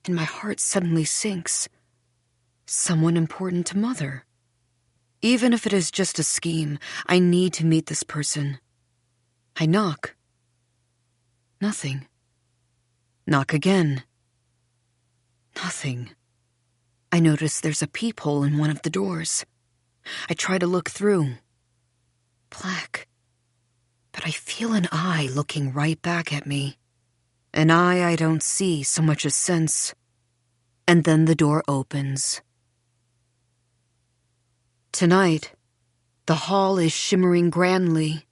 and my heart suddenly sinks. Someone important to Mother. Even if it is just a scheme, I need to meet this person. I knock. Nothing. Knock again. Nothing. I notice there's a peephole in one of the doors. I try to look through. Black. But I feel an eye looking right back at me. An eye I don't see so much as sense. And then the door opens. Tonight, the hall is shimmering grandly.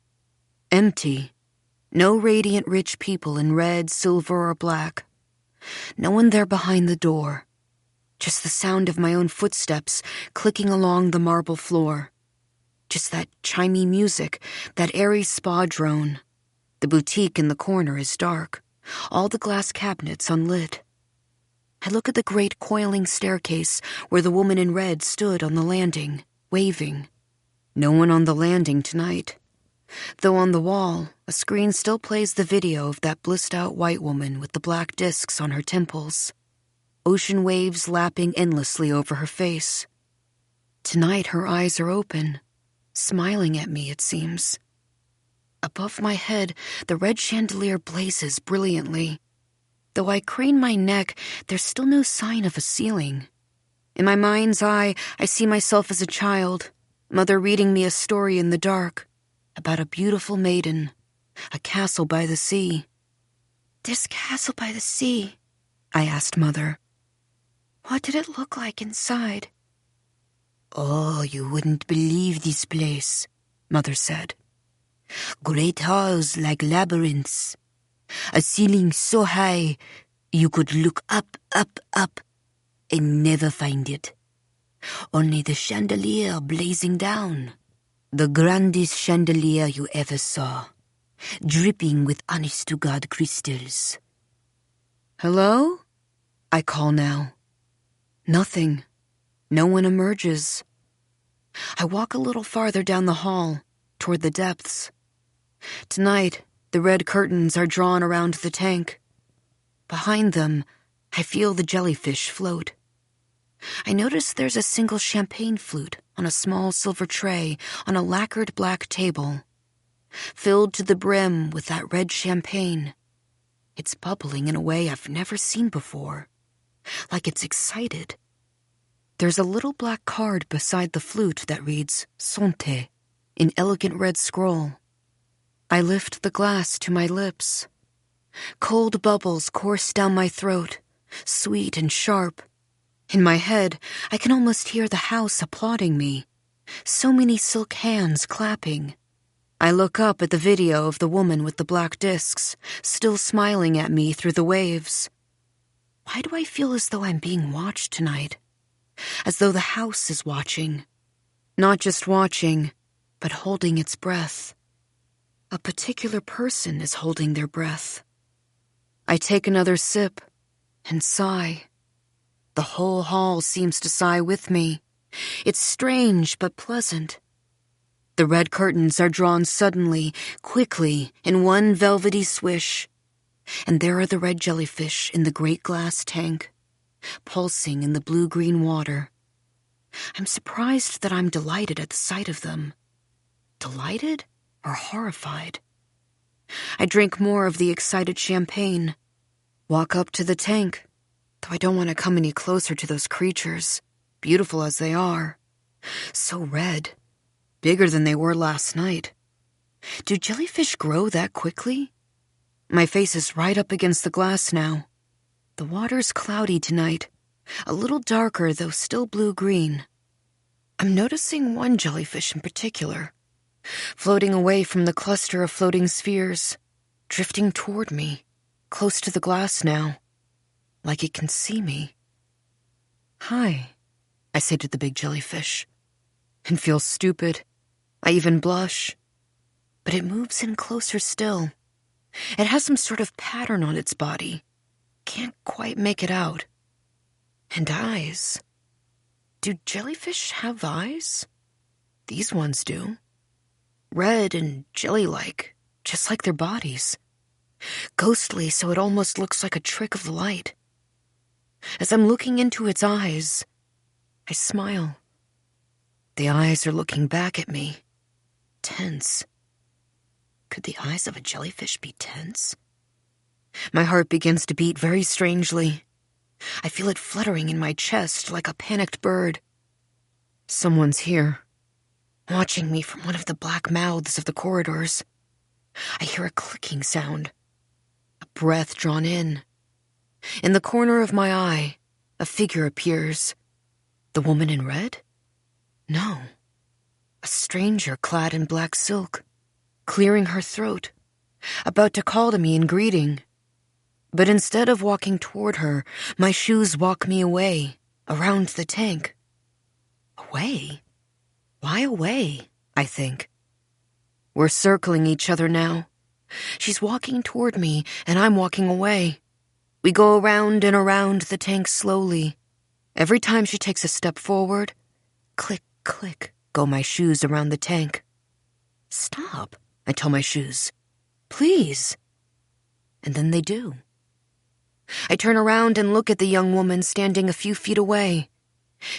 Empty. No radiant rich people in red, silver, or black. No one there behind the door. Just the sound of my own footsteps clicking along the marble floor. Just that chimey music, that airy spa drone. The boutique in the corner is dark, all the glass cabinets unlit. I look at the great coiling staircase where the woman in red stood on the landing, waving. No one on the landing tonight. Though on the wall, a screen still plays the video of that blissed-out white woman with the black discs on her temples. Ocean waves lapping endlessly over her face. Tonight her eyes are open, smiling at me, it seems. Above my head, the red chandelier blazes brilliantly. Though I crane my neck, there's still no sign of a ceiling. In my mind's eye, I see myself as a child, mother reading me a story in the dark, about a beautiful maiden, a castle by the sea. "This castle by the sea," I asked Mother. "What did it look like inside?" "Oh, you wouldn't believe this place," Mother said. "Great halls like labyrinths. A ceiling so high you could look up, up, up, and never find it. Only the chandelier blazing down. The grandest chandelier you ever saw, dripping with honest-to-God crystals." "Hello?" I call now. Nothing. No one emerges. I walk a little farther down the hall, toward the depths. Tonight, the red curtains are drawn around the tank. Behind them, I feel the jellyfish float. I notice there's a single champagne flute on a small silver tray on a lacquered black table, filled to the brim with that red champagne. It's bubbling in a way I've never seen before, like it's excited. There's a little black card beside the flute that reads "Santé" in elegant red scroll. I lift the glass to my lips. Cold bubbles course down my throat, sweet and sharp. In my head, I can almost hear the house applauding me. So many silk hands clapping. I look up at the video of the woman with the black discs, still smiling at me through the waves. Why do I feel as though I'm being watched tonight? As though the house is watching. Not just watching, but holding its breath. A particular person is holding their breath. I take another sip and sigh. The whole hall seems to sigh with me. It's strange but pleasant. The red curtains are drawn suddenly, quickly, in one velvety swish. And there are the red jellyfish in the great glass tank, pulsing in the blue-green water. I'm surprised that I'm delighted at the sight of them. Delighted or horrified? I drink more of the excited champagne, walk up to the tank, though I don't want to come any closer to those creatures, beautiful as they are. So red, bigger than they were last night. Do jellyfish grow that quickly? My face is right up against the glass now. The water's cloudy tonight, a little darker though still blue-green. I'm noticing one jellyfish in particular, floating away from the cluster of floating spheres, drifting toward me, close to the glass now, like it can see me. "Hi," I say to the big jellyfish, and feel stupid. I even blush. But it moves in closer still. It has some sort of pattern on its body. Can't quite make it out. And eyes. Do jellyfish have eyes? These ones do. Red and jelly-like, just like their bodies. Ghostly, so it almost looks like a trick of the light. As I'm looking into its eyes, I smile. The eyes are looking back at me, tense. Could the eyes of a jellyfish be tense? My heart begins to beat very strangely. I feel it fluttering in my chest like a panicked bird. Someone's here, watching me from one of the black mouths of the corridors. I hear a clicking sound, a breath drawn in. In the corner of my eye, a figure appears. The woman in red? No. A stranger clad in black silk, clearing her throat, about to call to me in greeting. But instead of walking toward her, my shoes walk me away, around the tank. Away? Why away? I think. We're circling each other now. She's walking toward me, and I'm walking away. We go around and around the tank slowly. Every time she takes a step forward, click, click, go my shoes around the tank. Stop, I tell my shoes. Please. And then they do. I turn around and look at the young woman standing a few feet away.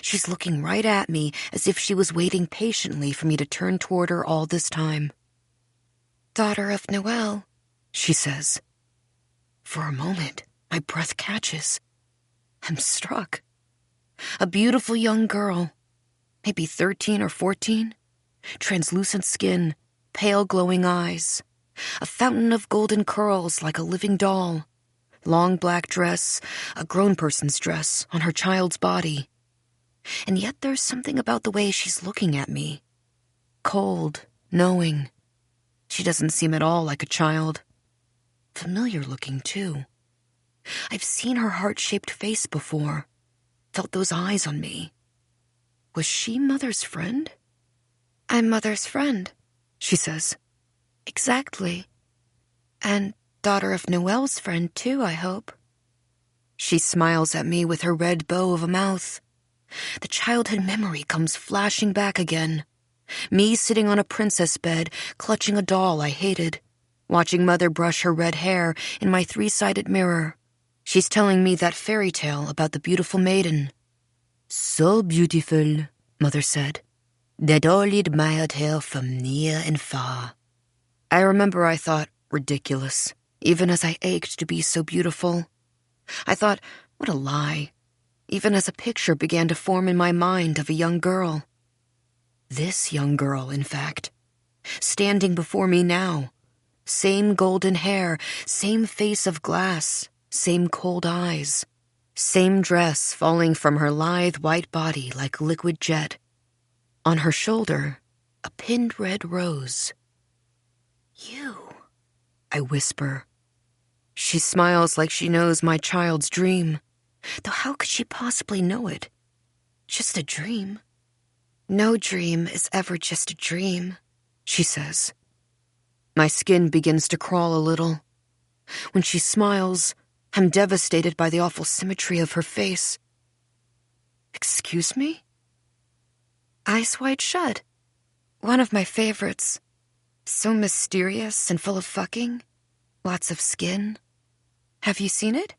She's looking right at me as if she was waiting patiently for me to turn toward her all this time. "Daughter of Noel," she says. For a moment, my breath catches. I'm struck. A beautiful young girl, maybe 13 or 14, translucent skin, pale glowing eyes, a fountain of golden curls like a living doll, long black dress, a grown person's dress on her child's body. And yet there's something about the way she's looking at me. Cold, knowing. She doesn't seem at all like a child. Familiar looking, too. I've seen her heart-shaped face before, felt those eyes on me. Was she Mother's friend? "I'm Mother's friend," she says. "Exactly. And daughter of Noel's friend, too, I hope." She smiles at me with her red bow of a mouth. The childhood memory comes flashing back again. Me sitting on a princess bed, clutching a doll I hated, watching Mother brush her red hair in my three-sided mirror. She's telling me that fairy tale about the beautiful maiden. "So beautiful," Mother said, "that all admired her from near and far." I remember I thought, ridiculous, even as I ached to be so beautiful. I thought, what a lie, even as a picture began to form in my mind of a young girl. This young girl, in fact, standing before me now. Same golden hair, same face of glass, same cold eyes, same dress falling from her lithe white body like liquid jet. On her shoulder, a pinned red rose. "You," I whisper. She smiles like she knows my child's dream. Though how could she possibly know it? Just a dream. "No dream is ever just a dream," she says. My skin begins to crawl a little. When she smiles, I'm devastated by the awful symmetry of her face. "Excuse me?" "Eyes Wide Shut. One of my favorites. So mysterious and full of fucking. Lots of skin. Have you seen it?"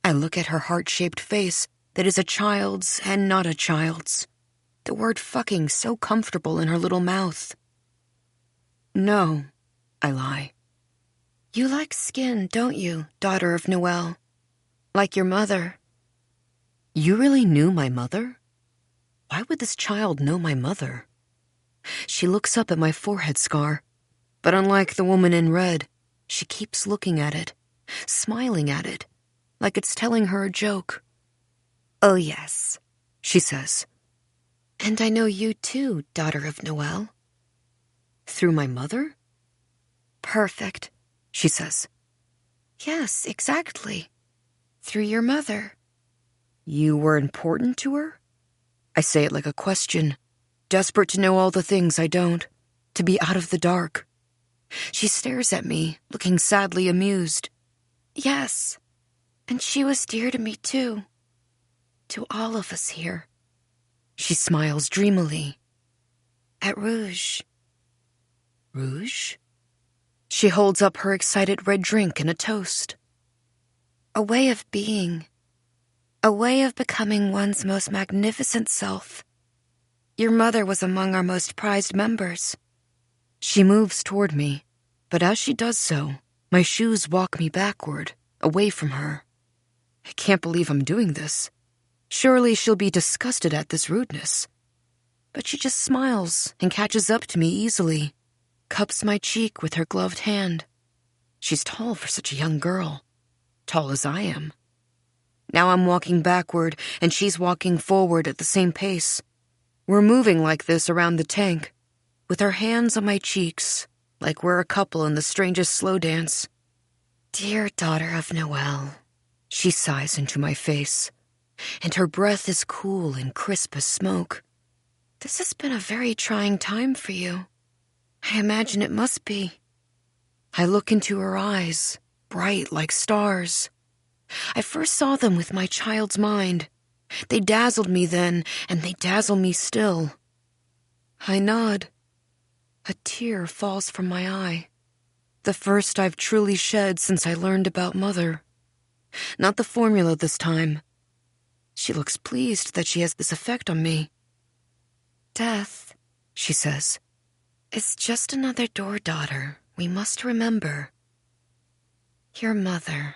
I look at her heart-shaped face that is a child's and not a child's. The word fucking so comfortable in her little mouth. "No," I lie. "You like skin, don't you, daughter of Noel? Like your mother." You really knew my mother? Why would this child know my mother? She looks up at my forehead scar, but unlike the woman in red, she keeps looking at it, smiling at it, like it's telling her a joke. "Oh yes," she says. "And I know you too, daughter of Noel." "Through my mother?" "Perfect," she says. "Yes, exactly. Through your mother." "You were important to her?" I say it like a question, desperate to know all the things I don't, to be out of the dark. She stares at me, looking sadly amused. "Yes, and she was dear to me too. To all of us here." She smiles dreamily. "At Rouge." "Rouge?" She holds up her excited red drink and a toast. "A way of being. A way of becoming one's most magnificent self. Your mother was among our most prized members." She moves toward me, but as she does so, my shoes walk me backward, away from her. I can't believe I'm doing this. Surely she'll be disgusted at this rudeness. But she just smiles and catches up to me easily, cups my cheek with her gloved hand. She's tall for such a young girl, tall as I am. Now I'm walking backward, and she's walking forward at the same pace. We're moving like this around the tank, with our hands on my cheeks, like we're a couple in the strangest slow dance. Dear daughter of Noel, she sighs into my face, and her breath is cool and crisp as smoke. This has been a very trying time for you. I imagine it must be. I look into her eyes, bright like stars. I first saw them with my child's mind. They dazzled me then, and they dazzle me still. I nod. A tear falls from my eye. The first I've truly shed since I learned about Mother. Not the formula this time. She looks pleased that she has this effect on me. Death, she says, is just another door, daughter. We must remember. Your mother,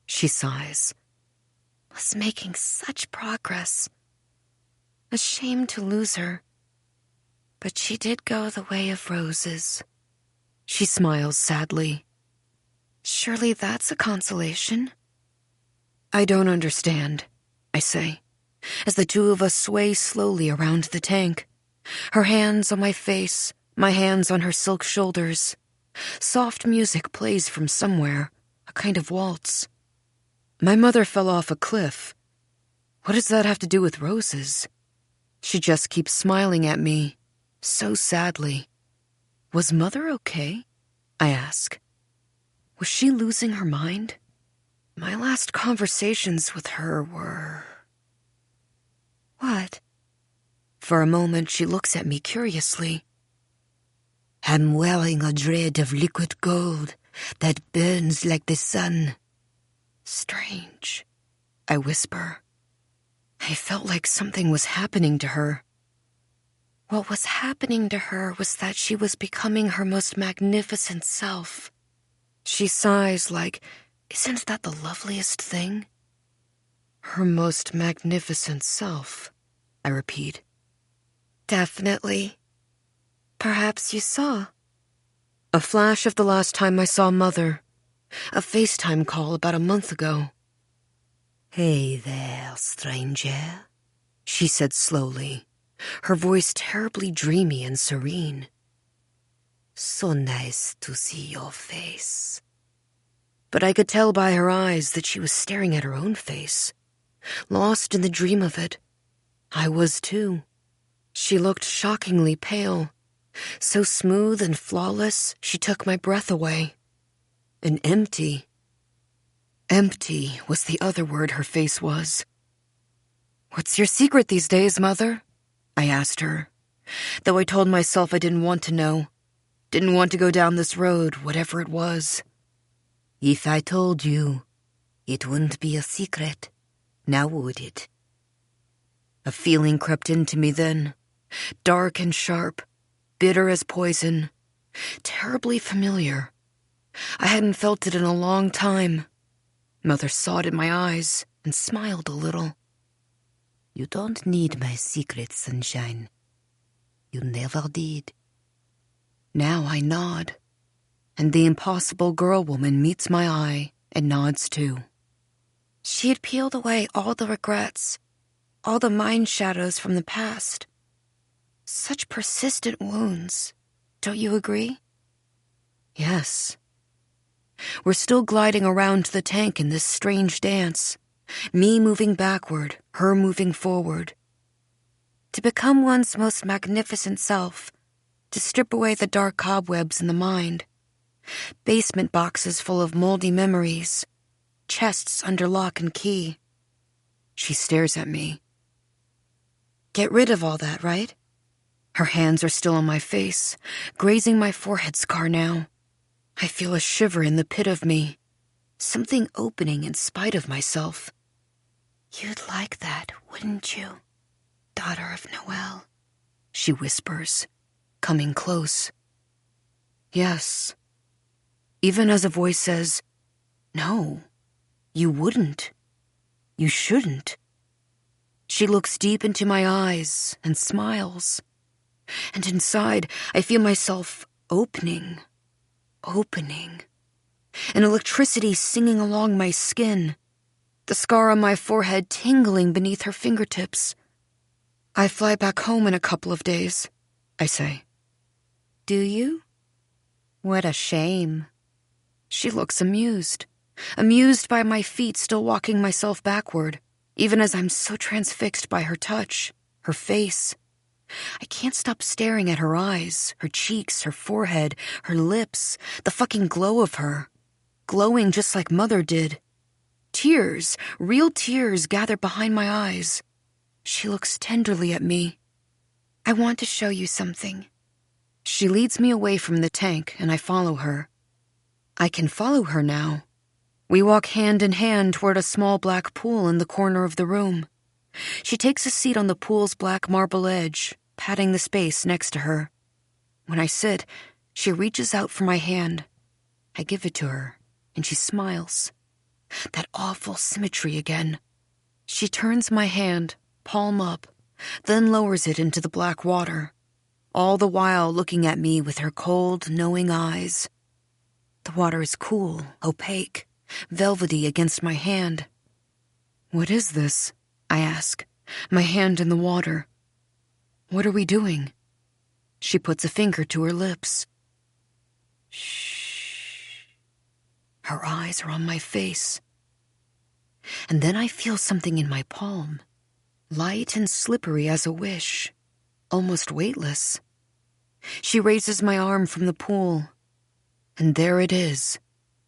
she sighs, was making such progress. Ashamed to lose her. But she did go the way of roses. She smiles sadly. Surely that's a consolation. I don't understand, I say, as the two of us sway slowly around the tank. Her hands on my face, my hands on her silk shoulders. Soft music plays from somewhere, a kind of waltz. My mother fell off a cliff. What does that have to do with roses? She just keeps smiling at me, so sadly. Was Mother okay? I ask. Was she losing her mind? My last conversations with her were... What? For a moment she looks at me curiously. I'm wearing a dread of liquid gold that burns like the sun. Strange, I whisper. I felt like something was happening to her. What was happening to her was that she was becoming her most magnificent self. She sighs like, isn't that the loveliest thing? Her most magnificent self, I repeat. Definitely. Perhaps you saw. A flash of the last time I saw Mother. A FaceTime call about a month ago. Hey there, stranger, she said slowly, her voice terribly dreamy and serene. So nice to see your face. But I could tell by her eyes that she was staring at her own face, lost in the dream of it. I was too. She looked shockingly pale, so smooth and flawless she took my breath away. And empty. Empty was the other word her face was. What's your secret these days, Mother? I asked her, though I told myself I didn't want to know. Didn't want to go down this road, whatever it was. If I told you, it wouldn't be a secret, now would it? A feeling crept into me then, dark and sharp, bitter as poison, terribly familiar. I hadn't felt it in a long time. Mother saw it in my eyes and smiled a little. You don't need my secret, sunshine. You never did. Now I nod, and the impossible girl woman meets my eye and nods too. She had peeled away all the regrets, all the mind shadows from the past. Such persistent wounds, don't you agree? Yes. We're still gliding around the tank in this strange dance, me moving backward, her moving forward. To become one's most magnificent self, to strip away the dark cobwebs in the mind, basement boxes full of moldy memories, chests under lock and key. She stares at me. Get rid of all that, right? Her hands are still on my face, grazing my forehead scar now. I feel a shiver in the pit of me, something opening in spite of myself. You'd like that, wouldn't you, daughter of Noel? She whispers, coming close. Yes. Even as a voice says, no, you wouldn't. You shouldn't. She looks deep into my eyes and smiles. And inside, I feel myself opening. An electricity singing along my skin. The scar on my forehead tingling beneath her fingertips. I fly back home in a couple of days, I say. Do you? What a shame. She looks amused by my feet still walking myself backward, even as I'm so transfixed by her touch, her face. I can't stop staring at her eyes, her cheeks, her forehead, her lips, the fucking glow of her. Glowing just like Mother did. Tears, real tears gather behind my eyes. She looks tenderly at me. I want to show you something. She leads me away from the tank, and I follow her. I can follow her now. We walk hand in hand toward a small black pool in the corner of the room. She takes a seat on the pool's black marble edge, patting the space next to her. When I sit, she reaches out for my hand. I give it to her, and she smiles. That awful symmetry again. She turns my hand, palm up, then lowers it into the black water, all the while looking at me with her cold, knowing eyes. The water is cool, opaque, velvety against my hand. What is this? I ask, my hand in the water. What are we doing? She puts a finger to her lips. Shh. Her eyes are on my face. And then I feel something in my palm, light and slippery as a wish, almost weightless. She raises my arm from the pool, and there it is,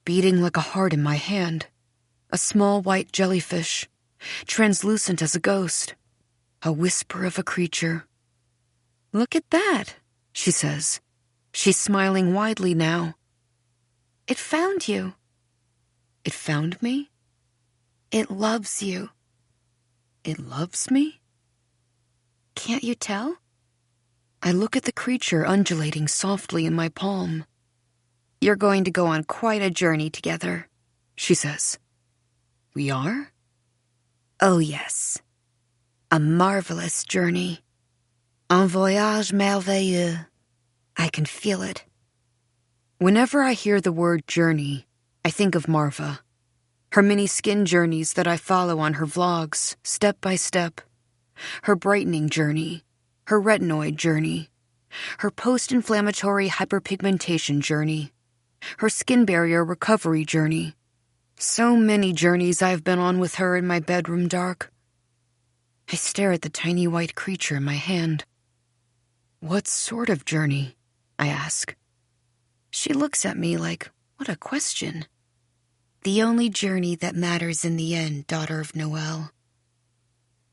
beating like a heart in my hand, a small white jellyfish, translucent as a ghost, a whisper of a creature. Look at that, she says. She's smiling widely now. It found you. It found me? It loves you. It loves me? Can't you tell? I look at the creature undulating softly in my palm. You're going to go on quite a journey together, she says. We are? Oh, yes. A marvelous journey. Un voyage merveilleux. I can feel it. Whenever I hear the word journey, I think of Marva. Her many skin journeys that I follow on her vlogs, step by step. Her brightening journey. Her retinoid journey. Her post-inflammatory hyperpigmentation journey. Her skin barrier recovery journey. So many journeys I've been on with her in my bedroom dark. I stare at the tiny white creature in my hand. What sort of journey? I ask. She looks at me like, what a question. The only journey that matters in the end, daughter of Noel.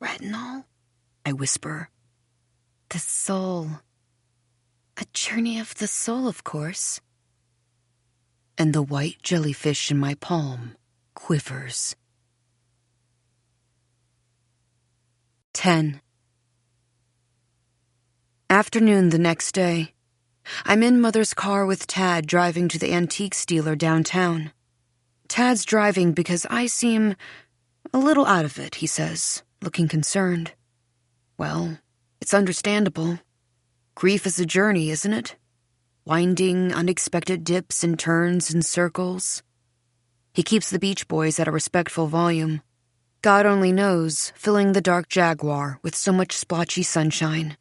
Retinol? I whisper. The soul. A journey of the soul, of course. And the white jellyfish in my palm quivers. 10. Afternoon the next day. I'm in Mother's car with Tad driving to the antiques dealer downtown. Tad's driving because I seem a little out of it, he says, looking concerned. Well, it's understandable. Grief is a journey, isn't it? Winding, unexpected dips and turns and circles. He keeps the Beach Boys at a respectful volume. God only knows, filling the dark Jaguar with so much splotchy sunshine.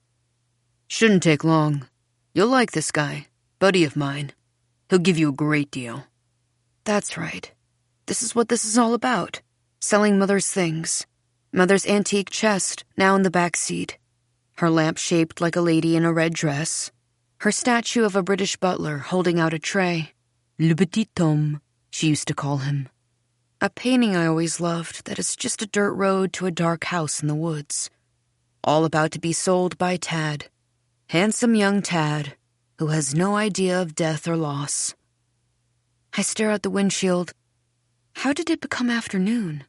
Shouldn't take long. You'll like this guy, buddy of mine. He'll give you a great deal. That's right. This is what this is all about. Selling Mother's things. Mother's antique chest, now in the back seat. Her lamp shaped like a lady in a red dress. Her statue of a British butler holding out a tray. Le petit homme, she used to call him. A painting I always loved that is just a dirt road to a dark house in the woods. All about to be sold by Tad. Handsome young Tad, who has no idea of death or loss. I stare out the windshield. How did it become afternoon?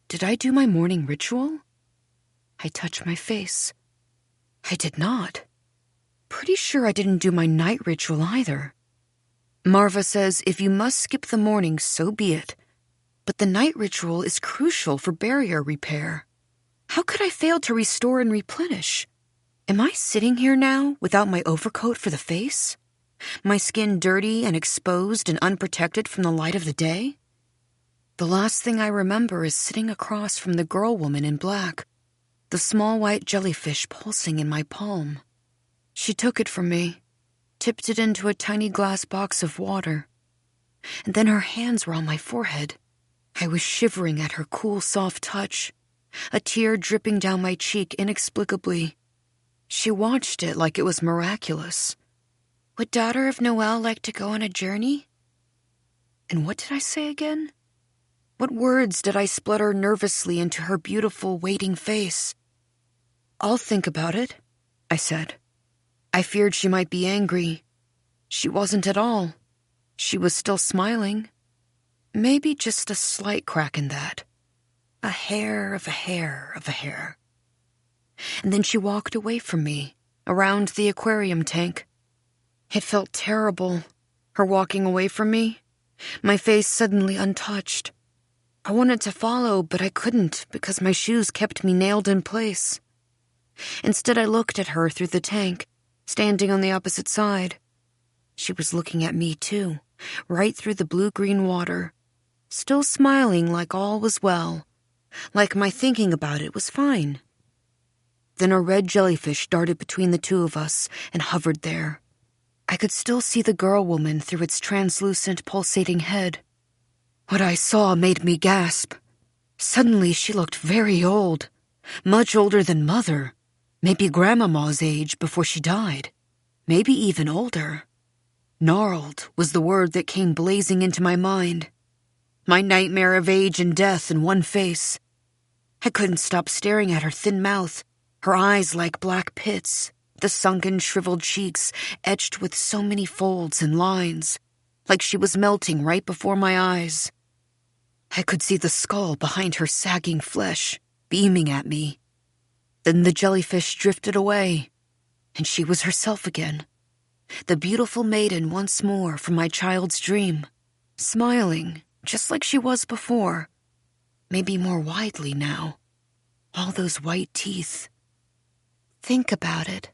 Did I do my morning ritual? I touch my face. I did not. Pretty sure I didn't do my night ritual either. Marva says if you must skip the morning, so be it. But the night ritual is crucial for barrier repair. How could I fail to restore and replenish? Am I sitting here now without my overcoat for the face? My skin dirty and exposed and unprotected from the light of the day? The last thing I remember is sitting across from the girl woman in black, the small white jellyfish pulsing in my palm. She took it from me, tipped it into a tiny glass box of water, and then her hands were on my forehead. I was shivering at her cool, soft touch, a tear dripping down my cheek inexplicably. She watched it like it was miraculous. Would daughter of Noel like to go on a journey? And what did I say again? What words did I splutter nervously into her beautiful, waiting face? I'll think about it, I said. I feared she might be angry. She wasn't at all. She was still smiling. Maybe just a slight crack in that. A hair of a hair of a hair. And then she walked away from me, around the aquarium tank. It felt terrible, her walking away from me, my face suddenly untouched. I wanted to follow, but I couldn't because my shoes kept me nailed in place. Instead, I looked at her through the tank, standing on the opposite side. She was looking at me, too, right through the blue-green water, still smiling like all was well, like my thinking about it was fine. Then a red jellyfish darted between the two of us and hovered there. I could still see the girl woman through its translucent, pulsating head. What I saw made me gasp. Suddenly she looked very old, much older than Mother, maybe Grandmama's age before she died, maybe even older. Gnarled was the word that came blazing into my mind. My nightmare of age and death in one face. I couldn't stop staring at her thin mouth, her eyes like black pits, the sunken, shriveled cheeks etched with so many folds and lines, like she was melting right before my eyes. I could see the skull behind her sagging flesh, beaming at me. Then the jellyfish drifted away, and she was herself again, the beautiful maiden once more from my child's dream, smiling just like she was before, maybe more widely now. All those white teeth. Think about it,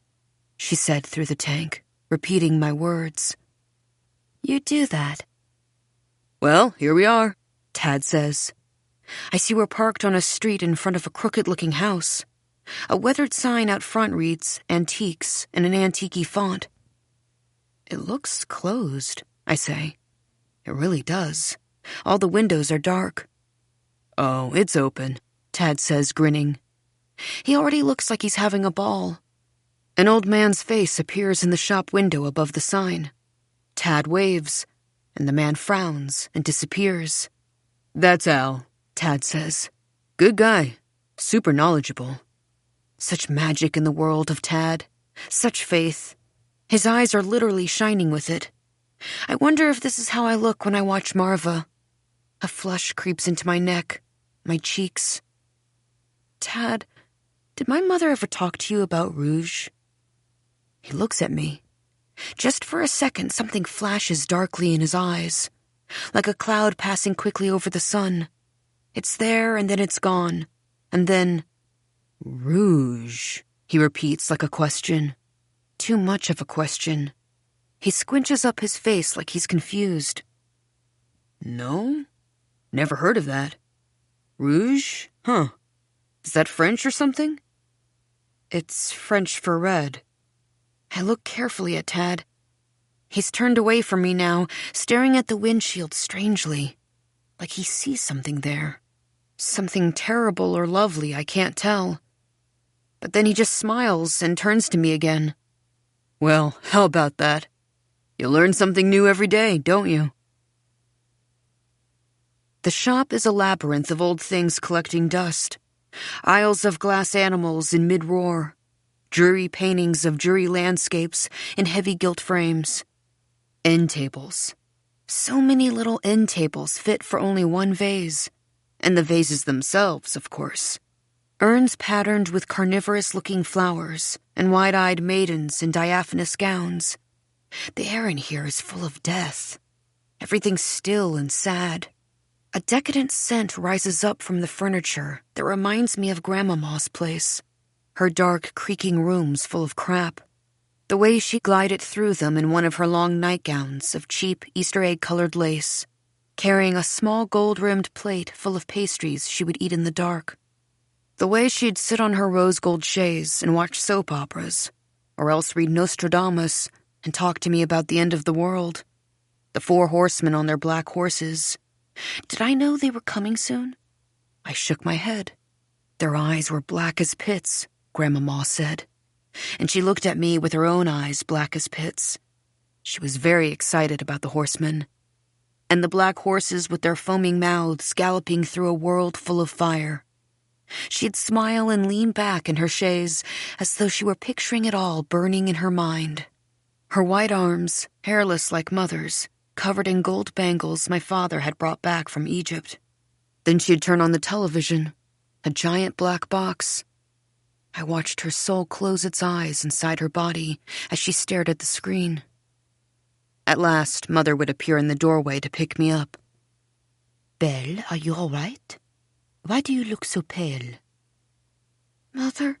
she said through the tank, repeating my words. You do that. Well, here we are, Tad says. I see we're parked on a street in front of a crooked-looking house. A weathered sign out front reads, Antiques, in an antique-y font. It looks closed, I say. It really does. All the windows are dark. Oh, it's open, Tad says, grinning. He already looks like he's having a ball. An old man's face appears in the shop window above the sign. Tad waves, and the man frowns and disappears. That's Al, Tad says. Good guy. Super knowledgeable. Such magic in the world of Tad. Such faith. His eyes are literally shining with it. I wonder if this is how I look when I watch Marva. A flush creeps into my neck, my cheeks. Tad, did my mother ever talk to you about Rouge? He looks at me. Just for a second, something flashes darkly in his eyes, like a cloud passing quickly over the sun. It's there, and then it's gone. And then, Rouge, he repeats like a question. Too much of a question. He squinches up his face like he's confused. No? Never heard of that. Rouge? Huh. Is that French or something? It's French for red. I look carefully at Tad. He's turned away from me now, staring at the windshield strangely, like he sees something there. Something terrible or lovely, I can't tell. But then he just smiles and turns to me again. Well, how about that? You learn something new every day, don't you? The shop is a labyrinth of old things collecting dust. Aisles of glass animals in mid-roar. Dreary paintings of dreary landscapes in heavy gilt frames. End tables. So many little end tables fit for only one vase. And the vases themselves, of course. Urns patterned with carnivorous-looking flowers and wide-eyed maidens in diaphanous gowns. The air in here is full of death. Everything's still and sad. A decadent scent rises up from the furniture that reminds me of Grandmama's place. Her dark, creaking rooms full of crap. The way she glided through them in one of her long nightgowns of cheap Easter egg-colored lace, carrying a small gold-rimmed plate full of pastries she would eat in the dark. The way she'd sit on her rose-gold chaise and watch soap operas, or else read Nostradamus and talk to me about the end of the world. The 4 horsemen on their black horses. Did I know they were coming soon? I shook my head. Their eyes were black as pits, Grandmama said. And she looked at me with her own eyes black as pits. She was very excited about the horsemen. And the black horses with their foaming mouths galloping through a world full of fire. She'd smile and lean back in her chaise as though she were picturing it all burning in her mind. Her white arms, hairless like Mother's, covered in gold bangles my father had brought back from Egypt. Then she'd turn on the television, a giant black box. I watched her soul close its eyes inside her body as she stared at the screen. At last, Mother would appear in the doorway to pick me up. "Belle, are you all right? Why do you look so pale?" "Mother,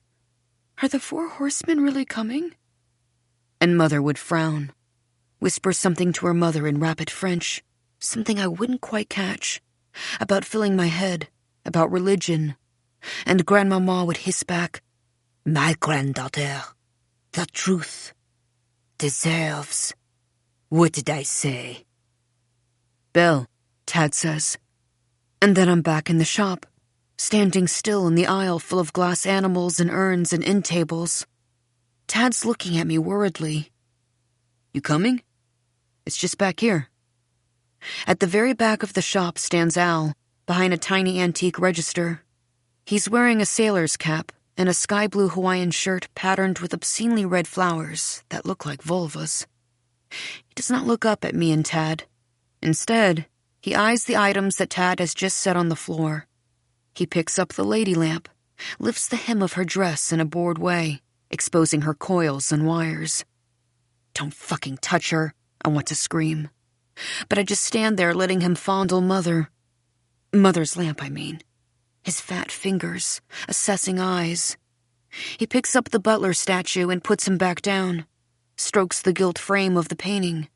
are the 4 horsemen really coming?" And Mother would frown, whisper something to her mother in rapid French, something I wouldn't quite catch, about filling my head, about religion, and Grandmama would hiss back, "My granddaughter, the truth deserves. What did I say?" "Belle," Tad says. And then I'm back in the shop, standing still in the aisle full of glass animals and urns and end tables. Tad's looking at me worriedly. "You coming? It's just back here." At the very back of the shop stands Al, behind a tiny antique register. He's wearing a sailor's cap and a sky-blue Hawaiian shirt patterned with obscenely red flowers that look like vulvas. He does not look up at me and Tad. Instead, he eyes the items that Tad has just set on the floor. He picks up the lady lamp, lifts the hem of her dress in a bored way, exposing her coils and wires. "Don't fucking touch her," I want to scream. But I just stand there letting him fondle Mother's lamp, I mean. His fat fingers, assessing eyes. He picks up the butler statue and puts him back down, strokes the gilt frame of the painting.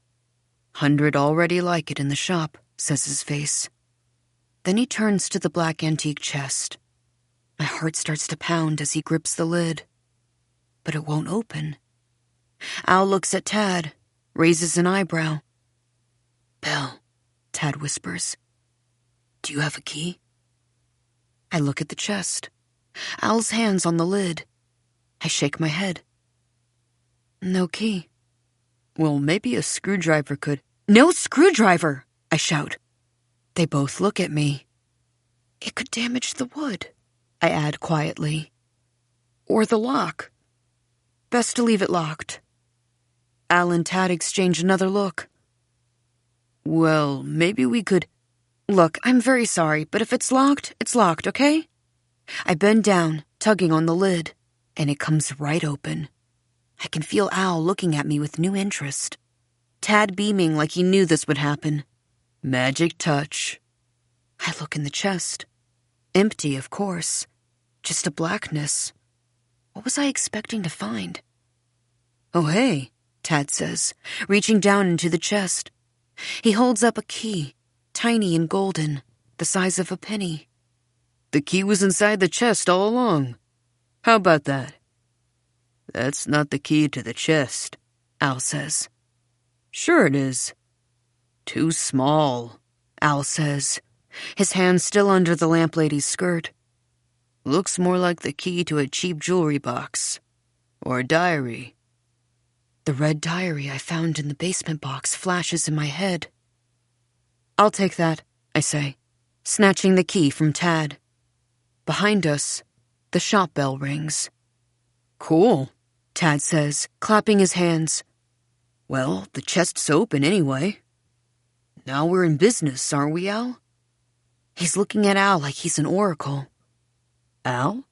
"100 already like it in the shop," says his face. Then he turns to the black antique chest. My heart starts to pound as he grips the lid. But it won't open. Al looks at Tad, raises an eyebrow. "Belle," Tad whispers, "do you have a key?" I look at the chest. Al's hand's on the lid. I shake my head. "No key." "Well, maybe a screwdriver could—" "No screwdriver!" I shout. They both look at me. "It could damage the wood," I add quietly. "Or the lock. Best to leave it locked." Al and Tad exchange another look. "Well, maybe we could—" "Look, I'm very sorry, but if it's locked, okay?" I bend down, tugging on the lid, and it comes right open. I can feel Al looking at me with new interest. Tad beaming like he knew this would happen. Magic touch. I look in the chest. Empty, of course. Just a blackness. What was I expecting to find? "Oh, hey," Tad says, reaching down into the chest. He holds up a key, tiny and golden, the size of a penny. "The key was inside the chest all along. How about that?" "That's not the key to the chest," Al says. "Sure it is." "Too small," Al says, his hand still under the lamp-lady's skirt. "Looks more like the key to a cheap jewelry box. Or a diary." The red diary I found in the basement box flashes in my head. "I'll take that," I say, snatching the key from Tad. Behind us, the shop bell rings. "Cool," Tad says, clapping his hands. "Well, the chest's open anyway. Now we're in business, aren't we, Al?" He's looking at Al like he's an oracle. "Al?"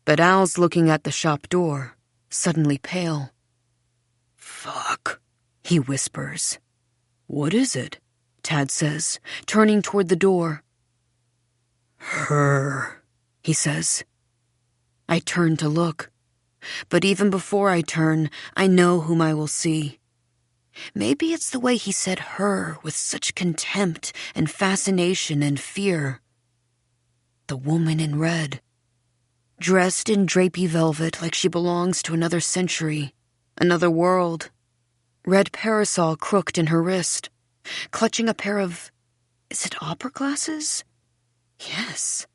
But Al's looking at the shop door, suddenly pale. "Fuck," he whispers. "What is it?" Tad says, turning toward the door. Her, he says. I turn to look. But even before I turn, I know whom I will see. Maybe it's the way he said her with such contempt and fascination and fear. The woman in red. Dressed in drapey velvet like she belongs to another century, another world. Red parasol crooked in her wrist, clutching a pair of, is it opera glasses? Yes,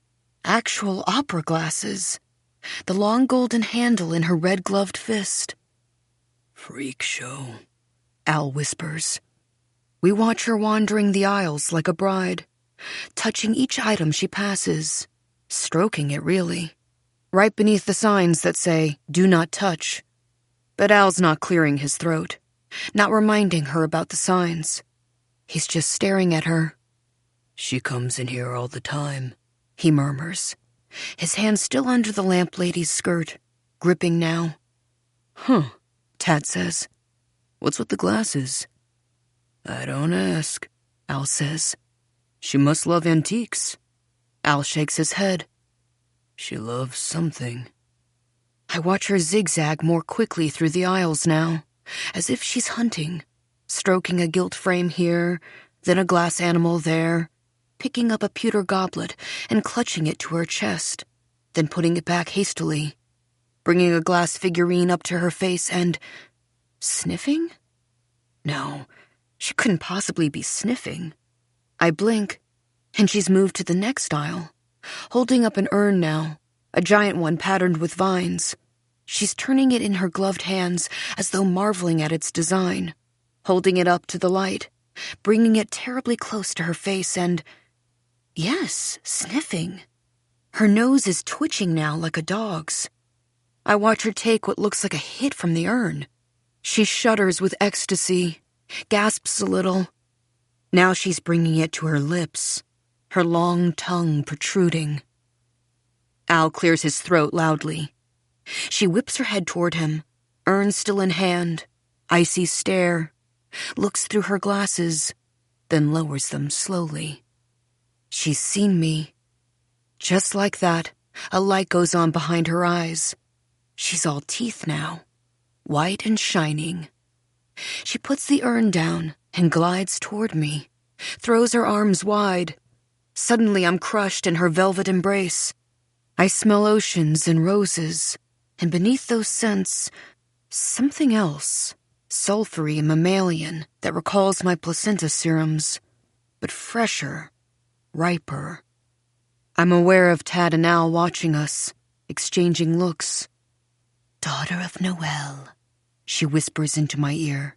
actual opera glasses. The long golden handle in her red-gloved fist. Freak show, Al whispers. We watch her wandering the aisles like a bride, touching each item she passes, stroking it really, right beneath the signs that say, "Do not touch." But Al's not clearing his throat, not reminding her about the signs. He's just staring at her. She comes in here all the time, he murmurs, his hand still under the lamp lady's skirt, gripping now. Huh, Tad says. What's with the glasses? I don't ask, Al says. She must love antiques. Al shakes his head. She loves something. I watch her zigzag more quickly through the aisles now, as if she's hunting, stroking a gilt frame here, then a glass animal there, picking up a pewter goblet and clutching it to her chest, then putting it back hastily, bringing a glass figurine up to her face and... sniffing? No, she couldn't possibly be sniffing. I blink, and she's moved to the next aisle, holding up an urn now, a giant one patterned with vines. She's turning it in her gloved hands as though marveling at its design, holding it up to the light, bringing it terribly close to her face and... yes, sniffing. Her nose is twitching now like a dog's. I watch her take what looks like a hit from the urn. She shudders with ecstasy, gasps a little. Now she's bringing it to her lips, her long tongue protruding. Al clears his throat loudly. She whips her head toward him, urn still in hand, icy stare, looks through her glasses, then lowers them slowly. She's seen me. Just like that, a light goes on behind her eyes. She's all teeth now, white and shining. She puts the urn down and glides toward me, throws her arms wide. Suddenly I'm crushed in her velvet embrace. I smell oceans and roses, and beneath those scents, something else, sulphury and mammalian, that recalls my placenta serums, but fresher, riper. I'm aware of Tad and Al watching us, exchanging looks. Daughter of Noel, she whispers into my ear.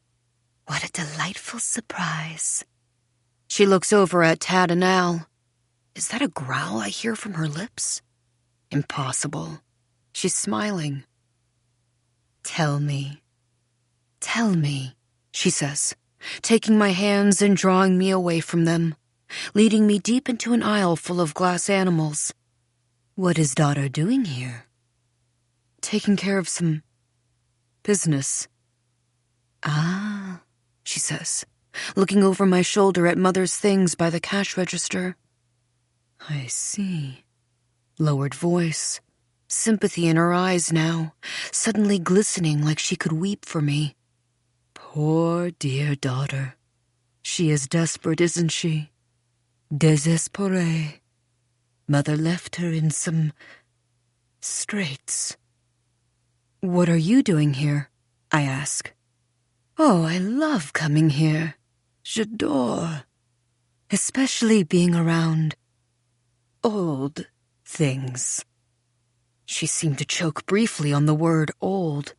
What a delightful surprise. She looks over at Tad and Al. Is that a growl I hear from her lips? Impossible. She's smiling. Tell me, she says, taking my hands and drawing me away from them, leading me deep into an aisle full of glass animals. What is daughter doing here? Taking care of some business. Ah, she says, looking over my shoulder at Mother's things by the cash register. I see. Lowered voice, sympathy in her eyes now, suddenly glistening like she could weep for me. Poor dear daughter. She is desperate, isn't she? Désespérée. Mother left her in some straits. What are you doing here? I ask. Oh, I love coming here. J'adore. Especially being around old things. She seemed to choke briefly on the word old.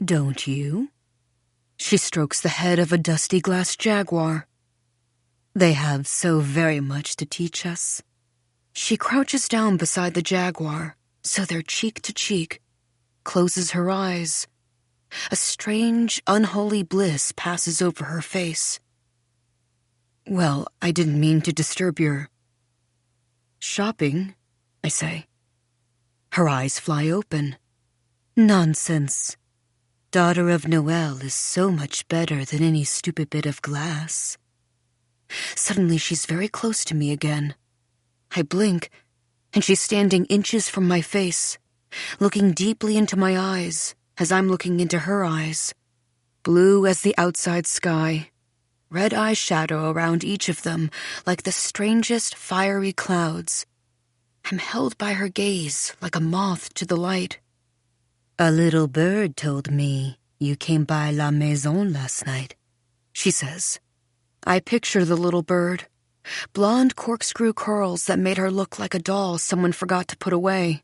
Don't you? She strokes the head of a dusty glass jaguar. They have so very much to teach us. She crouches down beside the jaguar, so they're cheek to cheek, closes her eyes. A strange, unholy bliss passes over her face. Well, I didn't mean to disturb your shopping, I say. Her eyes fly open. Nonsense. Daughter of Noel is so much better than any stupid bit of glass. Suddenly, she's very close to me again. I blink, and she's standing inches from my face, looking deeply into my eyes as I'm looking into her eyes. Blue as the outside sky, red eyeshadow around each of them like the strangest fiery clouds. I'm held by her gaze like a moth to the light. "A little bird told me you came by la maison last night," she says. I picture the little bird, blonde corkscrew curls that made her look like a doll someone forgot to put away,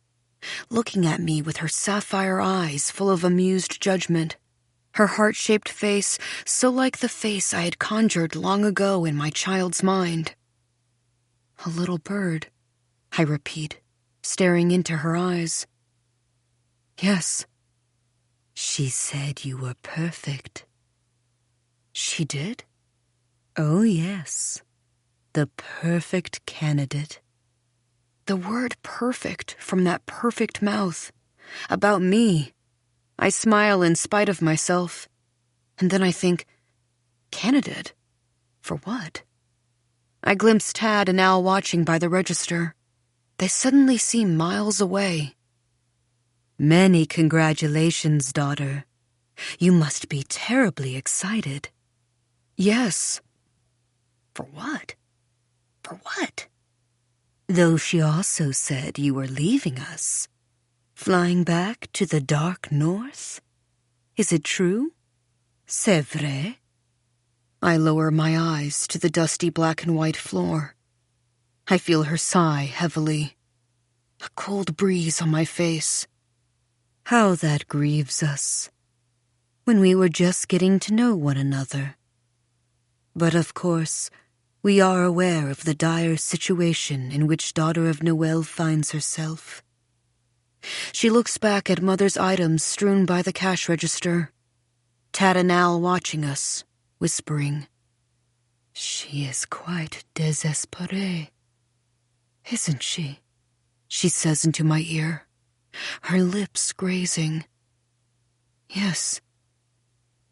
looking at me with her sapphire eyes full of amused judgment, her heart-shaped face so like the face I had conjured long ago in my child's mind. "A little bird," I repeat, staring into her eyes. "Yes." "She said you were perfect." "She did?" "Oh, yes. The perfect candidate." The word perfect from that perfect mouth. About me. I smile in spite of myself. And then I think, candidate? For what? I glimpse Tad and Al watching by the register. They suddenly seem miles away. "Many congratulations, daughter. You must be terribly excited." "Yes." "For what? For what?" "Though she also said you were leaving us, flying back to the dark north. Is it true? C'est vrai?" I lower my eyes to the dusty black and white floor. I feel her sigh heavily. A cold breeze on my face. "How that grieves us. When we were just getting to know one another. But of course, we are aware of the dire situation in which daughter of Noel finds herself." She looks back at Mother's items strewn by the cash register. Tad and Al watching us, whispering. "She is quite désespérée, isn't she?" she says into my ear, her lips grazing. "Yes.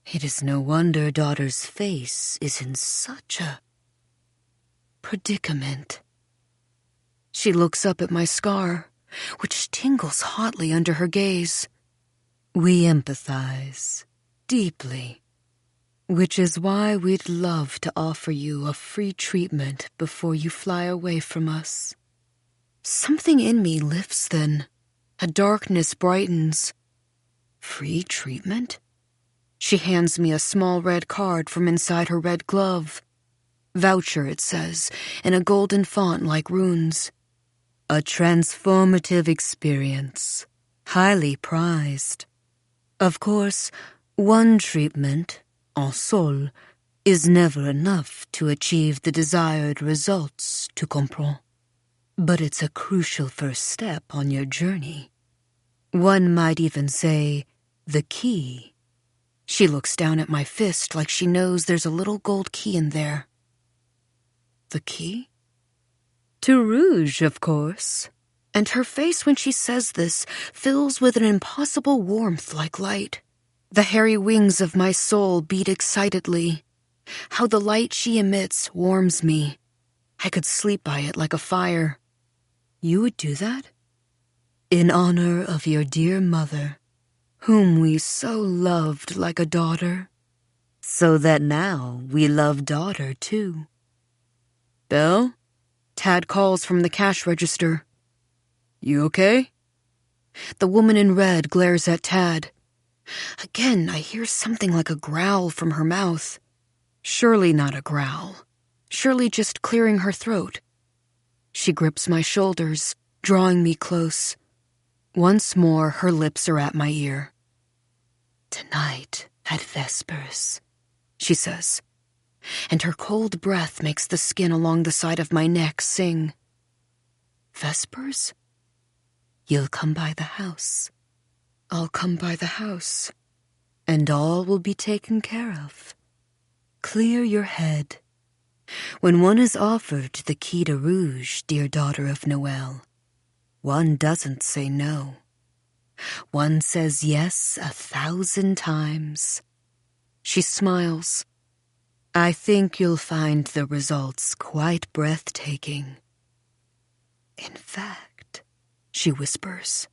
It is no wonder daughter's face is in such a predicament." She looks up at my scar, which tingles hotly under her gaze. "We empathize deeply, which is why we'd love to offer you a free treatment before you fly away from us." Something in me lifts then. A darkness brightens. Free treatment? She hands me a small red card from inside her red glove. Voucher, it says, in a golden font like runes. "A transformative experience, highly prized. Of course, one treatment, en sol, is never enough to achieve the desired results, tu comprends. But it's a crucial first step on your journey. One might even say, the key." She looks down at my fist like she knows there's a little gold key in there. "The key?" "To Rouge, of course." And her face when she says this fills with an impossible warmth like light. The hairy wings of my soul beat excitedly. How the light she emits warms me. I could sleep by it like a fire. "You would do that?" "In honor of your dear mother, whom we so loved like a daughter, so that now we love daughter too." "Belle?" Tad calls from the cash register. "You okay?" The woman in red glares at Tad. Again, I hear something like a growl from her mouth. Surely not a growl. Surely just clearing her throat. She grips my shoulders, drawing me close. Once more, her lips are at my ear. "Tonight, at Vespers," she says, and her cold breath makes the skin along the side of my neck sing. "Vespers? You'll come by the house." "I'll come by the house." "And all will be taken care of. Clear your head. When one is offered the key to Rouge, dear daughter of Noel, one doesn't say no. One says yes 1,000 times." She smiles. I think you'll find the results quite breathtaking. In fact, she whispers,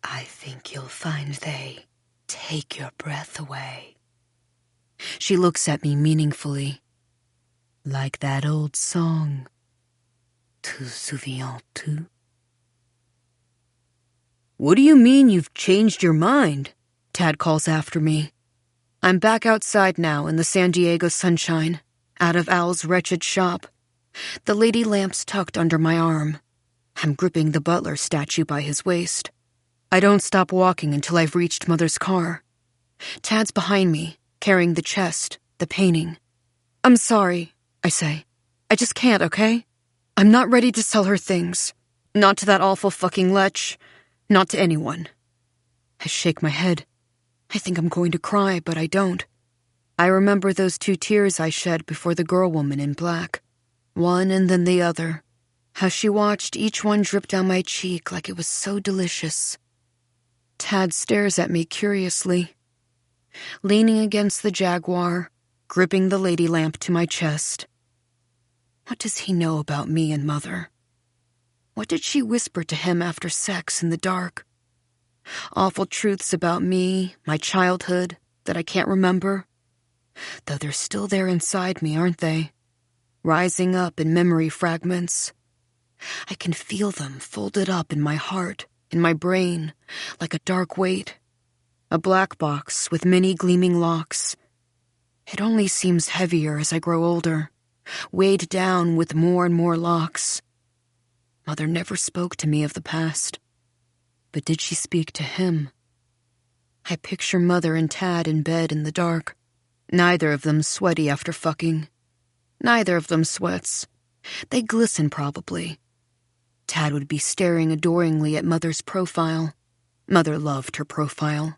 I think you'll find they take your breath away. She looks at me meaningfully, like that old song, Te souviens-tu? What do you mean you've changed your mind? Tad calls after me. I'm back outside now in the San Diego sunshine, out of Al's wretched shop. The lady lamp's tucked under my arm. I'm gripping the butler statue by his waist. I don't stop walking until I've reached Mother's car. Tad's behind me, carrying the chest, the painting. I'm sorry, I say. I just can't, okay? I'm not ready to sell her things. Not to that awful fucking lech. Not to anyone. I shake my head. I think I'm going to cry, but I don't. I remember those 2 tears I shed before the girl woman in black. One and then the other. How she watched each one drip down my cheek like it was so delicious. Tad stares at me curiously. Leaning against the Jaguar, gripping the lady lamp to my chest. What does he know about me and Mother? What did she whisper to him after sex in the dark? Awful truths about me, my childhood, that I can't remember. Though they're still there inside me, aren't they? Rising up in memory fragments. I can feel them folded up in my heart, in my brain, like a dark weight. A black box with many gleaming locks. It only seems heavier as I grow older, weighed down with more and more locks. Mother never spoke to me of the past. But did she speak to him? I picture Mother and Tad in bed in the dark. Neither of them sweaty after fucking. Neither of them sweats. They glisten probably. Tad would be staring adoringly at Mother's profile. Mother loved her profile.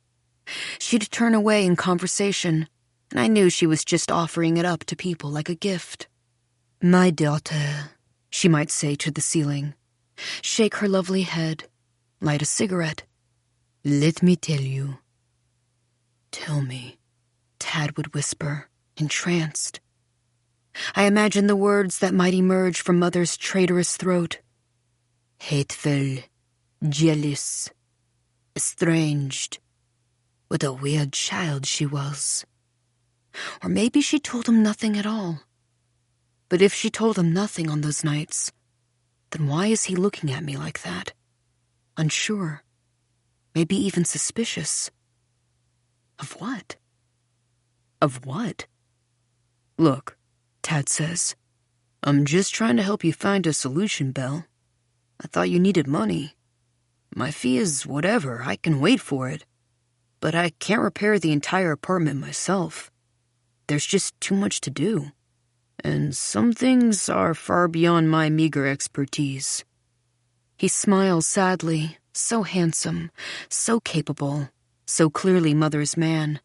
She'd turn away in conversation, and I knew she was just offering it up to people like a gift. My daughter, she might say to the ceiling. Shake her lovely head. Light a cigarette. Let me tell you. Tell me, Tad would whisper, entranced. I imagined the words that might emerge from Mother's traitorous throat. Hateful, jealous, estranged. What a weird child she was. Or maybe she told him nothing at all. But if she told him nothing on those nights, then why is he looking at me like that? Unsure. Maybe even suspicious. Of what? Of what? Look, Tad says. I'm just trying to help you find a solution, Belle. I thought you needed money. My fee is whatever, I can wait for it. But I can't repair the entire apartment myself. There's just too much to do. And some things are far beyond my meager expertise. He smiles sadly, so handsome, so capable, so clearly Mother's man.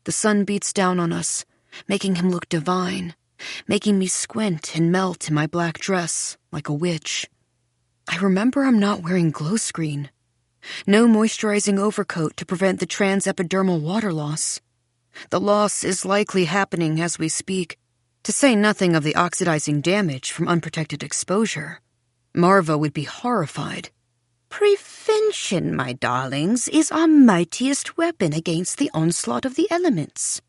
The sun beats down on us, making him look divine, making me squint and melt in my black dress like a witch. I remember I'm not wearing glow screen. No moisturizing overcoat to prevent the transepidermal water loss. The loss is likely happening as we speak, to say nothing of the oxidizing damage from unprotected exposure. Marva would be horrified. Prevention, my darlings, is our mightiest weapon against the onslaught of the elements.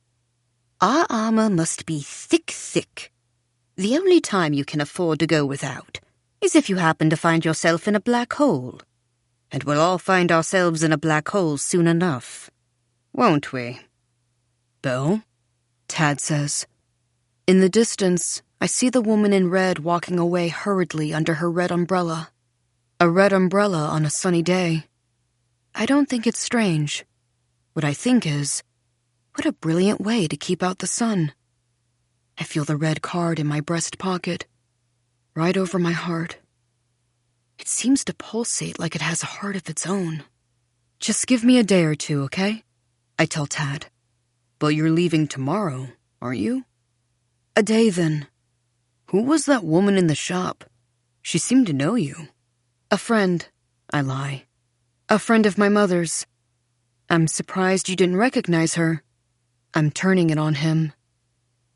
Our armor must be thick. The only time you can afford to go without is if you happen to find yourself in a black hole. And we'll all find ourselves in a black hole soon enough. Won't we? Belle? Tad says. In the distance, I see the woman in red walking away hurriedly under her red umbrella. A red umbrella on a sunny day. I don't think it's strange. What I think is, what a brilliant way to keep out the sun. I feel the red card in my breast pocket, right over my heart. It seems to pulsate like it has a heart of its own. Just give me a day or two, okay? I tell Tad. But you're leaving tomorrow, aren't you? A day, then. Who was that woman in the shop? She seemed to know you. A friend, I lie. A friend of my mother's. I'm surprised you didn't recognize her. I'm turning it on him.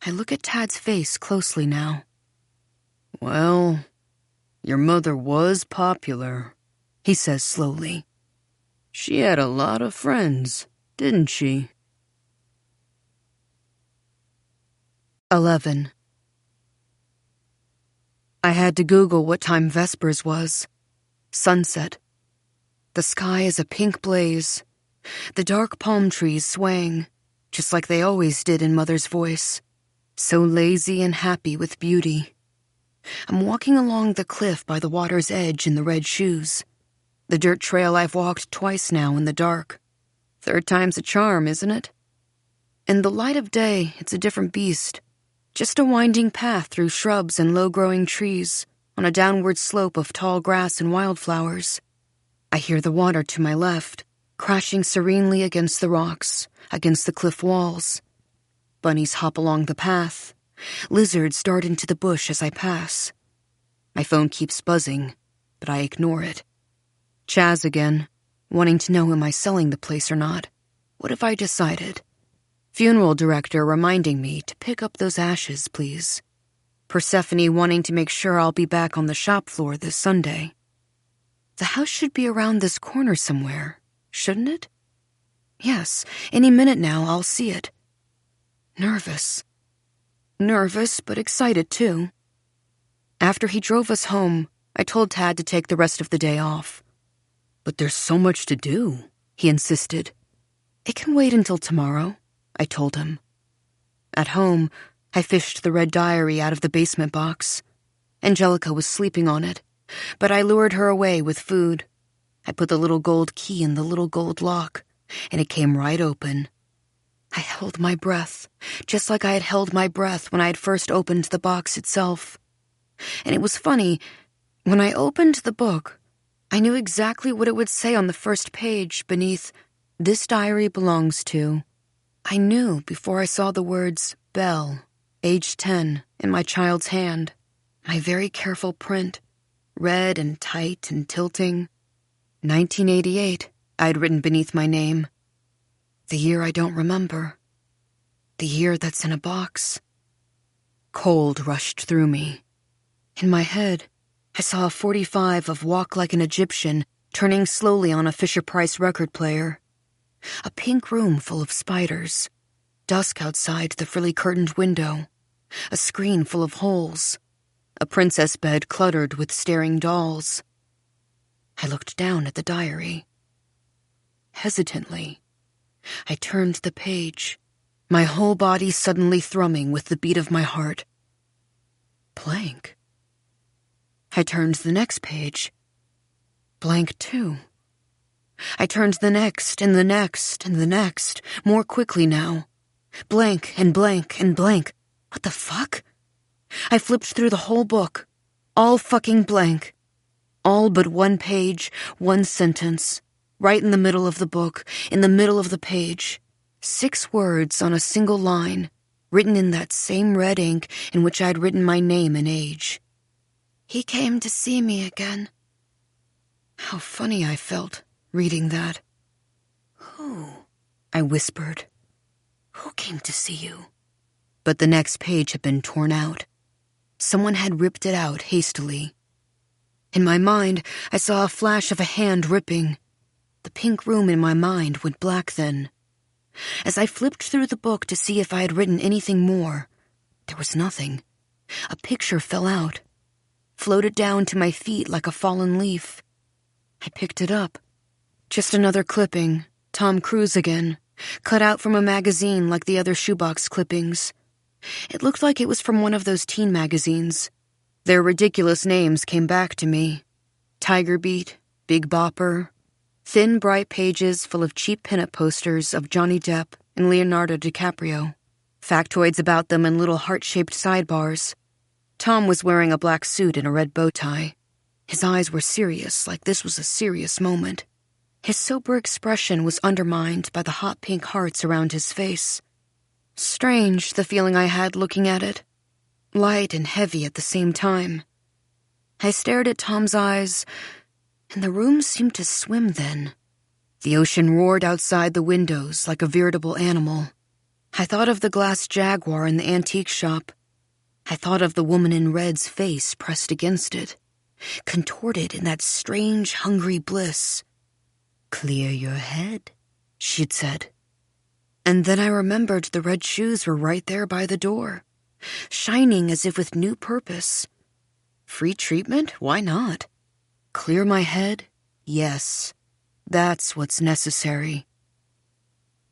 I look at Tad's face closely now. "Well, your mother was popular," he says slowly. "She had a lot of friends, didn't she?" 11. I had to Google what time Vespers was. Sunset. The sky is a pink blaze. The dark palm trees swaying, just like they always did in Mother's voice. So lazy and happy with beauty. I'm walking along the cliff by the water's edge in the red shoes. The dirt trail I've walked twice now in the dark. Third time's a charm, isn't it? In the light of day, it's a different beast. Just a winding path through shrubs and low-growing trees on a downward slope of tall grass and wildflowers. I hear the water to my left, crashing serenely against the rocks, against the cliff walls. Bunnies hop along the path. Lizards dart into the bush as I pass. My phone keeps buzzing, but I ignore it. Chaz again, wanting to know am I selling the place or not. What have I decided? Funeral director reminding me to pick up those ashes, please. Persephone wanting to make sure I'll be back on the shop floor this Sunday. The house should be around this corner somewhere, shouldn't it? Yes, any minute now I'll see it. Nervous. Nervous, but excited too. After he drove us home, I told Tad to take the rest of the day off. "But there's so much to do," he insisted. "It can wait until tomorrow," I told him. At home, I fished the red diary out of the basement box. Angelica was sleeping on it, but I lured her away with food. I put the little gold key in the little gold lock, and it came right open. I held my breath, just like I had held my breath when I had first opened the box itself. And it was funny, when I opened the book, I knew exactly what it would say on the first page beneath, "This diary belongs to." I knew before I saw the words, "Belle, age 10, in my child's hand. My very careful print, red and tight and tilting. 1988, I'd written beneath my name. The year I don't remember. The year that's in a box. Cold rushed through me. In my head, I saw a 45 of Walk Like an Egyptian turning slowly on a Fisher-Price record player. A pink room full of spiders. Dusk outside the frilly-curtained window. A screen full of holes. A princess bed cluttered with staring dolls. I looked down at the diary. Hesitantly, I turned the page, my whole body suddenly thrumming with the beat of my heart. Blank. I turned the next page. Blank too. I turned the next and the next and the next, more quickly now. Blank and blank and blank. What the fuck? I flipped through the whole book. All fucking blank. All but one page, one sentence. Right in the middle of the book, in the middle of the page. 6 words on a single line, written in that same red ink in which I'd written my name and age. He came to see me again. How funny I felt, reading that. Who? I whispered. Who came to see you? But the next page had been torn out. Someone had ripped it out hastily. In my mind, I saw a flash of a hand ripping. The pink room in my mind went black then. As I flipped through the book to see if I had written anything more, there was nothing. A picture fell out, floated down to my feet like a fallen leaf. I picked it up. Just another clipping, Tom Cruise again, cut out from a magazine like the other shoebox clippings. It looked like it was from one of those teen magazines. Their ridiculous names came back to me. Tiger Beat, Big Bopper. Thin, bright pages full of cheap pinup posters of Johnny Depp and Leonardo DiCaprio. Factoids about them in little heart-shaped sidebars. Tom was wearing a black suit and a red bow tie. His eyes were serious, like this was a serious moment. His sober expression was undermined by the hot pink hearts around his face. Strange, the feeling I had looking at it. Light and heavy at the same time. I stared at Tom's eyes, and the room seemed to swim then. The ocean roared outside the windows like a veritable animal. I thought of the glass Jaguar in the antique shop. I thought of the woman in red's face pressed against it, contorted in that strange, hungry bliss. "Clear your head," she'd said. And then I remembered the red shoes were right there by the door, shining as if with new purpose. Free treatment? Why not? Clear my head? Yes, that's what's necessary.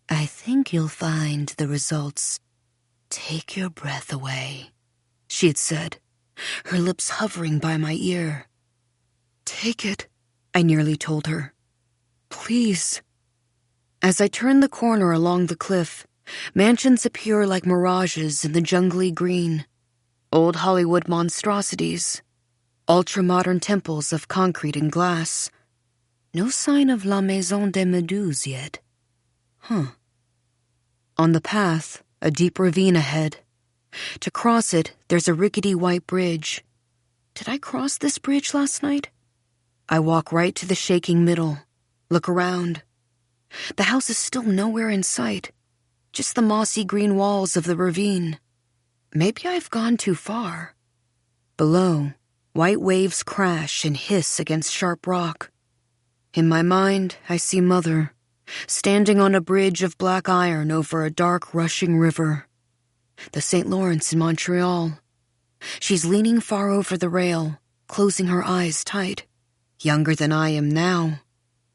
"I think you'll find the results take your breath away," she had said, her lips hovering by my ear. "Take it," I nearly told her. "Please." As I turned the corner along the cliff, mansions appear like mirages in the jungly green. Old Hollywood monstrosities, ultra-modern temples of concrete and glass. No sign of La Maison des Méduses yet. On the path, a deep ravine ahead. To cross it, there's a rickety white bridge. Did I cross this bridge last night? I walk right to the shaking middle, look around. The house is still nowhere in sight, just the mossy green walls of the ravine. Maybe I've gone too far. Below, white waves crash and hiss against sharp rock. In my mind, I see Mother, standing on a bridge of black iron over a dark, rushing river. The St. Lawrence in Montreal. She's leaning far over the rail, closing her eyes tight. Younger than I am now,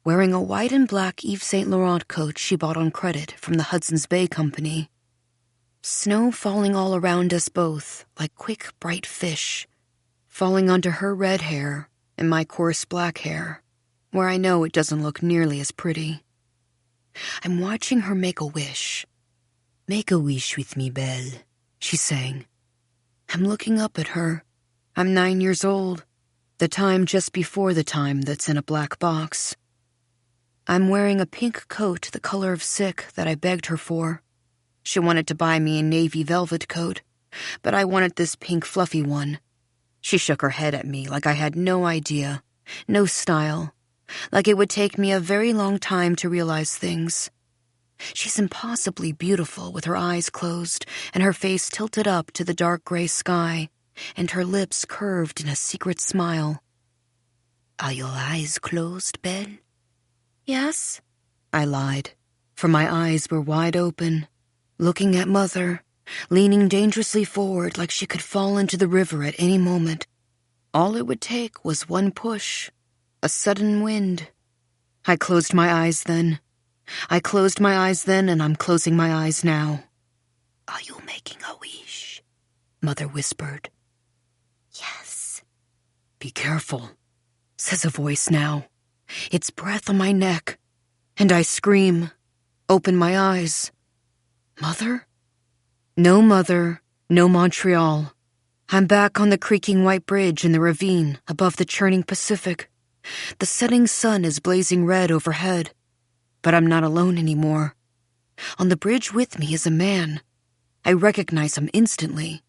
wearing a white and black Yves Saint Laurent coat she bought on credit from the Hudson's Bay Company. Snow falling all around us both, like quick, bright fish, falling onto her red hair and my coarse black hair, where I know it doesn't look nearly as pretty. I'm watching her make a wish. "Make a wish with me, Belle," she sang. I'm looking up at her. I'm 9 years old, the time just before the time that's in a black box. I'm wearing a pink coat the color of sick that I begged her for. She wanted to buy me a navy velvet coat, but I wanted this pink fluffy one. She shook her head at me like I had no idea, no style, like it would take me a very long time to realize things. She's impossibly beautiful with her eyes closed and her face tilted up to the dark gray sky and her lips curved in a secret smile. "Are your eyes closed, Belle?" "Yes," I lied, for my eyes were wide open, looking at Mother, leaning dangerously forward like she could fall into the river at any moment. All it would take was one push, a sudden wind. I closed my eyes then. I closed my eyes then, and I'm closing my eyes now. "Are you making a wish?" Mother whispered. "Yes." "Be careful," says a voice now. It's breath on my neck, and I scream, open my eyes. Mother? No Mother, no Montreal. I'm back on the creaking white bridge in the ravine above the churning Pacific. The setting sun is blazing red overhead, but I'm not alone anymore. On the bridge with me is a man. I recognize him instantly.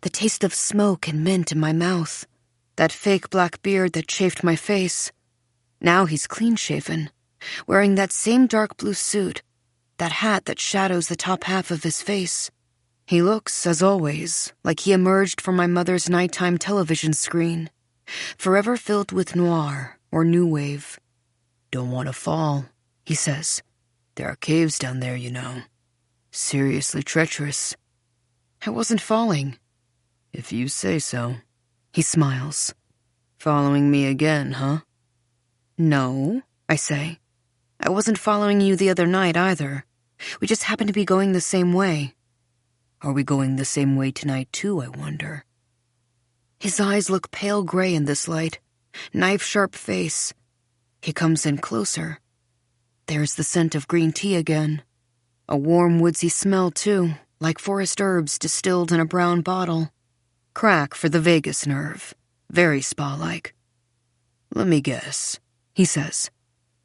The taste of smoke and mint in my mouth. That fake black beard that chafed my face. Now he's clean-shaven, wearing that same dark blue suit, that hat that shadows the top half of his face. He looks, as always, like he emerged from my mother's nighttime television screen, forever filled with noir or new wave. "Don't want to fall," he says. "There are caves down there, you know. Seriously treacherous." I wasn't falling. "If you say so." He smiles. "Following me again, huh?" "No," I say. "I wasn't following you the other night either. We just happened to be going the same way." Are we going the same way tonight too, I wonder? His eyes look pale gray in this light, knife-sharp face. He comes in closer. There's the scent of green tea again. A warm woodsy smell too, like forest herbs distilled in a brown bottle. Crack for the vagus nerve. Very spa-like. "Let me guess," he says.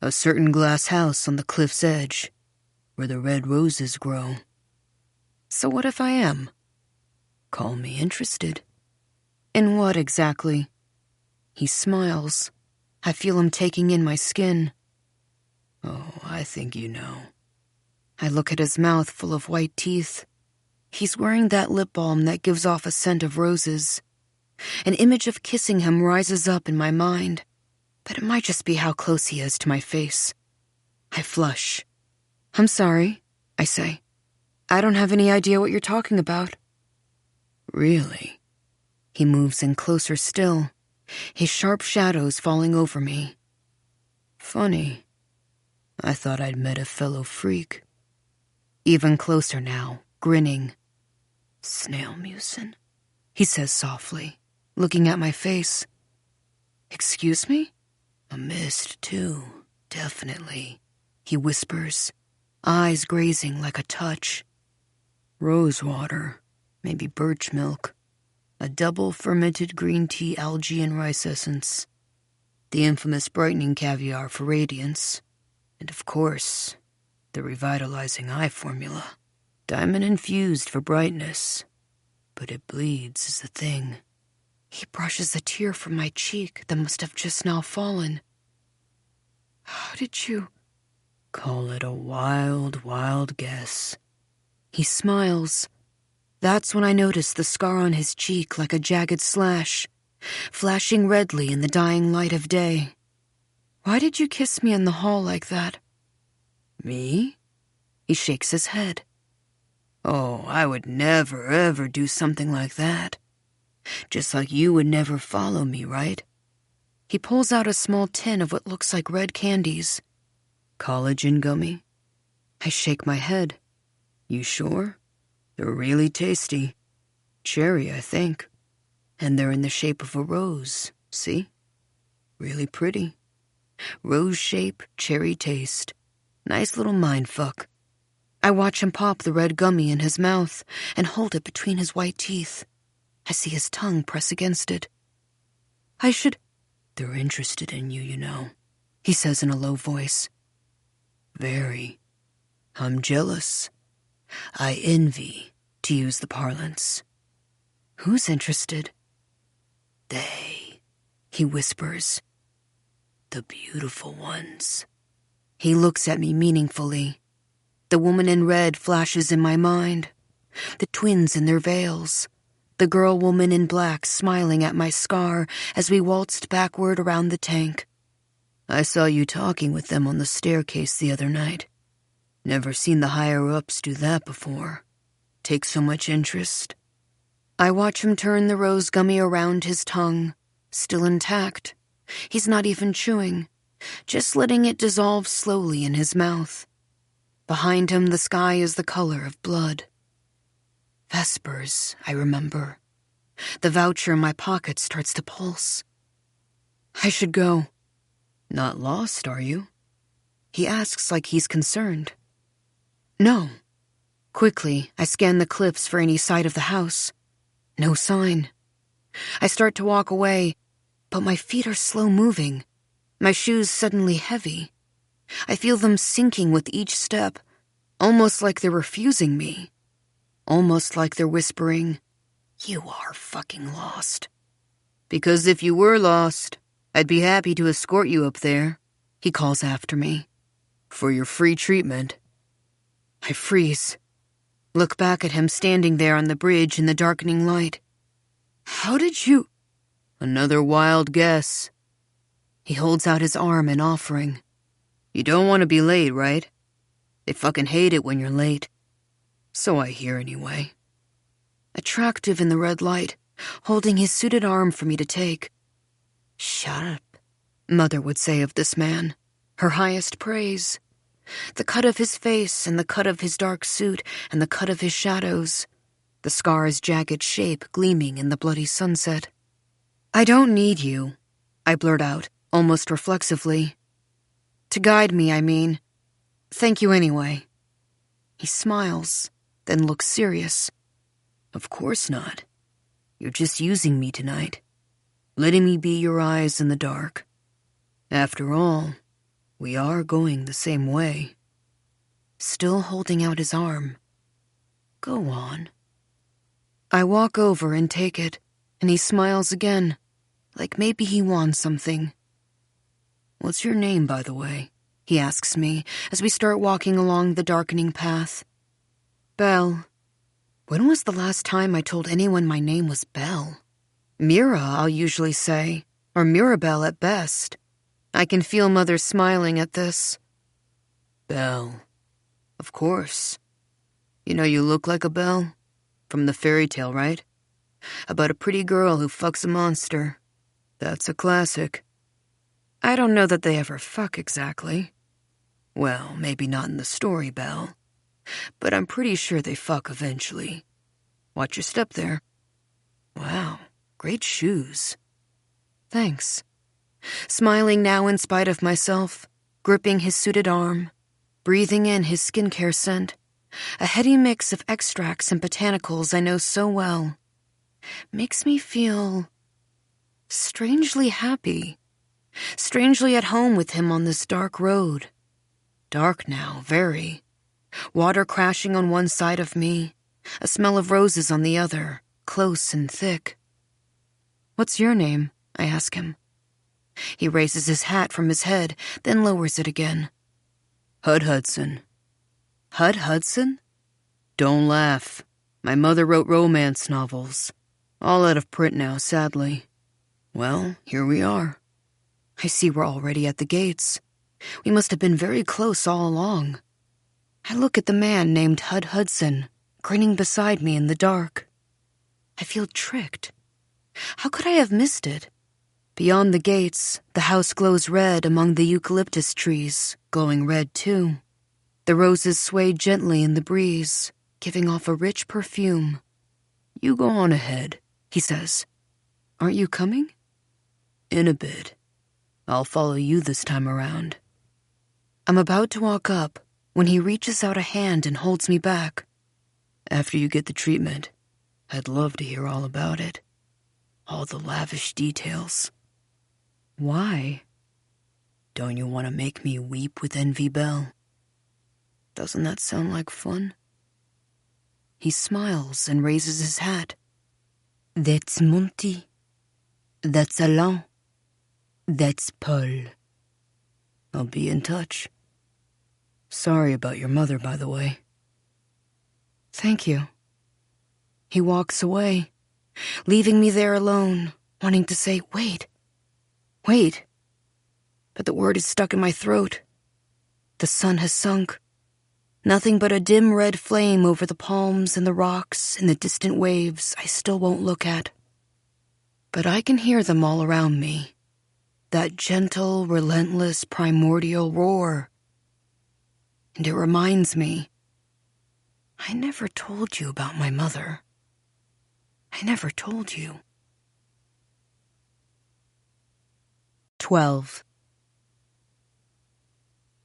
"A certain glass house on the cliff's edge, where the red roses grow." So what if I am? Call me interested. In what exactly? He smiles. I feel him taking in my skin. Oh, I think you know. I look at his mouth full of white teeth. He's wearing that lip balm that gives off a scent of roses. An image of kissing him rises up in my mind, but it might just be how close he is to my face. I flush. "I'm sorry," I say. "I don't have any idea what you're talking about." "Really?" He moves in closer still, his sharp shadows falling over me. "Funny. I thought I'd met a fellow freak." Even closer now, grinning. "Snail mucin," he says softly, looking at my face. "Excuse me?" "A mist, too, definitely," he whispers, eyes grazing like a touch. "Rosewater, maybe birch milk, a double fermented green tea, algae, and rice essence, the infamous brightening caviar for radiance, and of course, the revitalizing eye formula. Diamond infused for brightness, but it bleeds is the thing." He brushes a tear from my cheek that must have just now fallen. "How did you—" "Call it a wild, wild guess." He smiles. That's when I notice the scar on his cheek like a jagged slash, flashing redly in the dying light of day. "Why did you kiss me in the hall like that?" "Me?" He shakes his head. "Oh, I would never, ever do something like that. Just like you would never follow me, right?" He pulls out a small tin of what looks like red candies. "Collagen gummy?" I shake my head. "You sure? They're really tasty. Cherry, I think. And they're in the shape of a rose, see? Really pretty. Rose shape, cherry taste. Nice little mindfuck." I watch him pop the red gummy in his mouth and hold it between his white teeth. I see his tongue press against it. "I should—" "They're interested in you, you know," he says in a low voice. "Very. I'm jealous. I envy, to use the parlance." "Who's interested?" "They," he whispers. "The beautiful ones." He looks at me meaningfully. The woman in red flashes in my mind. The twins in their veils. The girl-woman in black smiling at my scar as we waltzed backward around the tank. "I saw you talking with them on the staircase the other night. Never seen the higher-ups do that before. Take so much interest." I watch him turn the rose gummy around his tongue, still intact. He's not even chewing, just letting it dissolve slowly in his mouth. Behind him, the sky is the color of blood. Vespers, I remember. The voucher in my pocket starts to pulse. "I should go." "Not lost, are you?" He asks like he's concerned. "No." Quickly, I scan the cliffs for any sight of the house. No sign. I start to walk away, but my feet are slow moving, my shoes suddenly heavy. I feel them sinking with each step, almost like they're refusing me. Almost like they're whispering, "You are fucking lost." "Because if you were lost, I'd be happy to escort you up there," he calls after me. "For your free treatment." I freeze. Look back at him standing there on the bridge in the darkening light. "How did you—" "Another wild guess." He holds out his arm in offering. "You don't want to be late, right? They fucking hate it when you're late. So I hear anyway." Attractive in the red light, holding his suited arm for me to take. "Shut up," Mother would say of this man, her highest praise. The cut of his face and the cut of his dark suit and the cut of his shadows. The scar's jagged shape gleaming in the bloody sunset. "I don't need you," I blurt out, almost reflexively. "To guide me, I mean. Thank you anyway." He smiles, then looks serious. "Of course not. You're just using me tonight, letting me be your eyes in the dark. After all, we are going the same way." Still holding out his arm. "Go on." I walk over and take it, and he smiles again, like maybe he wants something. "What's your name, by the way?" he asks me as we start walking along the darkening path. Belle. When was the last time I told anyone my name was Belle? Mira, I'll usually say, or Mirabelle at best. I can feel Mother smiling at this. Belle. Of course. You know you look like a Belle? From the fairy tale, right? About a pretty girl who fucks a monster. That's a classic. I don't know that they ever fuck exactly. Well, maybe not in the story, Belle. But I'm pretty sure they fuck eventually. Watch your step there. Wow, great shoes. Thanks. Smiling now in spite of myself, gripping his suited arm, breathing in his skincare scent, a heady mix of extracts and botanicals I know so well, makes me feel strangely happy, strangely at home with him on this dark road. Dark now, very. Water crashing on one side of me, a smell of roses on the other, close and thick. What's your name? I ask him. He raises his hat from his head, then lowers it again. Hud Hudson. Hud Hudson? Don't laugh. My mother wrote romance novels. All out of print now, sadly. Well, here we are. I see we're already at the gates. We must have been very close all along. I look at the man named Hud Hudson, grinning beside me in the dark. I feel tricked. How could I have missed it? Beyond the gates, the house glows red among the eucalyptus trees, glowing red too. The roses sway gently in the breeze, giving off a rich perfume. You go on ahead, he says. Aren't you coming? In a bit. I'll follow you this time around. I'm about to walk up when he reaches out a hand and holds me back. After you get the treatment, I'd love to hear all about it. All the lavish details. Why? Don't you want to make me weep with envy, Belle? Doesn't that sound like fun? He smiles and raises his hat. That's Monty. That's Alain. That's Paul. I'll be in touch. Sorry about your mother, by the way. Thank you. He walks away, leaving me there alone, wanting to say, wait. But the word is stuck in my throat. The sun has sunk. Nothing but a dim red flame over the palms and the rocks and the distant waves I still won't look at. But I can hear them all around me. That gentle, relentless, primordial roar. And it reminds me, I never told you about my mother. I never told you. 12.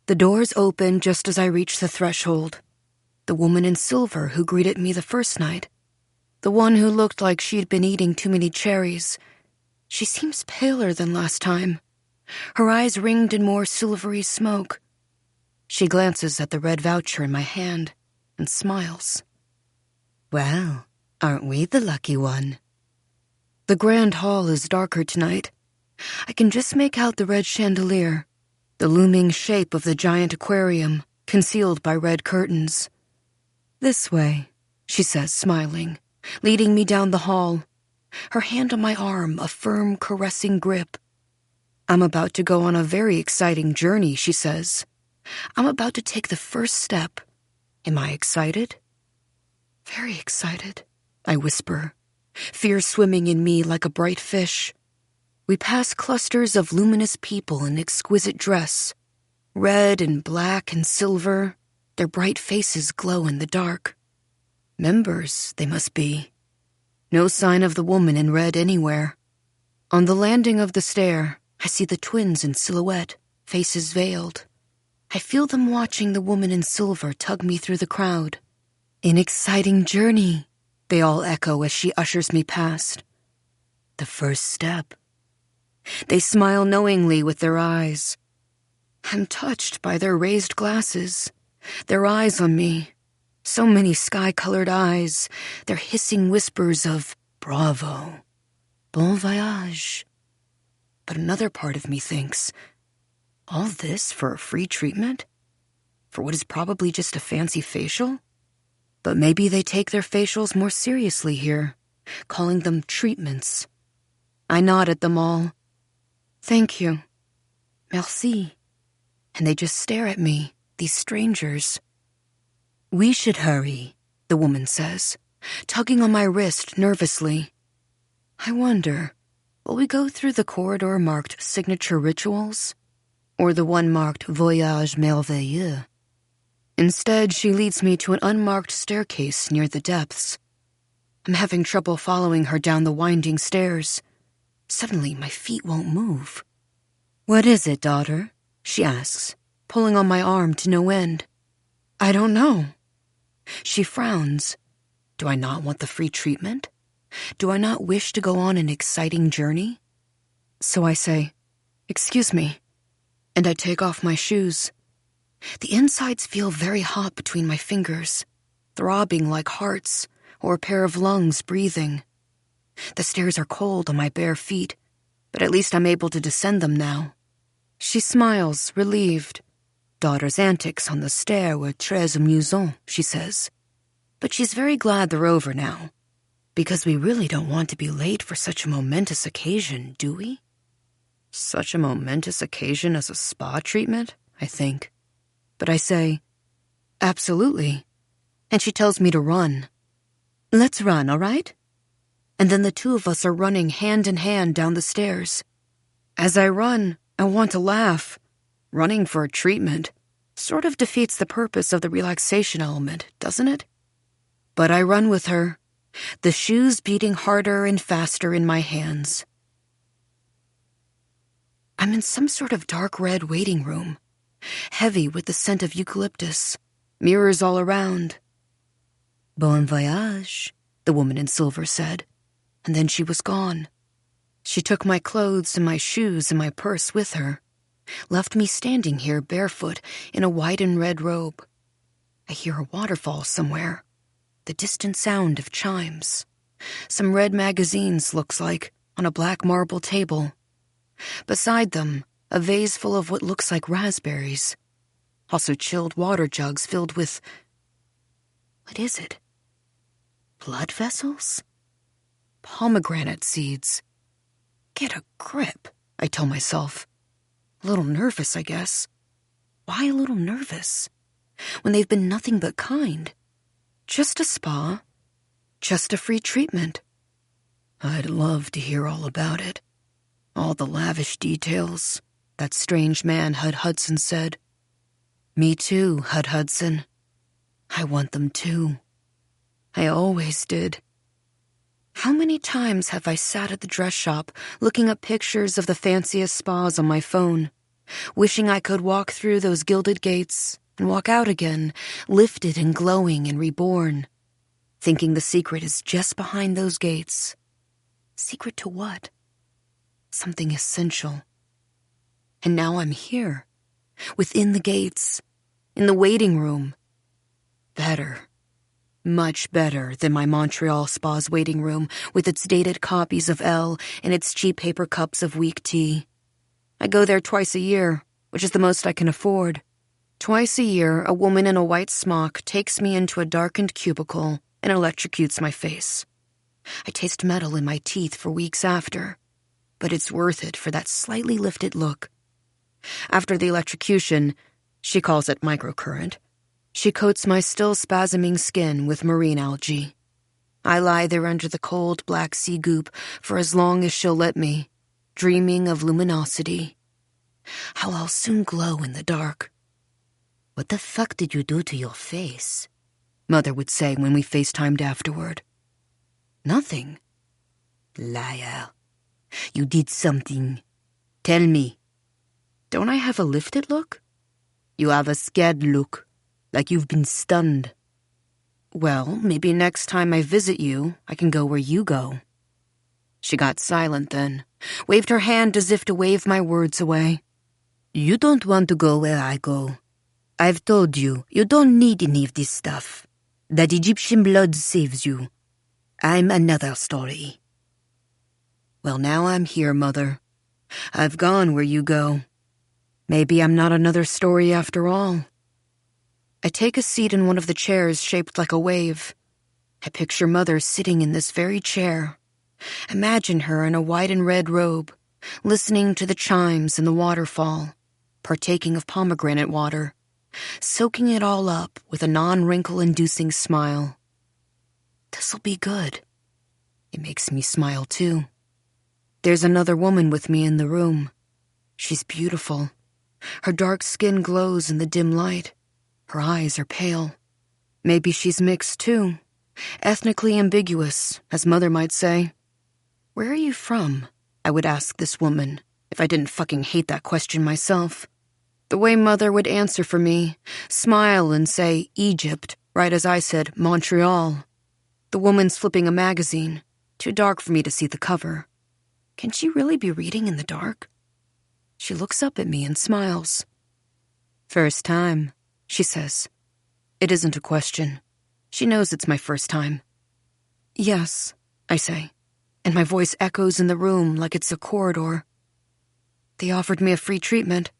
The doors open just as I reach the threshold. The woman in silver who greeted me the first night. The one who looked like she'd been eating too many cherries. She seems paler than last time. Her eyes ringed in more silvery smoke. She glances at the red voucher in my hand and smiles. Well, aren't we the lucky one? The grand hall is darker tonight. I can just make out the red chandelier, the looming shape of the giant aquarium, concealed by red curtains. This way, she says, smiling, leading me down the hall, her hand on my arm, a firm, caressing grip. I'm about to go on a very exciting journey, she says. I'm about to take the first step. Am I excited? Very excited, I whisper, fear swimming in me like a bright fish. We pass clusters of luminous people in exquisite dress. Red and black and silver, their bright faces glow in the dark. Members, they must be. No sign of the woman in red anywhere. On the landing of the stair, I see the twins in silhouette, faces veiled. I feel them watching the woman in silver tug me through the crowd. An exciting journey, they all echo as she ushers me past. The first step. They smile knowingly with their eyes. I'm touched by their raised glasses, their eyes on me. So many sky-colored eyes, their hissing whispers of bravo, bon voyage. But another part of me thinks, All this for a free treatment? For what is probably just a fancy facial? But maybe they take their facials more seriously here, calling them treatments. I nod at them all. Thank you. Merci. And they just stare at me, these strangers. We should hurry, the woman says, tugging on my wrist nervously. I wonder, will we go through the corridor marked signature rituals? Or the one marked Voyage Merveilleux? Instead, she leads me to an unmarked staircase near the depths. I'm having trouble following her down the winding stairs. Suddenly, my feet won't move. What is it, daughter? She asks, pulling on my arm to no end. I don't know. She frowns. Do I not want the free treatment? Do I not wish to go on an exciting journey? So I say, excuse me, and I take off my shoes. The insides feel very hot between my fingers, throbbing like hearts or a pair of lungs breathing. The stairs are cold on my bare feet, but at least I'm able to descend them now. She smiles, relieved. Daughter's antics on the stair were très amusant, she says. But she's very glad they're over now, because we really don't want to be late for such a momentous occasion, do we? Such a momentous occasion as a spa treatment, I think. But I say, absolutely. And she tells me to run. Let's run, all right? And then the two of us are running hand in hand down the stairs. As I run, I want to laugh. Running for a treatment sort of defeats the purpose of the relaxation element, doesn't it? But I run with her, the shoes beating harder and faster in my hands. I'm in some sort of dark red waiting room, heavy with the scent of eucalyptus, mirrors all around. Bon voyage, the woman in silver said, and then she was gone. She took my clothes and my shoes and my purse with her, left me standing here barefoot in a white and red robe. I hear a waterfall somewhere, the distant sound of chimes. Some red magazines, looks like, on a black marble table. Beside them, a vase full of what looks like raspberries. Also chilled water jugs filled with... What is it? Blood vessels? Pomegranate seeds. Get a grip, I tell myself. A little nervous, I guess. Why a little nervous? When they've been nothing but kind. Just a spa. Just a free treatment. I'd love to hear all about it. All the lavish details, that strange man Hud Hudson said. Me too, Hud Hudson. I want them too. I always did. How many times have I sat at the dress shop looking up pictures of the fanciest spas on my phone, wishing I could walk through those gilded gates and walk out again, lifted and glowing and reborn, thinking the secret is just behind those gates. Secret to what? Something essential. And now I'm here, within the gates, in the waiting room. Better. Much better than my Montreal spa's waiting room with its dated copies of Elle and its cheap paper cups of weak tea. I go there twice a year, which is the most I can afford. Twice a year, a woman in a white smock takes me into a darkened cubicle and electrocutes my face. I taste metal in my teeth for weeks after, but it's worth it for that slightly lifted look. After the electrocution, she calls it microcurrent, she coats my still spasming skin with marine algae. I lie there under the cold black sea goop for as long as she'll let me, dreaming of luminosity. How I'll soon glow in the dark. What the fuck did you do to your face? Mother would say when we FaceTimed afterward. Nothing. Liar. You did something. Tell me. Don't I have a lifted look? You have a scared look. Like you've been stunned. Well, maybe next time I visit you, I can go where you go. She got silent then, waved her hand as if to wave my words away. You don't want to go where I go. I've told you, you don't need any of this stuff. That Egyptian blood saves you. I'm another story. Well, now I'm here, Mother. I've gone where you go. Maybe I'm not another story after all. I take a seat in one of the chairs shaped like a wave. I picture Mother sitting in this very chair. Imagine her in a white and red robe, listening to the chimes and the waterfall, partaking of pomegranate water, soaking it all up with a non-wrinkle-inducing smile. This'll be good. It makes me smile too. There's another woman with me in the room. She's beautiful. Her dark skin glows in the dim light. Her eyes are pale. Maybe she's mixed too. Ethnically ambiguous, as Mother might say. Where are you from? I would ask this woman, if I didn't fucking hate that question myself. The way Mother would answer for me, smile and say Egypt, right as I said Montreal. The woman's flipping a magazine, too dark for me to see the cover. Can she really be reading in the dark? She looks up at me and smiles. First time, she says. It isn't a question. She knows it's my first time. Yes, I say, and my voice echoes in the room like it's a corridor. They offered me a free treatment.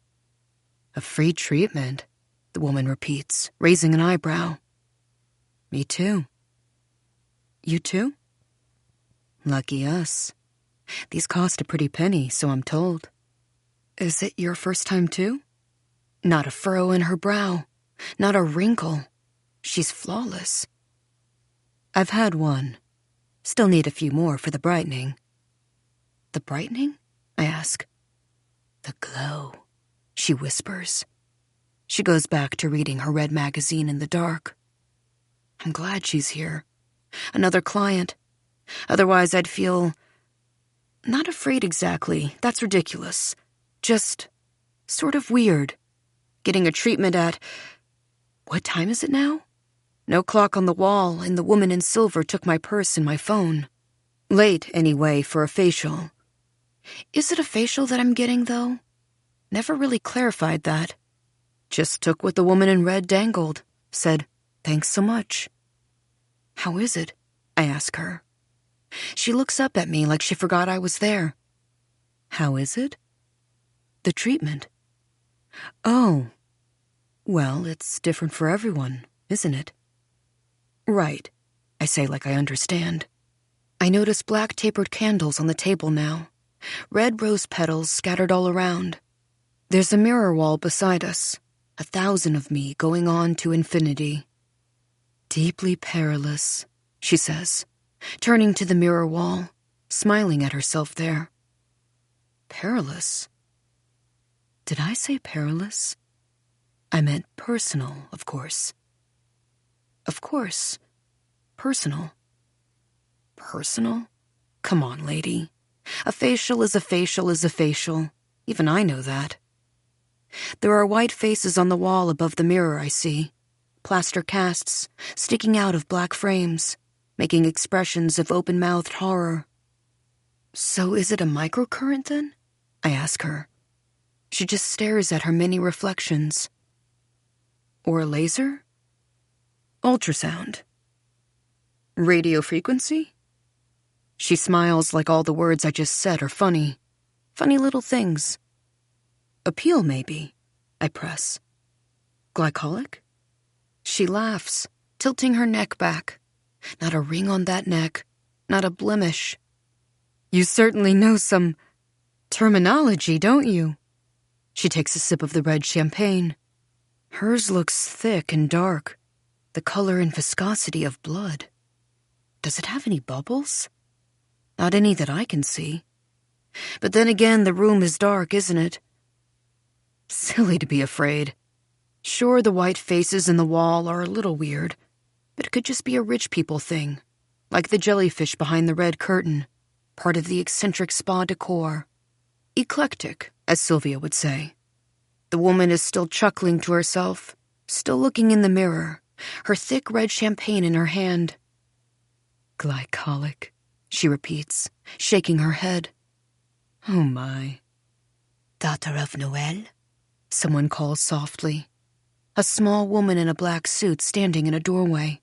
A free treatment? The woman repeats, raising an eyebrow. Me too. You too? Lucky us. These cost a pretty penny, so I'm told. Is it your first time too? Not a furrow in her brow, not a wrinkle. She's flawless. I've had one. Still need a few more for the brightening. The brightening? I ask. The glow, she whispers. She goes back to reading her red magazine in the dark. I'm glad she's here. Another client. Otherwise I'd feel... not afraid exactly, that's ridiculous. Just sort of weird. Getting a treatment at... what time is it now? No clock on the wall, and the woman in silver took my purse and my phone. Late, anyway, for a facial. Is it a facial that I'm getting, though? Never really clarified that. Just took what the woman in red dangled. Said, thanks so much. How is it? I ask her. She looks up at me like she forgot I was there. How is it? The treatment. Oh. Well, it's different for everyone, isn't it? Right, I say like I understand. I notice black tapered candles on the table now. Red rose petals scattered all around. There's a mirror wall beside us. 1,000 of me going on to infinity. Deeply perilous, she says, turning to the mirror wall, smiling at herself there. Perilous? Did I say perilous? I meant personal, of course. Of course. Personal. Personal? Come on, lady. A facial is a facial is a facial. Even I know that. There are white faces on the wall above the mirror, I see. Plaster casts, sticking out of black frames, making expressions of open-mouthed horror. So is it a microcurrent, then? I ask her. She just stares at her many reflections. Or a laser? Ultrasound. Radio frequency? She smiles like all the words I just said are funny. Funny little things. Appeal, maybe, I press. Glycolic? She laughs, tilting her neck back. Not a ring on that neck, not a blemish. You certainly know some terminology, don't you? She takes a sip of the red champagne. Hers looks thick and dark, the color and viscosity of blood. Does it have any bubbles? Not any that I can see. But then again, the room is dark, isn't it? Silly to be afraid. Sure, the white faces in the wall are a little weird, but it could just be a rich people thing, like the jellyfish behind the red curtain, part of the eccentric spa decor. Eclectic, as Sylvia would say. The woman is still chuckling to herself, still looking in the mirror, her thick red champagne in her hand. Glycolic, she repeats, shaking her head. Oh my. Daughter of Noel? Someone calls softly. A small woman in a black suit standing in a doorway.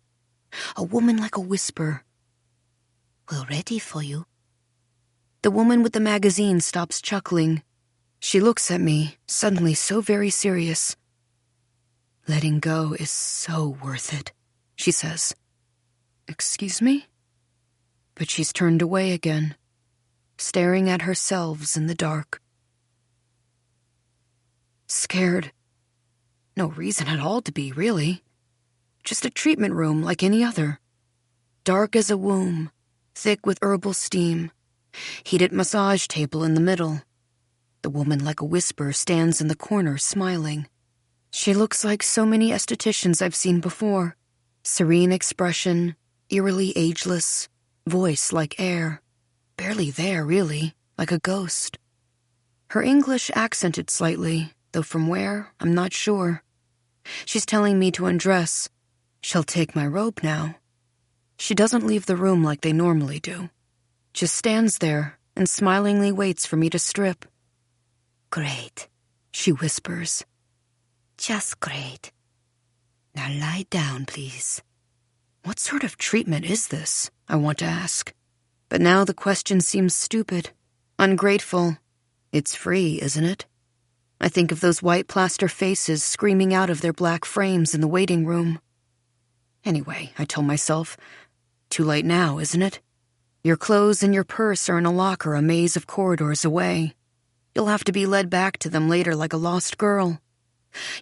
A woman like a whisper. We're ready for you. The woman with the magazine stops chuckling. She looks at me, suddenly so very serious. Letting go is so worth it, she says. Excuse me? But she's turned away again, staring at herself in the dark. Scared. No reason at all to be, really. Just a treatment room like any other. Dark as a womb, thick with herbal steam. Heated massage table in the middle. The woman, like a whisper, stands in the corner, smiling. She looks like so many estheticians I've seen before. Serene expression, eerily ageless, voice like air. Barely there, really, like a ghost. Her English accented slightly, though from where, I'm not sure. She's telling me to undress. She'll take my robe now. She doesn't leave the room like they normally do. Just stands there and smilingly waits for me to strip. Great, she whispers. Just great. Now lie down, please. What sort of treatment is this? I want to ask. But now the question seems stupid, ungrateful. It's free, isn't it? I think of those white plaster faces screaming out of their black frames in the waiting room. Anyway, I tell myself, too late now, isn't it? Your clothes and your purse are in a locker a maze of corridors away. You'll have to be led back to them later like a lost girl.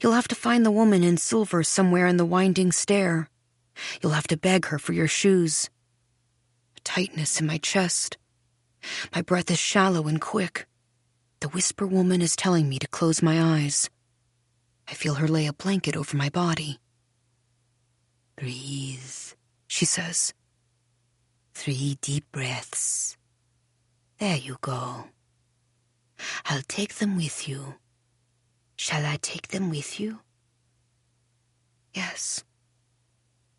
You'll have to find the woman in silver somewhere in the winding stair. You'll have to beg her for your shoes. A tightness in my chest. My breath is shallow and quick. The whisper woman is telling me to close my eyes. I feel her lay a blanket over my body. Breathe, she says. 3 deep breaths. There you go. I'll take them with you. Shall I take them with you? Yes.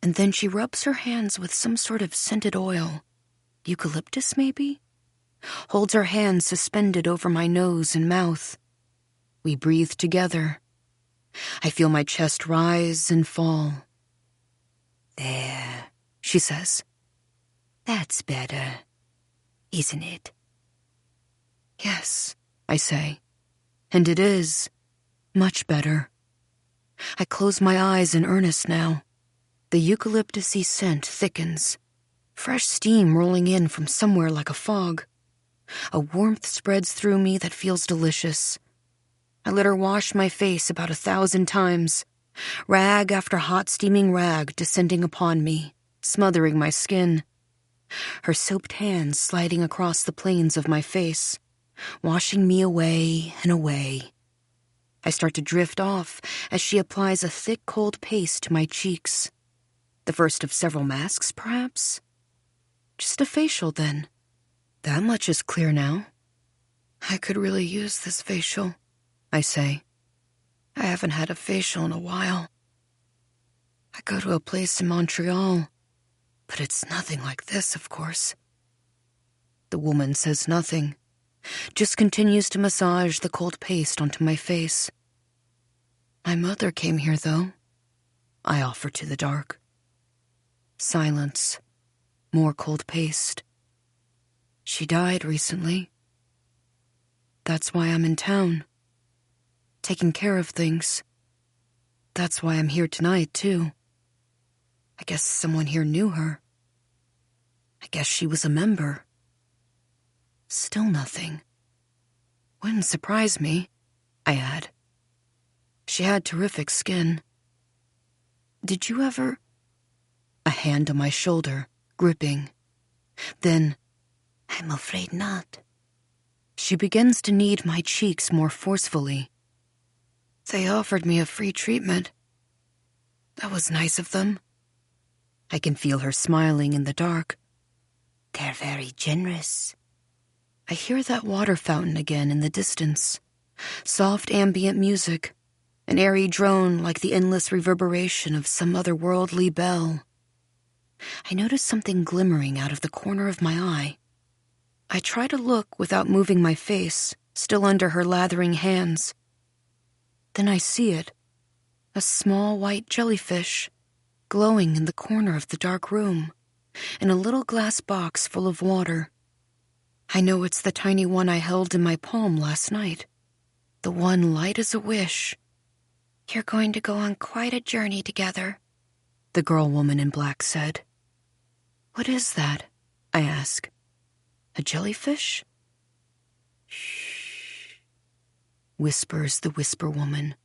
And then she rubs her hands with some sort of scented oil. Eucalyptus, maybe? Holds her hands suspended over my nose and mouth. We breathe together. I feel my chest rise and fall. There, she says. That's better, isn't it? Yes, I say. And it is. Much better. I close my eyes in earnest now. The eucalyptus-y scent thickens. Fresh steam rolling in from somewhere like a fog. A warmth spreads through me that feels delicious. I let her wash my face about 1,000 times. Rag after hot steaming rag descending upon me, smothering my skin. Her soaped hands sliding across the planes of my face, washing me away and away. I start to drift off as she applies a thick, cold paste to my cheeks. The first of several masks, perhaps? Just a facial, then. That much is clear now. I could really use this facial, I say. I haven't had a facial in a while. I go to a place in Montreal, but it's nothing like this, of course. The woman says nothing, just continues to massage the cold paste onto my face. My mother came here, though, I offer to the dark. Silence. More cold paste. She died recently. That's why I'm in town. Taking care of things. That's why I'm here tonight, too. I guess someone here knew her. I guess she was a member. Still nothing. Wouldn't surprise me, I add. She had terrific skin. Did you ever... A hand on my shoulder, gripping. Then, I'm afraid not. She begins to knead my cheeks more forcefully. They offered me a free treatment. That was nice of them. I can feel her smiling in the dark. They're very generous. I hear that water fountain again in the distance. Soft ambient music, an airy drone like the endless reverberation of some otherworldly bell. I notice something glimmering out of the corner of my eye. I try to look without moving my face, still under her lathering hands. Then I see it, a small white jellyfish, glowing in the corner of the dark room, in a little glass box full of water. I know it's the tiny one I held in my palm last night. the one light as a wish. "You're going to go on quite a journey together," the girl-woman in black said. "What is that?" I ask. "A jellyfish?" "Shh," whispers the whisper woman.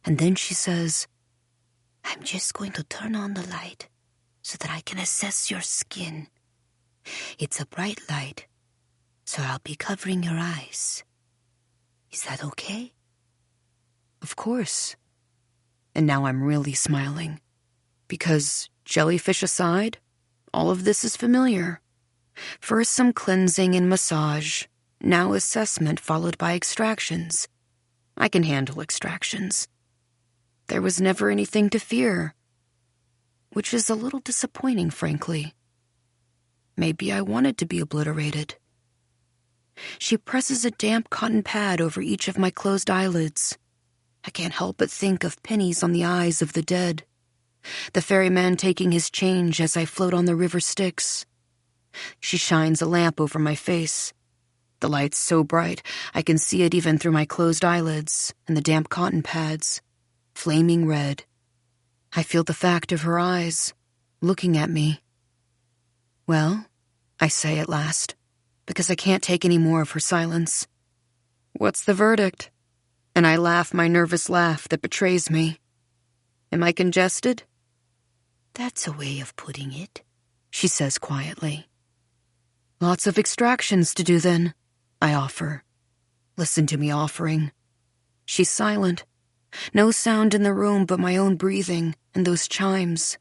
And then she says, "I'm just going to turn on the light so that I can assess your skin. It's a bright light, so I'll be covering your eyes. Is that okay?" Of course. And now I'm really smiling, because, jellyfish aside, all of this is familiar. First some cleansing and massage, now assessment followed by extractions. I can handle extractions. There was never anything to fear, which is a little disappointing, frankly. Maybe I wanted to be obliterated. She presses a damp cotton pad over each of my closed eyelids. I can't help but think of pennies on the eyes of the dead. The ferryman taking his change as I float on the river Styx. She shines a lamp over my face. The light's so bright, I can see it even through my closed eyelids and the damp cotton pads. Flaming red. I feel the fact of her eyes, looking at me. "Well," I say at last, because I can't take any more of her silence. "What's the verdict?" And I laugh my nervous laugh that betrays me. "Am I congested?" "That's a way of putting it," she says quietly. "Lots of extractions to do then," I offer. Listen to me offering. She's silent. No sound in the room but my own breathing and those chimes.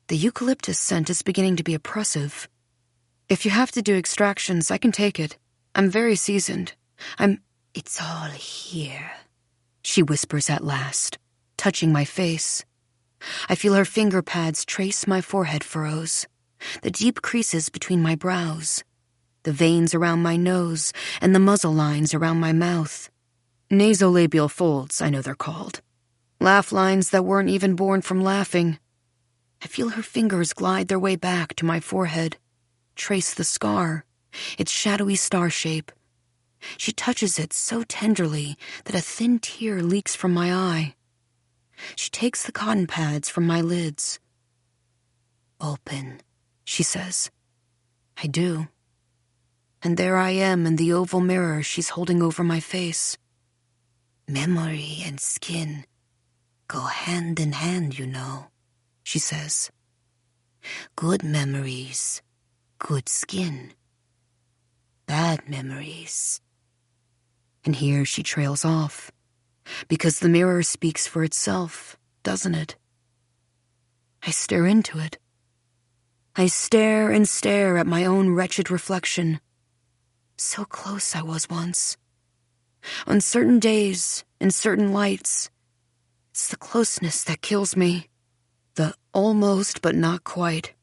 The eucalyptus scent is beginning to be oppressive. "If you have to do extractions, I can take it. I'm very seasoned. It's all here," she whispers at last, touching my face. I feel her finger pads trace my forehead furrows, the deep creases between my brows, the veins around my nose, and the muzzle lines around my mouth. Nasolabial folds, I know they're called. Laugh lines that weren't even born from laughing. I feel her fingers glide their way back to my forehead, trace the scar, its shadowy star shape. She touches it so tenderly that a thin tear leaks from my eye. She takes the cotton pads from my lids. "Open," she says. I do. And there I am in the oval mirror she's holding over my face. "Memory and skin go hand in hand, you know," she says. "Good memories, good skin. Bad memories." And here she trails off, because the mirror speaks for itself, doesn't it? I stare into it. I stare and stare at my own wretched reflection. So close I was once. On certain days, in certain lights, it's the closeness that kills me. The almost but not quite.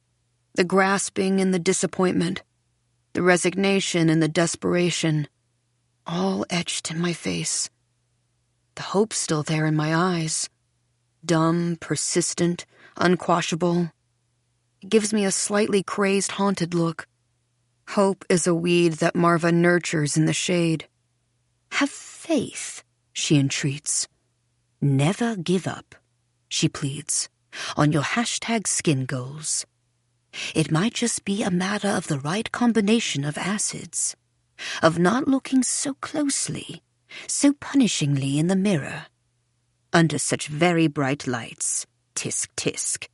The grasping and the disappointment. The resignation and the desperation. All etched in my face. The hope still there in my eyes. Dumb, persistent, unquashable. It gives me a slightly crazed, haunted look. Hope is a weed that Marva nurtures in the shade. "Have faith," she entreats. "Never give up," she pleads, "on your #skin goals. It might just be a matter of the right combination of acids, of not looking so closely, so punishingly in the mirror, under such very bright lights, tisk tisk."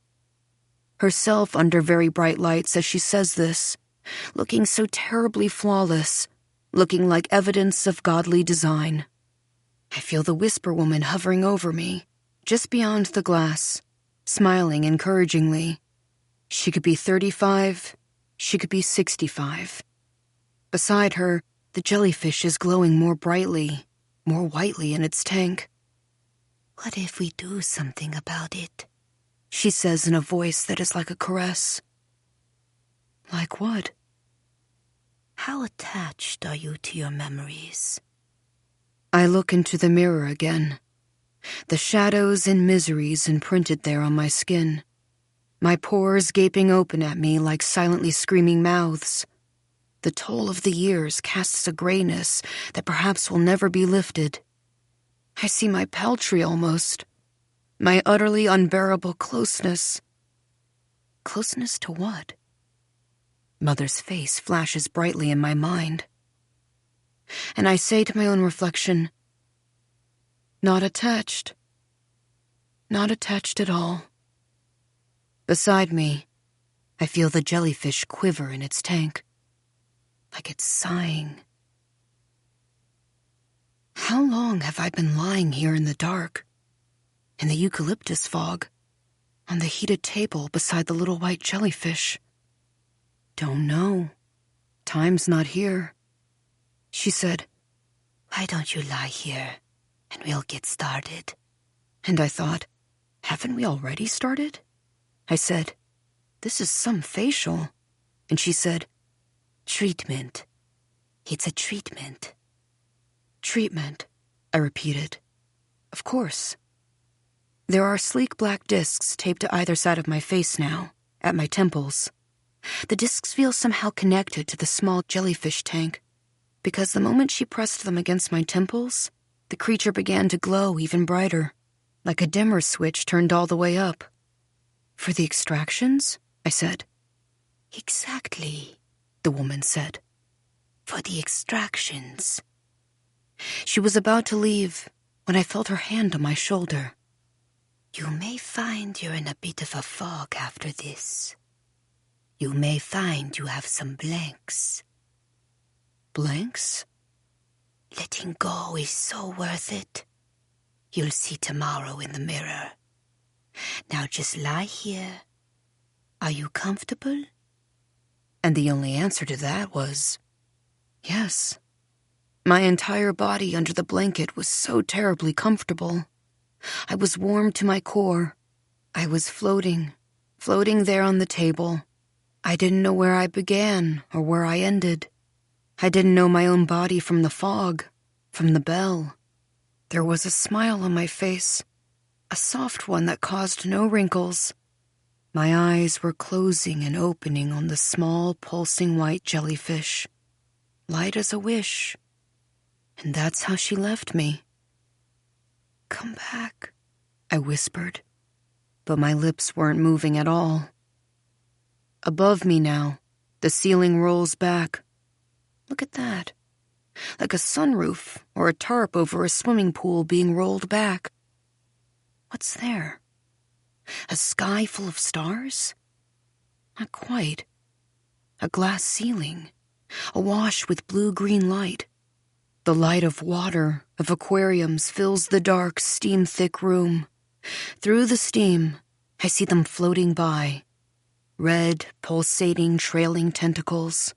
Herself under very bright lights as she says this, looking so terribly flawless, looking like evidence of godly design. I feel the whisper woman hovering over me, just beyond the glass, smiling encouragingly. She could be 35, she could be 65. Beside her, the jellyfish is glowing more brightly, more whitely in its tank. "What if we do something about it?" she says in a voice that is like a caress. Like what? "How attached are you to your memories?" I look into the mirror again. The shadows and miseries imprinted there on my skin. My pores gaping open at me like silently screaming mouths. The toll of the years casts a grayness that perhaps will never be lifted. I see my paltry almost. My utterly unbearable closeness. Closeness to what? Mother's face flashes brightly in my mind. And I say to my own reflection, not attached. Not attached at all. Beside me, I feel the jellyfish quiver in its tank, like it's sighing. How long have I been lying here in the dark, in the eucalyptus fog, on the heated table beside the little white jellyfish? Don't know. Time's not here. She said, "Why don't you lie here, and we'll get started?" And I thought, haven't we already started? I said, "This is some facial." And she said, "Treatment. It's a treatment." Treatment, I repeated. Of course. There are sleek black discs taped to either side of my face now, at my temples. The discs feel somehow connected to the small jellyfish tank, because the moment she pressed them against my temples, the creature began to glow even brighter, like a dimmer switch turned all the way up. "For the extractions?" I said. "Exactly," the woman said. "For the extractions." She was about to leave when I felt her hand on my shoulder. "You may find you're in a bit of a fog after this. You may find you have some blanks." Blanks? "Letting go is so worth it. You'll see tomorrow in the mirror. Now just lie here. Are you comfortable?" And the only answer to that was, yes. My entire body under the blanket was so terribly comfortable. I was warm to my core. I was floating there on the table. I didn't know where I began or where I ended. I didn't know my own body from the fog, from the bell. There was a smile on my face, a soft one that caused no wrinkles. My eyes were closing and opening on the small, pulsing white jellyfish, light as a wish. And that's how she left me. "Come back," I whispered, but my lips weren't moving at all. Above me now, the ceiling rolls back. Look at that. Like a sunroof or a tarp over a swimming pool being rolled back. What's there? A sky full of stars? Not quite. A glass ceiling, awash with blue-green light. The light of water, of aquariums, fills the dark, steam-thick room. Through the steam, I see them floating by. Red, pulsating, trailing tentacles.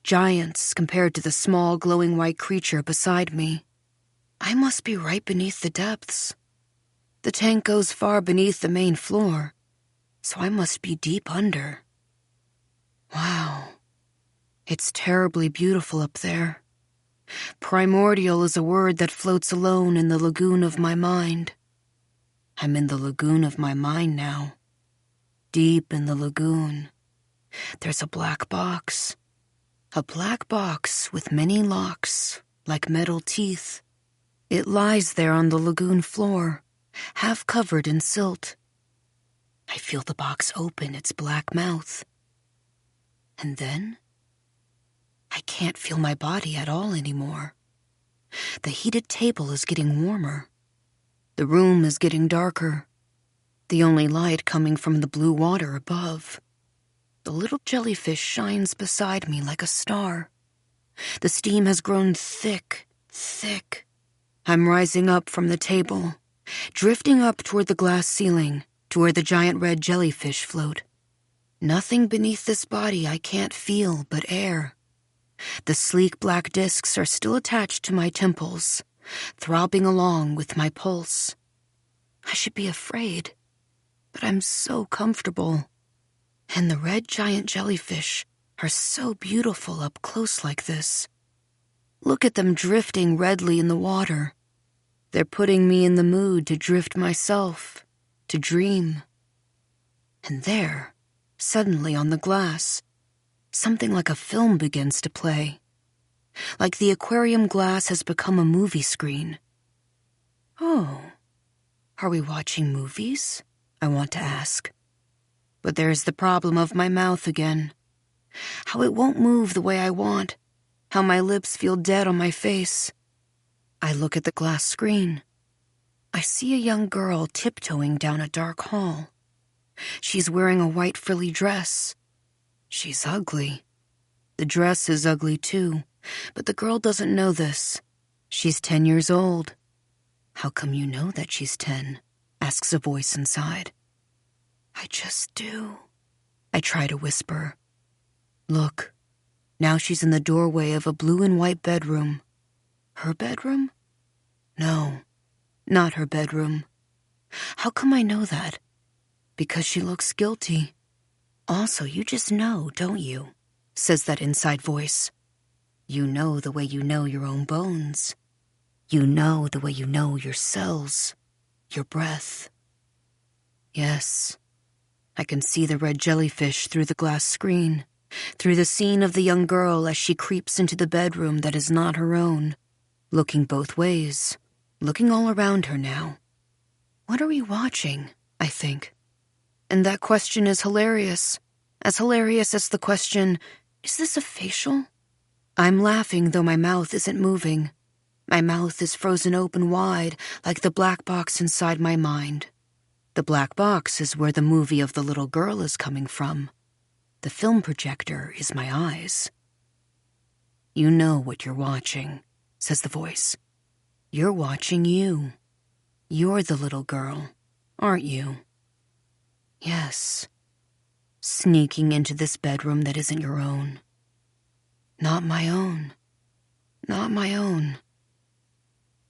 Giants compared to the small, glowing white creature beside me. I must be right beneath the depths. The tank goes far beneath the main floor, so I must be deep under. Wow. It's terribly beautiful up there. Primordial is a word that floats alone in the lagoon of my mind. I'm in the lagoon of my mind now. Deep in the lagoon. There's a black box. A black box with many locks, like metal teeth. It lies there on the lagoon floor, half covered in silt. I feel the box open its black mouth. And then I can't feel my body at all anymore. The heated table is getting warmer. The room is getting darker. The only light coming from the blue water above. The little jellyfish shines beside me like a star. The steam has grown thick, thick. I'm rising up from the table, drifting up toward the glass ceiling, to where the giant red jellyfish float. Nothing beneath this body I can't feel but air. The sleek black discs are still attached to my temples, throbbing along with my pulse. I should be afraid, but I'm so comfortable. And the red giant jellyfish are so beautiful up close like this. Look at them drifting redly in the water. They're putting me in the mood to drift myself, to dream. And there, suddenly on the glass, something like a film begins to play. Like the aquarium glass has become a movie screen. Oh, are we watching movies? I want to ask. But there's the problem of my mouth again. How it won't move the way I want. How my lips feel dead on my face. I look at the glass screen. I see a young girl tiptoeing down a dark hall. She's wearing a white frilly dress. She's ugly. The dress is ugly too, but the girl doesn't know this. She's 10 years old. How come you know that she's 10? Asks a voice inside. I just do. I try to whisper. Look, now she's in the doorway of a blue and white bedroom. Her bedroom? No, not her bedroom. How come I know that? Because she looks guilty. Also, you just know, don't you? Says that inside voice. You know the way you know your own bones. You know the way you know your cells, your breath. Yes, I can see the red jellyfish through the glass screen, through the scene of the young girl as she creeps into the bedroom that is not her own, looking both ways, looking all around her now. What are we watching, I think? And that question is hilarious as the question, is this a facial? I'm laughing though my mouth isn't moving. My mouth is frozen open wide like the black box inside my mind. The black box is where the movie of the little girl is coming from. The film projector is my eyes. You know what you're watching, says the voice. You're watching you. You're the little girl, aren't you? Yes. Sneaking into this bedroom that isn't your own. Not my own. Not my own.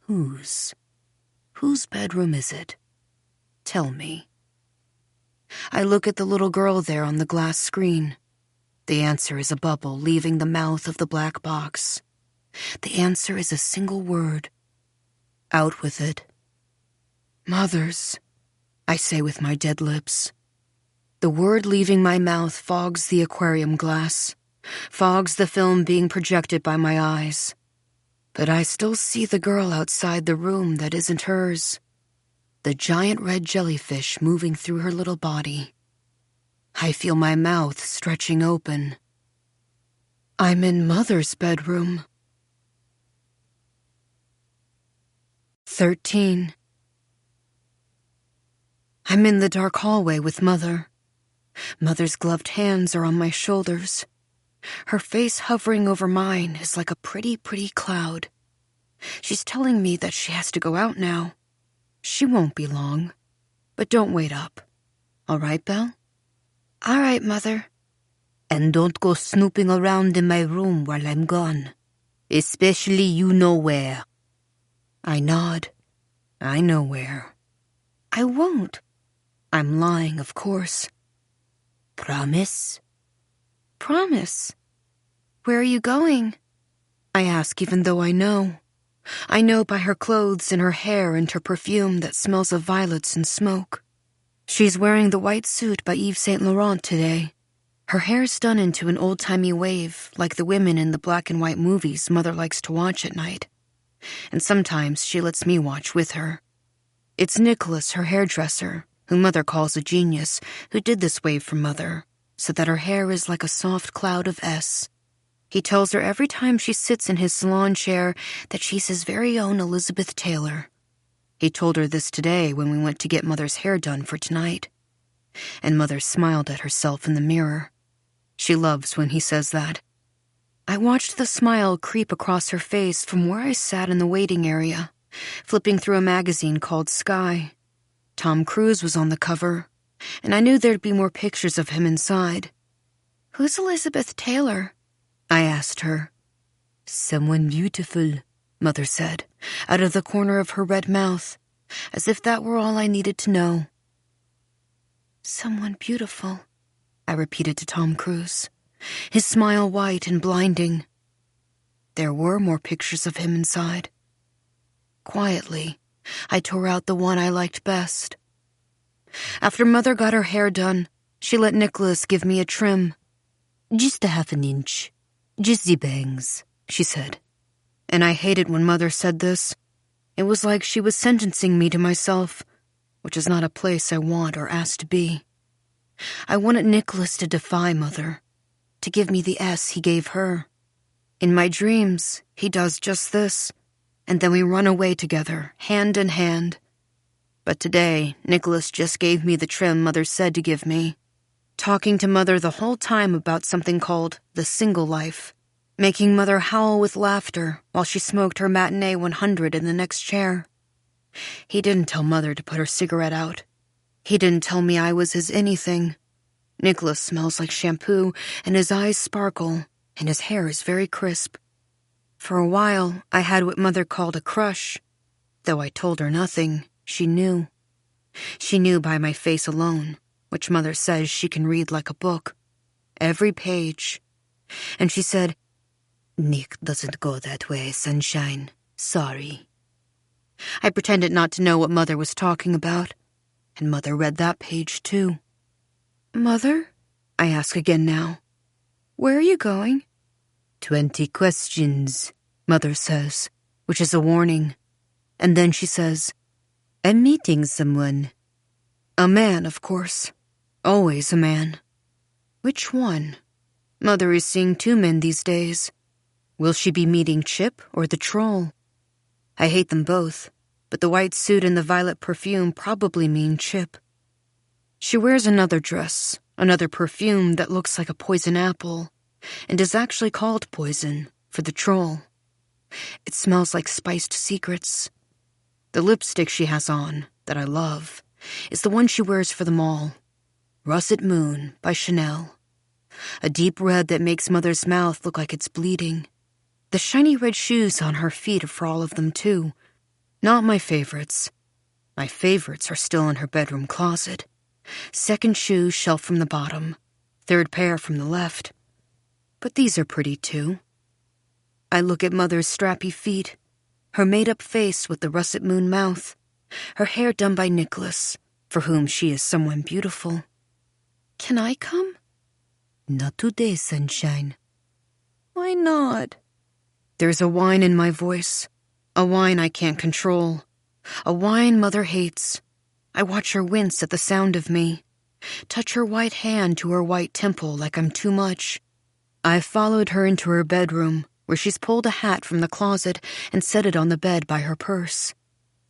Whose? Whose bedroom is it? Tell me. I look at the little girl there on the glass screen. The answer is a bubble leaving the mouth of the black box. The answer is a single word. Out with it. Mother's, I say with my dead lips. The word leaving my mouth fogs the aquarium glass, fogs the film being projected by my eyes. But I still see the girl outside the room that isn't hers. The giant red jellyfish moving through her little body. I feel my mouth stretching open. I'm in Mother's bedroom. 13. I'm in the dark hallway with Mother. Mother's gloved hands are on my shoulders. Her face hovering over mine is like a pretty, pretty cloud. She's telling me that she has to go out now. She won't be long. But don't wait up. All right, Belle? All right, Mother. And don't go snooping around in my room while I'm gone. Especially you know where. I nod. I know where. I won't. I'm lying, of course. Promise? Promise. Where are you going? I ask even though I know. I know by her clothes and her hair and her perfume that smells of violets and smoke. She's wearing the white suit by Yves Saint Laurent today. Her hair's done into an old-timey wave like the women in the black and white movies Mother likes to watch at night. And sometimes she lets me watch with her. It's Nicholas, her hairdresser, who Mother calls a genius, who did this wave for Mother, so that her hair is like a soft cloud of S. He tells her every time she sits in his salon chair that she's his very own Elizabeth Taylor. He told her this today when we went to get Mother's hair done for tonight. And Mother smiled at herself in the mirror. She loves when he says that. I watched the smile creep across her face from where I sat in the waiting area, flipping through a magazine called Sky. Tom Cruise was on the cover, and I knew there'd be more pictures of him inside. Who's Elizabeth Taylor? I asked her. Someone beautiful, Mother said, out of the corner of her red mouth, as if that were all I needed to know. Someone beautiful, I repeated to Tom Cruise, his smile white and blinding. There were more pictures of him inside. Quietly, I tore out the one I liked best. After Mother got her hair done, she let Nicholas give me a trim. Just a half an inch. Just the bangs, she said. And I hated when Mother said this. It was like she was sentencing me to myself, which is not a place I want or ask to be. I wanted Nicholas to defy Mother, to give me the S he gave her. In my dreams, he does just this, and then we run away together, hand in hand. But today, Nicholas just gave me the trim Mother said to give me, talking to Mother the whole time about something called the single life, making Mother howl with laughter while she smoked her matinee 100 in the next chair. He didn't tell Mother to put her cigarette out. He didn't tell me I was his anything. Nicholas smells like shampoo, and his eyes sparkle, and his hair is very crisp. For a while, I had what Mother called a crush. Though I told her nothing, she knew. She knew by my face alone, which Mother says she can read like a book. Every page. And she said, "Nick doesn't go that way, sunshine. Sorry." I pretended not to know what Mother was talking about, and Mother read that page too. "Mother?" I ask again now. "Where are you going?" 20 questions, Mother says, which is a warning. And then she says, "I'm meeting someone." A man, of course. Always a man. Which one? Mother is seeing 2 men these days. Will she be meeting Chip or the troll? I hate them both, but the white suit and the violet perfume probably mean Chip. She wears another dress, another perfume that looks like a poison apple, and is actually called poison for the troll. It smells like spiced secrets. The lipstick she has on, that I love, is the one she wears for them all. Russet Moon by Chanel. A deep red that makes Mother's mouth look like it's bleeding. The shiny red shoes on her feet are for all of them, too. Not my favorites. My favorites are still in her bedroom closet. Second shoe shelf from the bottom. Third pair from the left. But these are pretty, too. I look at Mother's strappy feet, her made-up face with the russet moon mouth, her hair done by Nicholas, for whom she is someone beautiful. Can I come? Not today, sunshine. Why not? There's a whine in my voice, a whine I can't control, a whine Mother hates. I watch her wince at the sound of me, touch her white hand to her white temple like I'm too much. I've followed her into her bedroom, where she's pulled a hat from the closet and set it on the bed by her purse.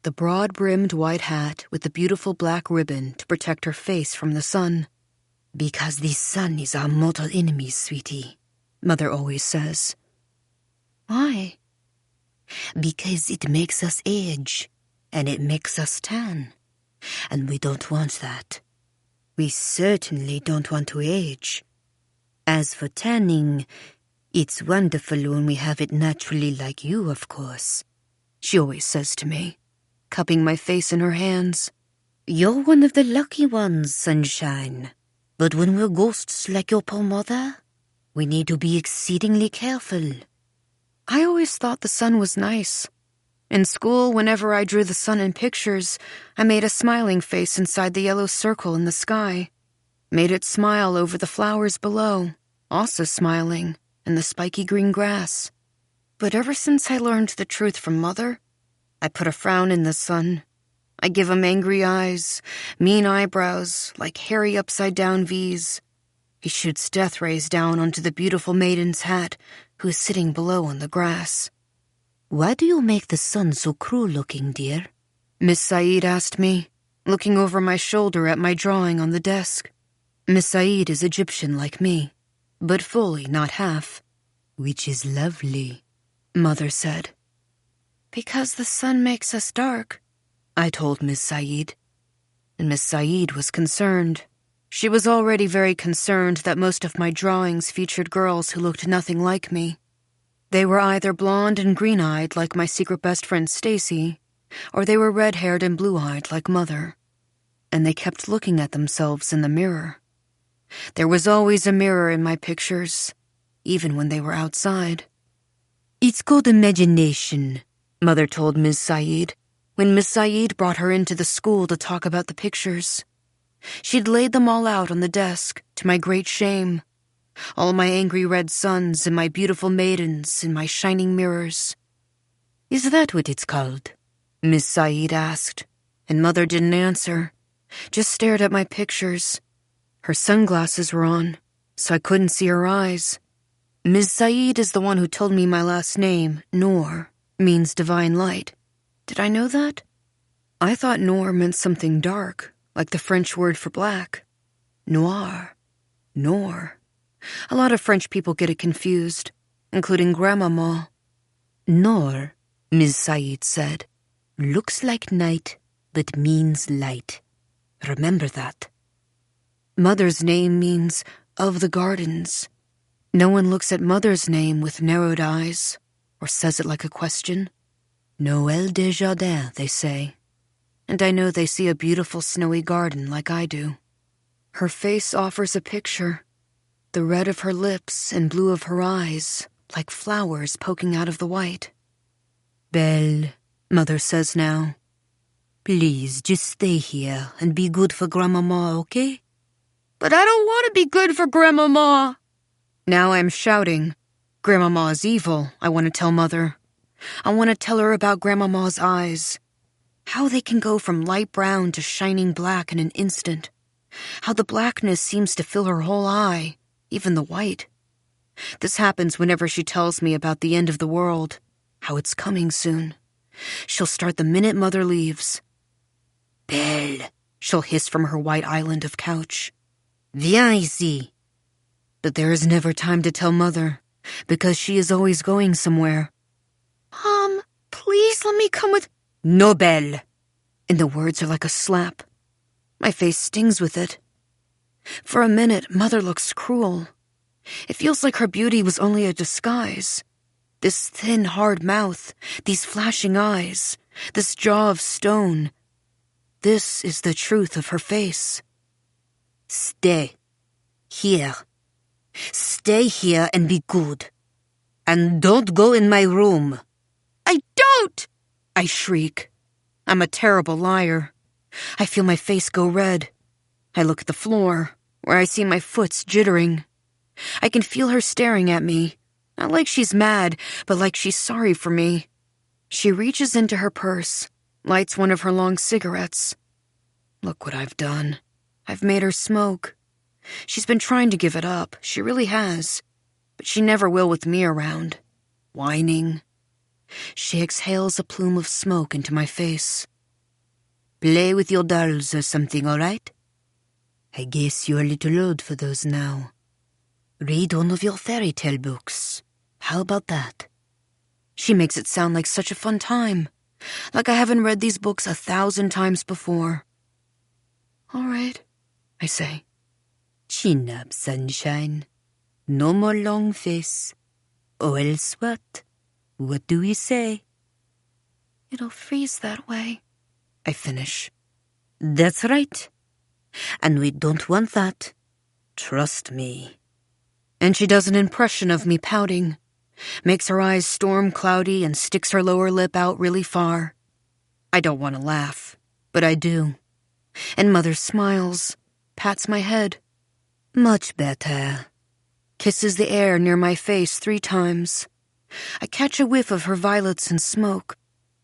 The broad-brimmed white hat with the beautiful black ribbon to protect her face from the sun. "Because the sun is our mortal enemy, sweetie," Mother always says. Why? Because it makes us age, and it makes us tan. And we don't want that. We certainly don't want to age. As for tanning, it's wonderful when we have it naturally like you, of course, she always says to me, cupping my face in her hands. You're one of the lucky ones, sunshine. But when we're ghosts like your poor mother, we need to be exceedingly careful. I always thought the sun was nice. In school, whenever I drew the sun in pictures, I made a smiling face inside the yellow circle in the sky. Made it smile over the flowers below, also smiling, and the spiky green grass. But ever since I learned the truth from Mother, I put a frown in the sun. I give him angry eyes, mean eyebrows, like hairy upside-down V's. He shoots death rays down onto the beautiful maiden's hat, who is sitting below on the grass. Why do you make the sun so cruel-looking, dear? Miss Said asked me, looking over my shoulder at my drawing on the desk. Miss Said is Egyptian like me, but fully, not half. Which is lovely, Mother said. Because the sun makes us dark, I told Miss Said. And Miss Said was concerned. She was already very concerned that most of my drawings featured girls who looked nothing like me. They were either blonde and green-eyed like my secret best friend Stacy, or they were red-haired and blue-eyed like Mother. And they kept looking at themselves in the mirror. There was always a mirror in my pictures, even when they were outside. It's called imagination, Mother told Miss Said, when Miss Said brought her into the school to talk about the pictures. She'd laid them all out on the desk, to my great shame. All my angry red suns and my beautiful maidens and my shining mirrors. Is that what it's called? Miss Saeed asked, and Mother didn't answer, just stared at my pictures. Her sunglasses were on, so I couldn't see her eyes. Ms. Saeed is the one who told me my last name, Noor, means divine light. Did I know that? I thought Noor meant something dark, like the French word for black. Noir. Noor. A lot of French people get it confused, including Grandmama. Noor, Ms. Saeed said, looks like night, but means light. Remember that. Mother's name means of the gardens. No one looks at Mother's name with narrowed eyes, or says it like a question. Noël Desjardins, they say. And I know they see a beautiful snowy garden like I do. Her face offers a picture. The red of her lips and blue of her eyes, like flowers poking out of the white. Belle, Mother says now. Please, just stay here and be good for Grandmama, okay? But I don't want to be good for Grandmama. Now I'm shouting. Grandmama is evil, I want to tell Mother. I want to tell her about Grandmama's eyes. How they can go from light brown to shining black in an instant. How the blackness seems to fill her whole eye, even the white. This happens whenever she tells me about the end of the world, how it's coming soon. She'll start the minute Mother leaves. Belle, she'll hiss from her white island of couch. Viens ici. But there is never time to tell Mother, because she is always going somewhere. Please let me come with... No, Belle. And the words are like a slap. My face stings with it. For a minute, Mother looks cruel. It feels like her beauty was only a disguise. This thin, hard mouth, these flashing eyes, this jaw of stone. This is the truth of her face. Stay. Here. Stay here and be good. And don't go in my room. I don't! I shriek. I'm a terrible liar. I feel my face go red. I look at the floor, where I see my foot's jittering. I can feel her staring at me, not like she's mad, but like she's sorry for me. She reaches into her purse, lights one of her long cigarettes. Look what I've done. I've made her smoke. She's been trying to give it up, she really has, but she never will with me around. Whining. She exhales a plume of smoke into my face. Play with your dolls or something, all right? I guess you're a little old for those now. Read one of your fairy tale books. How about that? She makes it sound like such a fun time, like I haven't read these books 1,000 times before. All right, I say. Chin up, sunshine. No more long face. Or else what? What do we say? It'll freeze that way, I finish. That's right. And we don't want that. Trust me. And she does an impression of me pouting, makes her eyes storm cloudy and sticks her lower lip out really far. I don't want to laugh, but I do. And Mother smiles, pats my head. Much better. Kisses the air near my face 3 times. I catch a whiff of her violets and smoke,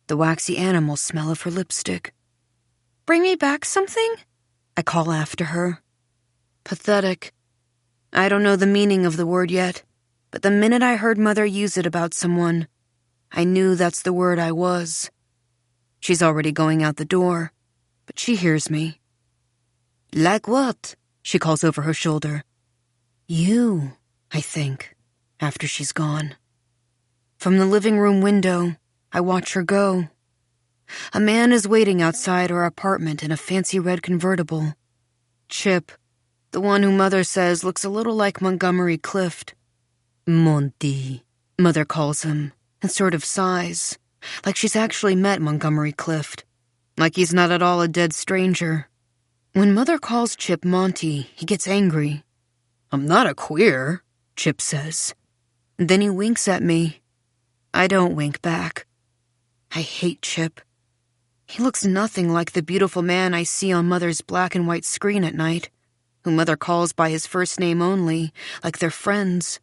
the waxy animal smell of her lipstick. Bring me back something? I call after her. Pathetic. I don't know the meaning of the word yet, but the minute I heard Mother use it about someone, I knew that's the word I was. She's already going out the door, but she hears me. Like what? She calls over her shoulder. You, I think, after she's gone. From the living room window, I watch her go. A man is waiting outside our apartment in a fancy red convertible. Chip, the one who Mother says looks a little like Montgomery Clift. Monty, Mother calls him, and sort of sighs, like she's actually met Montgomery Clift, like he's not at all a dead stranger. When Mother calls Chip Monty, he gets angry. I'm not a queer, Chip says. Then he winks at me. I don't wink back. I hate Chip. He looks nothing like the beautiful man I see on Mother's black and white screen at night, who Mother calls by his first name only, like they're friends.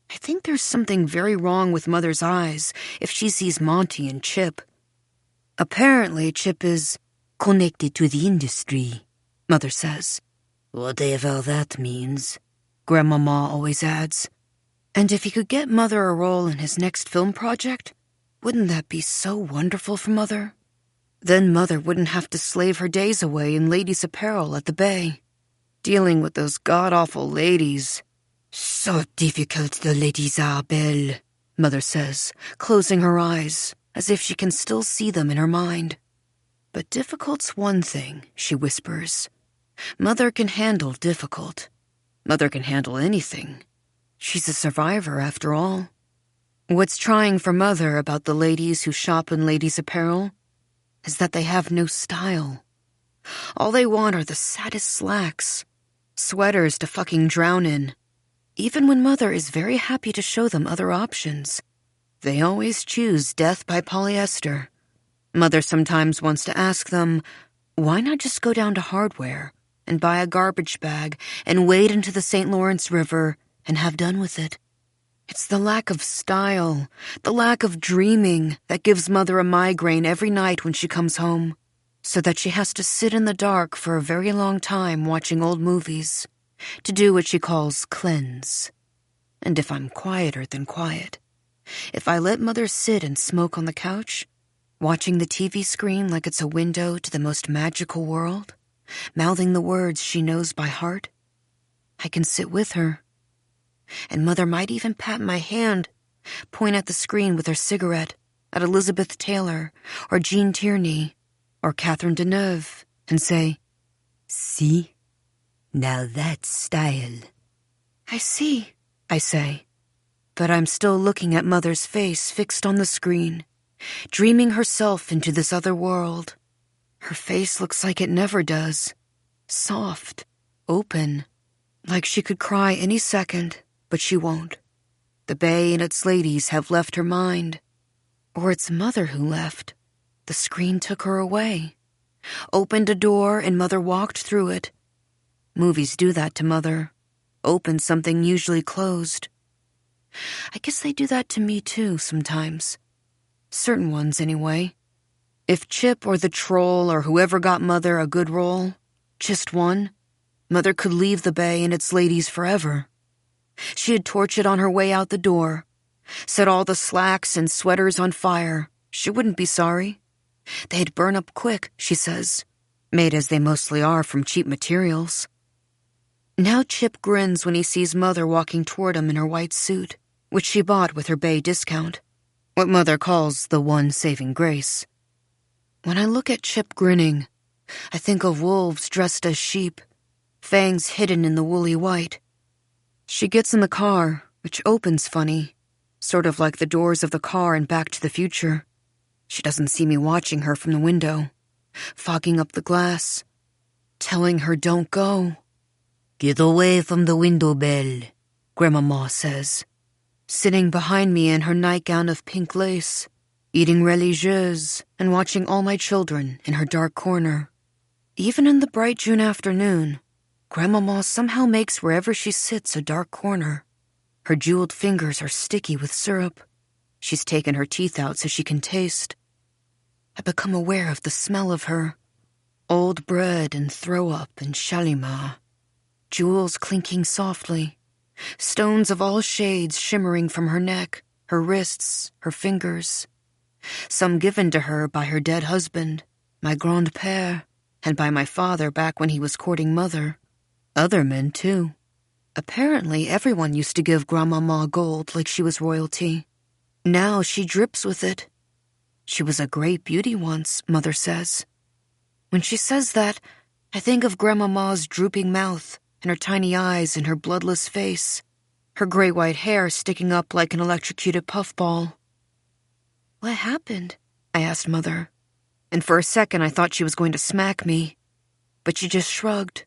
I think there's something very wrong with Mother's eyes if she sees Monty and Chip. Apparently, Chip is connected to the industry, Mother says. Whatever that means, Grandmama always adds. And if he could get Mother a role in his next film project, wouldn't that be so wonderful for Mother? Then Mother wouldn't have to slave her days away in ladies' apparel at the Bay, dealing with those god-awful ladies. So difficult the ladies are, Belle, Mother says, closing her eyes, as if she can still see them in her mind. But difficult's one thing, she whispers. Mother can handle difficult. Mother can handle anything. She's a survivor, after all. What's trying for Mother about the ladies who shop in ladies' apparel is that they have no style. All they want are the saddest slacks, sweaters to fucking drown in. Even when Mother is very happy to show them other options, they always choose death by polyester. Mother sometimes wants to ask them, why not just go down to Hardware and buy a garbage bag and wade into the St. Lawrence River and have done with it? It's the lack of style, the lack of dreaming that gives Mother a migraine every night when she comes home, so that she has to sit in the dark for a very long time watching old movies, to do what she calls cleanse. And if I'm quieter than quiet, if I let Mother sit and smoke on the couch, watching the TV screen like it's a window to the most magical world, mouthing the words she knows by heart, I can sit with her. And Mother might even pat my hand, point at the screen with her cigarette, at Elizabeth Taylor, or Jean Tierney, or Catherine Deneuve, and say, "See? Now that's style." "I see," I say. But I'm still looking at Mother's face fixed on the screen, dreaming herself into this other world. Her face looks like it never does. Soft, open, like she could cry any second. But she won't. The Bay and its ladies have left her mind. Or it's Mother who left. The screen took her away. Opened a door and Mother walked through it. Movies do that to Mother. Open something usually closed. I guess they do that to me too sometimes. Certain ones anyway. If Chip or the Troll or whoever got Mother a good role, just one, Mother could leave the Bay and its ladies forever. She'd torch it on her way out the door, set all the slacks and sweaters on fire. She wouldn't be sorry. They'd burn up quick, she says, made as they mostly are from cheap materials. Now Chip grins when he sees Mother walking toward him in her white suit, which she bought with her Bay discount, what Mother calls the one saving grace. When I look at Chip grinning, I think of wolves dressed as sheep, fangs hidden in the woolly white. She gets in the car, which opens funny, sort of like the doors of the car in Back to the Future. She doesn't see me watching her from the window, fogging up the glass, telling her don't go. "Get away from the window, Belle," Grandmama says, sitting behind me in her nightgown of pink lace, eating religieuse and watching all my children in her dark corner. Even in the bright June afternoon, Grandmama somehow makes wherever she sits a dark corner. Her jeweled fingers are sticky with syrup. She's taken her teeth out so she can taste. I become aware of the smell of her. Old bread and throw-up and shalimar. Jewels clinking softly. Stones of all shades shimmering from her neck, her wrists, her fingers. Some given to her by her dead husband, my grand-père, and by my father back when he was courting Mother. Other men, too. Apparently, everyone used to give Grandmama gold like she was royalty. Now she drips with it. She was a great beauty once, Mother says. When she says that, I think of Grandmama's drooping mouth and her tiny eyes and her bloodless face, her gray-white hair sticking up like an electrocuted puffball. "What happened?" I asked Mother, and for a second I thought she was going to smack me, but she just shrugged.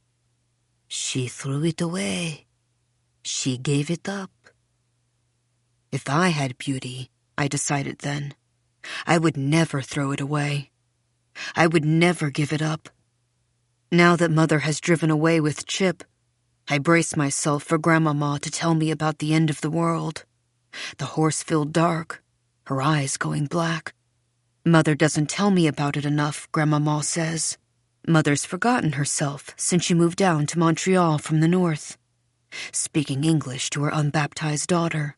"She threw it away. She gave it up." If I had beauty, I decided then, I would never throw it away. I would never give it up. Now that Mother has driven away with Chip, I brace myself for Grandmama to tell me about the end of the world. The horse-filled dark, her eyes going black. Mother doesn't tell me about it enough, Grandmama says. Mother's forgotten herself since she moved down to Montreal from the north, speaking English to her unbaptized daughter,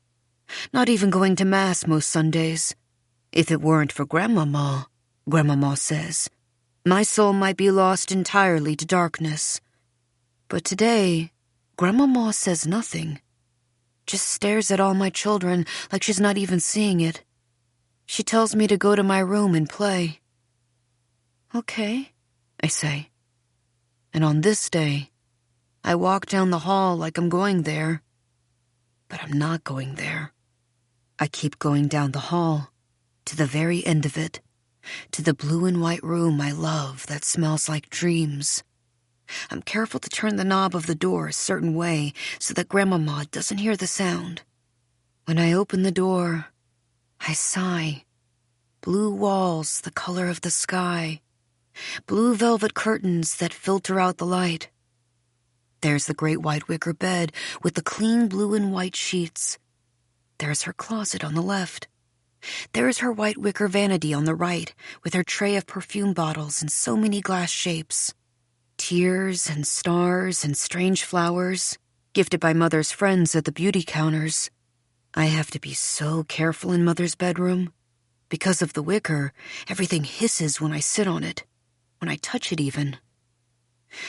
not even going to Mass most Sundays. If it weren't for Grandmama, Grandmama says, my soul might be lost entirely to darkness. But today, Grandmama says nothing, just stares at all my children like she's not even seeing it. She tells me to go to my room and play. Okay, I say. And on this day, I walk down the hall like I'm going there. But I'm not going there. I keep going down the hall, to the very end of it, to the blue and white room I love that smells like dreams. I'm careful to turn the knob of the door a certain way so that Grandmama doesn't hear the sound. When I open the door, I sigh. Blue walls the color of the sky. Blue velvet curtains that filter out the light. There's the great white wicker bed with the clean blue and white sheets. There's her closet on the left. There's her white wicker vanity on the right with her tray of perfume bottles in so many glass shapes. Tears and stars and strange flowers, gifted by Mother's friends at the beauty counters. I have to be so careful in Mother's bedroom. Because of the wicker, everything hisses when I sit on it, when I touch it even.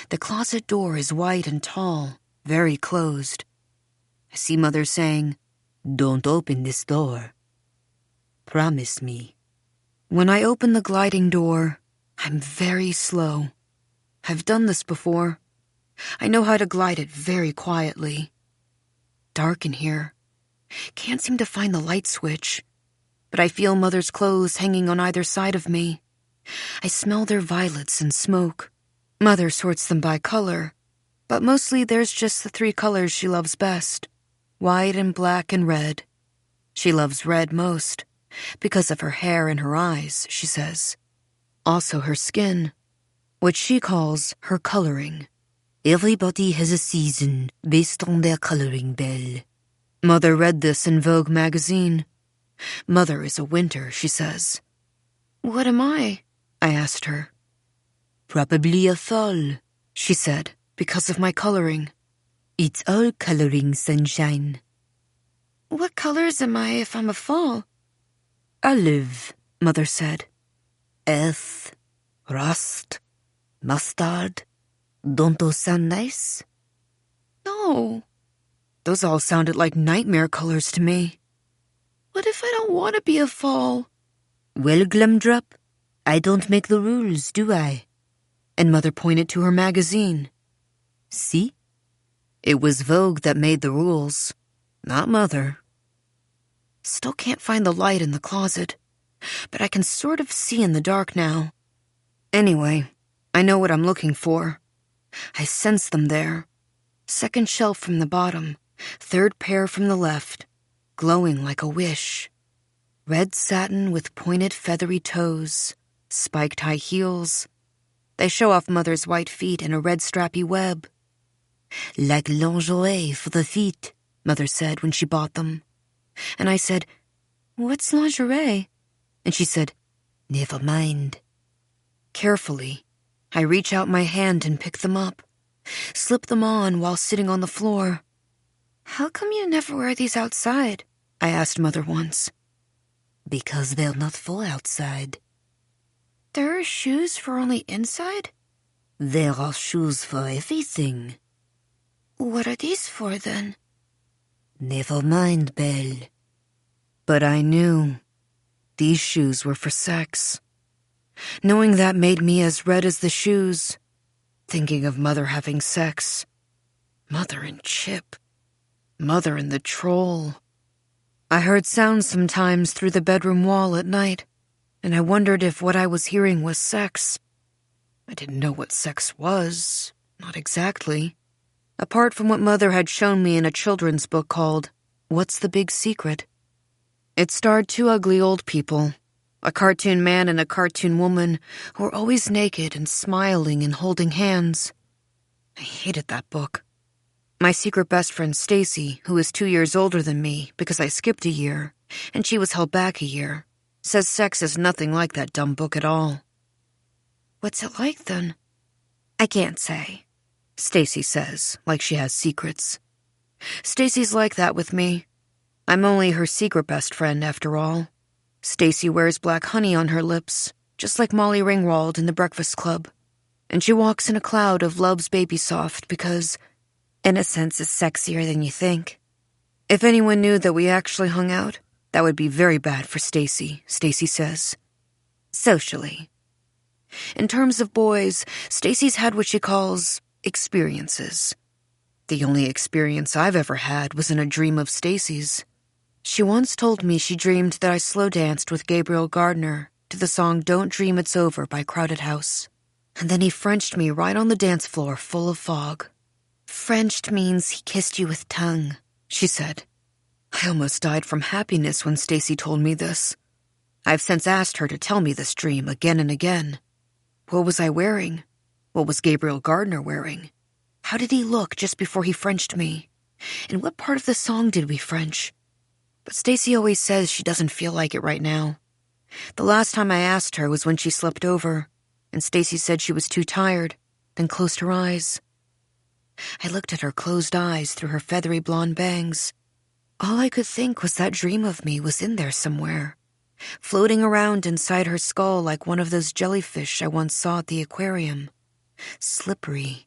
The closet door is white and tall, very closed. I see Mother saying, "Don't open this door. Promise me." When I open the gliding door, I'm very slow. I've done this before. I know how to glide it very quietly. Dark in here. Can't seem to find the light switch. But I feel Mother's clothes hanging on either side of me. I smell their violets and smoke. Mother sorts them by color, but mostly there's just the 3 colors she loves best, white and black and red. She loves red most, because of her hair and her eyes, she says. Also her skin, what she calls her coloring. Everybody has a season based on their coloring, Belle. Mother read this in Vogue magazine. Mother is a winter, she says. What am I? I asked her. Probably a fall, she said, because of my coloring. It's all coloring, sunshine. What colors am I if I'm a fall? Olive, Mother said. Earth, rust, mustard. Don't those sound nice? No. Those all sounded like nightmare colors to me. What if I don't want to be a fall? Well, Glumdrop, I don't make the rules, do I? And Mother pointed to her magazine. See? It was Vogue that made the rules, not Mother. Still can't find the light in the closet, but I can sort of see in the dark now. Anyway, I know what I'm looking for. I sense them there. 2nd shelf from the bottom, 3rd pair from the left, glowing like a wish. Red satin with pointed feathery toes, spiked high heels. They show off Mother's white feet in a red strappy web. Like lingerie for the feet, Mother said when she bought them. And I said, "What's lingerie?" And she said, "Never mind." Carefully, I reach out my hand and pick them up, slip them on while sitting on the floor. How come you never wear these outside? I asked Mother once. Because they're not for outside. There are shoes for only inside? There are shoes for everything. What are these for, then? Never mind, Belle. But I knew. These shoes were for sex. Knowing that made me as red as the shoes. Thinking of Mother having sex. Mother and Chip. Mother and the troll. I heard sounds sometimes through the bedroom wall at night, and I wondered if what I was hearing was sex. I didn't know what sex was, not exactly. Apart from what Mother had shown me in a children's book called What's the Big Secret? It starred 2 ugly old people, a cartoon man and a cartoon woman who were always naked and smiling and holding hands. I hated that book. My secret best friend Stacy, who is 2 years older than me because I skipped a year, and she was held back a year, Says sex is nothing like that dumb book at all. What's it like, then? I can't say, Stacy says, like she has secrets. Stacy's like that with me. I'm only her secret best friend, after all. Stacy wears black honey on her lips, just like Molly Ringwald in The Breakfast Club. And she walks in a cloud of Love's Baby Soft because innocence is sexier than you think. If anyone knew that we actually hung out, that would be very bad for Stacy, Stacy says. Socially. In terms of boys, Stacy's had what she calls experiences. The only experience I've ever had was in a dream of Stacy's. She once told me she dreamed that I slow danced with Gabriel Gardner to the song Don't Dream It's Over by Crowded House. And then he Frenched me right on the dance floor full of fog. Frenched means he kissed you with tongue, she said. I almost died from happiness when Stacy told me this. I've since asked her to tell me this dream again and again. What was I wearing? What was Gabriel Gardner wearing? How did he look just before he Frenched me? And what part of the song did we French? But Stacy always says she doesn't feel like it right now. The last time I asked her was when she slept over, and Stacy said she was too tired, then closed her eyes. I looked at her closed eyes through her feathery blonde bangs. All I could think was that dream of me was in there somewhere, floating around inside her skull like one of those jellyfish I once saw at the aquarium. Slippery,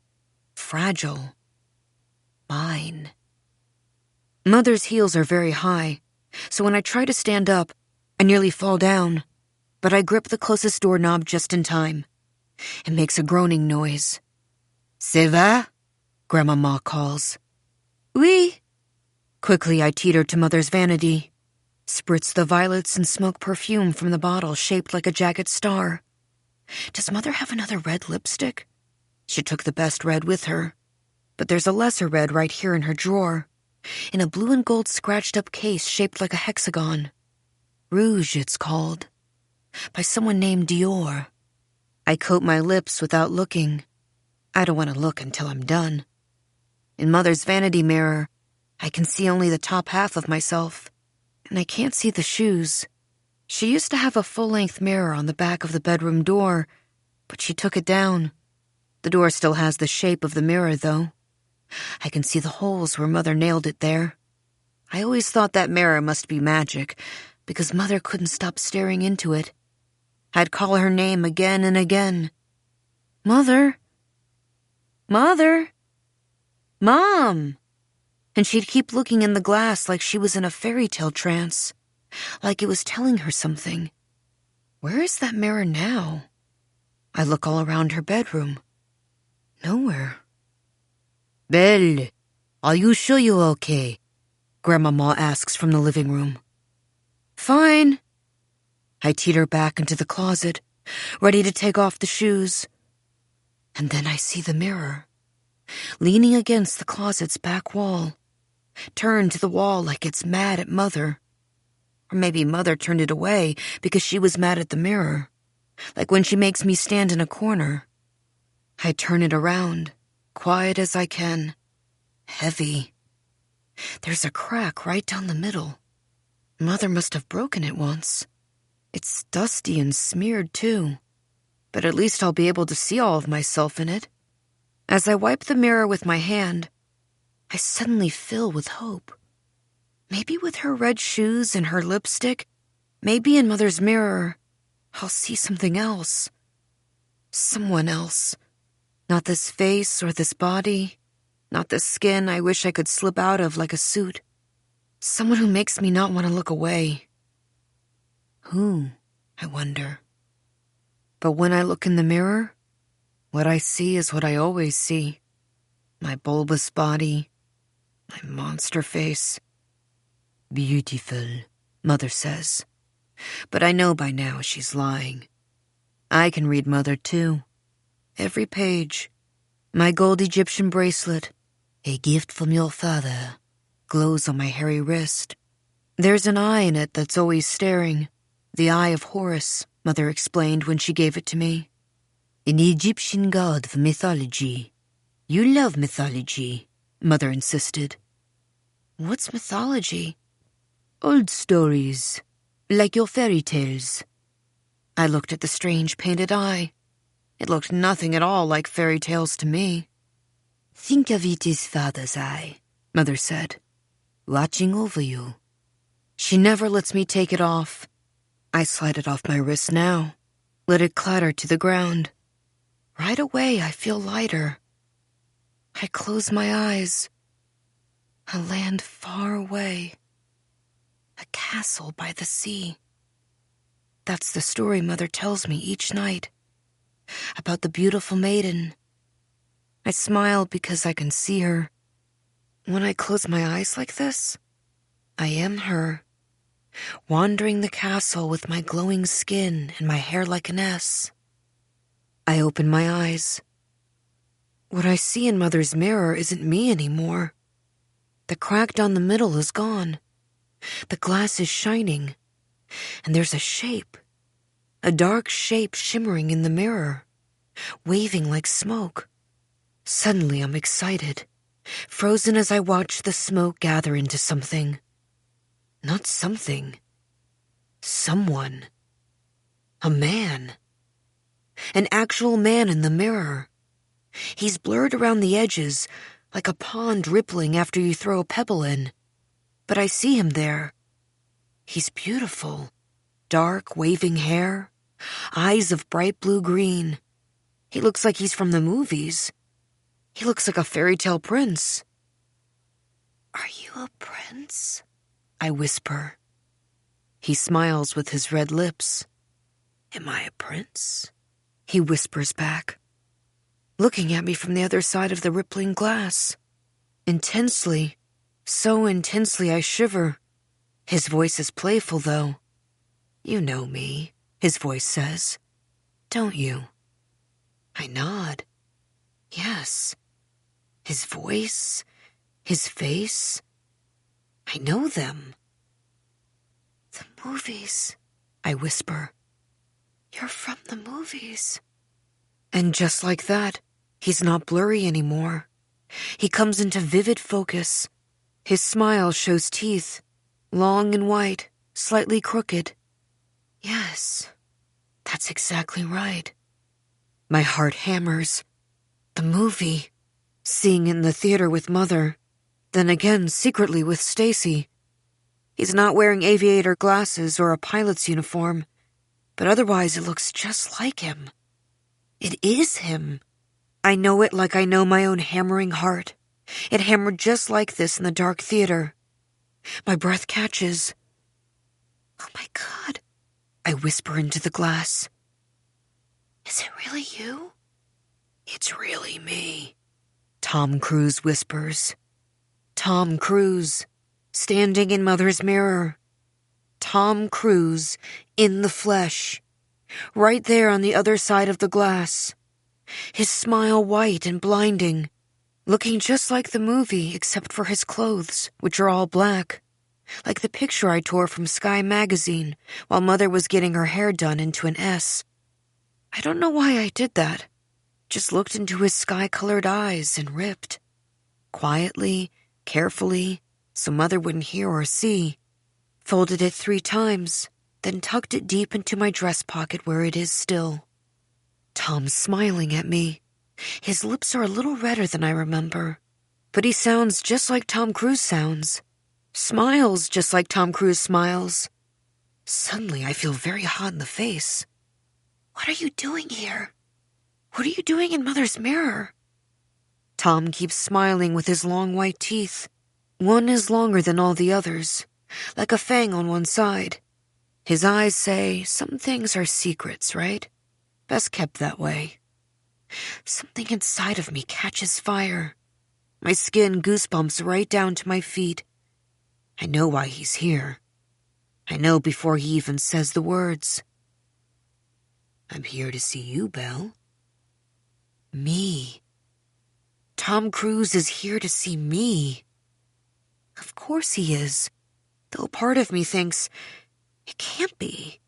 fragile, mine. Mother's heels are very high, so when I try to stand up, I nearly fall down, but I grip the closest doorknob just in time. It makes a groaning noise. Ça va? Grandmama calls. Oui. Quickly I teeter to Mother's vanity, spritz the violets and smoke perfume from the bottle shaped like a jagged star. Does Mother have another red lipstick? She took the best red with her, but there's a lesser red right here in her drawer, in a blue and gold scratched-up case shaped like a hexagon. Rouge, it's called, by someone named Dior. I coat my lips without looking. I don't want to look until I'm done. In Mother's vanity mirror, I can see only the top half of myself, and I can't see the shoes. She used to have a full-length mirror on the back of the bedroom door, but she took it down. The door still has the shape of the mirror, though. I can see the holes where Mother nailed it there. I always thought that mirror must be magic, because Mother couldn't stop staring into it. I'd call her name again and again. Mother! Mother! Mom! And she'd keep looking in the glass like she was in a fairy tale trance, like it was telling her something. Where is that mirror now? I look all around her bedroom. Nowhere. Belle, are you sure you're okay? Grandmama asks from the living room. Fine. I teeter back into the closet, ready to take off the shoes. And then I see the mirror, leaning against the closet's back wall, turned to the wall like it's mad at Mother. Or maybe Mother turned it away because she was mad at the mirror, like when she makes me stand in a corner. I turn it around, quiet as I can, heavy. There's a crack right down the middle. Mother must have broken it once. It's dusty and smeared, too, but at least I'll be able to see all of myself in it. As I wipe the mirror with my hand, I suddenly fill with hope. Maybe with her red shoes and her lipstick, maybe in Mother's mirror, I'll see something else. Someone else. Not this face or this body, not this skin I wish I could slip out of like a suit. Someone who makes me not want to look away. Who, I wonder. But when I look in the mirror, what I see is what I always see. My bulbous body, my monster face. Beautiful, Mother says. But I know by now she's lying. I can read Mother, too. Every page. My gold Egyptian bracelet, a gift from your father, glows on my hairy wrist. There's an eye in it that's always staring. The eye of Horus, Mother explained when she gave it to me. An Egyptian god of mythology. You love mythology, Mother insisted. What's mythology? Old stories. Like your fairy tales. I looked at the strange painted eye. It looked nothing at all like fairy tales to me. Think of it as father's eye, Mother said, watching over you. She never lets me take it off. I slide it off my wrist now, let it clatter to the ground. Right away, I feel lighter. I close my eyes. A land far away. A castle by the sea. That's the story Mother tells me each night. About the beautiful maiden. I smile because I can see her. When I close my eyes like this, I am her. Wandering the castle with my glowing skin and my hair like an S. I open my eyes. What I see in Mother's mirror isn't me anymore. The crack down the middle is gone. The glass is shining. And there's a shape. A dark shape shimmering in the mirror. Waving like smoke. Suddenly I'm excited. Frozen as I watch the smoke gather into something. Not something. Someone. A man. An actual man in the mirror. He's blurred around the edges, like a pond rippling after you throw a pebble in. But I see him there. He's beautiful. Dark, waving hair. Eyes of bright blue-green. He looks like he's from the movies. He looks like a fairy tale prince. Are you a prince? I whisper. He smiles with his red lips. Am I a prince? He whispers back, looking at me from the other side of the rippling glass. Intensely, so intensely I shiver. His voice is playful, though. You know me, his voice says. Don't you? I nod. Yes. His voice, his face. I know them. The movies, I whisper. You're from the movies. And just like that, he's not blurry anymore. He comes into vivid focus. His smile shows teeth, long and white, slightly crooked. Yes, that's exactly right. My heart hammers. The movie. Seeing in the theater with Mother. Then again, secretly with Stacy. He's not wearing aviator glasses or a pilot's uniform, but otherwise it looks just like him. It is him. I know it like I know my own hammering heart. It hammered just like this in the dark theater. My breath catches. Oh my God, I whisper into the glass. Is it really you? It's really me, Tom Cruise whispers. Tom Cruise, standing in Mother's mirror. Tom Cruise, in the flesh. Right there on the other side of the glass. His smile white and blinding. Looking just like the movie except for his clothes, which are all black. Like the picture I tore from Sky magazine while Mother was getting her hair done into an S. I don't know why I did that. Just looked into his sky-colored eyes and ripped. Quietly, carefully, so Mother wouldn't hear or see. Folded it 3 times, then tucked it deep into my dress pocket where it is still. Tom's smiling at me. His lips are a little redder than I remember, but he sounds just like Tom Cruise sounds. Smiles just like Tom Cruise smiles. Suddenly I feel very hot in the face. What are you doing here? What are you doing in Mother's mirror? Tom keeps smiling with his long white teeth. One is longer than all the others, like a fang on one side. His eyes say some things are secrets, right? Best kept that way. Something inside of me catches fire. My skin goosebumps right down to my feet. I know why he's here. I know before he even says the words. I'm here to see you, Belle. Me. Tom Cruise is here to see me. Of course he is, though part of me thinks it can't be.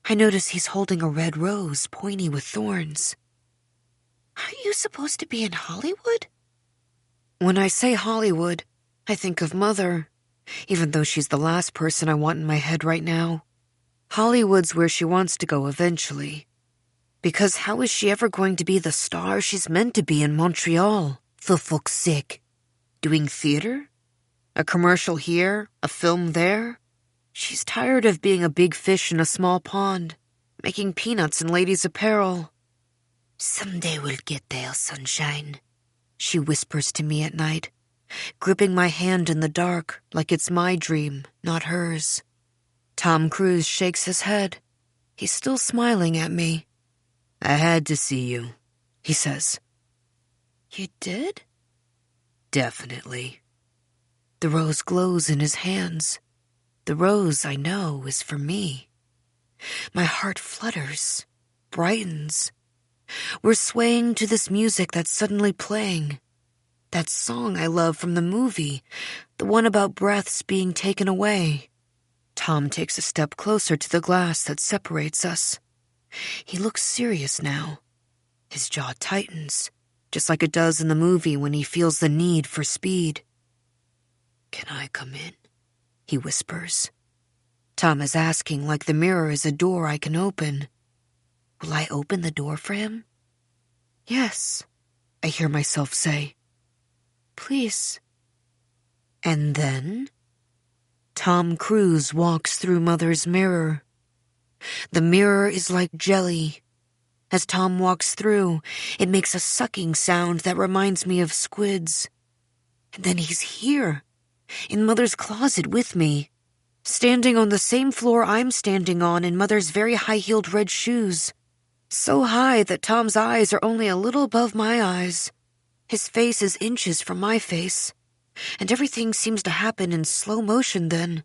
I notice he's holding a red rose, pointy with thorns. Aren't you supposed to be in Hollywood? When I say Hollywood, I think of Mother. even though she's the last person I want in my head right now. Hollywood's where she wants to go eventually. Because how is she ever going to be the star she's meant to be in Montreal, for fuck's sake? Doing theater? A commercial here, a film there? She's tired of being a big fish in a small pond, making peanuts in ladies' apparel. Someday we'll get there, sunshine, she whispers to me at night, gripping my hand in the dark like it's my dream, not hers. Tom Cruise shakes his head. He's still smiling at me. I had to see you, he says. You did? Definitely. The rose glows in his hands. The rose, I know, is for me. My heart flutters, brightens. We're swaying to this music that's suddenly playing. That song I love from the movie, the one about breaths being taken away. Tom takes a step closer to the glass that separates us. He looks serious now. His jaw tightens, just like it does in the movie when he feels the need for speed. Can I come in? He whispers. Tom is asking like the mirror is a door I can open. Will I open the door for him? Yes, I hear myself say. Please. And then, Tom Cruise walks through Mother's mirror. The mirror is like jelly. As Tom walks through, it makes a sucking sound that reminds me of squids. And then he's here, in Mother's closet with me, standing on the same floor I'm standing on in Mother's very high-heeled red shoes. So high that Tom's eyes are only a little above my eyes. His face is inches from my face, and everything seems to happen in slow motion then,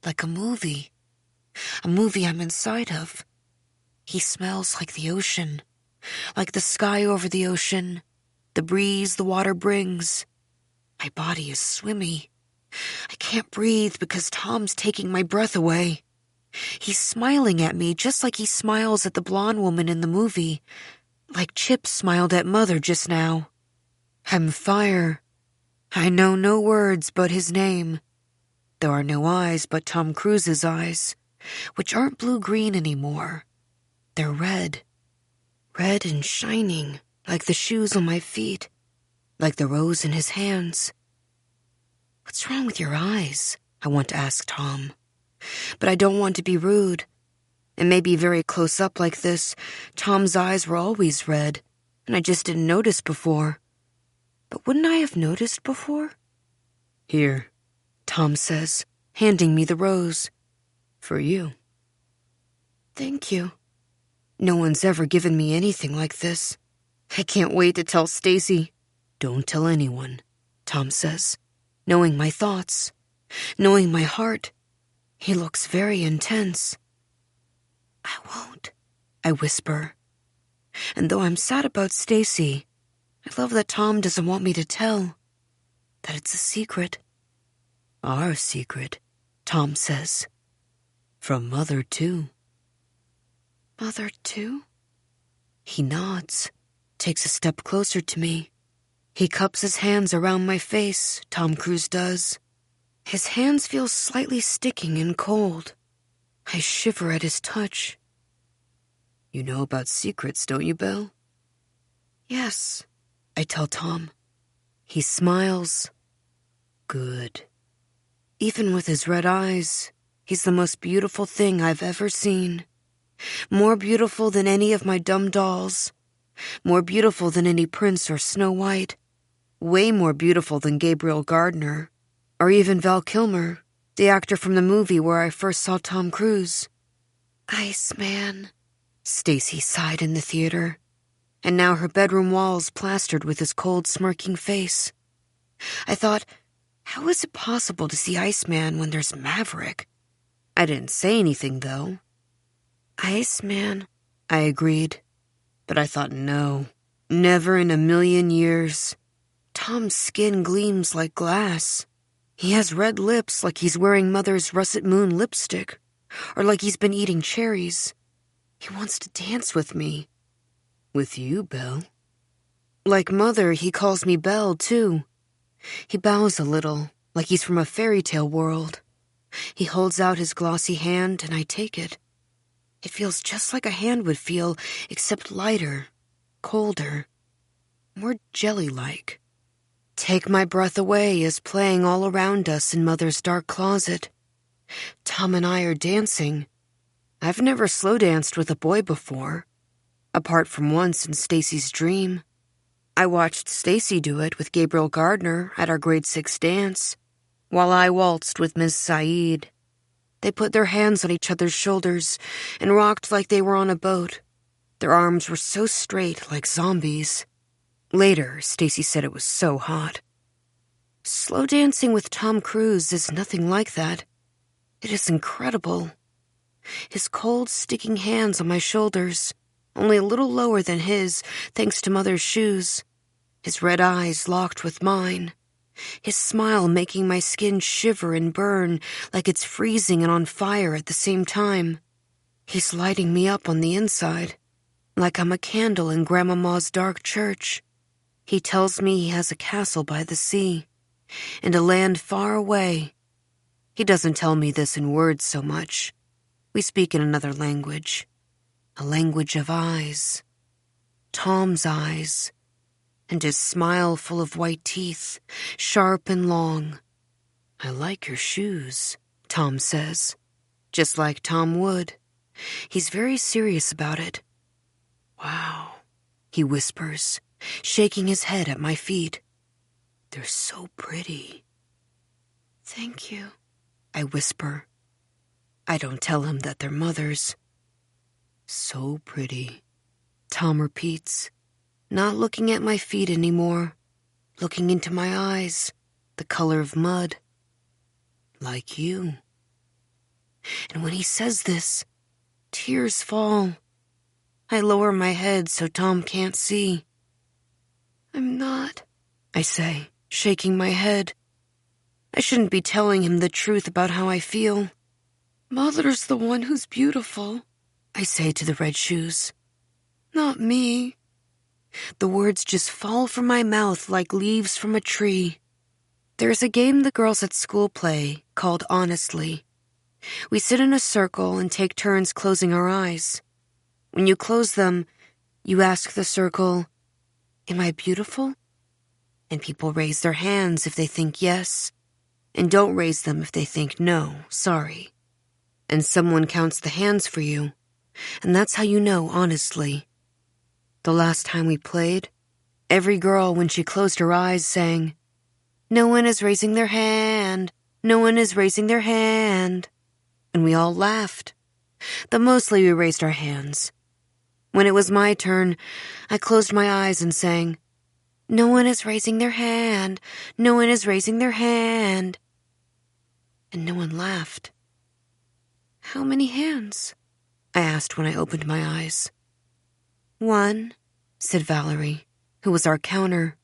like a movie. A movie I'm inside of. He smells like the ocean, like the sky over the ocean, the breeze the water brings. My body is swimmy. I can't breathe because Tom's taking my breath away. He's smiling at me just like he smiles at the blonde woman in the movie, like Chip smiled at Mother just now. I'm fire. I know no words but his name. There are no eyes but Tom Cruise's eyes, which aren't blue-green anymore. They're red. Red and shining, like the shoes on my feet, like the rose in his hands. What's wrong with your eyes? I want to ask Tom. But I don't want to be rude. And maybe very close up like this, Tom's eyes were always red, and I just didn't notice before. But wouldn't I have noticed before? Here, Tom says, handing me the rose. For you. Thank you. No one's ever given me anything like this. I can't wait to tell Stacy. Don't tell anyone, Tom says, knowing my thoughts, knowing my heart. He looks very intense. I won't, I whisper. And though I'm sad about Stacy, I love that Tom doesn't want me to tell. That it's a secret. Our secret, Tom says. From Mother, too. Mother, too? He nods, takes a step closer to me. He cups his hands around my face, Tom Cruise does. His hands feel slightly sticking and cold. I shiver at his touch. You know about secrets, don't you, Belle? Yes, I tell Tom. He smiles. Good. Even with his red eyes, he's the most beautiful thing I've ever seen. More beautiful than any of my dumb dolls. More beautiful than any prince or Snow White. Way more beautiful than Gabriel Gardner. Or even Val Kilmer, the actor from the movie where I first saw Tom Cruise. Iceman, Stacy sighed in the theater. And now her bedroom walls plastered with his cold, smirking face. I thought, how is it possible to see Iceman when there's Maverick? I didn't say anything, though. Iceman, I agreed. But I thought, no, never in a million years. Tom's skin gleams like glass. He has red lips like he's wearing Mother's russet moon lipstick, or like he's been eating cherries. He wants to dance with me. With you, Belle. Like Mother, he calls me Belle, too. He bows a little, like like he's from a fairy tale world. He holds out his glossy hand, and I take it. It feels just like a hand would feel, except lighter, colder, more jelly-like. Take My Breath Away is playing all around us in Mother's dark closet. Tom and I are dancing. I've never slow danced with a boy before, apart from once in Stacy's dream. I watched Stacy do it with Gabriel Gardner at our grade 6 dance, while I waltzed with Ms. Saeed. They put their hands on each other's shoulders and rocked like they were on a boat. Their arms were so straight, like zombies. Later, Stacy said it was so hot. Slow dancing with Tom Cruise is nothing like that. It is incredible. His cold, sticking hands on my shoulders, only a little lower than his, thanks to Mother's shoes. His red eyes locked with mine. His smile making my skin shiver and burn like it's freezing and on fire at the same time. He's lighting me up on the inside, like I'm a candle in Grandmama's dark church. He tells me he has a castle by the sea, and a land far away. He doesn't tell me this in words so much. We speak in another language, a language of eyes. Tom's eyes, and his smile full of white teeth, sharp and long. I like your shoes, Tom says, just like Tom would. He's very serious about it. Wow, he whispers, shaking his head at my feet. They're so pretty. Thank you, I whisper. I don't tell him that they're Mother's. So pretty, Tom repeats, not looking at my feet anymore, looking into my eyes, the color of mud. Like you. And when he says this, tears fall. I lower my head so Tom can't see. I'm not, I say, shaking my head. I shouldn't be telling him the truth about how I feel. Mother's the one who's beautiful, I say to the red shoes. Not me. The words just fall from my mouth like leaves from a tree. There's a game the girls at school play called Honestly. We sit in a circle and take turns closing our eyes. When you close them, you ask the circle, "Am I beautiful?" And people raise their hands if they think yes, and don't raise them if they think no, sorry. And someone counts the hands for you, and that's how you know honestly. The last time we played, every girl, when she closed her eyes, sang, "No one is raising their hand, no one is raising their hand." And we all laughed. But mostly we raised our hands. When it was my turn, I closed my eyes and sang, "No one is raising their hand, no one is raising their hand." And no one laughed. How many hands? I asked when I opened my eyes. "One," said Valerie, who was our counter,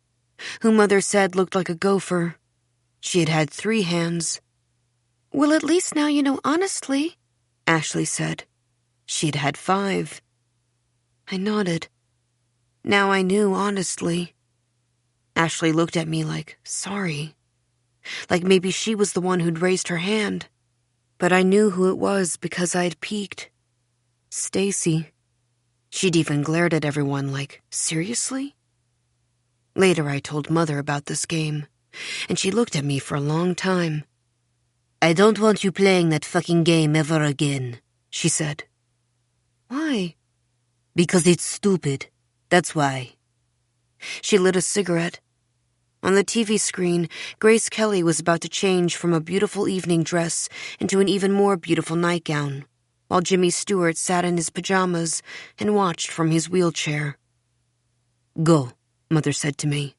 who Mother said looked like a gopher. She had had 3 hands. "Well, at least now you know honestly," Ashley said. She had had 5. I nodded. Now I knew honestly. Ashley looked at me like, sorry. Like maybe she was the one who'd raised her hand. But I knew who it was because I'd peeked. Stacy. She'd even glared at everyone like, seriously? Later I told Mother about this game, and she looked at me for a long time. "I don't want you playing that fucking game ever again," she said. "Why?" "Because it's stupid. That's why." She lit a cigarette. On the TV screen, Grace Kelly was about to change from a beautiful evening dress into an even more beautiful nightgown, while Jimmy Stewart sat in his pajamas and watched from his wheelchair. "Go," Mother said to me,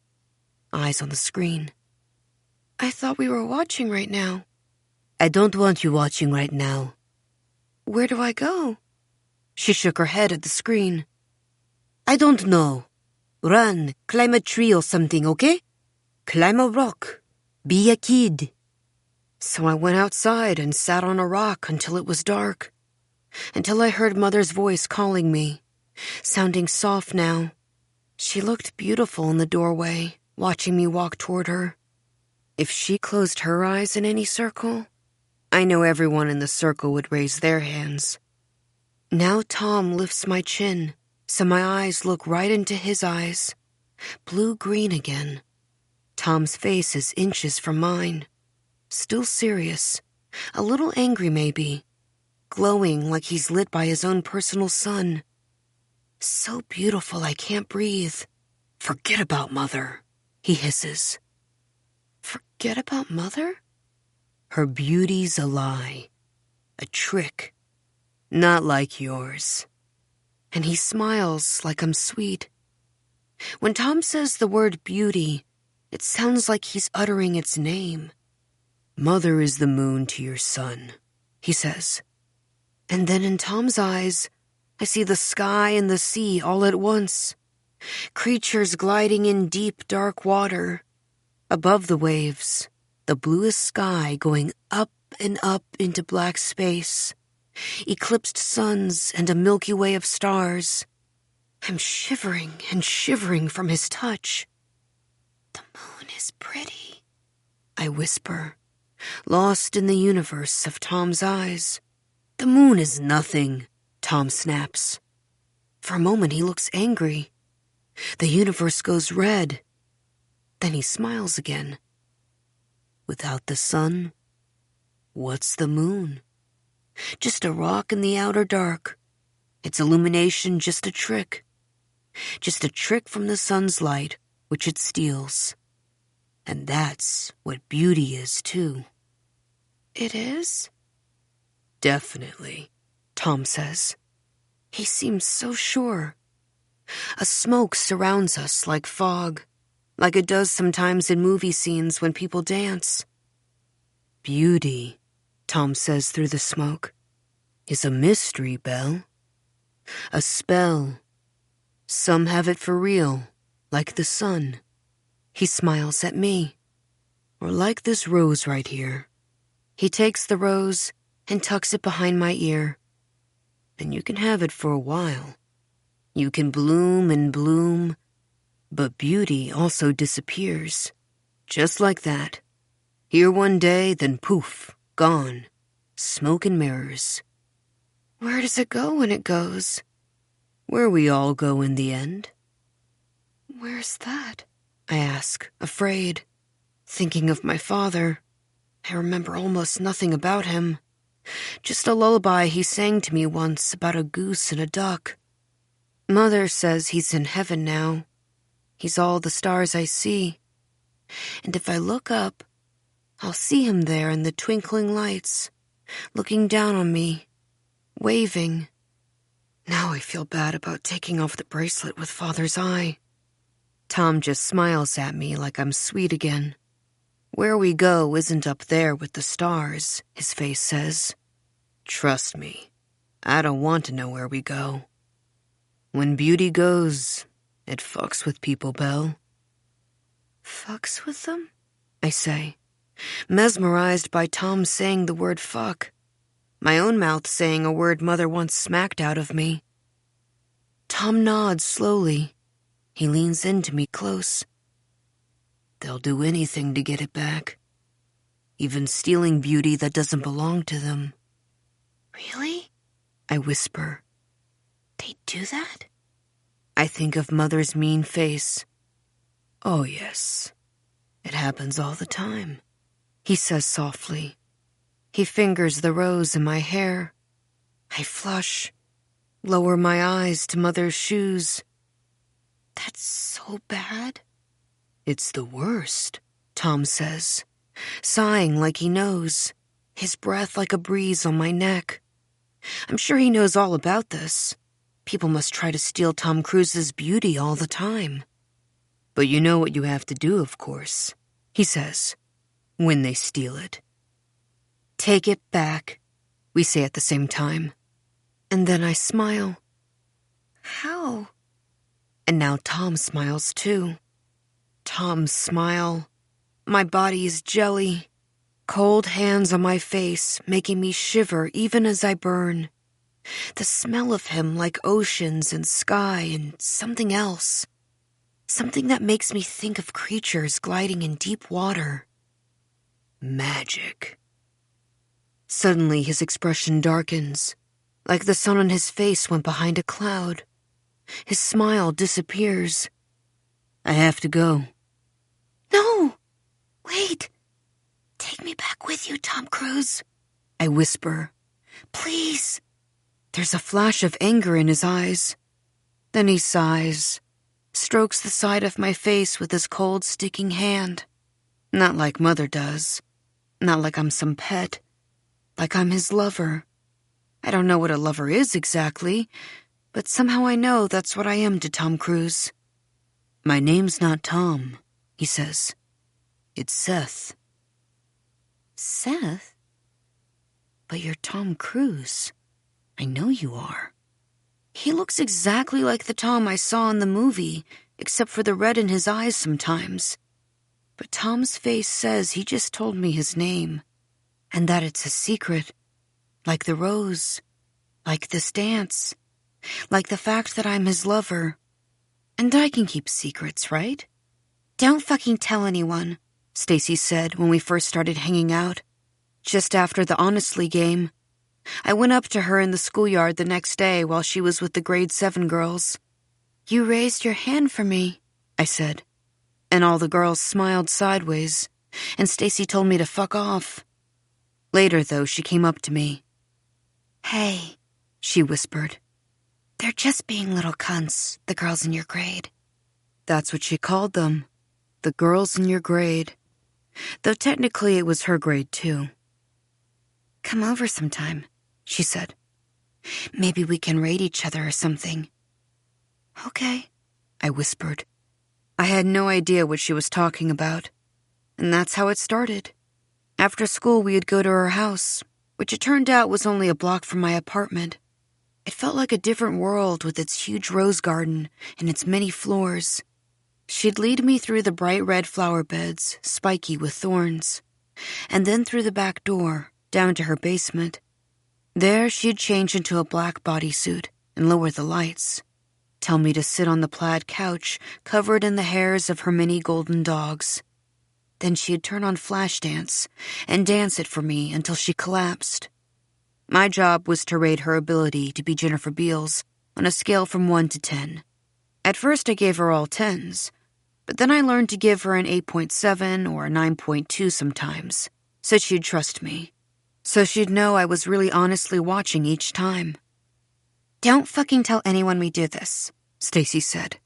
eyes on the screen. "I thought we were watching right now." "I don't want you watching right now." "Where do I go?" She shook her head at the screen. "I don't know. Run, climb a tree or something, okay? Climb a rock. Be a kid." So I went outside and sat on a rock until it was dark, until I heard Mother's voice calling me, sounding soft now. She looked beautiful in the doorway, watching me walk toward her. If she closed her eyes in any circle, I know everyone in the circle would raise their hands. Now Tom lifts my chin, so my eyes look right into his eyes. Blue-green again. Tom's face is inches from mine. Still serious. A little angry, maybe. Glowing like he's lit by his own personal sun. So beautiful I can't breathe. Forget about Mother, he hisses. Forget about Mother? Her beauty's a lie. A trick. Not like yours. And he smiles like I'm sweet. When Tom says the word beauty, it sounds like he's uttering its name. Mother is the moon to your sun, he says. And then in Tom's eyes, I see the sky and the sea all at once. Creatures gliding in deep, dark water. Above the waves, the bluest sky going up and up into black space. Eclipsed suns and a Milky Way of stars. I'm shivering and shivering from his touch. The moon is pretty, I whisper, lost in the universe of Tom's eyes. The moon is nothing, Tom snaps. For a moment he looks angry. The universe goes red. Then he smiles again. Without the sun, what's the moon? Just a rock in the outer dark. Its illumination just a trick. Just a trick from the sun's light, which it steals. And that's what beauty is, too. It is? Definitely, Tom says. He seems so sure. A smoke surrounds us like fog, like it does sometimes in movie scenes when people dance. Beauty, Tom says through the smoke, is a mystery, Belle. A spell. Some have it for real, like the sun. He smiles at me. Or like this rose right here. He takes the rose and tucks it behind my ear. And you can have it for a while. You can bloom and bloom, but beauty also disappears. Just like that. Here one day, then poof, gone. Smoke and mirrors. Where does it go when it goes? Where we all go in the end. Where's that? I ask, afraid. Thinking of my father. I remember almost nothing about him. Just a lullaby he sang to me once about a goose and a duck. Mother says he's in heaven now. He's all the stars I see. And if I look up, I'll see him there in the twinkling lights, looking down on me, waving. Now I feel bad about taking off the bracelet with Father's eye. Tom just smiles at me like I'm sweet again. Where we go isn't up there with the stars, his face says. Trust me, I don't want to know where we go. When beauty goes, it fucks with people, Belle. Fucks with them? I say, mesmerized by Tom saying the word fuck. My own mouth saying a word Mother once smacked out of me. Tom nods slowly. He leans into me close. They'll do anything to get it back. Even stealing beauty that doesn't belong to them. Really? I whisper. They do that? I think of Mother's mean face. Oh, yes. It happens all the time, he says softly. He fingers the rose in my hair. I flush, lower my eyes to Mother's shoes. That's so bad. It's the worst, Tom says, sighing like he knows, his breath like a breeze on my neck. I'm sure he knows all about this. People must try to steal Tom Cruise's beauty all the time. But you know what you have to do, of course, he says, when they steal it. Take it back, we say at the same time. And then I smile. How? And now Tom smiles too. Tom's smile. My body is jelly. Cold hands on my face, making me shiver even as I burn. The smell of him like oceans and sky and something else. Something that makes me think of creatures gliding in deep water. Magic. Suddenly, his expression darkens, like the sun on his face went behind a cloud. His smile disappears. I have to go. No! Wait! Take me back with you, Tom Cruise. I whisper. Please. There's a flash of anger in his eyes. Then he sighs, strokes the side of my face with his cold, sticking hand. Not like Mother does. Not like I'm some pet. Like I'm his lover. I don't know what a lover is exactly, but somehow I know that's what I am to Tom Cruise. My name's not Tom, he says. It's Seth. Seth? But you're Tom Cruise. I know you are. He looks exactly like the Tom I saw in the movie, except for the red in his eyes sometimes. But Tom's face says he just told me his name, and that it's a secret. Like the rose. Like this dance. Like the fact that I'm his lover. And I can keep secrets, right? Don't fucking tell anyone, Stacy said when we first started hanging out. Just after the Honestly game. I went up to her in the schoolyard the next day while she was with the grade 7 girls. You raised your hand for me, I said. And all the girls smiled sideways, and Stacy told me to fuck off. Later, though, she came up to me. Hey, she whispered. They're just being little cunts, the girls in your grade. That's what she called them. The girls in your grade. Though technically it was her grade, too. Come over sometime, she said. Maybe we can rate each other or something. Okay, I whispered. I had no idea what she was talking about. And that's how it started. After school, we'd go to her house, which it turned out was only a block from my apartment. It felt like a different world with its huge rose garden and its many floors. She'd lead me through the bright red flower beds, spiky with thorns, and then through the back door, down to her basement. There, she'd change into a black bodysuit and lower the lights, tell me to sit on the plaid couch covered in the hairs of her many golden dogs. Then she'd turn on Flashdance and dance it for me until she collapsed. My job was to rate her ability to be Jennifer Beals on a scale from 1 to 10. At first, I gave her all 10s, but then I learned to give her an 8.7 or a 9.2 sometimes, so she'd trust me. So she'd know I was really honestly watching each time. Don't fucking tell anyone we do this, Stacy said.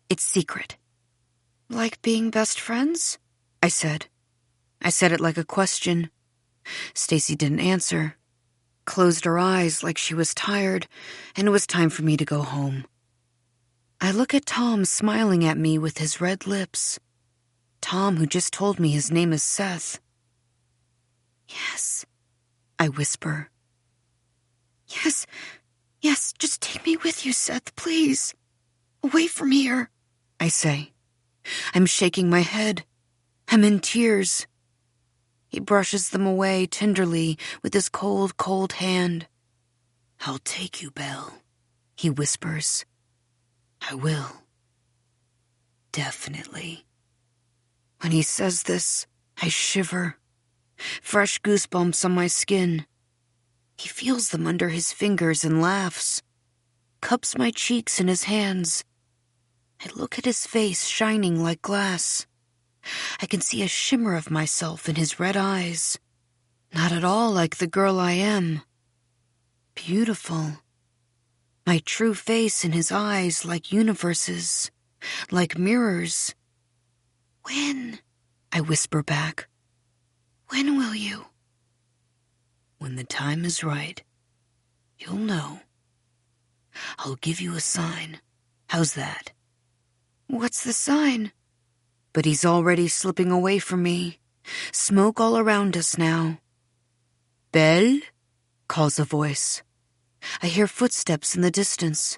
It's secret. Like being best friends? I said. I said it like a question. Stacy didn't answer. Closed her eyes like she was tired, and it was time for me to go home. I look at Tom smiling at me with his red lips. Tom who just told me his name is Seth. Yes, I whisper. Yes, just take me with you, Seth, please. Away from here, I say. I'm shaking my head. I'm in tears. He brushes them away tenderly with his cold, cold hand. I'll take you, Belle, he whispers. I will. Definitely. When he says this, I shiver. Fresh goosebumps on my skin. He feels them under his fingers and laughs. Cups my cheeks in his hands. I look at his face shining like glass. I can see a shimmer of myself in his red eyes. Not at all like the girl I am. Beautiful. My true face in his eyes like universes, like mirrors. When? I whisper back. When will you? When the time is right, you'll know. I'll give you a sign. How's that? What's the sign? But he's already slipping away from me. Smoke all around us now. Belle? Calls a voice. I hear footsteps in the distance.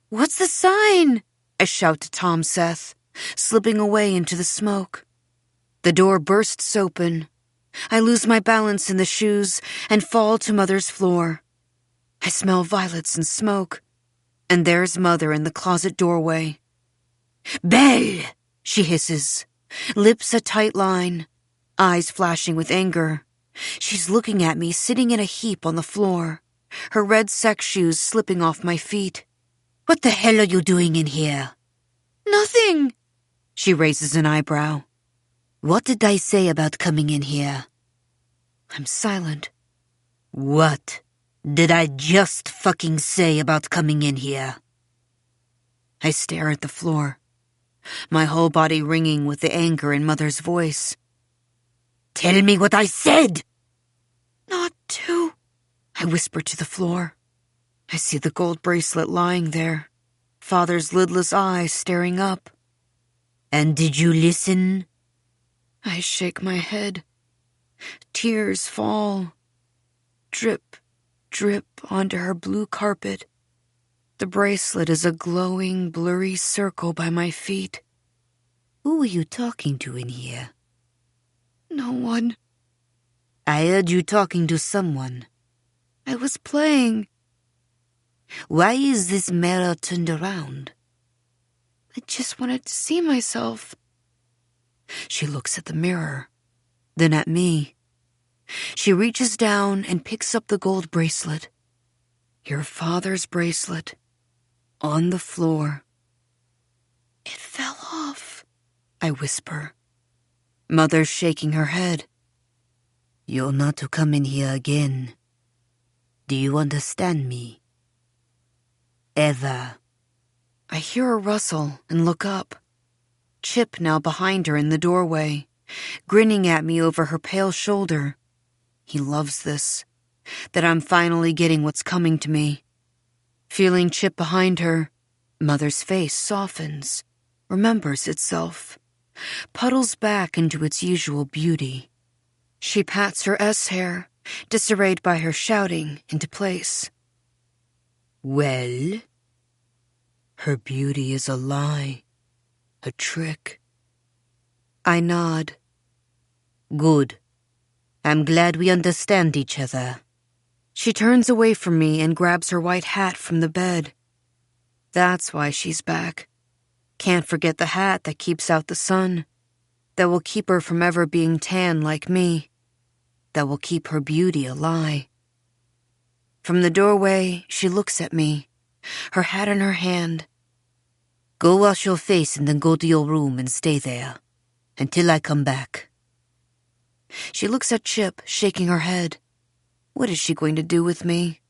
What's the sign? I shout to Tom Seth, slipping away into the smoke. The door bursts open. I lose my balance in the shoes and fall to Mother's floor. I smell violets and smoke, and there's Mother in the closet doorway. Belle! She hisses, lips a tight line. eyes flashing with anger. She's looking at me, sitting in a heap on the floor, her red sex shoes slipping off my feet. "What the hell are you doing in here?" "Nothing." She raises an eyebrow. "What did I say about coming in here?" I'm silent. "What did I just fucking say about coming in here?" I stare at the floor, my whole body ringing with the anger in Mother's voice. "Tell me what I said!" "Not to," I whisper to the floor. I see the gold bracelet lying there, Father's lidless eyes staring up. "And did you listen?" I shake my head. Tears fall. Drip, drip onto her blue carpet. The bracelet is a glowing, blurry circle by my feet. "Who were you talking to in here?" "No one." "I heard you talking to someone." "I was playing." "Why is this mirror turned around?" "I just wanted to see myself." She looks at the mirror, then at me. She reaches down and picks up the gold bracelet. Your father's bracelet. On the floor. "It fell off," I whisper. Mother's shaking her head. "You're not to come in here again. Do you understand me? Ever." I hear a rustle and look up. Chip now behind her in the doorway, grinning at me over her pale shoulder. He loves this, that I'm finally getting what's coming to me. Feeling Chip behind her, Mother's face softens, remembers itself, puddles back into its usual beauty. She pats her S-hair, disarrayed by her shouting, into place. "Well?" Her beauty is a lie, a trick. I nod. "Good. I'm glad we understand each other." She turns away from me and grabs her white hat from the bed. That's why she's back. Can't forget the hat that keeps out the sun, that will keep her from ever being tan like me, that will keep her beauty a lie. From the doorway, she looks at me, her hat in her hand. "Go wash your face and then go to your room and stay there, until I come back." She looks at Chip, shaking her head. What is she going to do with me?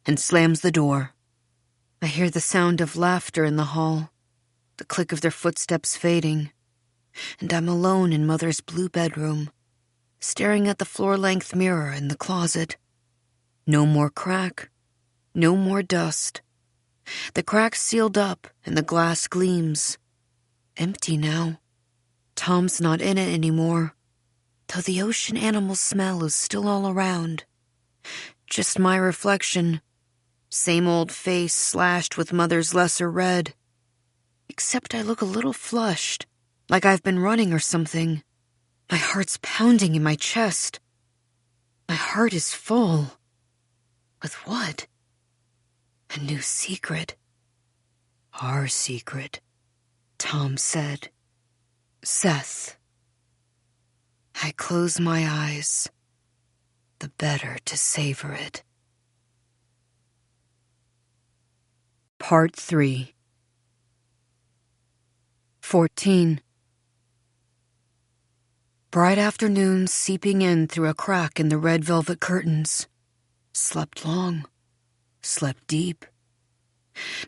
And slams the door. I hear the sound of laughter in the hall, the click of their footsteps fading, and I'm alone in Mother's blue bedroom, staring at the floor-length mirror in the closet. No more crack, no more dust. The crack's sealed up and the glass gleams. Empty now. Tom's not in it anymore, though the ocean animal smell is still all around. Just my reflection. Same old face slashed with Mother's lesser red. Except I look a little flushed, like I've been running or something. My heart's pounding in my chest. My heart is full. With what? A new secret. Our secret, Tom said. Seth. I close my eyes, the better to savor it. Part 3. 14. Bright afternoon seeping in through a crack in the red velvet curtains. Slept long. Slept deep.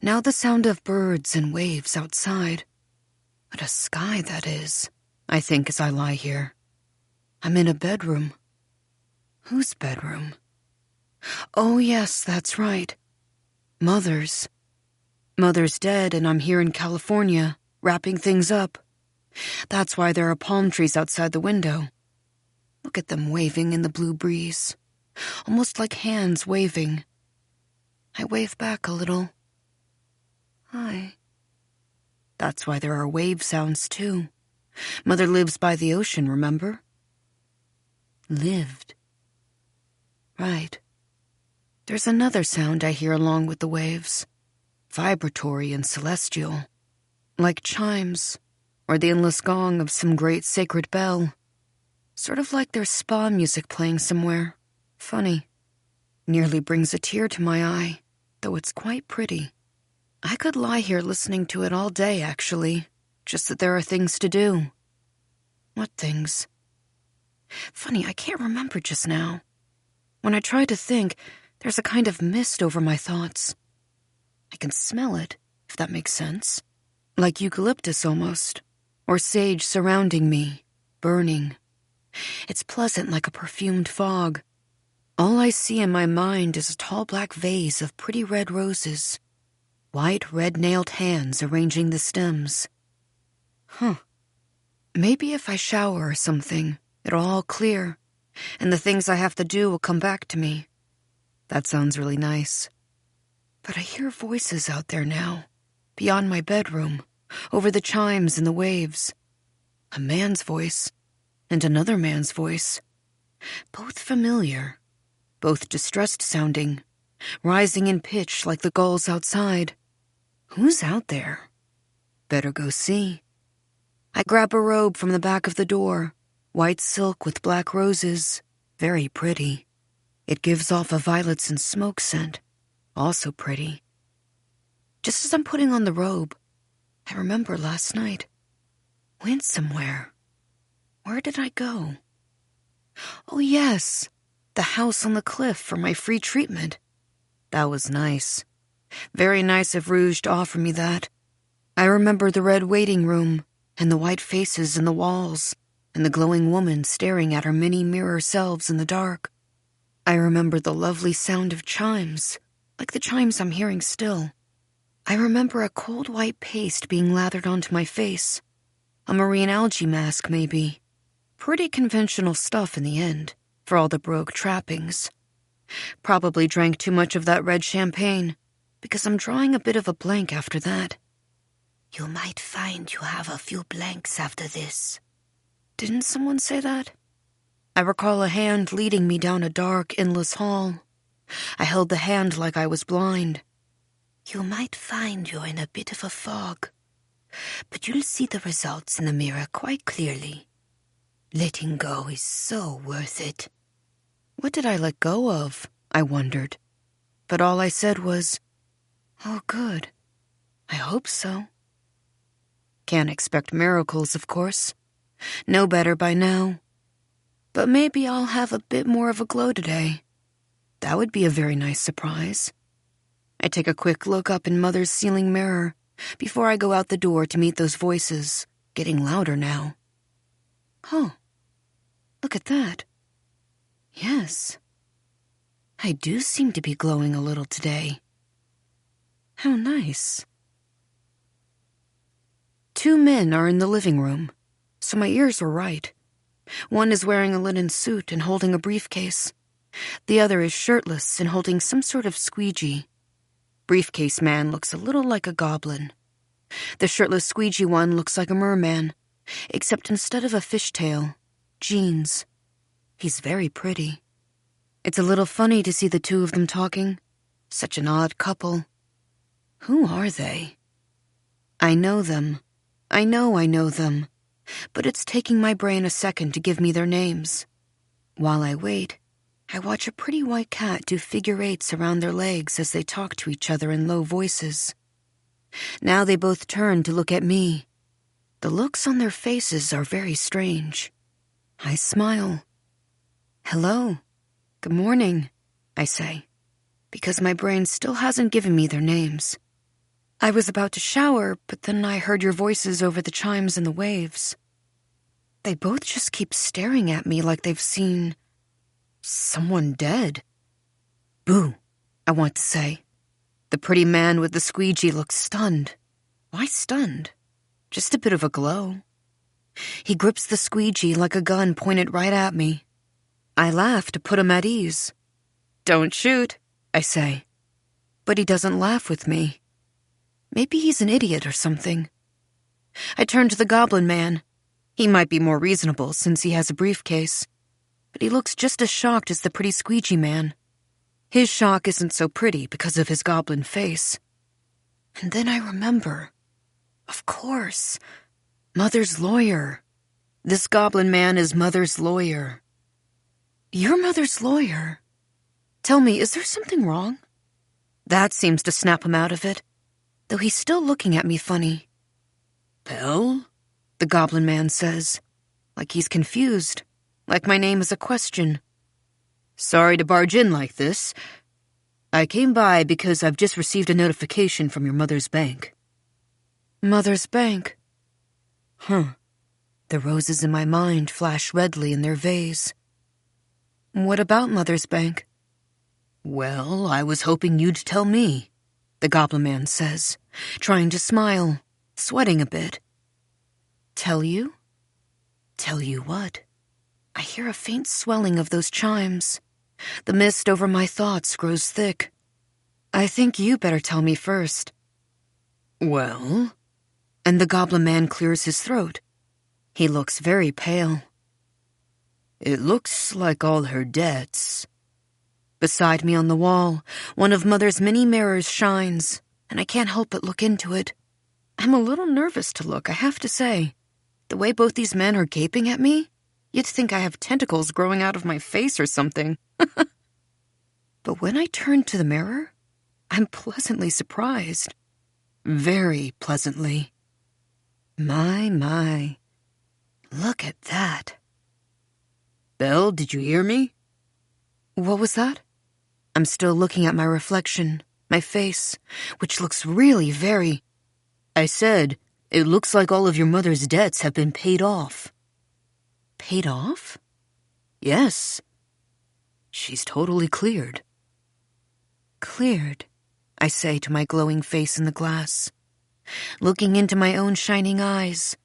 Now the sound of birds and waves outside. What a sky that is, I think as I lie here. I'm in a bedroom. Whose bedroom? Oh yes, that's right. Mother's. Mother's dead and I'm here in California, wrapping things up. That's why there are palm trees outside the window. Look at them waving in the blue breeze, almost like hands waving. I wave back a little. Hi. That's why there are wave sounds too. Mother lives by the ocean, remember? Lived. Right. There's another sound I hear along with the waves. Vibratory and celestial. Like chimes, or the endless gong of some great sacred bell. Sort of like there's spa music playing somewhere. Funny. Nearly brings a tear to my eye, though it's quite pretty. I could lie here listening to it all day, actually, just that there are things to do. What things? Funny, I can't remember just now. When I try to think, there's a kind of mist over my thoughts. I can smell it, if that makes sense. Like eucalyptus almost, or sage surrounding me, burning. It's pleasant like a perfumed fog. All I see in my mind is a tall black vase of pretty red roses. White, red-nailed hands arranging the stems. Maybe if I shower or something, it'll all clear, and the things I have to do will come back to me. That sounds really nice. But I hear voices out there now, beyond my bedroom, over the chimes and the waves. A man's voice, and another man's voice. Both familiar, both distressed-sounding, rising in pitch like the gulls outside. Who's out there? Better go see. I grab a robe from the back of the door, white silk with black roses, very pretty. It gives off a violets and smoke scent, also pretty. Just as I'm putting on the robe, I remember last night. Went somewhere. Where did I go? Oh yes, the house on the cliff for my free treatment. That was nice. Very nice of Rouge to offer me that. I remember the red waiting room, and the white faces in the walls, and the glowing woman staring at her mini mirror selves in the dark. I remember the lovely sound of chimes, like the chimes I'm hearing still. I remember a cold white paste being lathered onto my face. A marine algae mask, maybe. Pretty conventional stuff in the end, for all the brogue trappings. Probably drank too much of that red champagne, because I'm drawing a bit of a blank after that. You might find you have a few blanks after this. Didn't someone say that? I recall a hand leading me down a dark, endless hall. I held the hand like I was blind. You might find you're in a bit of a fog, but you'll see the results in the mirror quite clearly. Letting go is so worth it. What did I let go of? I wondered. But all I said was, oh, good. I hope so. Can't expect miracles, of course. Know better by now. But maybe I'll have a bit more of a glow today. That would be a very nice surprise. I take a quick look up in Mother's ceiling mirror before I go out the door to meet those voices, getting louder now. Oh, look at that. Yes. I do seem to be glowing a little today. How nice. 2 men are in the living room, so my ears were right. One is wearing a linen suit and holding a briefcase. The other is shirtless and holding some sort of squeegee. Briefcase man looks a little like a goblin. The shirtless squeegee one looks like a merman, except instead of a fishtail, jeans. He's very pretty. It's a little funny to see the two of them talking. Such an odd couple. Who are they? I know them. I know them. But it's taking my brain a second to give me their names. While I wait, I watch a pretty white cat do figure eights around their legs as they talk to each other in low voices. Now they both turn to look at me. The looks on their faces are very strange. I smile. Hello. Good morning, I say, because my brain still hasn't given me their names. I was about to shower, but then I heard your voices over the chimes and the waves. They both just keep staring at me like they've seen someone dead. Boo, I want to say. The pretty man with the squeegee looks stunned. Why stunned? Just a bit of a glow. He grips the squeegee like a gun pointed right at me. I laugh to put him at ease. Don't shoot, I say. But he doesn't laugh with me. Maybe he's an idiot or something. I turn to the goblin man. He might be more reasonable since he has a briefcase, but he looks just as shocked as the pretty squeegee man. His shock isn't so pretty because of his goblin face. And then I remember. Of course. Mother's lawyer. This goblin man is Mother's lawyer. Your mother's lawyer? Tell me, is there something wrong? That seems to snap him out of it, though he's still looking at me funny. Belle? The goblin man says, like he's confused, like my name is a question. Sorry to barge in like this. I came by because I've just received a notification from your mother's bank. Mother's bank? Huh. The roses in my mind flash redly in their vase. What about Mother's bank? Well, I was hoping you'd tell me, the goblin man says, trying to smile, sweating a bit. Tell you? Tell you what? I hear a faint swelling of those chimes. The mist over my thoughts grows thick. I think you better tell me first. Well? And the goblin man clears his throat. He looks very pale. It looks like all her debts. Beside me on the wall, one of Mother's many mirrors shines, and I can't help but look into it. I'm a little nervous to look, I have to say. The way both these men are gaping at me, you'd think I have tentacles growing out of my face or something. But when I turn to the mirror, I'm pleasantly surprised. Very pleasantly. My. Look at that. Belle, did you hear me? What was that? I'm still looking at my reflection, my face, which looks really very... I said, it looks like all of your mother's debts have been paid off. Paid off? Yes. She's totally cleared. Cleared, I say to my glowing face in the glass, looking into my own shining eyes.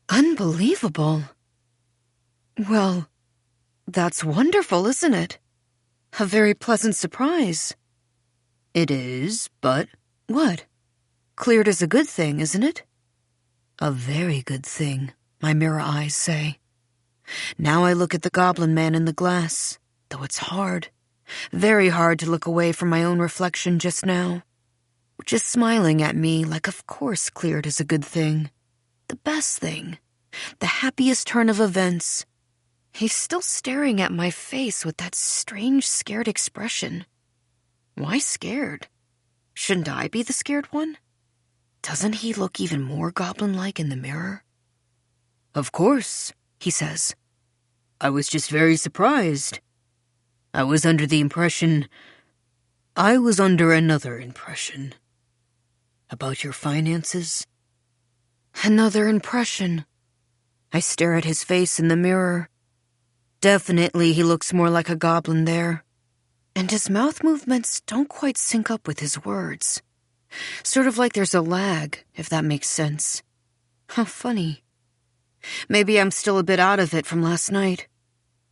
Unbelievable. Well, that's wonderful, isn't it? A very pleasant surprise. It is, but what? Cleared is a good thing, isn't it? A very good thing, my mirror eyes say. Now I look at the goblin man in the glass, though it's hard, very hard to look away from my own reflection just now, which is smiling at me like of course cleared is a good thing. The best thing. The happiest turn of events. He's still staring at my face with that strange, scared expression. Why scared? Shouldn't I be the scared one? Doesn't he look even more goblin-like in the mirror? Of course, he says. I was just very surprised. I was under another impression. About your finances? Another impression. I stare at his face in the mirror. Definitely he looks more like a goblin there. And his mouth movements don't quite sync up with his words. Sort of like there's a lag, if that makes sense. How funny. Maybe I'm still a bit out of it from last night.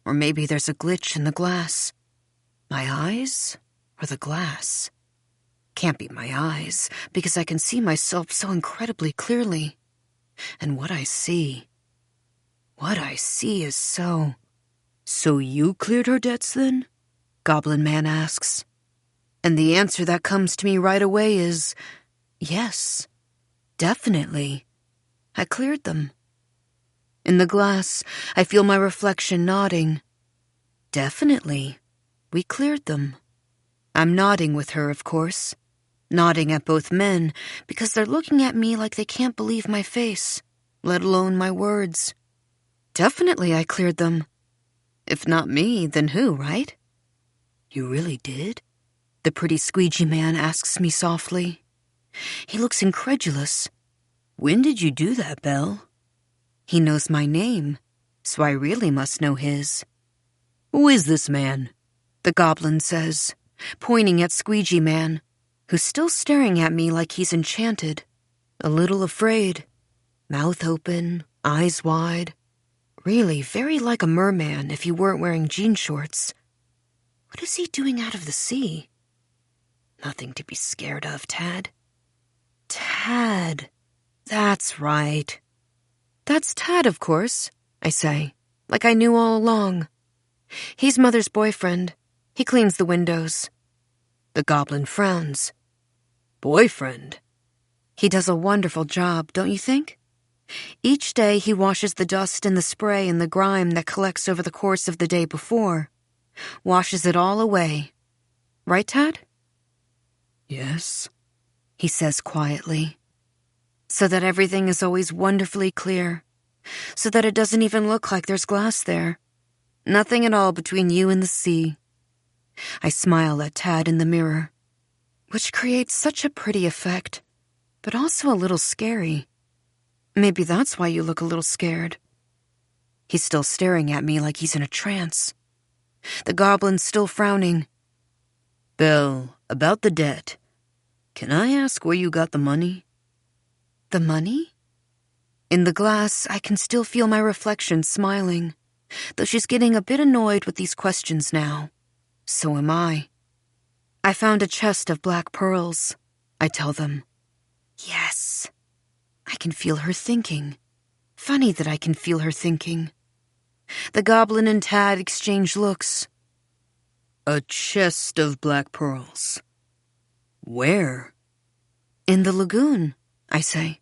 Or maybe there's a glitch in the glass. My eyes or the glass? Can't be my eyes, because I can see myself so incredibly clearly. And what I see is so... So you cleared her debts then? Goblin Man asks. And the answer that comes to me right away is, yes, definitely. I cleared them. In the glass, I feel my reflection nodding. Definitely, we cleared them. I'm nodding with her, of course. Nodding at both men, because they're looking at me like they can't believe my face, let alone my words. Definitely I cleared them. If not me, then who, right? You really did? The pretty squeegee man asks me softly. He looks incredulous. When did you do that, Belle? He knows my name, so I really must know his. Who is this man? The goblin says, pointing at Squeegee Man, who's still staring at me like he's enchanted, a little afraid, mouth open, eyes wide. Really, very like a merman if he weren't wearing jean shorts. What is he doing out of the sea? Nothing to be scared of, Tad. Tad. That's right. That's Tad, of course, I say, like I knew all along. He's Mother's boyfriend. He cleans the windows. The goblin frowns. Boyfriend? He does a wonderful job, don't you think? Each day he washes the dust and the spray and the grime that collects over the course of the day before. Washes it all away. Right, Tad? Yes, he says quietly. So that everything is always wonderfully clear. So that it doesn't even look like there's glass there. Nothing at all between you and the sea. I smile at Tad in the mirror, which creates such a pretty effect, but also a little scary. Maybe that's why you look a little scared. He's still staring at me like he's in a trance. The goblin's still frowning. Belle, about the debt. Can I ask where you got the money? The money? In the glass, I can still feel my reflection smiling, though she's getting a bit annoyed with these questions now. So am I. I found a chest of black pearls, I tell them. Yes. I can feel her thinking. Funny that I can feel her thinking. The goblin and Tad exchange looks. A chest of black pearls. Where? In the lagoon, I say,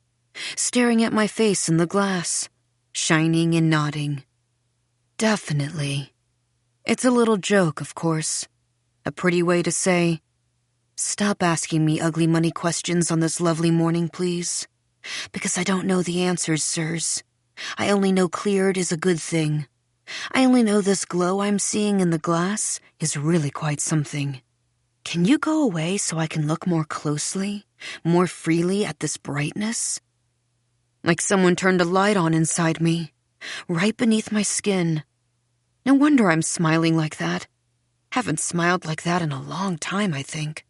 staring at my face in the glass, shining and nodding. Definitely. It's a little joke, of course. A pretty way to say, stop asking me ugly money questions on this lovely morning, please. Because I don't know the answers, sirs. I only know cleared is a good thing. I only know this glow I'm seeing in the glass is really quite something. Can you go away so I can look more closely, more freely at this brightness? Like someone turned a light on inside me, right beneath my skin. No wonder I'm smiling like that. Haven't smiled like that in a long time, I think.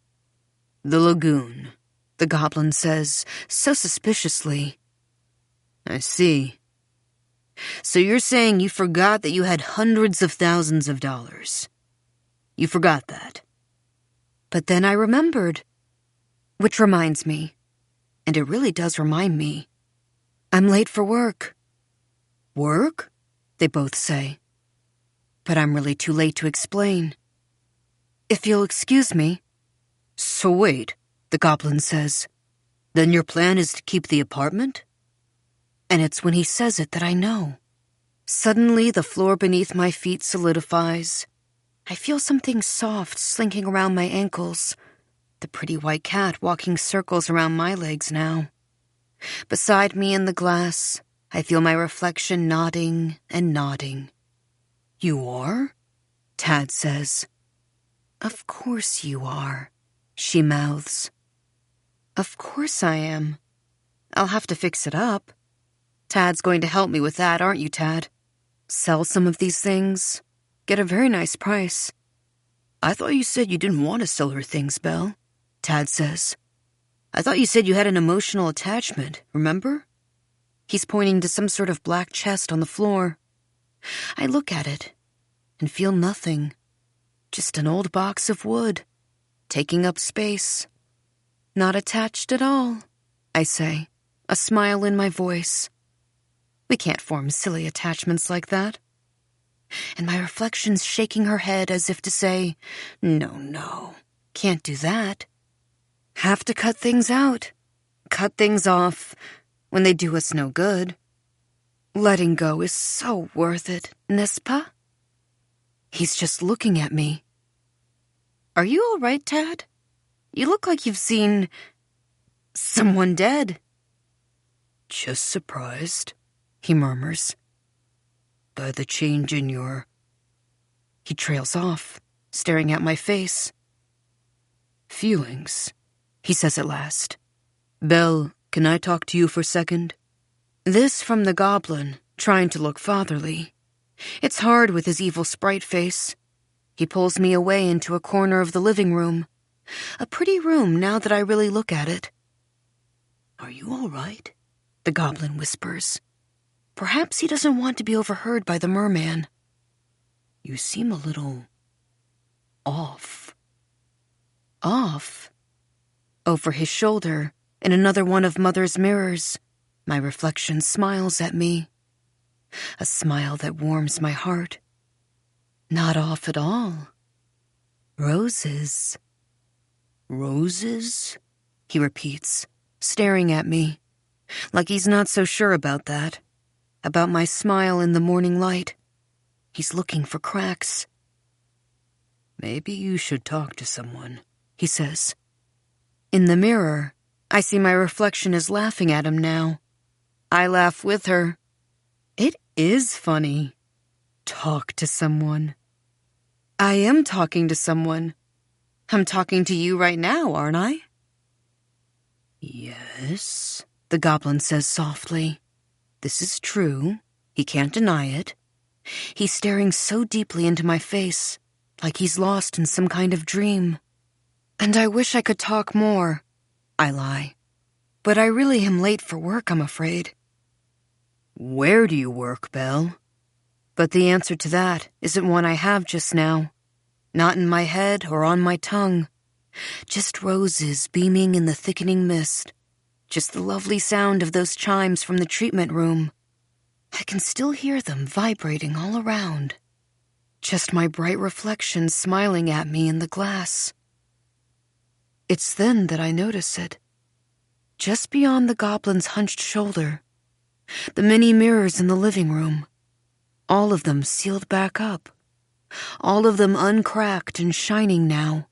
The lagoon, the goblin says, so suspiciously. I see. So you're saying you forgot that you had hundreds of thousands of dollars. You forgot that. But then I remembered. Which reminds me, and it really does remind me, I'm late for work. Work? They both say. But I'm really too late to explain. If you'll excuse me. So wait, the goblin says. Then your plan is to keep the apartment? And it's when he says it that I know. Suddenly, the floor beneath my feet solidifies. I feel something soft slinking around my ankles. The pretty white cat walking circles around my legs now. Beside me in the glass, I feel my reflection nodding and nodding. You are? Tad says. Of course you are, she mouths. Of course I am. I'll have to fix it up. Tad's going to help me with that, aren't you, Tad? Sell some of these things. Get a very nice price. I thought you said you didn't want to sell her things, Belle, Tad says. I thought you said you had an emotional attachment, remember? He's pointing to some sort of black chest on the floor. I look at it and feel nothing. Just an old box of wood, taking up space. Not attached at all, I say, a smile in my voice. We can't form silly attachments like that. And my reflection's shaking her head as if to say, no, can't do that. Have to cut things out, cut things off when they do us no good. Letting go is so worth it, n'est-ce pas? He's just looking at me. Are you all right, Tad? You look like you've seen someone dead. Just surprised, he murmurs. By the change in your... He trails off, staring at my face. Feelings, he says at last. Belle, can I talk to you for a second? This from the goblin, trying to look fatherly. It's hard with his evil sprite face. He pulls me away into a corner of the living room. A pretty room now that I really look at it. Are you all right? The goblin whispers. Perhaps he doesn't want to be overheard by the merman. You seem a little... off. Off? Over his shoulder, in another one of Mother's mirrors, my reflection smiles at me. A smile that warms my heart. Not off at all. Roses. Roses? He repeats, staring at me. Like he's not so sure about that. About my smile in the morning light. He's looking for cracks. Maybe you should talk to someone, he says. In the mirror, I see my reflection is laughing at him now. I laugh with her. It is funny. Talk to someone. I am talking to someone. I'm talking to you right now, aren't I? Yes, the goblin says softly. This is true. He can't deny it. He's staring so deeply into my face, like he's lost in some kind of dream. And I wish I could talk more, I lie. But I really am late for work, I'm afraid. Where do you work, Belle? But the answer to that isn't one I have just now. Not in my head or on my tongue. Just roses beaming in the thickening mist. Just the lovely sound of those chimes from the treatment room. I can still hear them vibrating all around. Just my bright reflection smiling at me in the glass. It's then that I notice it. Just beyond the goblin's hunched shoulder. The many mirrors in the living room. All of them sealed back up. All of them uncracked and shining now.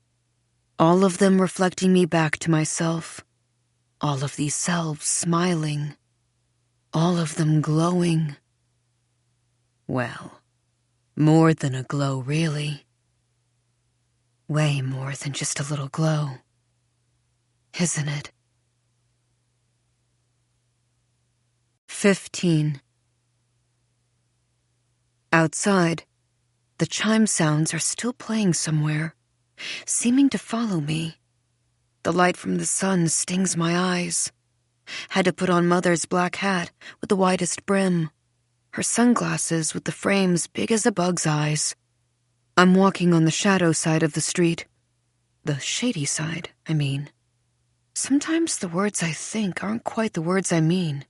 All of them reflecting me back to myself. All of these selves smiling. All of them glowing. Well, more than a glow, really. Way more than just a little glow. Isn't it? 15. Outside, the chime sounds are still playing somewhere, seeming to follow me. The light from the sun stings my eyes. Had to put on Mother's black hat with the widest brim, her sunglasses with the frames big as a bug's eyes. I'm walking on the shadow side of the street. The shady side, I mean. Sometimes the words I think aren't quite the words I mean.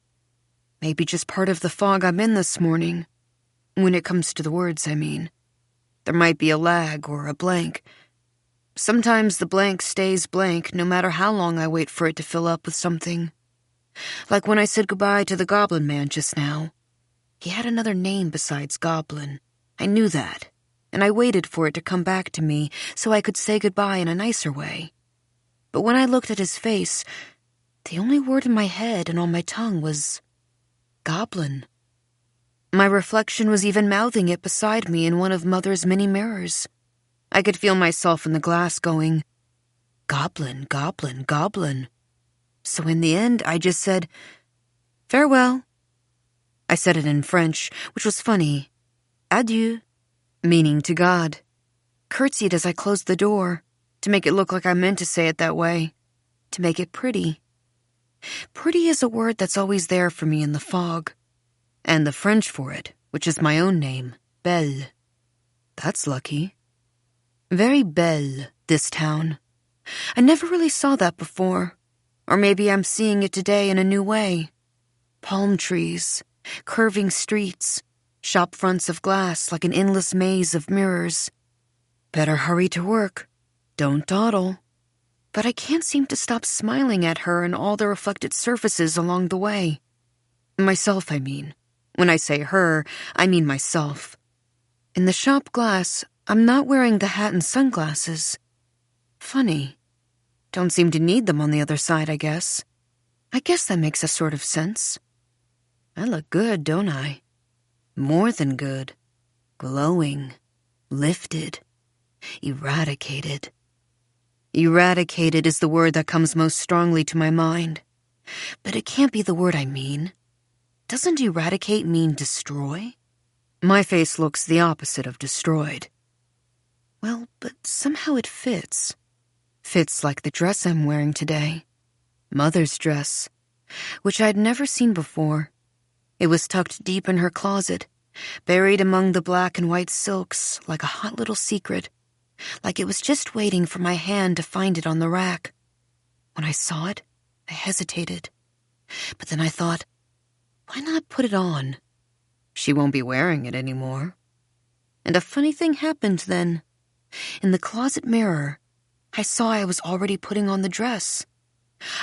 Maybe just part of the fog I'm in this morning. When it comes to the words, I mean. There might be a lag or a blank. Sometimes the blank stays blank no matter how long I wait for it to fill up with something. Like when I said goodbye to the goblin man just now. He had another name besides Goblin. I knew that, and I waited for it to come back to me so I could say goodbye in a nicer way. But when I looked at his face, the only word in my head and on my tongue was Goblin. My reflection was even mouthing it beside me in one of Mother's many mirrors. I could feel myself in the glass going, Goblin, Goblin, Goblin. So in the end, I just said, farewell. I said it in French, which was funny. Adieu, meaning to God. Curtsied as I closed the door, to make it look like I meant to say it that way. To make it pretty. Pretty is a word that's always there for me in the fog. And the French for it, which is my own name, Belle. That's lucky. Very belle, this town. I never really saw that before. Or maybe I'm seeing it today in a new way. Palm trees, curving streets, shop fronts of glass like an endless maze of mirrors. Better hurry to work. Don't dawdle. But I can't seem to stop smiling at her and all the reflected surfaces along the way. Myself, I mean. When I say her, I mean myself. In the shop glass, I'm not wearing the hat and sunglasses. Funny. Don't seem to need them on the other side, I guess. I guess that makes a sort of sense. I look good, don't I? More than good. Glowing. Lifted. Eradicated. Eradicated is the word that comes most strongly to my mind. But it can't be the word I mean. Doesn't eradicate mean destroy? My face looks the opposite of destroyed. Well, but somehow it fits. Fits like the dress I'm wearing today. Mother's dress, which I'd never seen before. It was tucked deep in her closet, buried among the black and white silks like a hot little secret, like it was just waiting for my hand to find it on the rack. When I saw it, I hesitated. But then I thought, why not put it on? She won't be wearing it anymore. And a funny thing happened then. In the closet mirror, I saw I was already putting on the dress.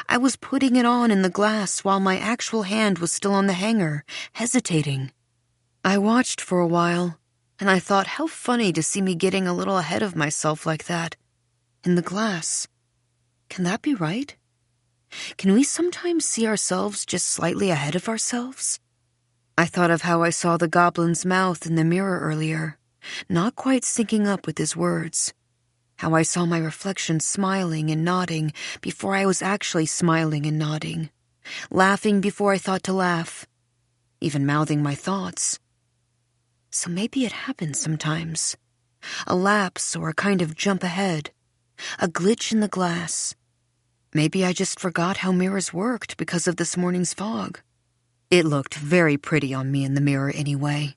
I was putting it on in the glass while my actual hand was still on the hanger, hesitating. I watched for a while, and I thought how funny to see me getting a little ahead of myself like that. In the glass. Can that be right? Can we sometimes see ourselves just slightly ahead of ourselves? I thought of how I saw the goblin's mouth in the mirror earlier, not quite syncing up with his words. How I saw my reflection smiling and nodding before I was actually smiling and nodding, laughing before I thought to laugh, even mouthing my thoughts. So maybe it happens sometimes. A lapse or a kind of jump ahead. A glitch in the glass. Maybe I just forgot how mirrors worked because of this morning's fog. It looked very pretty on me in the mirror anyway.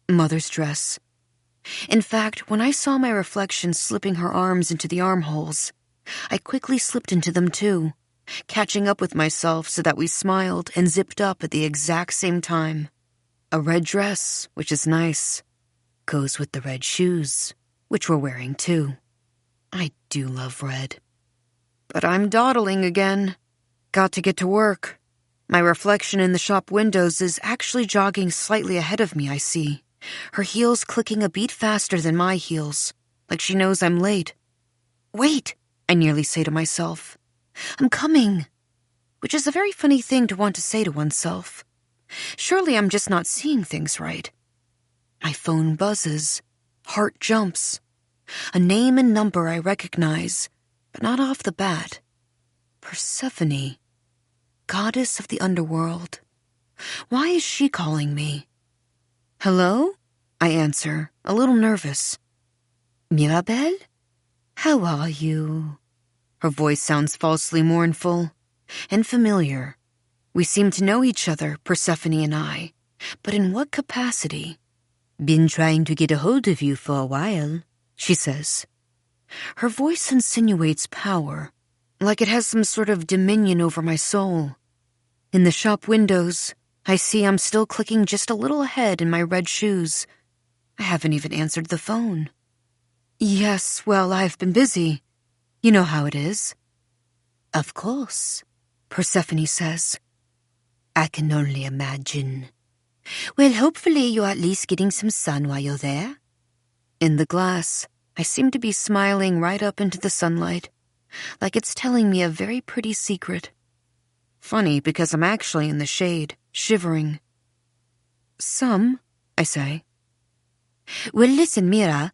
Mother's dress. In fact, when I saw my reflection slipping her arms into the armholes, I quickly slipped into them too, catching up with myself so that we smiled and zipped up at the exact same time. A red dress, which is nice, goes with the red shoes, which we're wearing too. I do love red. But I'm dawdling again. Got to get to work. My reflection in the shop windows is actually jogging slightly ahead of me, I see. Her heels clicking a beat faster than my heels, like she knows I'm late. Wait, I nearly say to myself. I'm coming. Which is a very funny thing to want to say to oneself. Surely I'm just not seeing things right. My phone buzzes. Heart jumps. A name and number I recognize, but not off the bat. Persephone. Goddess of the underworld. Why is she calling me? Hello? I answer, a little nervous. Mirabelle? How are you? Her voice sounds falsely mournful and familiar. We seem to know each other, Persephone and I, but in what capacity? Been trying to get a hold of you for a while, she says. Her voice insinuates power, like it has some sort of dominion over my soul. In the shop windows, I see I'm still clicking just a little ahead in my red shoes. I haven't even answered the phone. Yes, well, I've been busy. You know how it is. Of course, Persephone says. I can only imagine. Well, hopefully you're at least getting some sun while you're there. In the glass, I seem to be smiling right up into the sunlight, like it's telling me a very pretty secret. Funny, because I'm actually in the shade, shivering. Some, I say. Well, listen, Mira,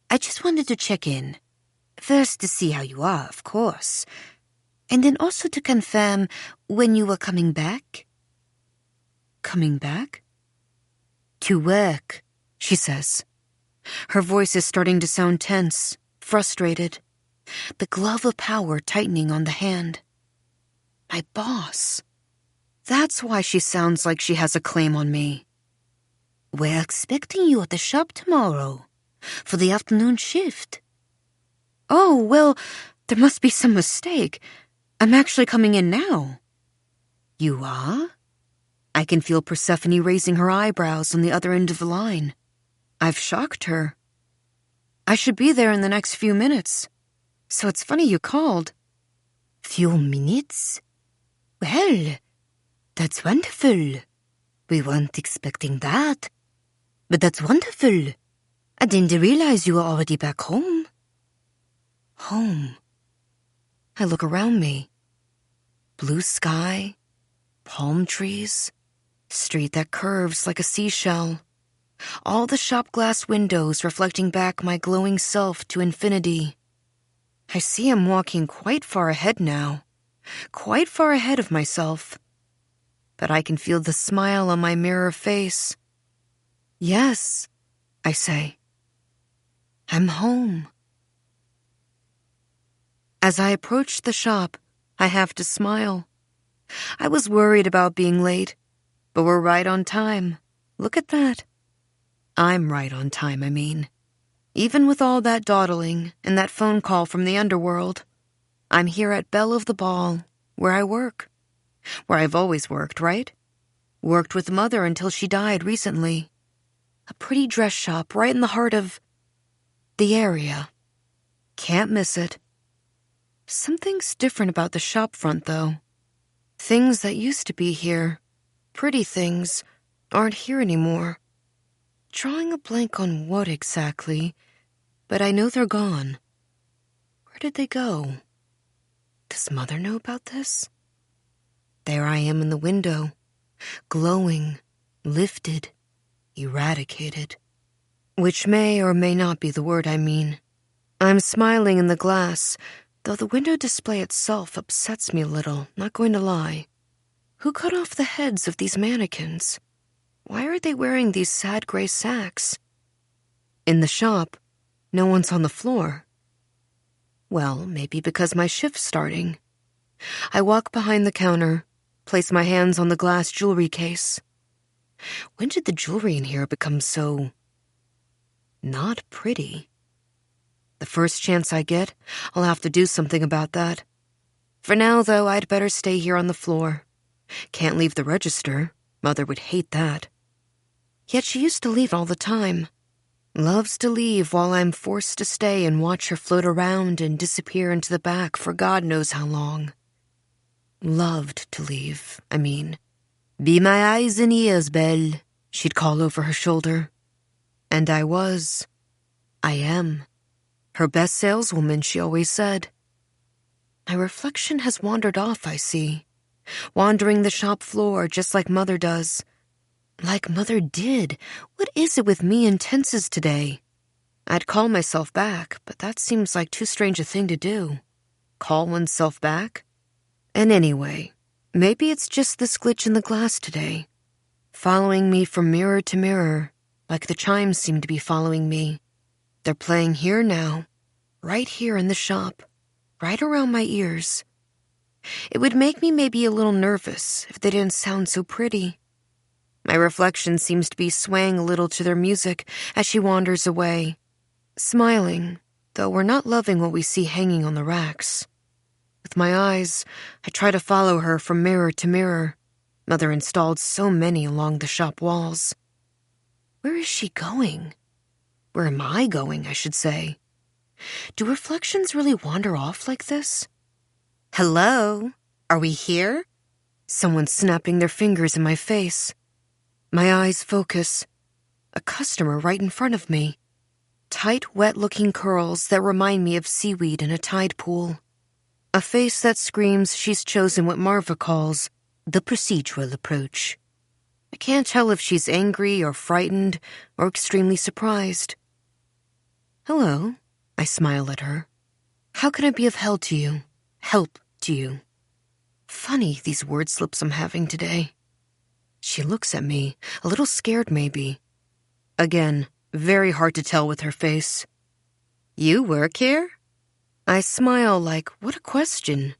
I just wanted to check in. First to see how you are, of course. And then also to confirm when you were coming back. Coming back? To work, she says. Her voice is starting to sound tense, frustrated. The glove of power tightening on the hand. My boss. That's why she sounds like she has a claim on me. We're expecting you at the shop tomorrow for the afternoon shift. Oh, well, there must be some mistake. I'm actually coming in now. You are? I can feel Persephone raising her eyebrows on the other end of the line. I've shocked her. I should be there in the next few minutes. So it's funny you called. Few minutes? Well, that's wonderful. We weren't expecting that. But that's wonderful. I didn't realize you were already back home. Home. I look around me. Blue sky, palm trees, street that curves like a seashell. All the shop glass windows reflecting back my glowing self to infinity. I see him walking quite far ahead now, quite far ahead of myself. But I can feel the smile on my mirror face. Yes, I say. I'm home. As I approach the shop, I have to smile. I was worried about being late, but we're right on time. Look at that. I'm right on time, I mean. Even with all that dawdling and that phone call from the underworld, I'm here at Belle of the Ball, where I work. Where I've always worked, right? Worked with Mother until she died recently. A pretty dress shop right in the heart of the area. Can't miss it. Something's different about the shop front, though. Things that used to be here, pretty things, aren't here anymore. Drawing a blank on what exactly, but I know they're gone. Where did they go? Does Mother know about this? There I am in the window, glowing, lifted, eradicated. Which may or may not be the word I mean. I'm smiling in the glass, though the window display itself upsets me a little, not going to lie. Who cut off the heads of these mannequins? Why are they wearing these sad gray sacks? In the shop, no one's on the floor. Well, maybe because my shift's starting. I walk behind the counter, place my hands on the glass jewelry case. When did the jewelry in here become so not pretty? The first chance I get, I'll have to do something about that. For now, though, I'd better stay here on the floor. Can't leave the register. Mother would hate that. Yet she used to leave all the time. Loves to leave while I'm forced to stay and watch her float around and disappear into the back for God knows how long. Loved to leave, I mean. Be my eyes and ears, Belle, she'd call over her shoulder. And I was. I am. Her best saleswoman, she always said. My reflection has wandered off, I see. Wandering the shop floor just like Mother does. Like Mother did. What is it with me and tenses today? I'd call myself back, but that seems like too strange a thing to do. Call oneself back? And anyway, maybe it's just this glitch in the glass today. Following me from mirror to mirror, like the chimes seem to be following me. They're playing here now, right here in the shop, right around my ears. It would make me maybe a little nervous if they didn't sound so pretty. My reflection seems to be swaying a little to their music as she wanders away, smiling, though we're not loving what we see hanging on the racks. With my eyes, I try to follow her from mirror to mirror. Mother installed so many along the shop walls. Where is she going? Where am I going, I should say? Do reflections really wander off like this? Hello? Are we here? Someone's snapping their fingers in my face. My eyes focus. A customer right in front of me. Tight, wet-looking curls that remind me of seaweed in a tide pool. A face that screams she's chosen what Marva calls the procedural approach. I can't tell if she's angry or frightened or extremely surprised. Hello, I smile at her. How can I be of help to you? Help to you. Funny, these word slips I'm having today. She looks at me, a little scared maybe. Again, very hard to tell with her face. You work here? I smile like, what a question.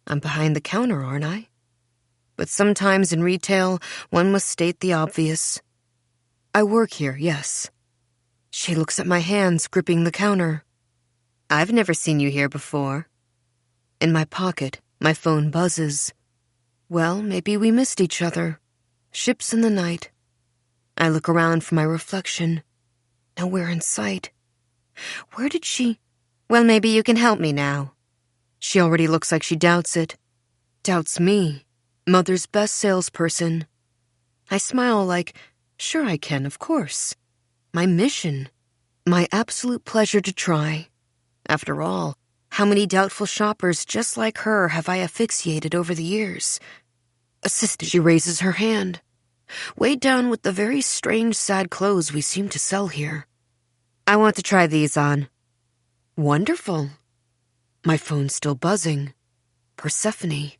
I'm behind the counter, aren't I? But sometimes in retail, one must state the obvious. I work here, yes. She looks at my hands gripping the counter. I've never seen you here before. In my pocket, my phone buzzes. Well, maybe we missed each other. Ships in the night. I look around for my reflection. Nowhere in sight. Where did she... Well, maybe you can help me now. She already looks like she doubts it. Doubts me. Mother's best salesperson. I smile like, sure I can, of course. My mission. My absolute pleasure to try. After all, how many doubtful shoppers just like her have I asphyxiated over the years? Assistant. She raises her hand. Weighed down with the very strange, sad clothes we seem to sell here. I want to try these on. Wonderful. My phone's still buzzing. Persephone.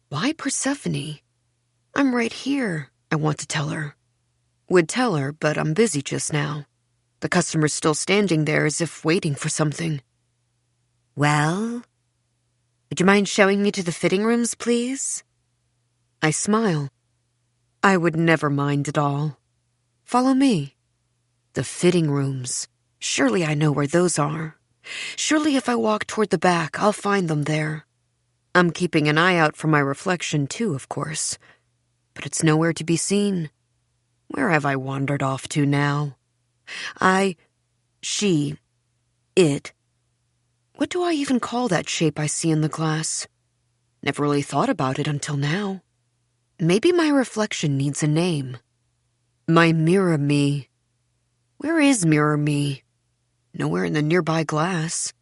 Why Persephone? I'm right here, I want to tell her. Would tell her, but I'm busy just now. The customer's still standing there as if waiting for something. Well, would you mind showing me to the fitting rooms, please? I smile. I would never mind at all. Follow me. The fitting rooms. Surely I know where those are. Surely if I walk toward the back, I'll find them there. I'm keeping an eye out for my reflection too, of course. But it's nowhere to be seen. Where have I wandered off to now? It. What do I even call that shape I see in the glass? Never really thought about it until now. Maybe my reflection needs a name. My mirror me. Where is mirror me? Nowhere in the nearby glass.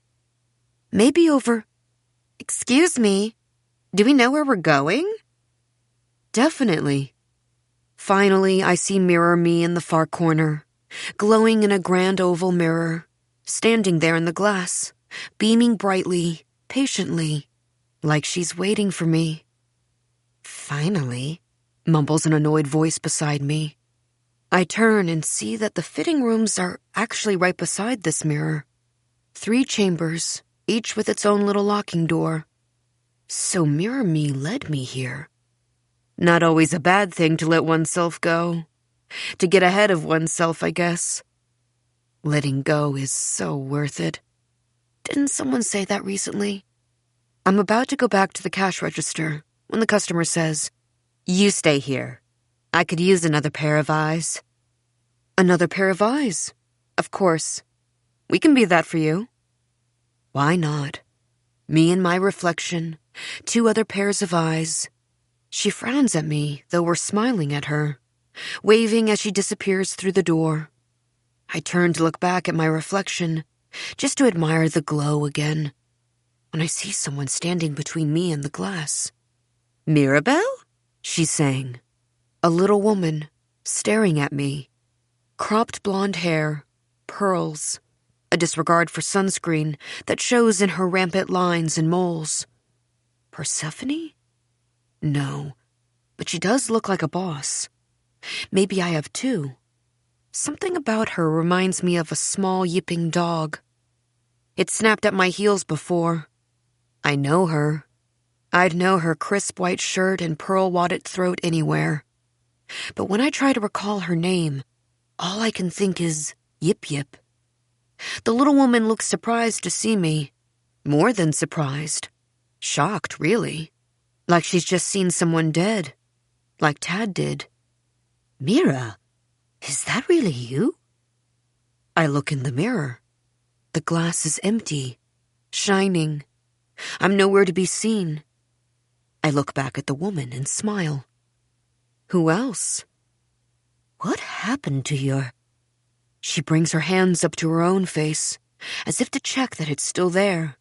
Maybe over... Excuse me, do we know where we're going? Definitely. Finally, I see mirror me in the far corner, glowing in a grand oval mirror, standing there in the glass, beaming brightly, patiently, like she's waiting for me. Finally, mumbles an annoyed voice beside me. I turn and see that the fitting rooms are actually right beside this mirror. 3 chambers, each with its own little locking door. So mirror me led me here. Not always a bad thing to let oneself go. To get ahead of oneself, I guess. Letting go is so worth it. Didn't someone say that recently? I'm about to go back to the cash register when the customer says, "You stay here. I could use another pair of eyes." Another pair of eyes? Of course. We can be that for you. Why not? Me and my reflection, 2 other pairs of eyes. She frowns at me, though we're smiling at her, waving as she disappears through the door. I turn to look back at my reflection, just to admire the glow again, when I see someone standing between me and the glass. "Mirabelle?" she's saying. A little woman, staring at me. Cropped blonde hair, pearls, a disregard for sunscreen that shows in her rampant lines and moles. Persephone? No, but she does look like a boss. Maybe I have 2. Something about her reminds me of a small yipping dog. It snapped at my heels before. I know her. I'd know her crisp white shirt and pearl-wadded throat anywhere. But when I try to recall her name, all I can think is Yip Yip. The little woman looks surprised to see me. More than surprised. Shocked, really. Like she's just seen someone dead. Like Tad did. "Mira, is that really you?" I look in the mirror. The glass is empty, shining. I'm nowhere to be seen. I look back at the woman and smile. Who else? What happened to your... She brings her hands up to her own face, as if to check that it's still there.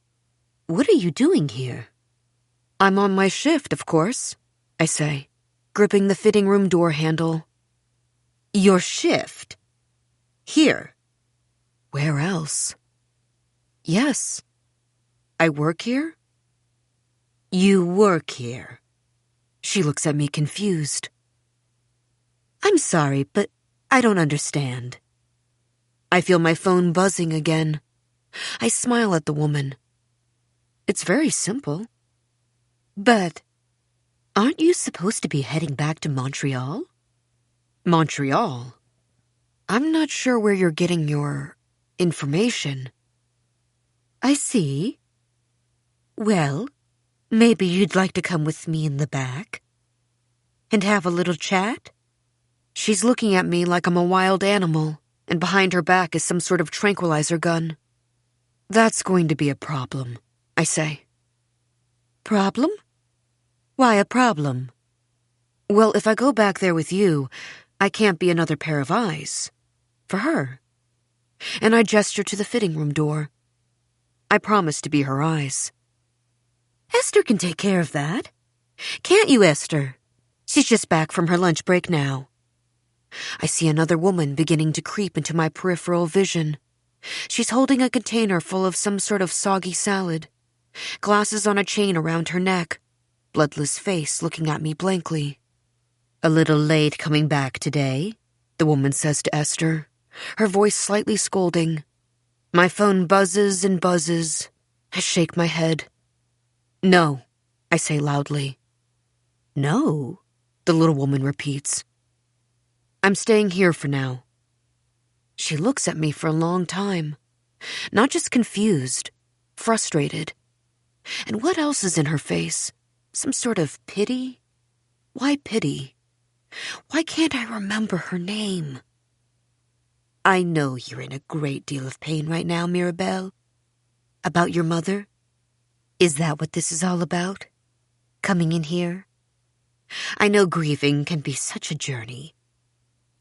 "What are you doing here?" "I'm on my shift, of course," I say, gripping the fitting room door handle. "Your shift? Here?" "Where else?" "Yes. I work here?" "You work here?" She looks at me confused. "I'm sorry, but I don't understand." I feel my phone buzzing again. I smile at the woman. It's very simple. "But aren't you supposed to be heading back to Montreal?" "Montreal? I'm not sure where you're getting your information." "I see. Well, maybe you'd like to come with me in the back and have a little chat?" She's looking at me like I'm a wild animal, and behind her back is some sort of tranquilizer gun. "That's going to be a problem," I say. "Problem? Why a problem?" "Well, if I go back there with you, I can't be another pair of eyes. For her." And I gesture to the fitting room door. I promise to be her eyes. "Esther can take care of that. Can't you, Esther? She's just back from her lunch break now." I see another woman beginning to creep into my peripheral vision. She's holding a container full of some sort of soggy salad, glasses on a chain around her neck, bloodless face looking at me blankly. "A little late coming back today," the woman says to Esther, her voice slightly scolding. My phone buzzes and buzzes. I shake my head. "No," I say loudly. "No," the little woman repeats. "I'm staying here for now." She looks at me for a long time, not just confused, frustrated. And what else is in her face? Some sort of pity? Why pity? Why can't I remember her name? "I know you're in a great deal of pain right now, Mirabelle. About your mother? Is that what this is all about? Coming in here? I know grieving can be such a journey.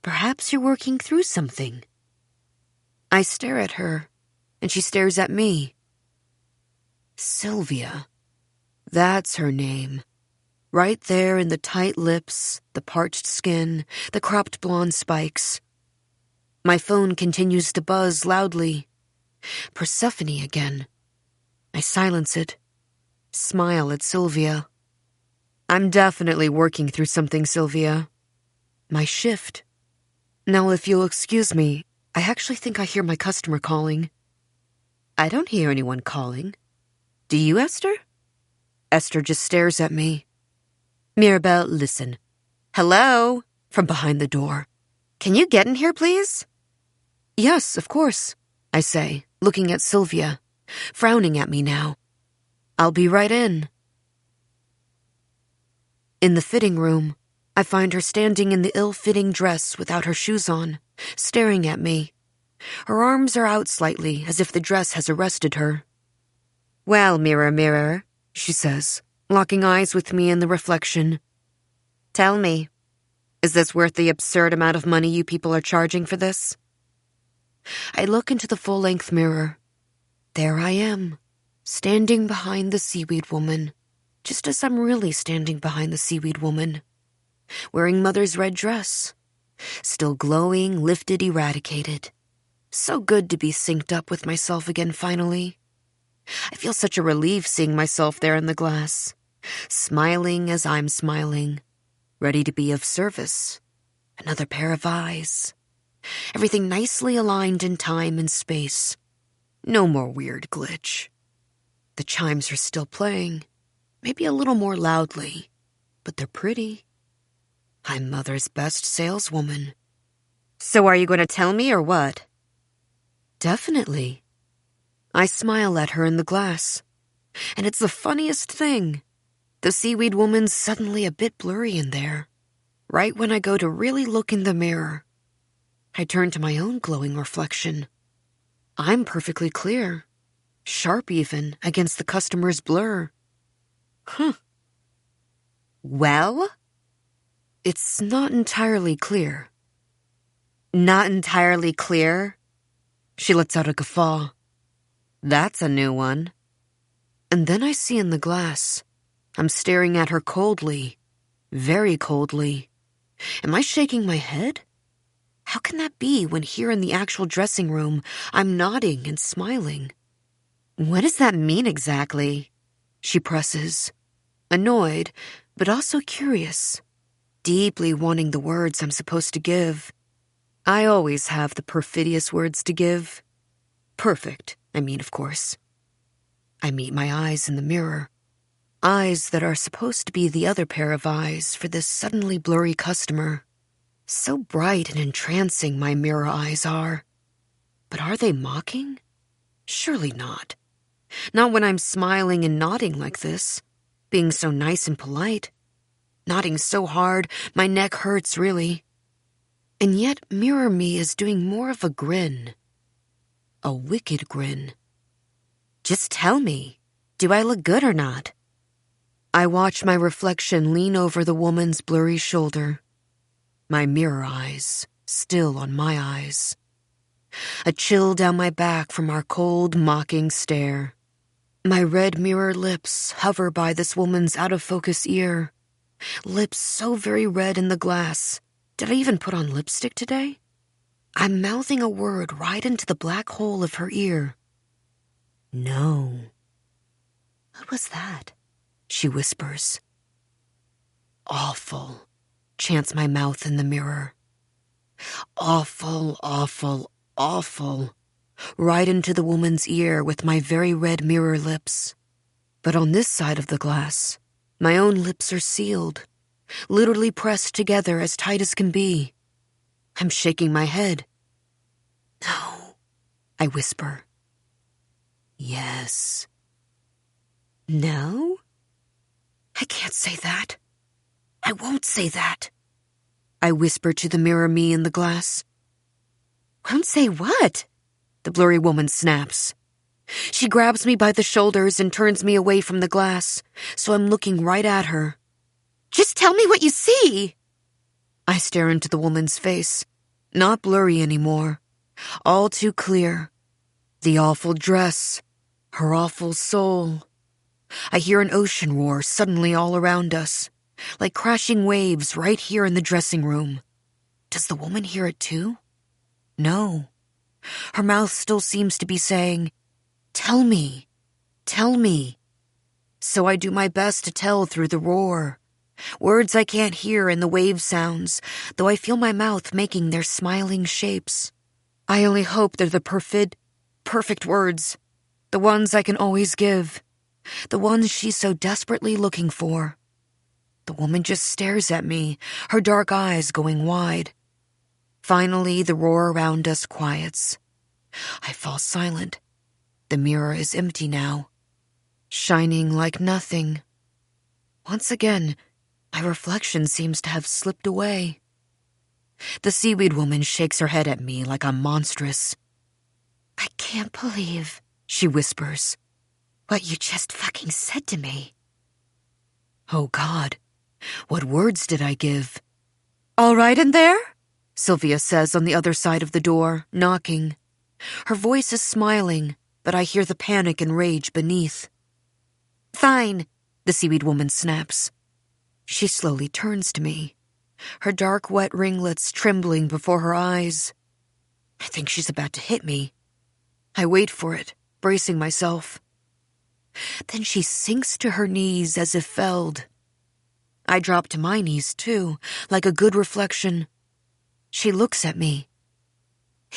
Perhaps you're working through something. I stare at her, and she stares at me. Sylvia. That's her name. Right there in the tight lips, the parched skin, the cropped blonde spikes. My phone continues to buzz loudly. Persephone again. I silence it. Smile at Sylvia. I'm definitely working through something, Sylvia. My shift. Now, if you'll excuse me, I actually think I hear my customer calling. I don't hear anyone calling. Do you, Esther? Esther just stares at me. Mirabelle, listen. Hello? From behind the door. Can you get in here, please? Yes, of course, I say, looking at Sylvia, frowning at me now. I'll be right in. In the fitting room, I find her standing in the ill-fitting dress without her shoes on, staring at me. Her arms are out slightly, as if the dress has arrested her. Well, mirror, mirror, she says, locking eyes with me in the reflection. Tell me, is this worth the absurd amount of money you people are charging for this? I look into the full-length mirror. There I am, standing behind the seaweed woman, just as I'm really standing behind the seaweed woman, wearing Mother's red dress, still glowing, lifted, eradicated. So good to be synced up with myself again finally. I feel such a relief seeing myself there in the glass, smiling as I'm smiling, ready to be of service. Another pair of eyes. Everything nicely aligned in time and space. No more weird glitch. The chimes are still playing, maybe a little more loudly, but they're pretty. I'm Mother's best saleswoman. So are you going to tell me or what? Definitely. I smile at her in the glass. And it's the funniest thing. The seaweed woman's suddenly a bit blurry in there. Right when I go to really look in the mirror. I turn to my own glowing reflection. I'm perfectly clear. Sharp even, against the customer's blur. Well? It's not entirely clear. Not entirely clear? She lets out a guffaw. That's a new one. And then I see in the glass. I'm staring at her coldly. Very coldly. Am I shaking my head? How can that be when here in the actual dressing room, I'm nodding and smiling? What does that mean exactly? She presses. Annoyed, but also curious. Deeply wanting the words I'm supposed to give. I always have the perfidious words to give. Perfect, I mean, of course. I meet my eyes in the mirror. Eyes that are supposed to be the other pair of eyes for this suddenly blurry customer. So bright and entrancing my mirror eyes are. But are they mocking? Surely not. Not when I'm smiling and nodding like this, being so nice and polite. Nodding so hard, my neck hurts really. And yet Mirror Me is doing more of a grin. A wicked grin. Just tell me, do I look good or not? I watch my reflection lean over the woman's blurry shoulder. My mirror eyes, still on my eyes. A chill down my back from our cold, mocking stare. My red mirror lips hover by this woman's out-of-focus ear. Lips so very red in the glass. Did I even put on lipstick today? I'm mouthing a word right into the black hole of her ear. No. What was that? She whispers. Awful, chants my mouth in the mirror. Awful, awful, awful. Right into the woman's ear with my very red mirror lips. But on this side of the glass, my own lips are sealed, literally pressed together as tight as can be. I'm shaking my head. No, I whisper. Yes. No? I can't say that. I won't say that. I whisper to the mirror me in the glass. Won't say what? The blurry woman snaps. She grabs me by the shoulders and turns me away from the glass, so I'm looking right at her. "Just tell me what you see!" I stare into the woman's face, not blurry anymore, all too clear. The awful dress, her awful soul. I hear an ocean roar suddenly all around us, like crashing waves right here in the dressing room. Does the woman hear it too? No. Her mouth still seems to be saying, "Tell me, tell me." So I do my best to tell through the roar. Words I can't hear in the wave sounds, though I feel my mouth making their smiling shapes. I only hope they're the perfect words, the ones I can always give, the ones she's so desperately looking for. The woman just stares at me, her dark eyes going wide. Finally, the roar around us quiets. I fall silent. The mirror is empty now, shining like nothing. Once again, my reflection seems to have slipped away. The seaweed woman shakes her head at me like I'm monstrous. "I can't believe," she whispers, "what you just fucking said to me." Oh God, what words did I give? "All right in there?" Sylvia says on the other side of the door, knocking. Her voice is smiling, but I hear the panic and rage beneath. "Fine," the seaweed woman snaps. She slowly turns to me, her dark, wet ringlets trembling before her eyes. I think she's about to hit me. I wait for it, bracing myself. Then she sinks to her knees as if felled. I drop to my knees, too, like a good reflection. She looks at me.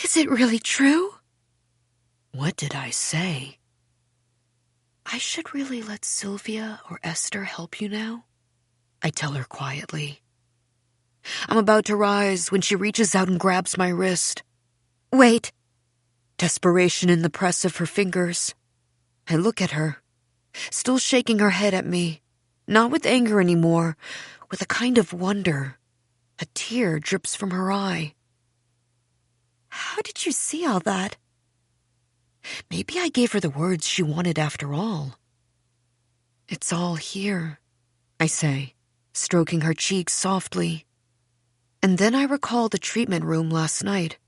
"Is it really true?" What did I say? "I should really let Sylvia or Esther help you now," I tell her quietly. I'm about to rise when she reaches out and grabs my wrist. "Wait." Desperation in the press of her fingers. I look at her, still shaking her head at me, not with anger anymore, with a kind of wonder. A tear drips from her eye. "How did you see all that?" Maybe I gave her the words she wanted after all. "It's all here," I say, stroking her cheeks softly. And then I recall the treatment room last night,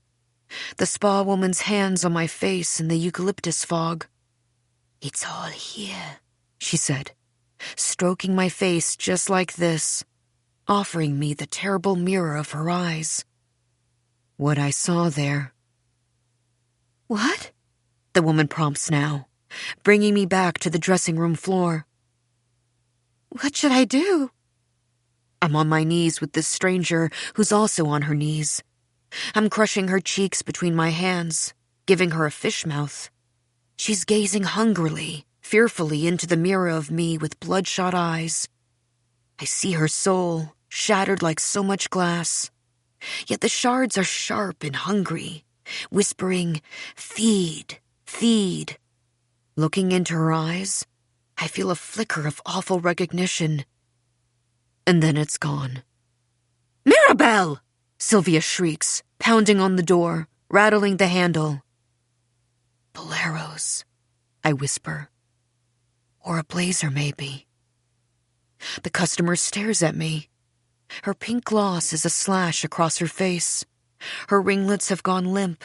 the spa woman's hands on my face in the eucalyptus fog. "It's all here," she said, stroking my face just like this, offering me the terrible mirror of her eyes. What I saw there. "What?" the woman prompts now, bringing me back to the dressing room floor. "What should I do?" I'm on my knees with this stranger who's also on her knees. I'm crushing her cheeks between my hands, giving her a fish mouth. She's gazing hungrily, fearfully into the mirror of me with bloodshot eyes. I see her soul, shattered like so much glass. Yet the shards are sharp and hungry, whispering, "Feed, feed." Looking into her eyes, I feel a flicker of awful recognition. And then it's gone. "Mirabelle!" Sylvia shrieks, pounding on the door, rattling the handle. "Boleros," I whisper. "Or a blazer, maybe." The customer stares at me. Her pink gloss is a slash across her face. Her ringlets have gone limp.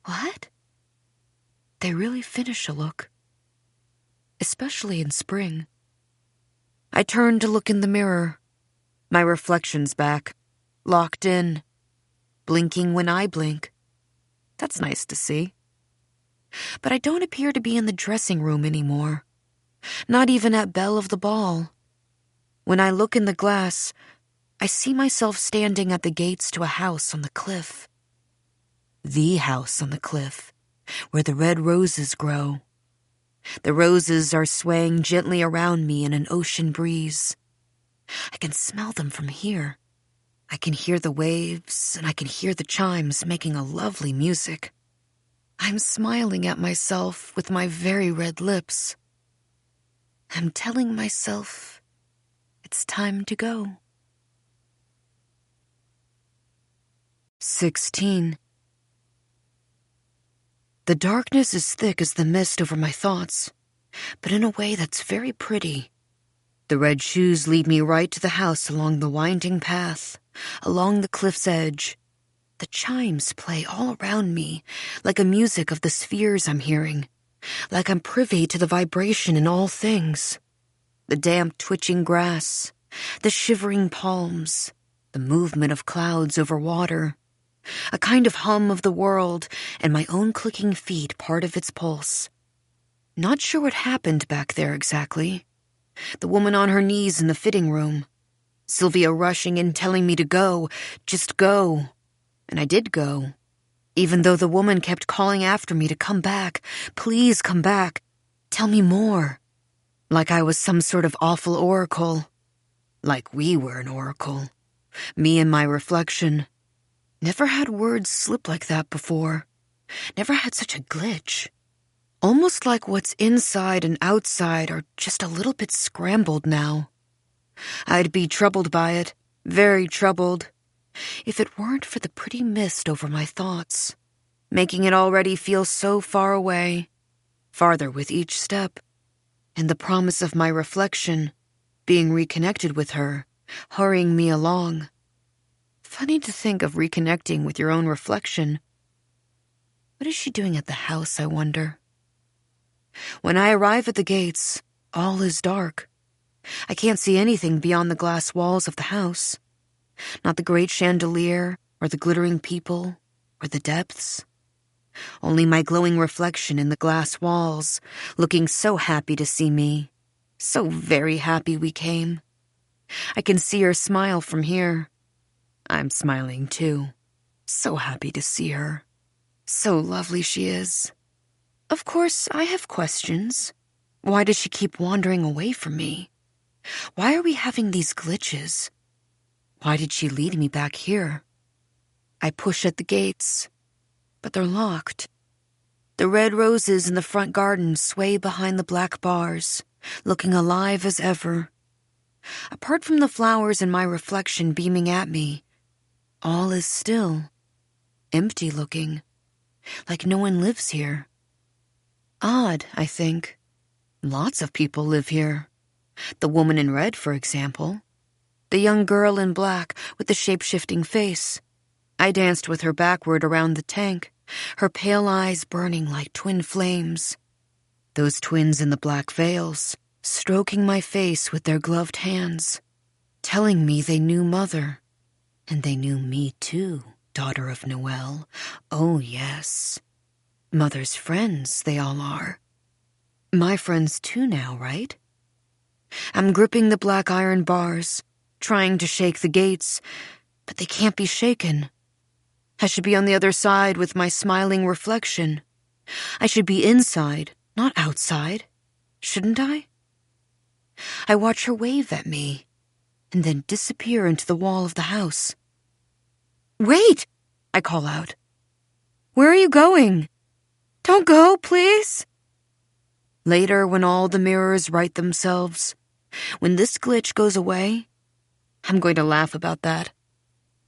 What? They really finish a look. Especially in spring. I turn to look in the mirror. My reflection's back, locked in, blinking when I blink. That's nice to see. But I don't appear to be in the dressing room anymore. Not even at belle of the ball. When I look in the glass, I see myself standing at the gates to a house on the cliff. The house on the cliff, where the red roses grow. The roses are swaying gently around me in an ocean breeze. I can smell them from here. I can hear the waves, and I can hear the chimes making a lovely music. I'm smiling at myself with my very red lips. I'm telling myself it's time to go. 16. The darkness is thick as the mist over my thoughts, but in a way that's very pretty. The red shoes lead me right to the house along the winding path, along the cliff's edge. The chimes play all around me, like a music of the spheres I'm hearing, like I'm privy to the vibration in all things. The damp, twitching grass, the shivering palms, the movement of clouds over water, a kind of hum of the world, and my own clicking feet part of its pulse. Not sure what happened back there exactly. The woman on her knees in the fitting room. Sylvia rushing in telling me to go, just go. And I did go, even though the woman kept calling after me to come back. Please come back. Tell me more. Like I was some sort of awful oracle. Like we were an oracle. Me and my reflection. Never had words slip like that before. Never had such a glitch. Almost like what's inside and outside are just a little bit scrambled now. I'd be troubled by it, very troubled, if it weren't for the pretty mist over my thoughts, making it already feel so far away, farther with each step, and the promise of my reflection, being reconnected with her, hurrying me along. Funny to think of reconnecting with your own reflection. What is she doing at the house, I wonder? When I arrive at the gates, all is dark. I can't see anything beyond the glass walls of the house. Not the great chandelier, or the glittering people, or the depths. Only my glowing reflection in the glass walls, looking so happy to see me. So very happy we came. I can see her smile from here. I'm smiling too. So happy to see her. So lovely she is. Of course, I have questions. Why does she keep wandering away from me? Why are we having these glitches? Why did she lead me back here? I push at the gates, but they're locked. The red roses in the front garden sway behind the black bars, looking alive as ever. Apart from the flowers and my reflection beaming at me, all is still, empty looking, like no one lives here. Odd, I think. Lots of people live here. The woman in red, for example. The young girl in black with the shape-shifting face. I danced with her backward around the tank, her pale eyes burning like twin flames. Those twins in the black veils, stroking my face with their gloved hands, telling me they knew Mother. And they knew me too, daughter of Noel. Oh, yes. Mother's friends, they all are. My friends too now, right? I'm gripping the black iron bars, trying to shake the gates, but they can't be shaken. I should be on the other side with my smiling reflection. I should be inside, not outside, shouldn't I? I watch her wave at me, and then disappear into the wall of the house. Wait! I call out. Where are you going? Don't go, please! Later, when all the mirrors right themselves, when this glitch goes away, I'm going to laugh about that.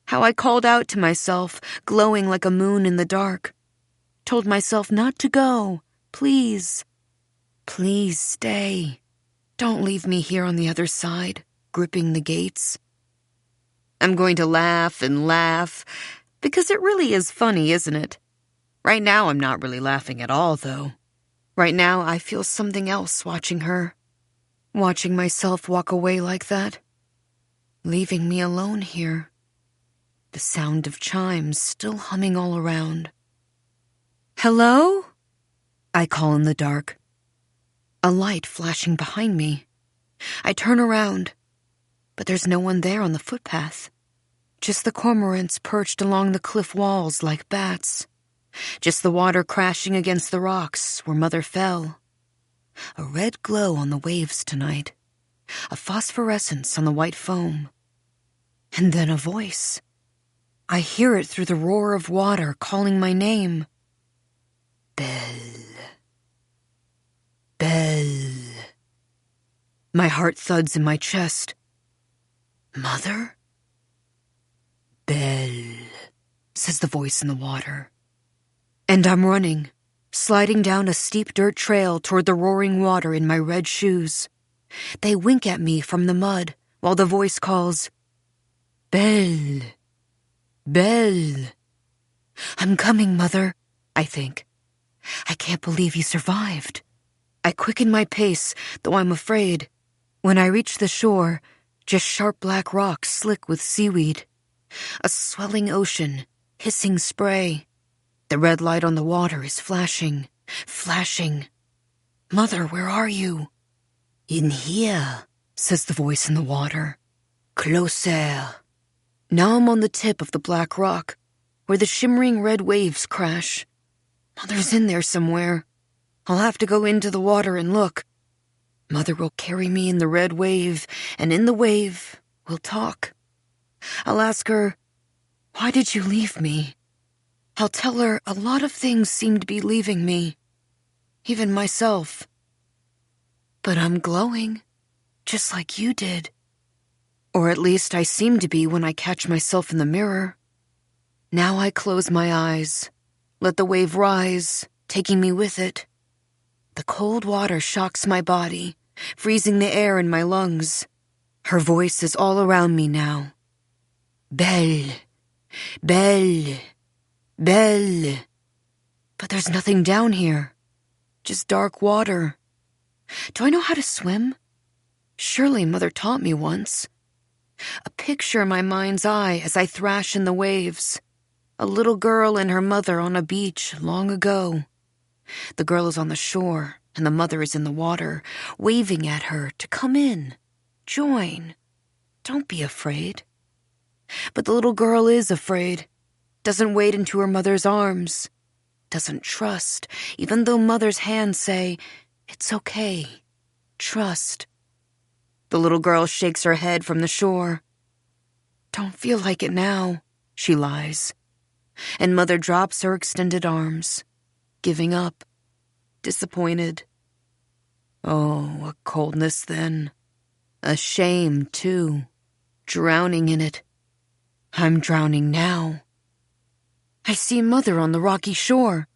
How I called out to myself, glowing like a moon in the dark. Told myself not to go, please. Please stay. Don't leave me here on the other side, gripping the gates. I'm going to laugh and laugh, because it really is funny, isn't it? Right now I'm not really laughing at all, though. Right now I feel something else watching her. Watching myself walk away like that. Leaving me alone here. The sound of chimes still humming all around. Hello? I call in the dark. A light flashing behind me. I turn around, but there's no one there on the footpath. Just the cormorants perched along the cliff walls like bats. Just the water crashing against the rocks where Mother fell. A red glow on the waves tonight. A phosphorescence on the white foam. And then a voice. I hear it through the roar of water calling my name. Belle. Belle. My heart thuds in my chest. Mother? Belle, says the voice in the water. And I'm running, sliding down a steep dirt trail toward the roaring water in my red shoes. They wink at me from the mud while the voice calls, Belle, Belle. I'm coming, Mother, I think. I can't believe you survived. I quicken my pace, though I'm afraid. When I reach the shore, just sharp black rocks slick with seaweed. A swelling ocean, hissing spray. The red light on the water is flashing, flashing. Mother, where are you? In here, says the voice in the water. Closer. Now I'm on the tip of the black rock, where the shimmering red waves crash. Mother's in there somewhere. I'll have to go into the water and look. Mother will carry me in the red wave, and in the wave, we'll talk. I'll ask her, why did you leave me? I'll tell her a lot of things seem to be leaving me, even myself. But I'm glowing, just like you did. Or at least I seem to be when I catch myself in the mirror. Now I close my eyes, let the wave rise, taking me with it. The cold water shocks my body, freezing the air in my lungs. Her voice is all around me now. Belle, Belle, Belle. But there's nothing down here, just dark water. Do I know how to swim? Surely Mother taught me once. A picture in my mind's eye as I thrash in the waves. A little girl and her mother on a beach long ago. The girl is on the shore, and the mother is in the water, waving at her to come in, join. Don't be afraid. But the little girl is afraid, doesn't wade into her mother's arms, doesn't trust, even though Mother's hands say, it's okay, trust. The little girl shakes her head from the shore. Don't feel like it now, she lies. And Mother drops her extended arms, giving up, disappointed. Oh, a coldness then. A shame, too. Drowning in it. I'm drowning now. I see Mother on the rocky shore.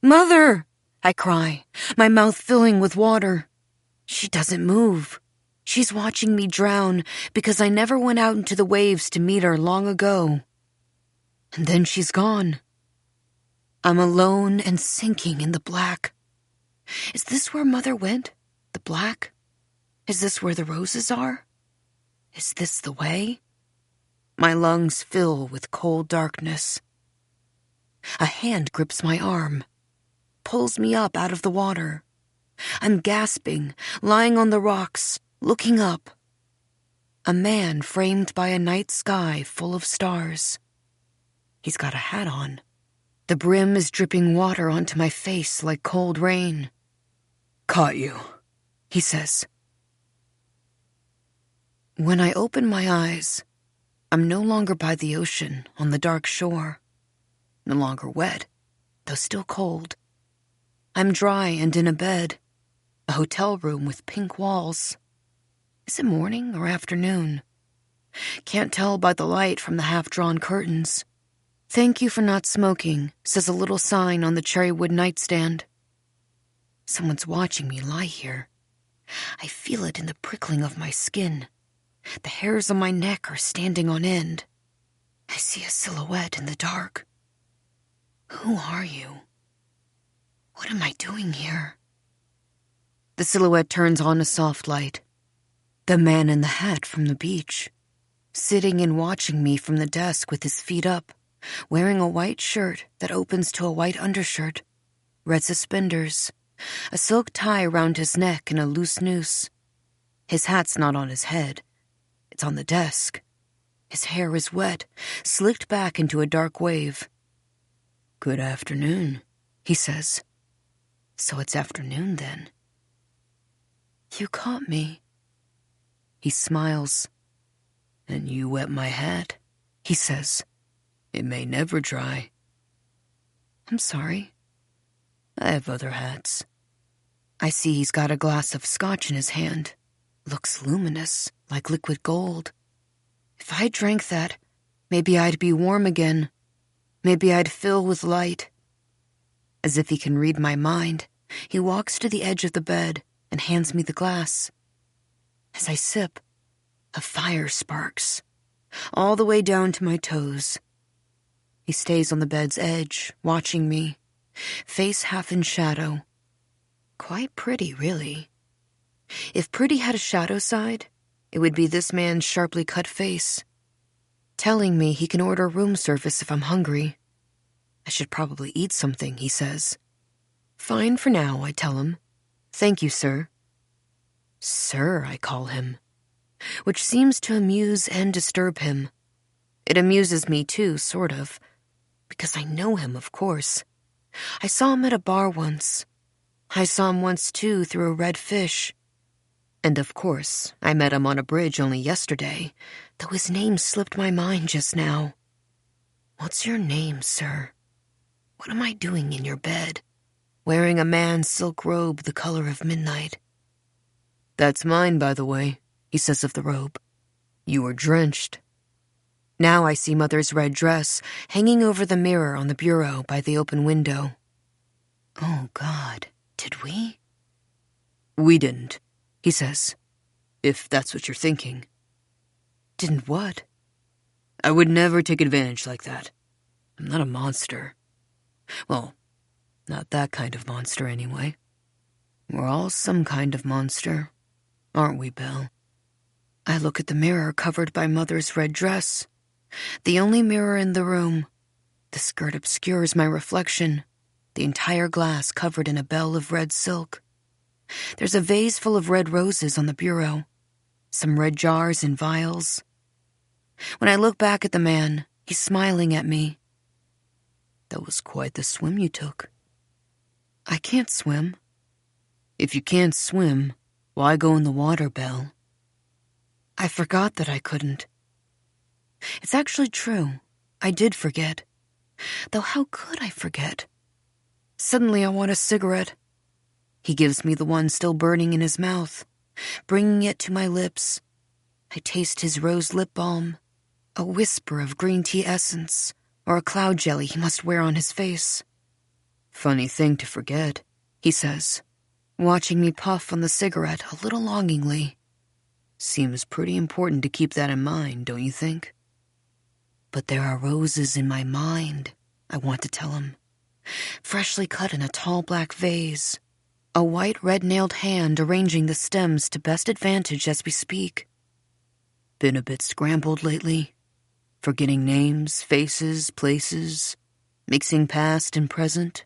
Mother! I cry, my mouth filling with water. She doesn't move. She's watching me drown because I never went out into the waves to meet her long ago. And then she's gone. I'm alone and sinking in the black. Is this where Mother went? The black? Is this where the roses are? Is this the way? My lungs fill with cold darkness. A hand grips my arm, pulls me up out of the water. I'm gasping, lying on the rocks, looking up. A man framed by a night sky full of stars. He's got a hat on. The brim is dripping water onto my face like cold rain. Caught you, he says. When I open my eyes, I'm no longer by the ocean on the dark shore. No longer wet, though still cold. I'm dry and in a bed, a hotel room with pink walls. Is it morning or afternoon? Can't tell by the light from the half-drawn curtains. Thank you for not smoking, says a little sign on the cherrywood nightstand. Someone's watching me lie here. I feel it in the prickling of my skin. The hairs on my neck are standing on end. I see a silhouette in the dark. Who are you? What am I doing here? The silhouette turns on a soft light. The man in the hat from the beach, sitting and watching me from the desk with his feet up, wearing a white shirt that opens to a white undershirt, red suspenders, a silk tie around his neck and a loose noose. His hat's not on his head. It's on the desk. His hair is wet, slicked back into a dark wave. Good afternoon, he says. So it's afternoon then. You caught me. He smiles. And you wet my hat, he says. It may never dry. I'm sorry. I have other hats. I see he's got a glass of scotch in his hand. Looks luminous, like liquid gold. If I drank that, maybe I'd be warm again. Maybe I'd fill with light. As if he can read my mind, he walks to the edge of the bed and hands me the glass. As I sip, a fire sparks, all the way down to my toes. He stays on the bed's edge, watching me, face half in shadow. Quite pretty, really. If pretty had a shadow side, it would be this man's sharply cut face, telling me he can order room service if I'm hungry. I should probably eat something, he says. Fine for now, I tell him. Thank you, sir. Sir, I call him, which seems to amuse and disturb him. It amuses me too, sort of, because I know him, of course. I saw him at a bar once. I saw him once, too, through a red fish. And of course, I met him on a bridge only yesterday, though his name slipped my mind just now. What's your name, sir? What am I doing in your bed, wearing a man's silk robe the color of midnight? That's mine, by the way, he says of the robe. You were drenched. Now I see Mother's red dress hanging over the mirror on the bureau by the open window. Oh, God, did we? We didn't, he says, if that's what you're thinking. Didn't what? I would never take advantage like that. I'm not a monster. Well, not that kind of monster, anyway. We're all some kind of monster, aren't we, Belle? I look at the mirror covered by Mother's red dress. The only mirror in the room. The skirt obscures my reflection, the entire glass covered in a bell of red silk. There's a vase full of red roses on the bureau, some red jars and vials. When I look back at the man, he's smiling at me. That was quite the swim you took. I can't swim. If you can't swim, why go in the water, Belle? I forgot that I couldn't. It's actually true. I did forget. Though how could I forget? Suddenly I want a cigarette. He gives me the one still burning in his mouth, bringing it to my lips. I taste his rose lip balm, a whisper of green tea essence, or a cloud jelly he must wear on his face. Funny thing to forget, he says, watching me puff on the cigarette a little longingly. Seems pretty important to keep that in mind, don't you think? But there are roses in my mind, I want to tell him. Freshly cut in a tall black vase. A white red-nailed hand arranging the stems to best advantage as we speak. Been a bit scrambled lately. Forgetting names, faces, places, mixing past and present.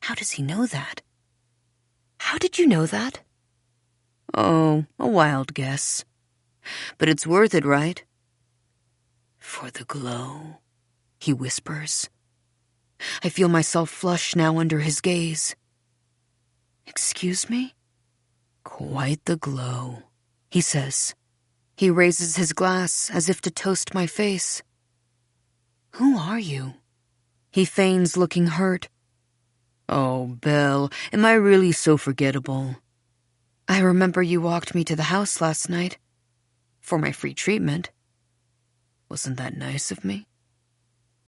How does he know that? How did you know that? Oh, a wild guess. But it's worth it, right? For the glow, he whispers. I feel myself flush now under his gaze. Excuse me? Quite the glow, he says. He raises his glass as if to toast my face. Who are you? He feigns looking hurt. Oh, Belle, am I really so forgettable? I remember you walked me to the house last night. For my free treatment. Wasn't that nice of me?